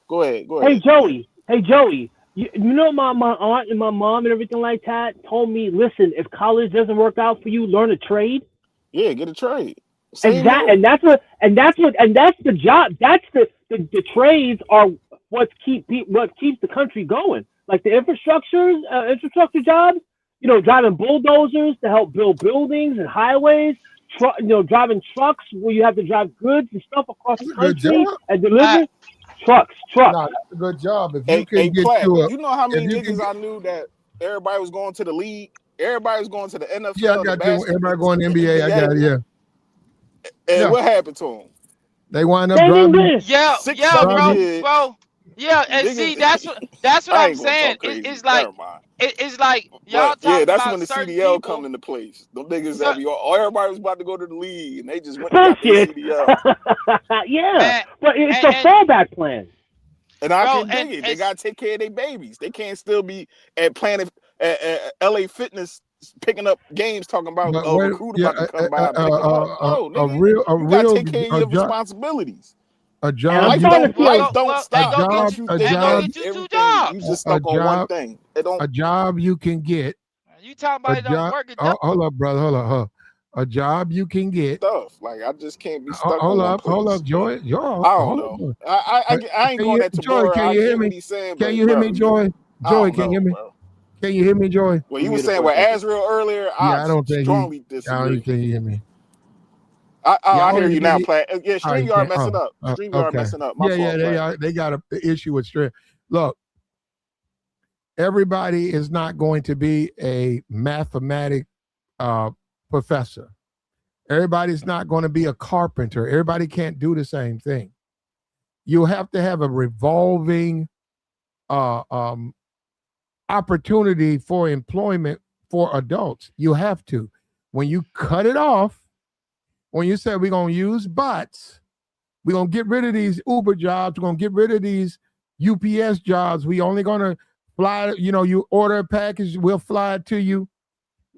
Go ahead. Hey Joey. You know my aunt and my mom and everything like that told me, listen, if college doesn't work out for you, learn a trade. Yeah, get a trade. And that's the job. That's the trades are what keeps the country going. Like the infrastructure jobs, driving bulldozers to help build buildings and highways, driving trucks where you have to drive goods and stuff across the country and deliver trucks. No, that's a good job. If you can get you know how many niggas I knew that everybody was going to the league, everybody was going to the NFL. Yeah, I got you. Everybody going to NBA. I got it. Yeah. And what happened to them? They wind up driving. Bro. Yeah, and see, that's what I'm saying. It's like it's like y'all But yeah, talking that's when about the certain CDL come people. into place. Them niggas So, that be everybody was about to go to the league and they just went and got their Bullshit. CDL. Yeah, man, but it's a and fallback plan. And I bro, can dig and it. They it's gotta take care of their babies. They can't still be at Planet at LA Fitness picking up games talking about But a wait, recruit yeah, about to come by and pick them up. No, a nigga, real, you gotta take care of your responsibilities. a And I'm job Life you starting don't to see well, life like go don't well, and stop go get once you you a think and go of job, get you two everything. You jobs. just stuck on one thing. It don't. a job you can get. You talking A about it don't job. work? It Oh, don't. hold up, brother. Hold up. A job you can get. Stuff. Like I just can't be stuck on Hold one up. Hold up, place. But Joy. Joy. I don't Hold know. up. I ain't Can going you, at Joy? Tabora. Can I you hear get what me? he's saying, Can but you hear me, bro, Joy? I Joy, don't can you hear know, me? bro. Can you hear me, Joy? When you he was muted saying for a with second. Azrael earlier, I Yeah, I don't think he. strongly I don't disagree. think he hear me. Yeah, I hear only you thing now, he. Platt. Yeah, Oh, he StreamYard can't. messing up. StreamYard Okay. messing up. My Yeah, fault, Platt. they got a issue with strength. Look, everybody is not going to be a mathematic professor. Everybody's not going to be a carpenter. Everybody can't do the same thing. You have to have a revolving uh, um, opportunity for employment for adults. You have to. When you cut it off, when you say we're going to use bots, we're going to get rid of these Uber jobs, we're going to get rid of these UPS jobs, we only going to fly, you order a package, we'll fly it to you.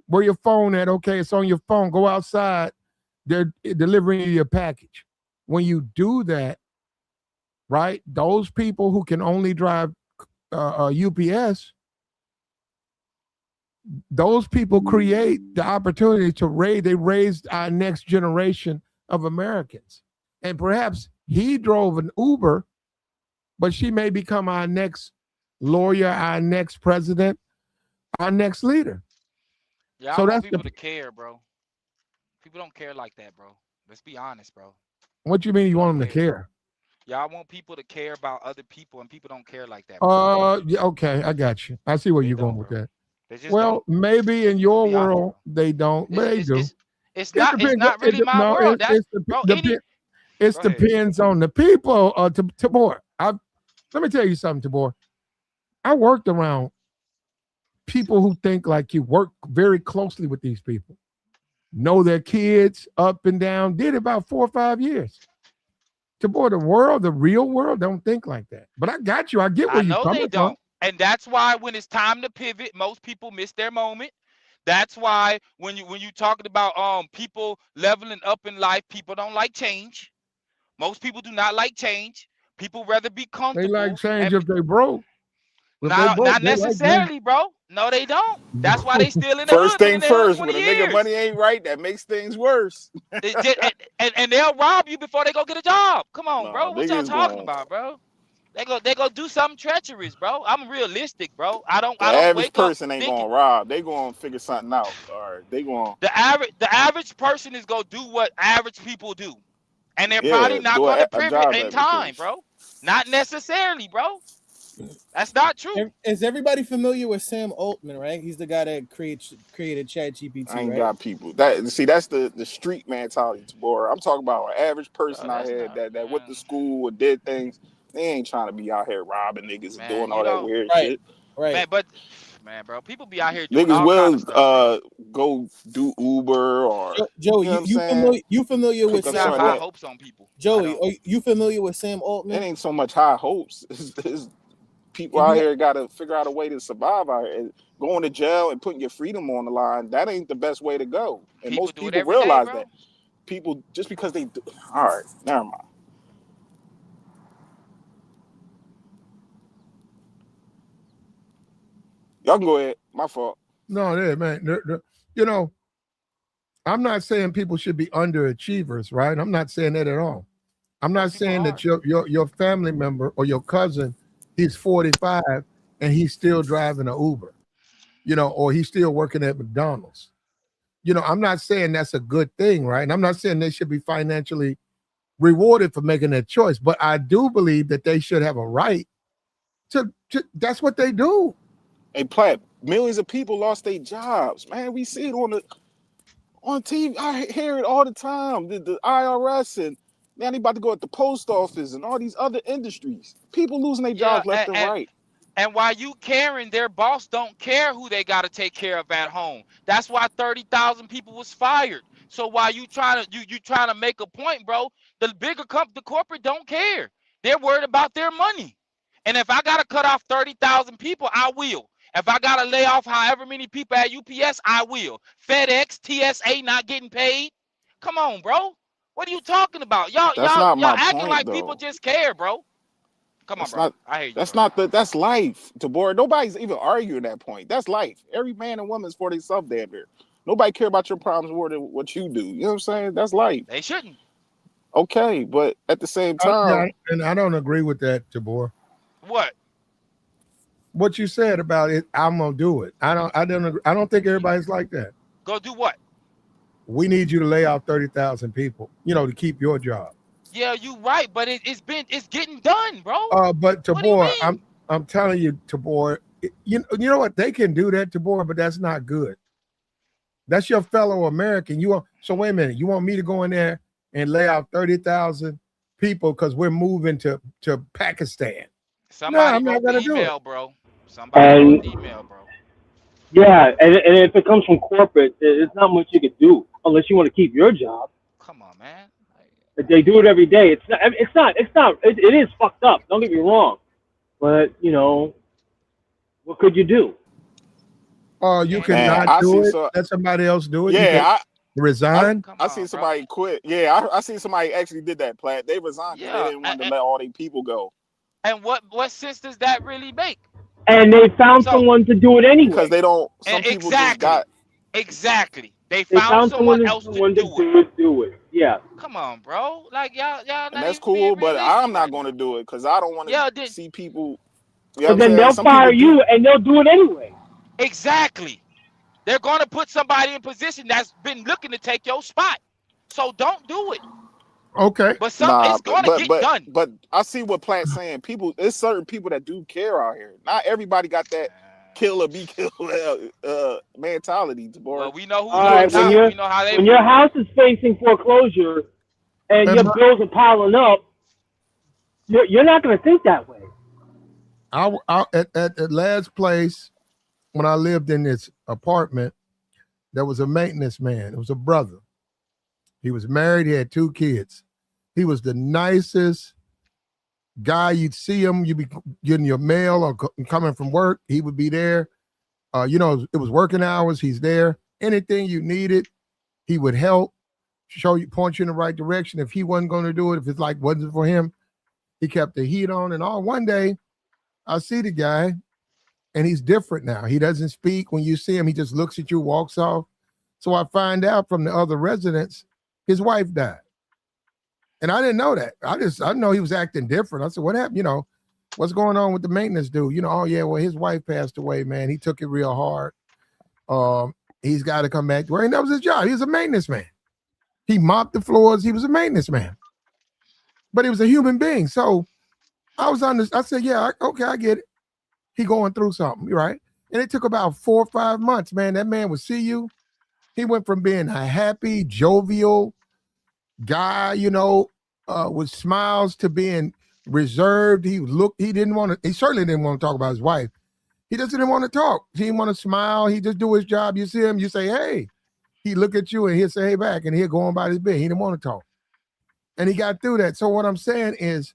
Where your phone at? Okay, it's on your phone. Go outside. They're delivering you your package. When you do that, right, those people who can only drive UPS, those people create the opportunity to raise our next generation of Americans. And perhaps he drove an Uber, but she may become our next lawyer, our next president, our next leader. Yeah, I So want that's people to care, bro. People don't care like that, bro. Let's be honest, bro. what you mean you People want don't them to care. care. Yeah, I want people to care about other people, and people don't care like that, bro. Yeah, okay, I got you. I see where They you're going don't, with bro. that. They just don't. Well, maybe in Let's your be honest, world bro. they don't, but It's they it's do. it's it's not it's Depends. not really my No, world. That's bro. it Go ahead. depends on the people. Tabor, let me tell you something, Tabor. I worked around people who think like you. Work very closely with these people, know their kids up and down. Did about 4 or 5 years. Tabor, the real world, don't think like that. But I got you. I get where I you're know they coming from. don't, and that's why when it's time to pivot, most people miss their moment. That's why when you talking about people leveling up in life, people don't like change. Most people do not like change. People rather be They like comfortable change and if they broke. If they not broke, not they like change. necessarily, bro. No, they don't. That's why they still in the First hood, been thing in the hood first, when 20 a nigga years. money ain't right, that makes things worse. And they'll rob you before they go get a job. Come on, Nah, bro. What y'all niggas talking going about, bro? They go do something treacherous, bro. I'm realistic, bro. I don't the I don't average wake up person ain't thinking gonna rob. They gonna figure something out. All right. They gonna the average person is gonna do what average people do. And they're probably yeah, not do gonna a pivot job in time, application. bro. Not necessarily, bro. That's not true. Is everybody familiar with Sam Altman? Right, he's the guy that created Chat I GPT, ain't right? got people. That's the street mentality, Tabora. I'm talking about an average Bro, person out that's here not that went to man. school or did things. They ain't trying to be out here robbing niggas and Man, doing you all that know, weird Right, shit. right. man, but man, bro, people be out here doing Niggas all kind of will stuff, bro. go do Uber or Joey, you know what you I'm you saying? familiar you familiar with Pick People up Sam some have of high Alt? that. hopes on people. I Joey, don't. are you familiar with Sam It Altman? ain't so much high hopes. It's people If out you here got to figure out a way to survive out here. And going to jail and putting your freedom on the line, that ain't the best way to go. And People most do it people every day, realize that. bro. People, just because they do, all right, never mind. Y'all can go ahead. My fault. No, yeah, man. You know, I'm not saying people should be underachievers, right? I'm not saying that at all. I'm not Most people saying that are. your family member or your cousin, he's 45 and he's still driving an Uber, or he's still working at McDonald's. I'm not saying that's a good thing, right? And I'm not saying they should be financially rewarded for making that choice, but I do believe that they should have a right to that's what they do. Hey, Platt, millions of people lost their jobs. Man, we see it on TV. I hear it all the time. The IRS and now they about to go at the post office and all these other industries. People losing their Yeah, jobs left and right. And while you caring, their boss don't care who they got to take care of at home. That's why 30,000 people was fired. So while you trying to make a point, bro, the bigger the corporate don't care. They're worried about their money. And if I got to cut off 30,000 people, I will. If I got to lay off however many people at UPS, I will. FedEx, TSA not getting paid. Come on, bro. What are you talking about? Y'all That's not my acting point, like people though. just care, bro. Come on, That's bro. not. I hear you, That's bro. not the. That's life, Tabor. Nobody's even arguing that point. That's life. Every man and woman is for themselves, damn near. Nobody care about your problems more than what you do. You know what I'm saying? That's life. They shouldn't. Okay, but at the same Yeah, time, and I don't agree with that, Tabor. What? What you said about it, I'm gonna do it. I don't agree. I don't think everybody's like that. Go do what? We need you to lay off 30,000 people, to keep your job. Yeah, you right, but it's getting done, bro. But What do you Tabor, mean? I'm telling you, Tabor, you know what? They can do that, Tabor, but that's not good. That's your fellow American. So wait a minute. You want me to go in there and lay out 30,000 people because we're moving to Pakistan? Somebody I'm not wrote the gonna do it. email, bro. Somebody wrote the email, bro. Yeah, and if it comes from corporate, there's not much you could do unless you want to keep your job. Come on, man. But they do it every day. It is fucked up. Don't get me wrong, but what could you do? You Can't can do man, not nothing. I do see. it. So Let somebody else do it. You can yeah, resign. Come I on, seen bro. somebody quit. Yeah, I seen somebody actually did that. Plat. They resigned because they Yeah, didn't want to let all these people go and what sense does that really make? And they found So, someone to do it because anyway. they don't. Some and people just got. exactly. They They found found someone someone else to to do it. do it. Yeah. Come on, bro. Like y'all And not that's even being cool, but I'm realistic not right going to now. do it because I don't want to Yeah, see people. You know what But I'm then saying? they'll Some fire people do. you and they'll do it anyway. exactly. They're going to put somebody in position that's been looking to take your spot. So don't do it. Okay. But Nah, it's going to get done. but I see what Plat's saying. People, there's certain people that do care out here. Not everybody got that kill or be killed mentality, Well, Tabor. we know All who's You know what on I'm right, when top. saying? your We know how they when your move. house is facing foreclosure and And your bills are piling up, you're not going to think that way. at last place when I lived in this apartment, there was a maintenance man. It was a brother. He was married. He had 2 kids. He was the nicest guy. You'd see him. You'd be getting your mail or coming from work. He would be there. It was working hours. He's there. Anything you needed, he would help, show you, point you in the right direction. If he wasn't going to do it, if it's like wasn't for him, he kept the heat on and all. One day, I see the guy, and he's different now. He doesn't speak. When you see him, he just looks at you, walks off. So I find out from the other residents, his wife died. And I didn't know that. I know he was acting different. I said, what happened? What's going on with the maintenance dude? Oh yeah, well, his wife passed away, man. He took it real hard. He's got to come back to work. And that was his job. He was a maintenance man. He mopped the floors. He was a maintenance man. But he was a human being. So I was on this. I said, yeah, okay, I get it. He going through something, right? And it took about 4 or 5 months, man. That man would see you. He went from being a happy, jovial guy, with smiles, to being reserved. He certainly didn't want to talk about his wife. He just didn't want to talk. He didn't want to smile. He just do his job. You see him, you say, hey. He look at you and he'll say, hey, back, and he'll go on by his bed. He didn't want to talk. And he got through that. So what I'm saying is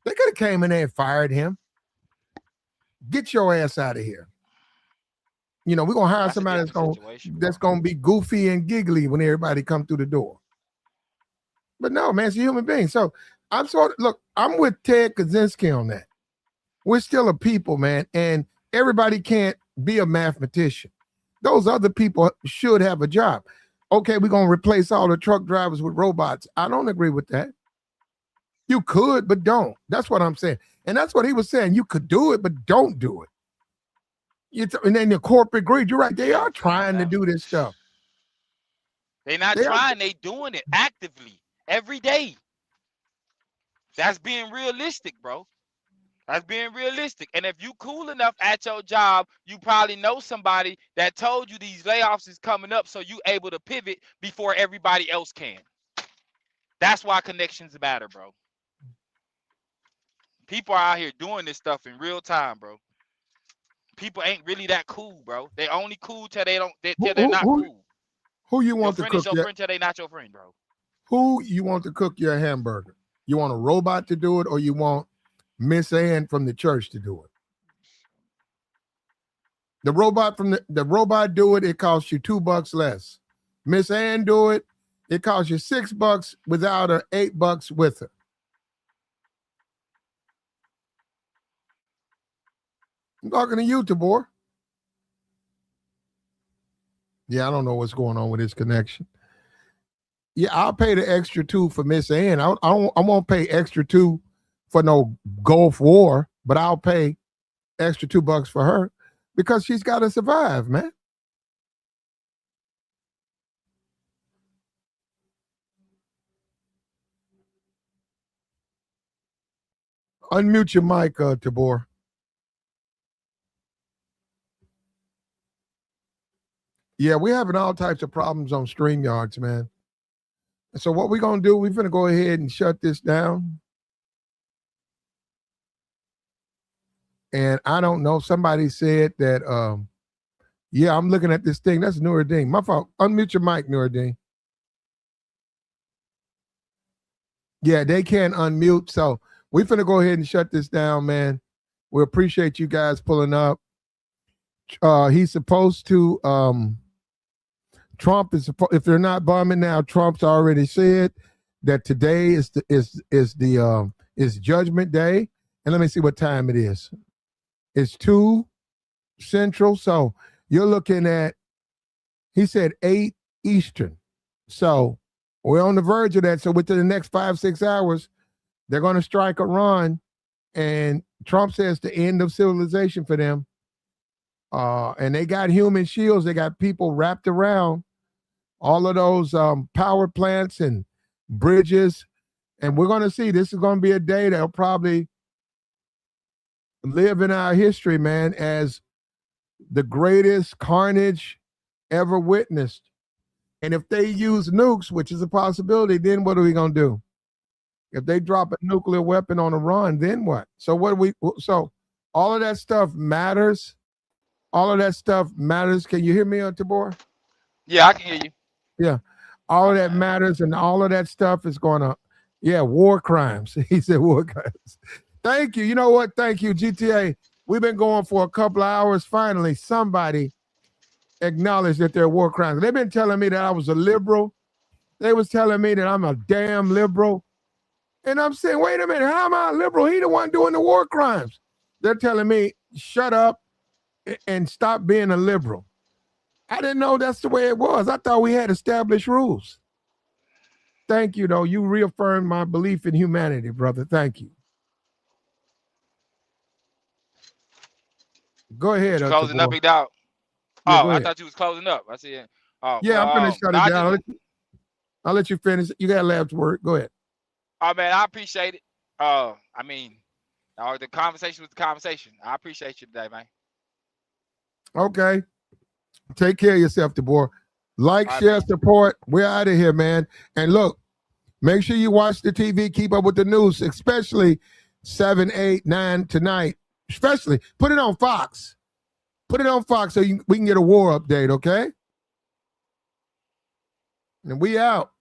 they could have came in there and fired him. Get your ass out of here. We're gonna hire somebody that's gonna be goofy and giggly when everybody come through the door. But no, man, it's a human being. So I'm with Ted Kaczynski on that. We're still a people, man, and everybody can't be a mathematician. Those other people should have a job. Okay, we're gonna replace all the truck drivers with robots. I don't agree with that. You could, but don't. That's what I'm saying. And that's what he was saying. You could do it, but don't do it. And then the corporate greed. You're right. They are trying to do this stuff. They're not trying. They doing it actively every day. That's being realistic, bro. That's being realistic. And if you cool enough at your job, you probably know somebody that told you these layoffs is coming up, so you able to pivot before everybody else can. That's why connections matter, bro. People are out here doing this stuff in real time, bro. people ain't really that cool, bro. They only cool till they don't. Till Who, they're who, not who, cool. who you Your want to friend is cook your your friend till they not your friend, bro. Who you want to cook your hamburger? You want a robot to do it, or you want Miss Ann from the church to do it? The robot from the robot do it. It costs you $2 less. Miss Ann do it. It costs you $6 without her, $8 with her. I'm talking to you, Tabor. Yeah, I don't know what's going on with his connection. Yeah, I'll pay the extra $2 for Miss Ann. I won't pay extra $2 for no Gulf War, but I'll pay extra $2 for her because she's got to survive, man. Unmute your mic, Tabor. Yeah, we're having all types of problems on StreamYards, man. So what we're going to do, we're going to go ahead and shut this down. And I don't know, somebody said that, yeah, I'm looking at this thing. That's Nuruddin. My fault. Unmute your mic, Nuruddin. Yeah, they can't unmute. So we're going to go ahead and shut this down, man. We appreciate you guys pulling up. He's supposed to, Trump is, if they're not bombing now, Trump's already said that today is Judgment Day. And let me see what time it is. It's 2 Central. So you're looking at, he said 8 Eastern. So we're on the verge of that. So within the next 5-6 hours, they're going to strike Iran. And Trump says the end of civilization for them. And they got human shields. They got people wrapped around all of those power plants and bridges. And we're going to see, this is going to be a day that'll probably live in our history, man, as the greatest carnage ever witnessed. And if they use nukes, which is a possibility, then what are we going to do? If they drop a nuclear weapon on Iran, then what? So all of that stuff matters. All of that stuff matters. Can you hear me, Tabor? Yeah, I can hear you. Yeah. All of that matters, and all of that stuff is going to, war crimes. He said war crimes. Thank you. You know what? Thank you, GTA. We've been going for a couple of hours. Finally, somebody acknowledged that they're war crimes. They've been telling me that I was a liberal. They was telling me that I'm a damn liberal. And I'm saying, wait a minute, how am I a liberal? He the one doing the war crimes. They're telling me, shut up and stop being a liberal. I didn't know that's the way it was. I thought we had established rules. Thank you, though. You reaffirmed my belief in humanity, brother. Thank you. Go ahead. Closing up, big dog. Yeah, I thought you was closing up. I said, yeah, I'm going to shut it down. I'll let you finish. You got last word. Go ahead. Oh, man, I appreciate it. I mean, the conversation was the conversation. I appreciate you today, man. Okay. Take care of yourself, Tabor. Like, share, support. We're out of here, man. And look, make sure you watch the TV. Keep up with the news, especially 7, 8, 9 tonight. Especially put it on Fox. Put it on Fox so we can get a war update, okay? And we out.